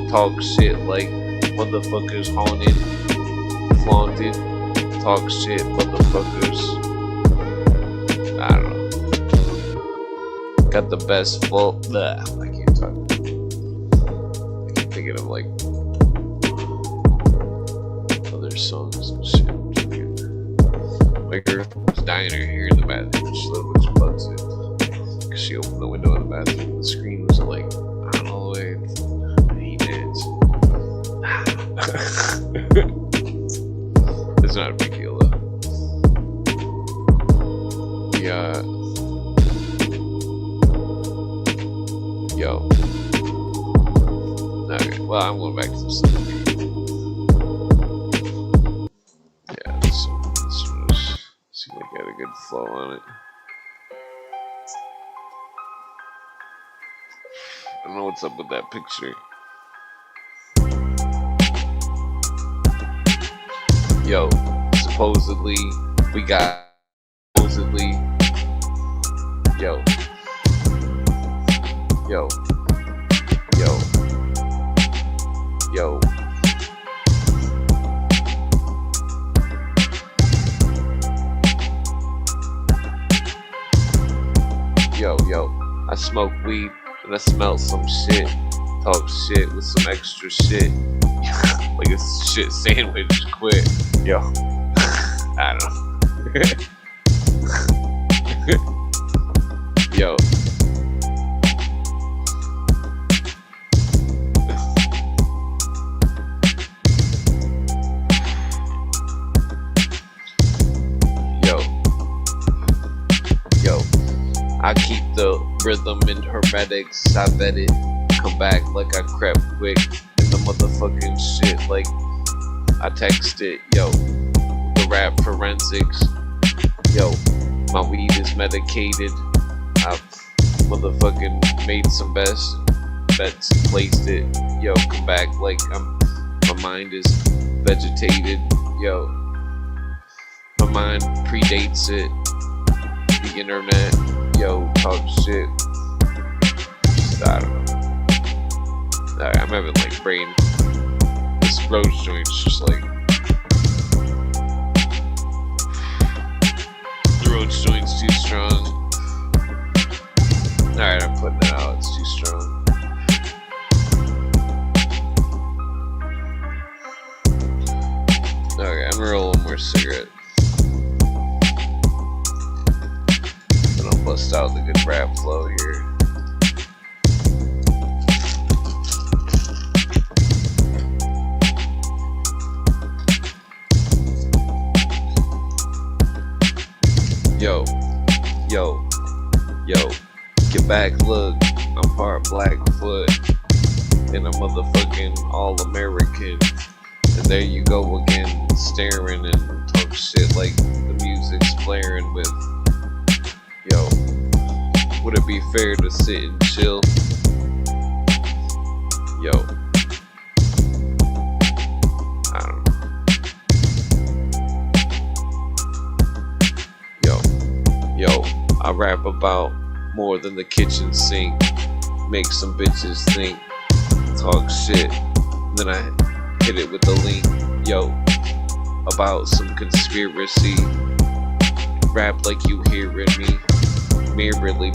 talk shit like motherfuckers haunted, flaunted, talk shit motherfuckers, I don't know. Got the best fault. Blah, I can't talk. I keep thinking of like other songs and shit. My girl was dyeing her hair in the bathroom. She let a bunch of bugs in. Cause she opened the window in the bathroom. The screen was like, I don't know, like, he did. It's not a big deal though. Yeah. Yo. Okay, well, I'm going back to the stuff. a good flow on it. I don't know what's up with that picture. Yo, supposedly we got supposedly yo yo yo yo yo yo I smoke weed and I smell some shit, talk shit with some extra shit. Like a shit sandwich, quit. Yo, I don't know. Yo. Yo. Yo. I keep the rhythm in hermetics. I bet it come back like I crept quick. The motherfucking shit, like I texted, yo, the rap forensics, yo, my weed is medicated. I've motherfucking made some bets, placed it, yo, come back like my mind is vegetated, yo, my mind predates it, the internet, yo, talk shit, I don't know. Alright, I'm having like brain explosion. It's just like throat joint's too strong. Alright, I'm putting it out. It's too strong. Okay, I'm gonna roll one more cigarette. Then I'll bust out the good rap flow here. Yo, yo, yo, get back, look, I'm part Blackfoot, and I'm motherfucking all-American, and there you go again, staring and talk shit like the music's blaring with, yo, would it be fair to sit and chill? Yo, I don't know. Yo, I rap about more than the kitchen sink. Make some bitches think. Talk shit. Then I hit it with the link. Yo, about some conspiracy. Rap like you hearing me. Merrily.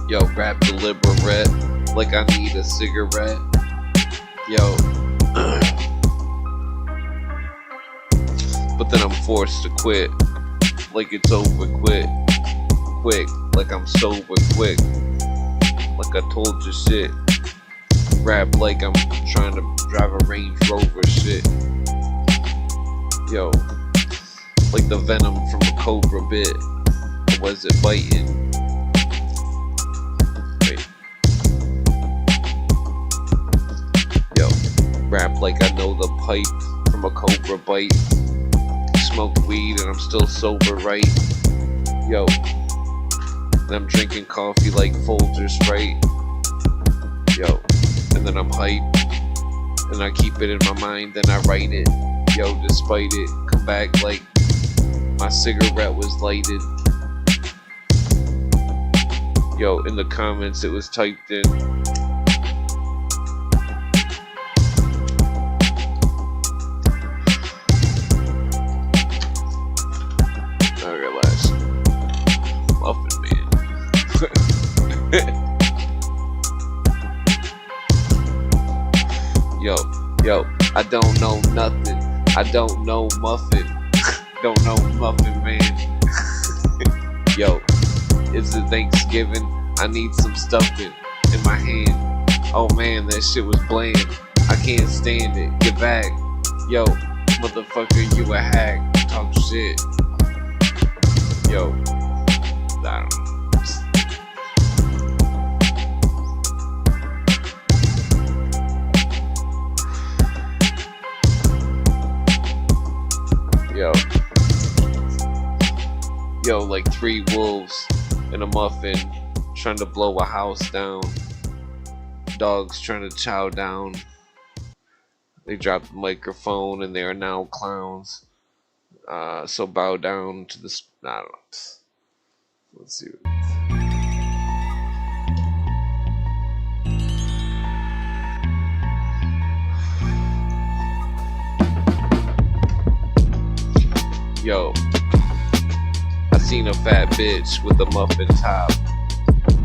Yo, rap deliberate. Like I need a cigarette. Yo. But then I'm forced to quit, like it's over quick, like I'm sober quick, like I told you shit, rap like I'm trying to drive a Range Rover shit, yo, like the venom from a cobra bit, or was it biting, wait, yo, rap like I know the pipe from a cobra bite. Smoked weed and I'm still sober, right? Yo, and I'm drinking coffee like Folgers, right? Yo, and then I'm hype, and I keep it in my mind, then I write it. Yo, despite it, come back like my cigarette was lighted. Yo, in the comments it was typed in. Muffin Man. Yo, I don't know nothing. I don't know Muffin. Don't know Muffin Man. Yo, it's a Thanksgiving. I need some stuffing in my hand. Oh man, that shit was bland. I can't stand it. Get back. Yo, motherfucker, you a hack. Talk shit. Yo. I don't know. Yo, like 3 wolves in a muffin trying to blow a house down. Dogs trying to chow down. They dropped the microphone and they are now clowns. So bow down to the... I don't know. Let's see. Yo, I seen a fat bitch with a muffin top.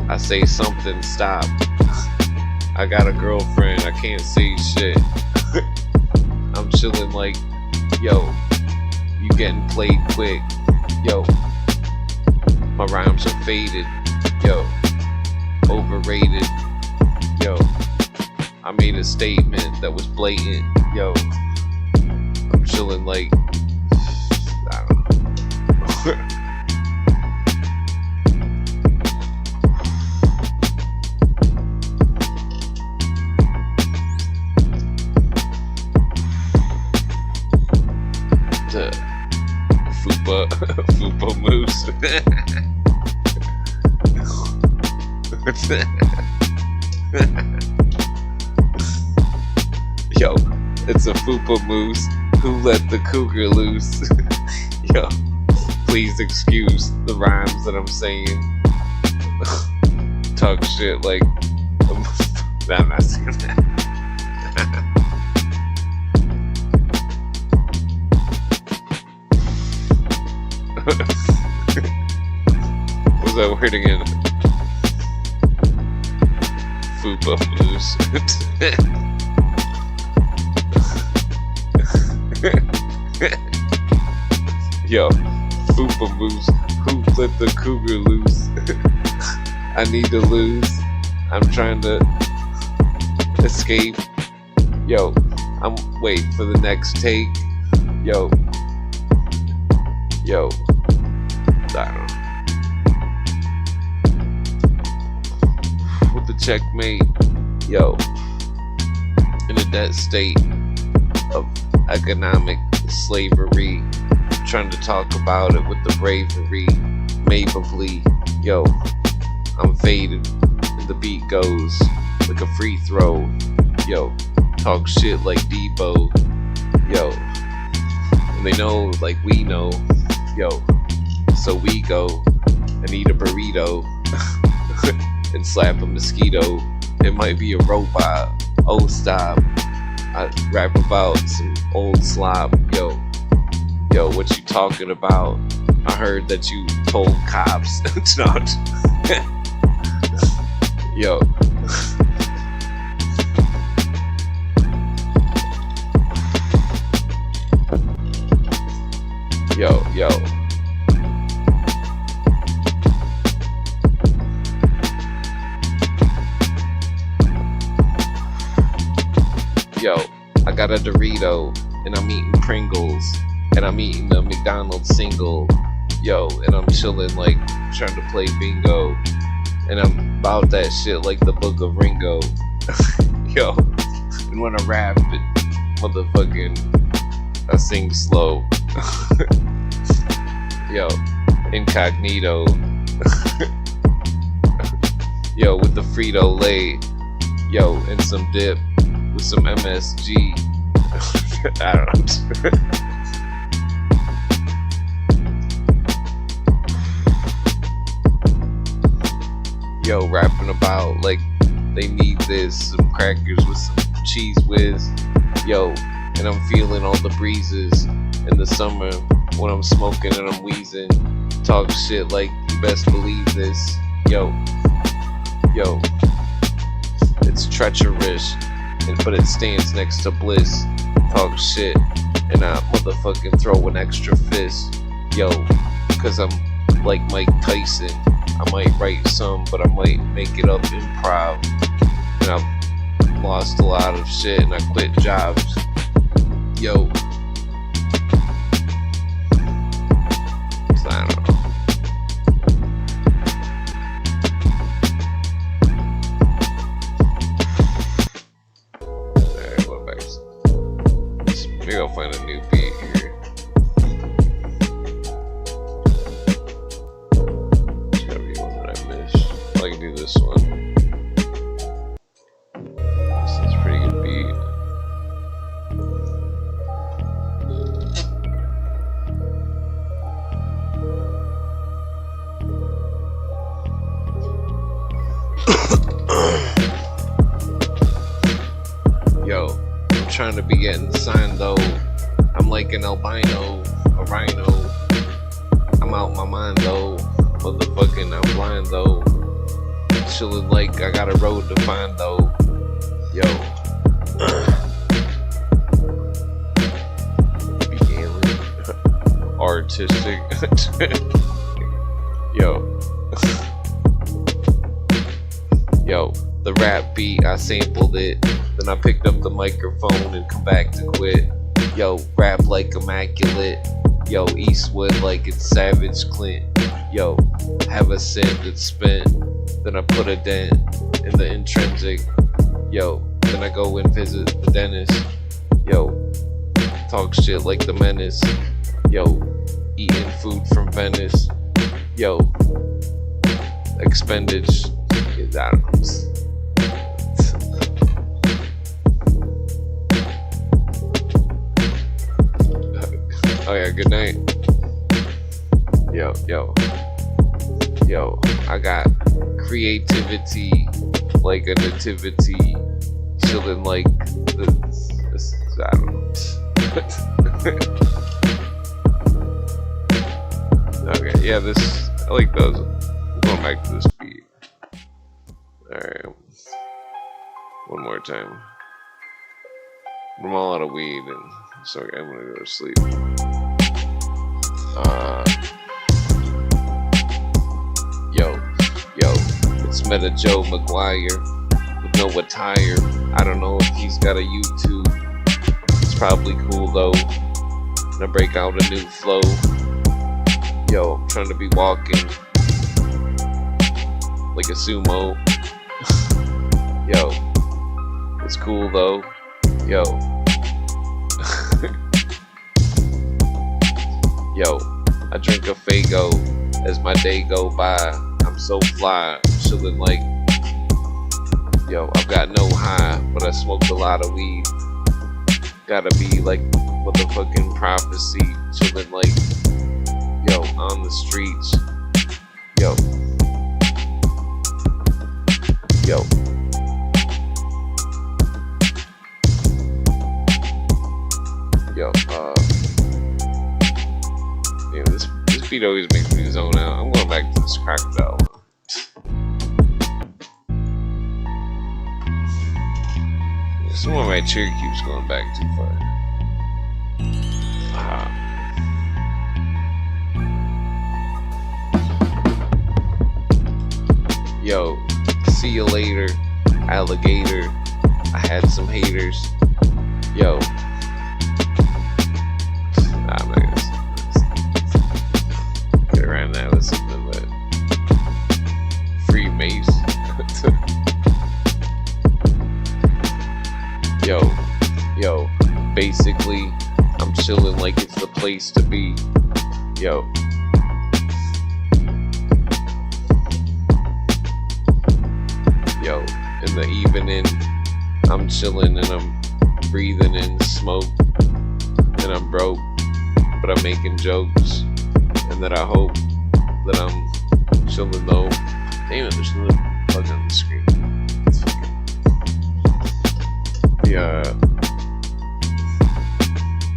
I say something, stop. I got a girlfriend, I can't say shit. I'm chilling like, yo, you getting played quick. Yo, my rhymes are faded. Yo, overrated. Yo, I made a statement that was blatant. Yo, I'm chilling like, I don't know. Fupa Moose. Yo, it's a Fupa Moose who let the cougar loose. Yo, please excuse the rhymes that I'm saying. Talk shit like I'm not saying that. What's that word again? Fupa Moose. Yo, Fupa Moose, who let the cougar loose? I need to lose. I'm trying to escape. Yo, I'm waiting for the next take. Yo, I don't know. With the checkmate, yo, in a debt state of economic slavery, trying to talk about it with the bravery, maybably, yo, I'm faded, and the beat goes like a free throw, yo, talk shit like Debo, yo, and they know like we know, yo, so we go and eat a burrito and slap a mosquito. It might be a robot. Oh, stop. I rap about some old slop. Yo, what you talking about? I heard that you told cops. Not. Yo. Yo. Yo, I got a Dorito, and I'm eating Pringles, and I'm eating a McDonald's single. Yo, and I'm chilling like trying to play bingo, and I'm about that shit like the Book of Ringo. Yo, and when I rap it, motherfucking, I sing slow. Yo, incognito. Yo, with the Frito-Lay. Yo, and some dip with some MSG. I don't know. Yo, rapping about like they need this, some crackers with some cheese whiz. Yo, and I'm feeling all the breezes in the summer when I'm smoking and I'm wheezing. Talk shit like you best believe this. Yo, it's treacherous, but it stands next to bliss. Talk shit, and I motherfucking throw an extra fist. Yo, cause I'm like Mike Tyson. I might write some, but I might make it up improv. And I've lost a lot of shit and I quit jobs. Yo. So I don't know. Alright, what back? Maybe I'll find a new beat here. I can do this one. This is a pretty good beat. Yo, I'm trying to be getting signed though. I'm like an albino, a rhino. I'm out my mind though. Motherfucking, I'm blind though. Chillin' like I got a road to find though. Yo. Be alien. Artistic. Yo. Yo, the rap beat, I sampled it. Then I picked up the microphone and come back to quit. Yo, rap like immaculate. Yo, Eastwood like it's Savage Clint. Yo, have a cent that's spent. Then I put a dent in the intrinsic. Yo, then I go and visit the dentist. Yo, talk shit like the menace. Yo, eating food from Venice. Yo, expendage. I don't know. Oh yeah, good night. Yo, I got creativity like a nativity, chilling like this I don't know. Okay, yeah, this, I like those. I'm going back to this beat. Alright. One more time. I'm all out of weed and so I'm gonna go to sleep. Yo, it's Meta Joe McGuire with no attire. I don't know if he's got a YouTube. It's probably cool though. Gonna break out a new flow. Yo, I'm trying to be walking like a sumo. Yo, it's cool though. Yo. Yo, I drink a Faygo as my day go by. I'm so fly, chillin' like, yo, I've got no high, but I smoked a lot of weed. Gotta be like motherfucking prophecy, chillin' like, yo, on the streets. Yo. Yeah, this beat always makes me zone out. I'm going back to this crocodile one. Some of my chair keeps going back too far. Yo, see you later, alligator. I had some haters. Yo. I'm not gonna get around that with something, but free mace. Yo, basically, I'm chilling like it's the place to be. Yo. Yo, in the evening, I'm chilling and I'm breathing in smoke, and I'm broke, but I'm making jokes, and that I hope that I'm chilling though. Damn it, there's another bug on the screen.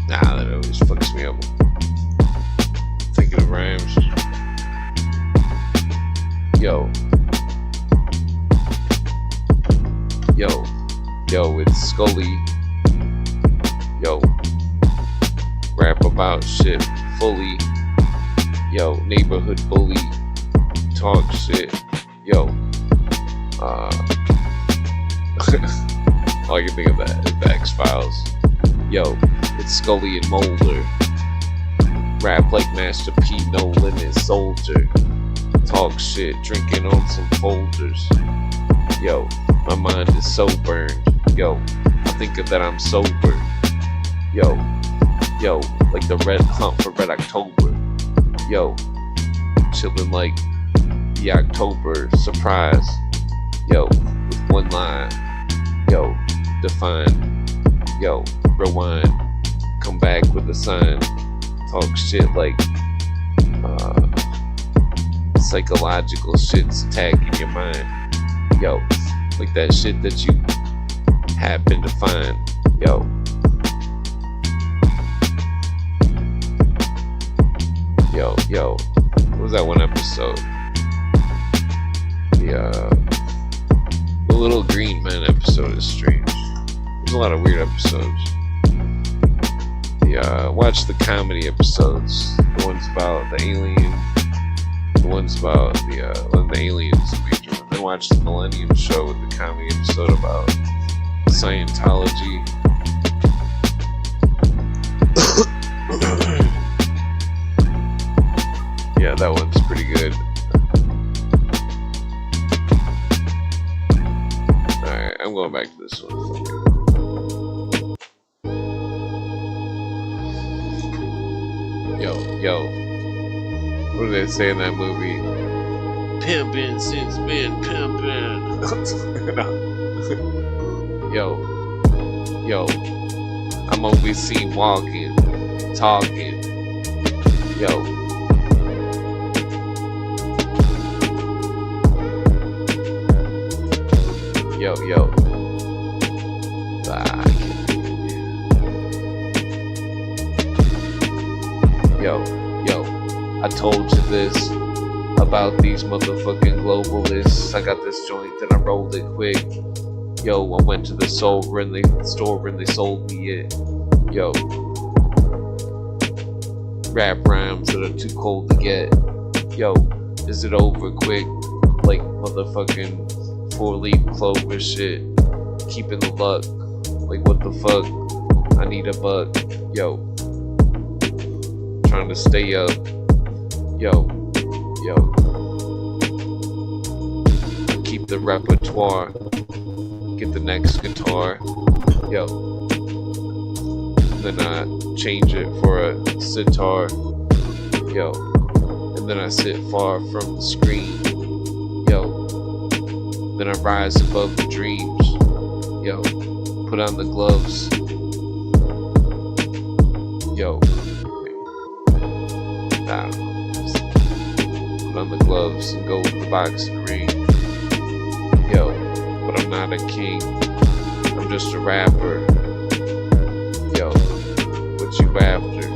That always fucks me up. Thinking of rhymes. Yo, it's Scully. Yo, rap about shit fully. Yo, neighborhood bully. Talk shit. Yo, all I can think of that is the X-Files. Yo, it's Scully and Mulder. Rap like Master P, no limit soldier. Talk shit, drinking on some folders. Yo, my mind is so burned. Yo, I think of that I'm sober. Yo, like the red hunt for Red October. Yo, chillin' like, the October surprise. Yo, with one line. Yo, define. Yo, rewind. Come back with a sign. Talk shit like psychological shit's attacking your mind. Yo, like that shit that you happen to find. Yo. Yo. What was that one episode? The Little Green Men episode is strange. There's a lot of weird episodes. Watch the comedy episodes. The ones about the alien. The ones about when the aliens major. Then watch the Millennium Show with the comedy episode about Scientology. Yeah, that one's pretty good. Alright, I'm going back to this one. Yo. What do they say in that movie? Pimpin' since been pimpin'. Yo. I'm always seen walking, talking. Yo. Yo, I told you this about these motherfucking globalists. I got this joint and I rolled it quick. Yo, I went to the store and they sold me it. Yo, rap rhymes that are too cold to get. Yo, is it over quick? Like motherfucking 4-leaf clover shit. Keeping the luck. Like what the fuck? I need a buck. Yo. Trying to stay up. Yo. Keep the repertoire. Get the next guitar. Yo. Then I change it for a sitar. Yo. And then I sit far from the screen. Yo. Then I rise above the dreams. Yo. Put on the gloves. Yo. I don't know. Put on the gloves and go with the boxing ring. Yo. But I'm not a king. I'm just a rapper. Yo. What you after?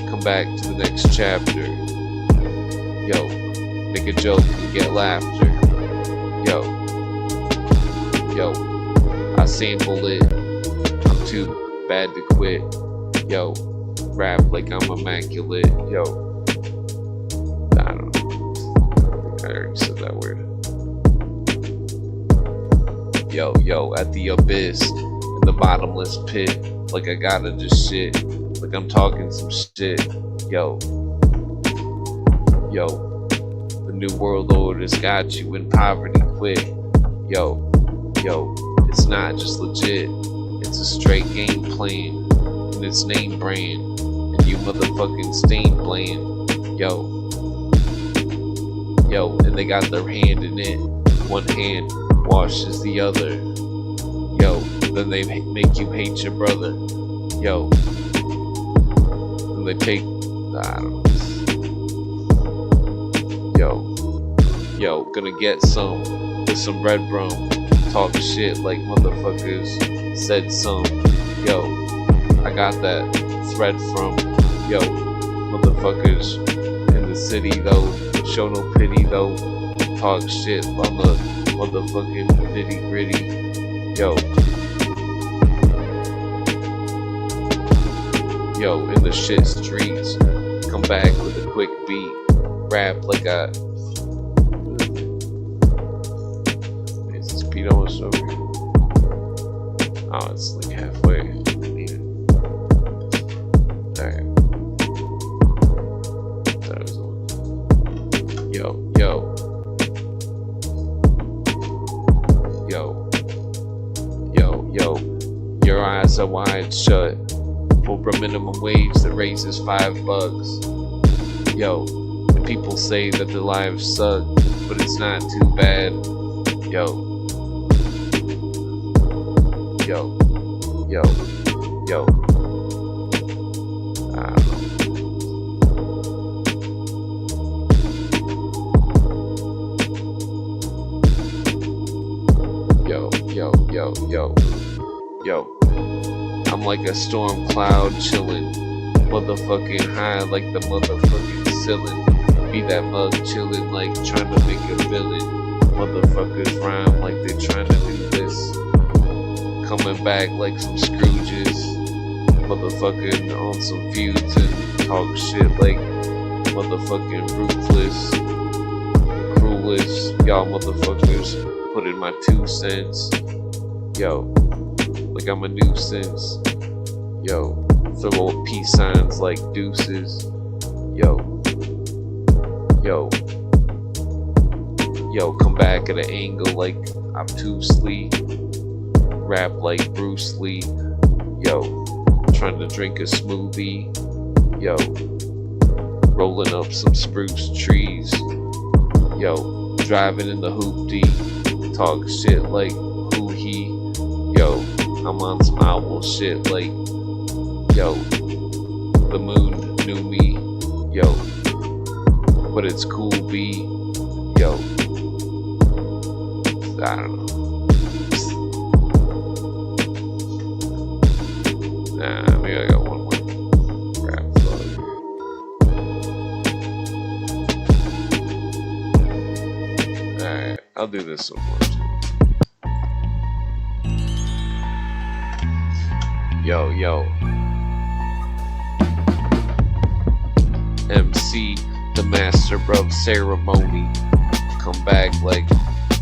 Come back to the next chapter. Yo. Make a joke and get laughter. Yo. I sample it. I'm too bad to quit. Yo. Rap like I'm immaculate. Yo. I don't know. I already said that word. Yo. At the abyss. In the bottomless pit. Like I gotta just shit. Like I'm talking some shit. Yo. The new world order's got you in poverty quick. Yo. It's not just legit. It's a straight game plan. And it's name brand. And you motherfucking stain bland. Yo. And they got their hand in it. One hand washes the other. Yo. Then they make you hate your brother. Yo. Then they take, I don't know. Yo, gonna get some with some red rum. Talk shit like motherfuckers said some. Yo, I got that thread from. Yo, motherfuckers in the city though. Show no pity though. Talk shit on the motherfucking nitty gritty. Yo, in the shit streets. Come back with a quick beat. Rap like I. Is this Pete almost over here? Oh, it's like halfway. Alright. That was the one. Yo. Your eyes are wide shut. For a minimum wage that raises $5. Yo, and people say that their lives suck. but it's not too bad. Yo. Yo. Yo. Yo. I don't know. Yo. I'm like a storm cloud chillin', motherfucking high like the motherfucking ceiling. Be that mug chillin' like trying to make a villain. Motherfuckers rhyme like they trying to do this. Coming back like some Scrooges. Motherfucking on some feuds and talk shit like motherfucking ruthless, cruelest. Y'all motherfuckers put in my 2 cents. Yo, like I'm a nuisance. Yo, throw up peace signs like deuces. Yo, come back at an angle like obtusely. Rap like Bruce Lee. Yo, trying to drink a smoothie. Yo, rolling up some spruce trees. Yo, driving in the hoopty. Talk shit like who he. Yo, I'm on some owl shit like, yo, the moon knew me, yo, but it's cool B, yo, I don't know. Nah, maybe I got one more rap plug. Alright, I'll do this one more too. Yo, MC, the master of ceremony. Come back like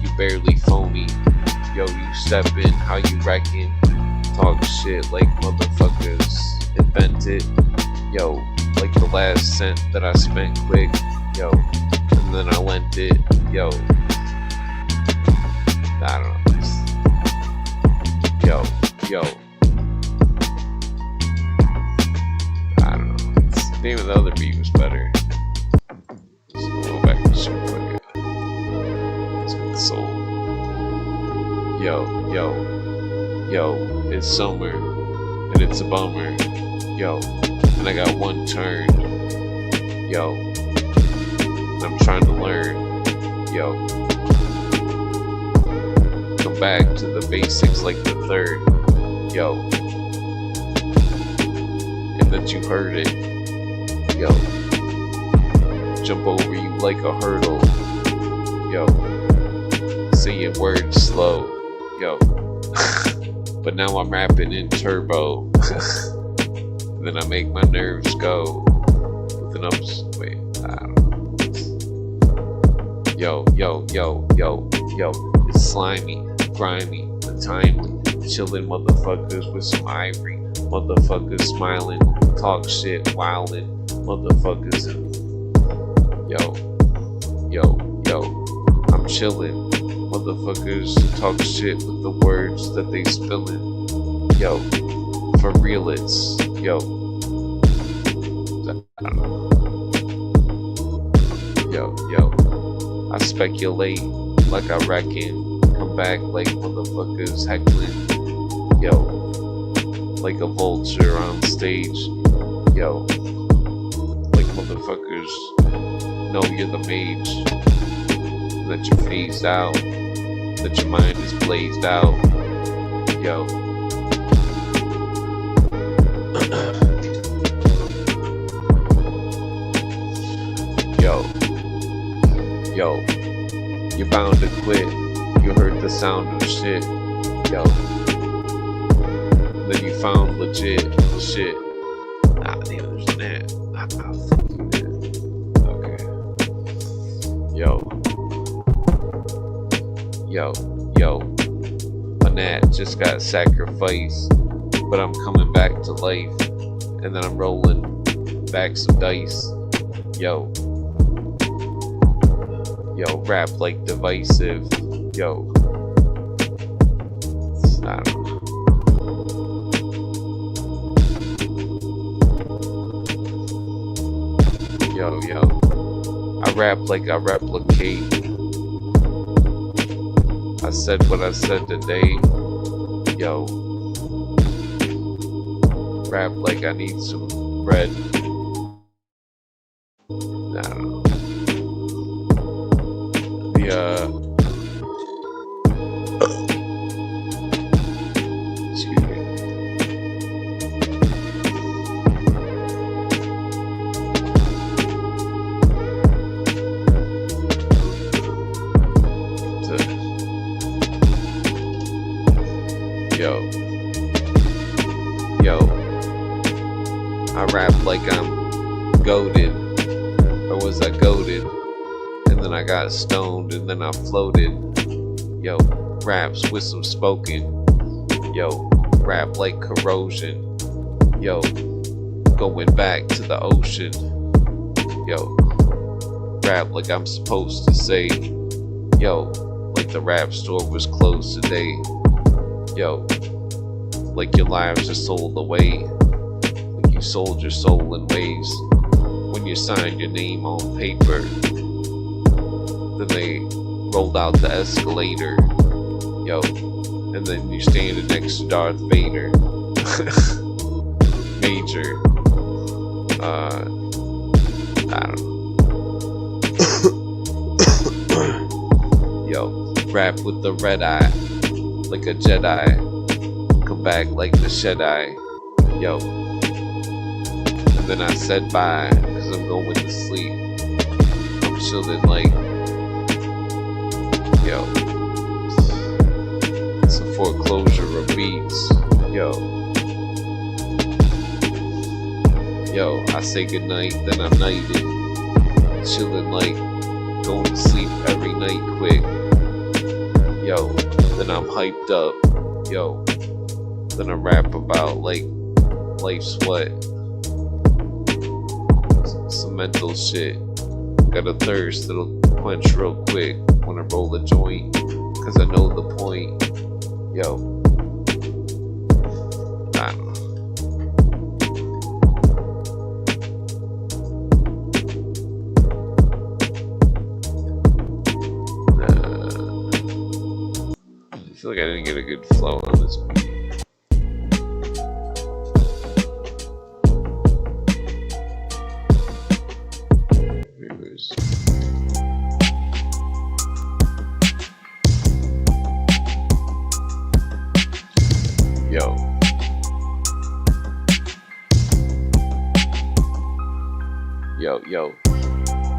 you barely phony. Yo, you step in, how you reckon? Talk shit like motherfuckers invent it. Yo, like the last cent that I spent quick. Yo, and then I lent it. Yo, I don't know. Yo. The name of the other beat was better. Let's go back to shit quick. Let's get the soul. Yo, it's summer, and it's a bummer. Yo, and I got one turn. Yo, and I'm trying to learn. Yo, come back to the basics like the third. Yo, and that you heard it. Yo, jump over you like a hurdle. Yo, saying words slow. Yo, but now I'm rapping in turbo. Then I make my nerves go. With an wait, I don't know. Yo, it's slimy, grimy, untimely. Chillin' motherfuckers with some ivory. Motherfuckers smiling, talk shit, wildin'. Motherfuckers, yo, I'm chillin'. Motherfuckers talk shit with the words that they spillin'. Yo, for real it's, yo, I don't know. Yo, I speculate like I reckon. Come back like motherfuckers heckling. Yo, like a vulture on stage. Yo, motherfuckers know you're the mage, that you're phased out, that your mind is blazed out. Yo, you're bound to quit. You heard the sound of shit. Yo, then you found legit shit. Nah, damn, there's an ad. Okay. Yo, a gnat just got sacrificed, but I'm coming back to life, and then I'm rolling back some dice. Yo, rap like divisive. Yo, I don't know. Yo, I rap like I replicate. I said what I said today. Yo, rap like I need some bread. I don't know. Excuse me. Yo, I rap like I'm goated, or was I goated? And then I got stoned, and then I floated. Yo, raps with some spoken. Yo, rap like corrosion. Yo, going back to the ocean. Yo, rap like I'm supposed to say. Yo, like the rap store was closed today. Yo, like your lives are sold away. Like you sold your soul in ways. When you signed your name on paper, then they rolled out the escalator. Yo, and then you standing next to Darth Vader. Major. I don't know. Yo, rap with the red eye, like a Jedi. Come back like the Jedi. Yo. And then I said bye, cause I'm going to sleep. I'm chilling like, yo, it's a foreclosure of beats. Yo, I say goodnight, then I'm nighted. Chilling like, going to sleep every night quick. Yo, then I'm hyped up. Yo, then I rap about like life's what? Some mental shit. Got a thirst that'll quench real quick when I roll a joint, cause I know the point. Yo, I don't know. I feel like I didn't get a good flow on this beat.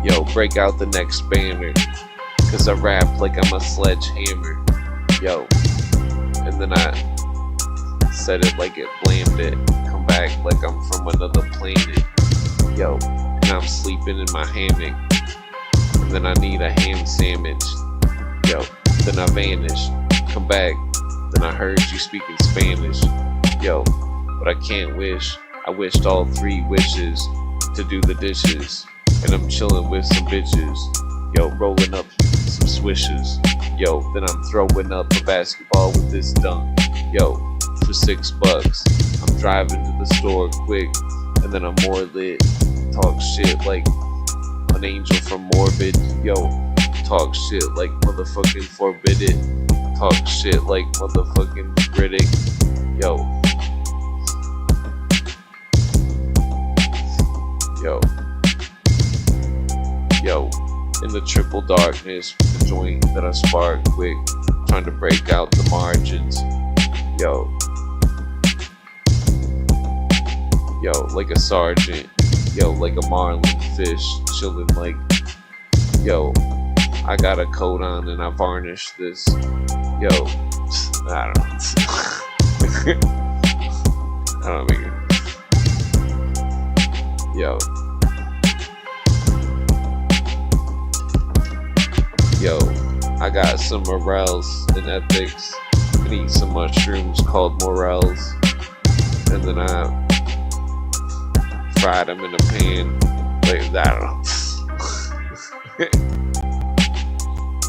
Yo, break out the next banner, cause I rap like I'm a sledgehammer. Yo, and then I said it like it blamed it. Come back like I'm from another planet. Yo, and I'm sleeping in my hammock, and then I need a ham sandwich. Yo, then I vanish. Come back, then I heard you speaking Spanish. Yo, but I can't wish. I wished all 3 wishes to do the dishes, and I'm chilling with some bitches. Yo, rolling up some swishes. Yo, then I'm throwing up a basketball with this dunk. Yo, for $6. I'm driving to the store quick, and then I'm more lit. Talk shit like an angel from Morbid. Yo, talk shit like motherfucking Forbidden. Talk shit like motherfucking Riddick. Yo. Yo, in the triple darkness, with the joint that I spark quick, trying to break out the margins. Yo, like a sergeant. Yo, like a marlin fish, chilling like, yo, I got a coat on and I varnished this. Yo, I don't know. I don't make it. Yo, I got some morels and ethics, and eat some mushrooms called morels, and then I fried them in a pan. Like, I don't know.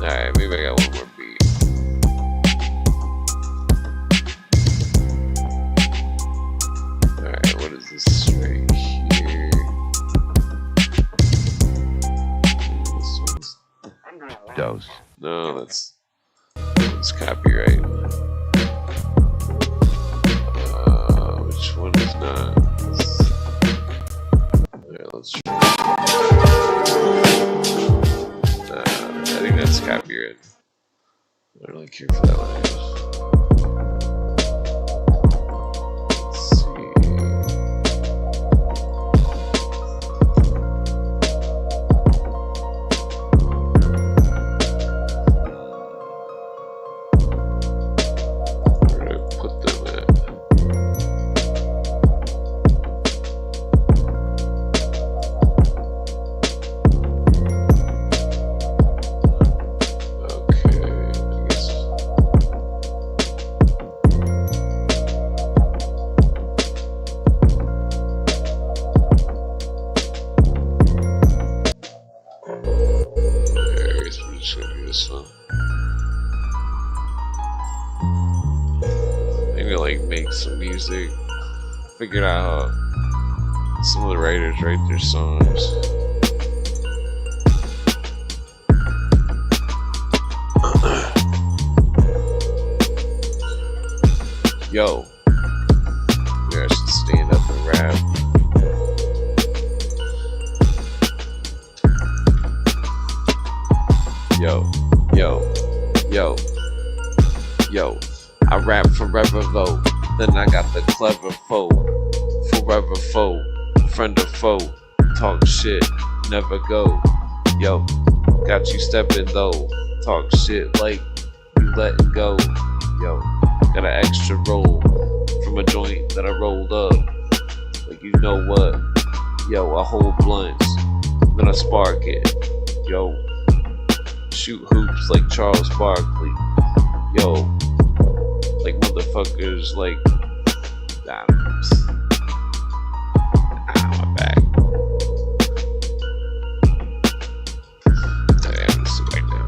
Alright, maybe I got one more beat. Alright, what is this right here? This one's... Dose. No, that's It's copyright. Which one is not? Yeah, let's try. I think that's copyright. I don't really care for that one. Figured out how some of the writers write their songs. Yo, maybe I should stand up and rap. Yo, I rap forever though. Then I got the clever foe, forever foe, friend or foe, talk shit, never go. Yo, got you stepping though, talk shit like you letting go. Yo, got an extra roll from a joint that I rolled up, like you know what. Yo, I hold blunts, then I spark it. Yo, shoot hoops like Charles Barkley. Yo, like motherfuckers, like, I don't know. My back. I'm gonna sit right now.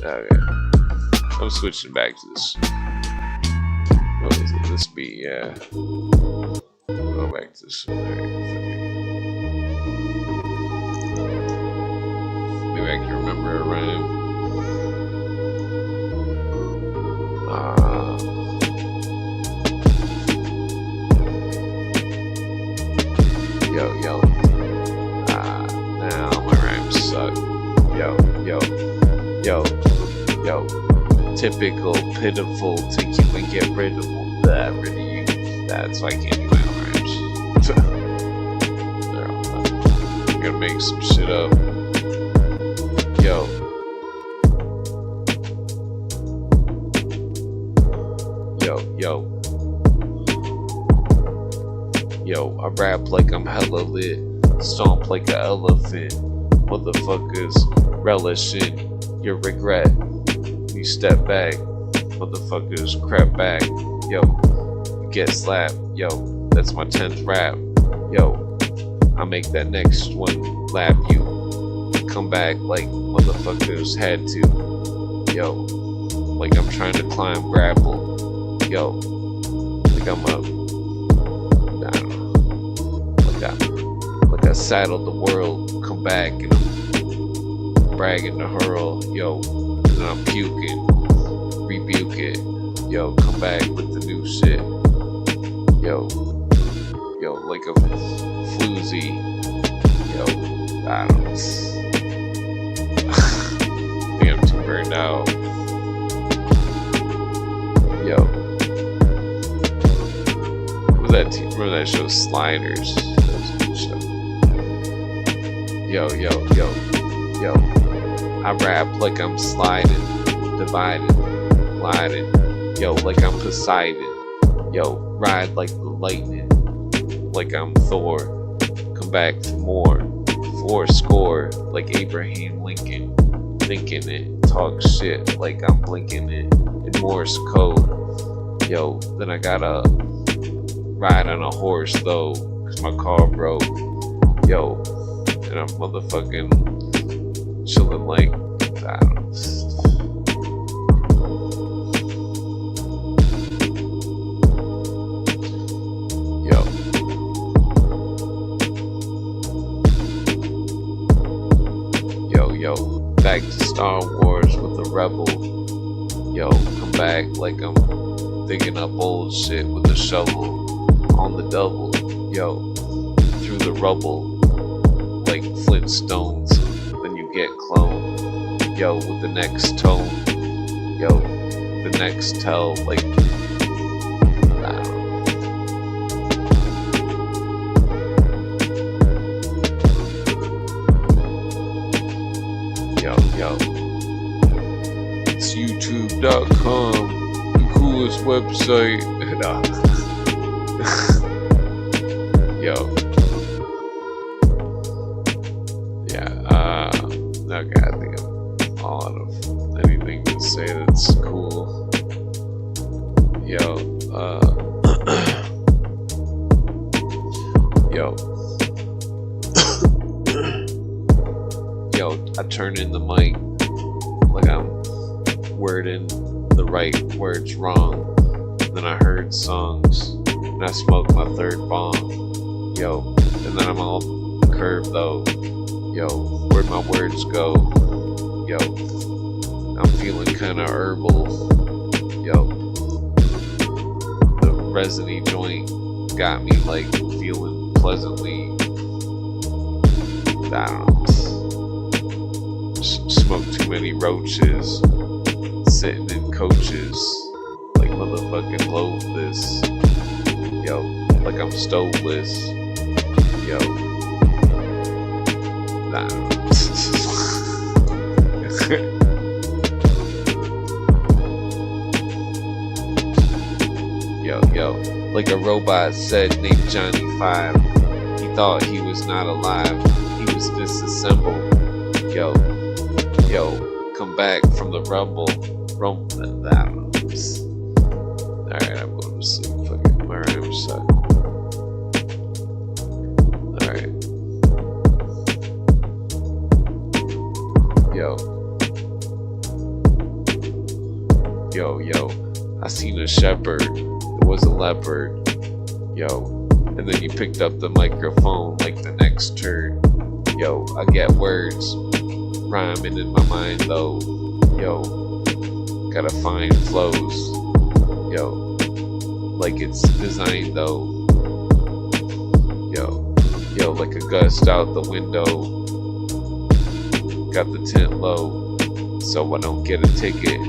Okay. I'm switching back to this. What is it? This beat, yeah. Go back to this. Maybe I can remember a rhyme. Yo. Now my rhymes suck. Yo. Typical, pitiful, take you and get rid of you. That's why I can't do my own rhymes. I'm gonna make some shit up. Yo, I rap like I'm hella lit, stomp like an elephant. Motherfuckers relishing your regret. You step back, motherfuckers crap back. Yo, you get slapped. Yo, that's my 10th rap. Yo, I make that next one lap you. Come back like motherfuckers had to. Yo, like I'm trying to climb grapple. Yo, like I'm up. I don't know. Like I saddled the world. Come back and I'm bragging to hurl. Yo, and I'm puking. Rebuke it. Yo, come back with the new shit. Yo, like a floozy. Yo, I don't know. I think I'm too burned out. Yo, remember that show Sliders? That was a good show. Yo. I rap like I'm sliding, dividing, gliding. Yo, like I'm Poseidon. Yo, ride like the lightning, like I'm Thor. Come back for more, 4 score, like Abraham Lincoln. Thinking it, talk shit like I'm blinking it in Morse code. Yo, then I gotta ride on a horse though, cause my car broke. Yo, and I'm motherfucking chilling like, I don't know. Yo. Star Wars with a rebel. Yo, come back like I'm digging up old shit with a shovel. On the double, yo, through the rubble. Like Flintstones, then you get cloned. Yo, with the next tone. Yo, the next tell, like, I don't know. Yo, it's youtube.com, the coolest website. Nah. Yo. Yeah, okay, I think I'm all out of anything to say that's cool. Yo, yo, I turn in the mic like I'm wording the right words wrong. Then I heard songs, and I smoked my third bong. Yo, and then I'm all curved though. Yo, where'd my words go? Yo, I'm feeling kinda herbal. Yo, the resiny joint got me like feeling pleasantly, I don't know, smoked too many roaches, sitting in coaches, like motherfucking loathe this. Yo, like I'm stoveless. Yo, I don't know. Yo, like a robot said named Johnny 5. He thought he was not alive. He was disassembled. Yo, come back from the rumble. I don't know. Alright, I'm going to sleep. Fucking my rhymes suck. Alright. Yo, I seen a shepherd, it was a leopard, yo, and then you picked up the microphone like the next turd, yo, I get words, rhyming in my mind though, yo, gotta find flows, yo, like it's designed though, yo, like a gust out the window, got the tent low, so I don't get a ticket.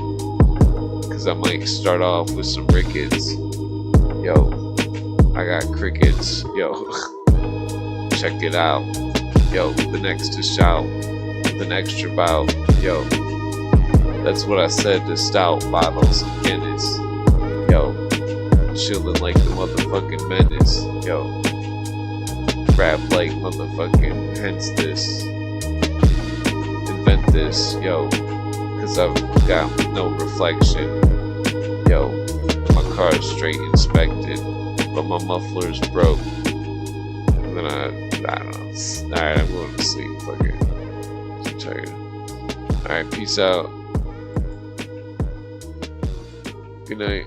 I might start off with some rickets. Yo, I got crickets. Yo, check it out. Yo, the next to shout, the extra bout. Yo, that's what I said to stout bottles of Guinness. Yo, chillin' like the motherfucking menace. Yo, rap like motherfucking hence this. Invent this. Yo, cause I've got no reflection. Yo, my car's straight inspected, but my muffler's broke. And then I don't know. Alright, I'm going to sleep. Fuck it. I'm tired. Alright, peace out. Good night.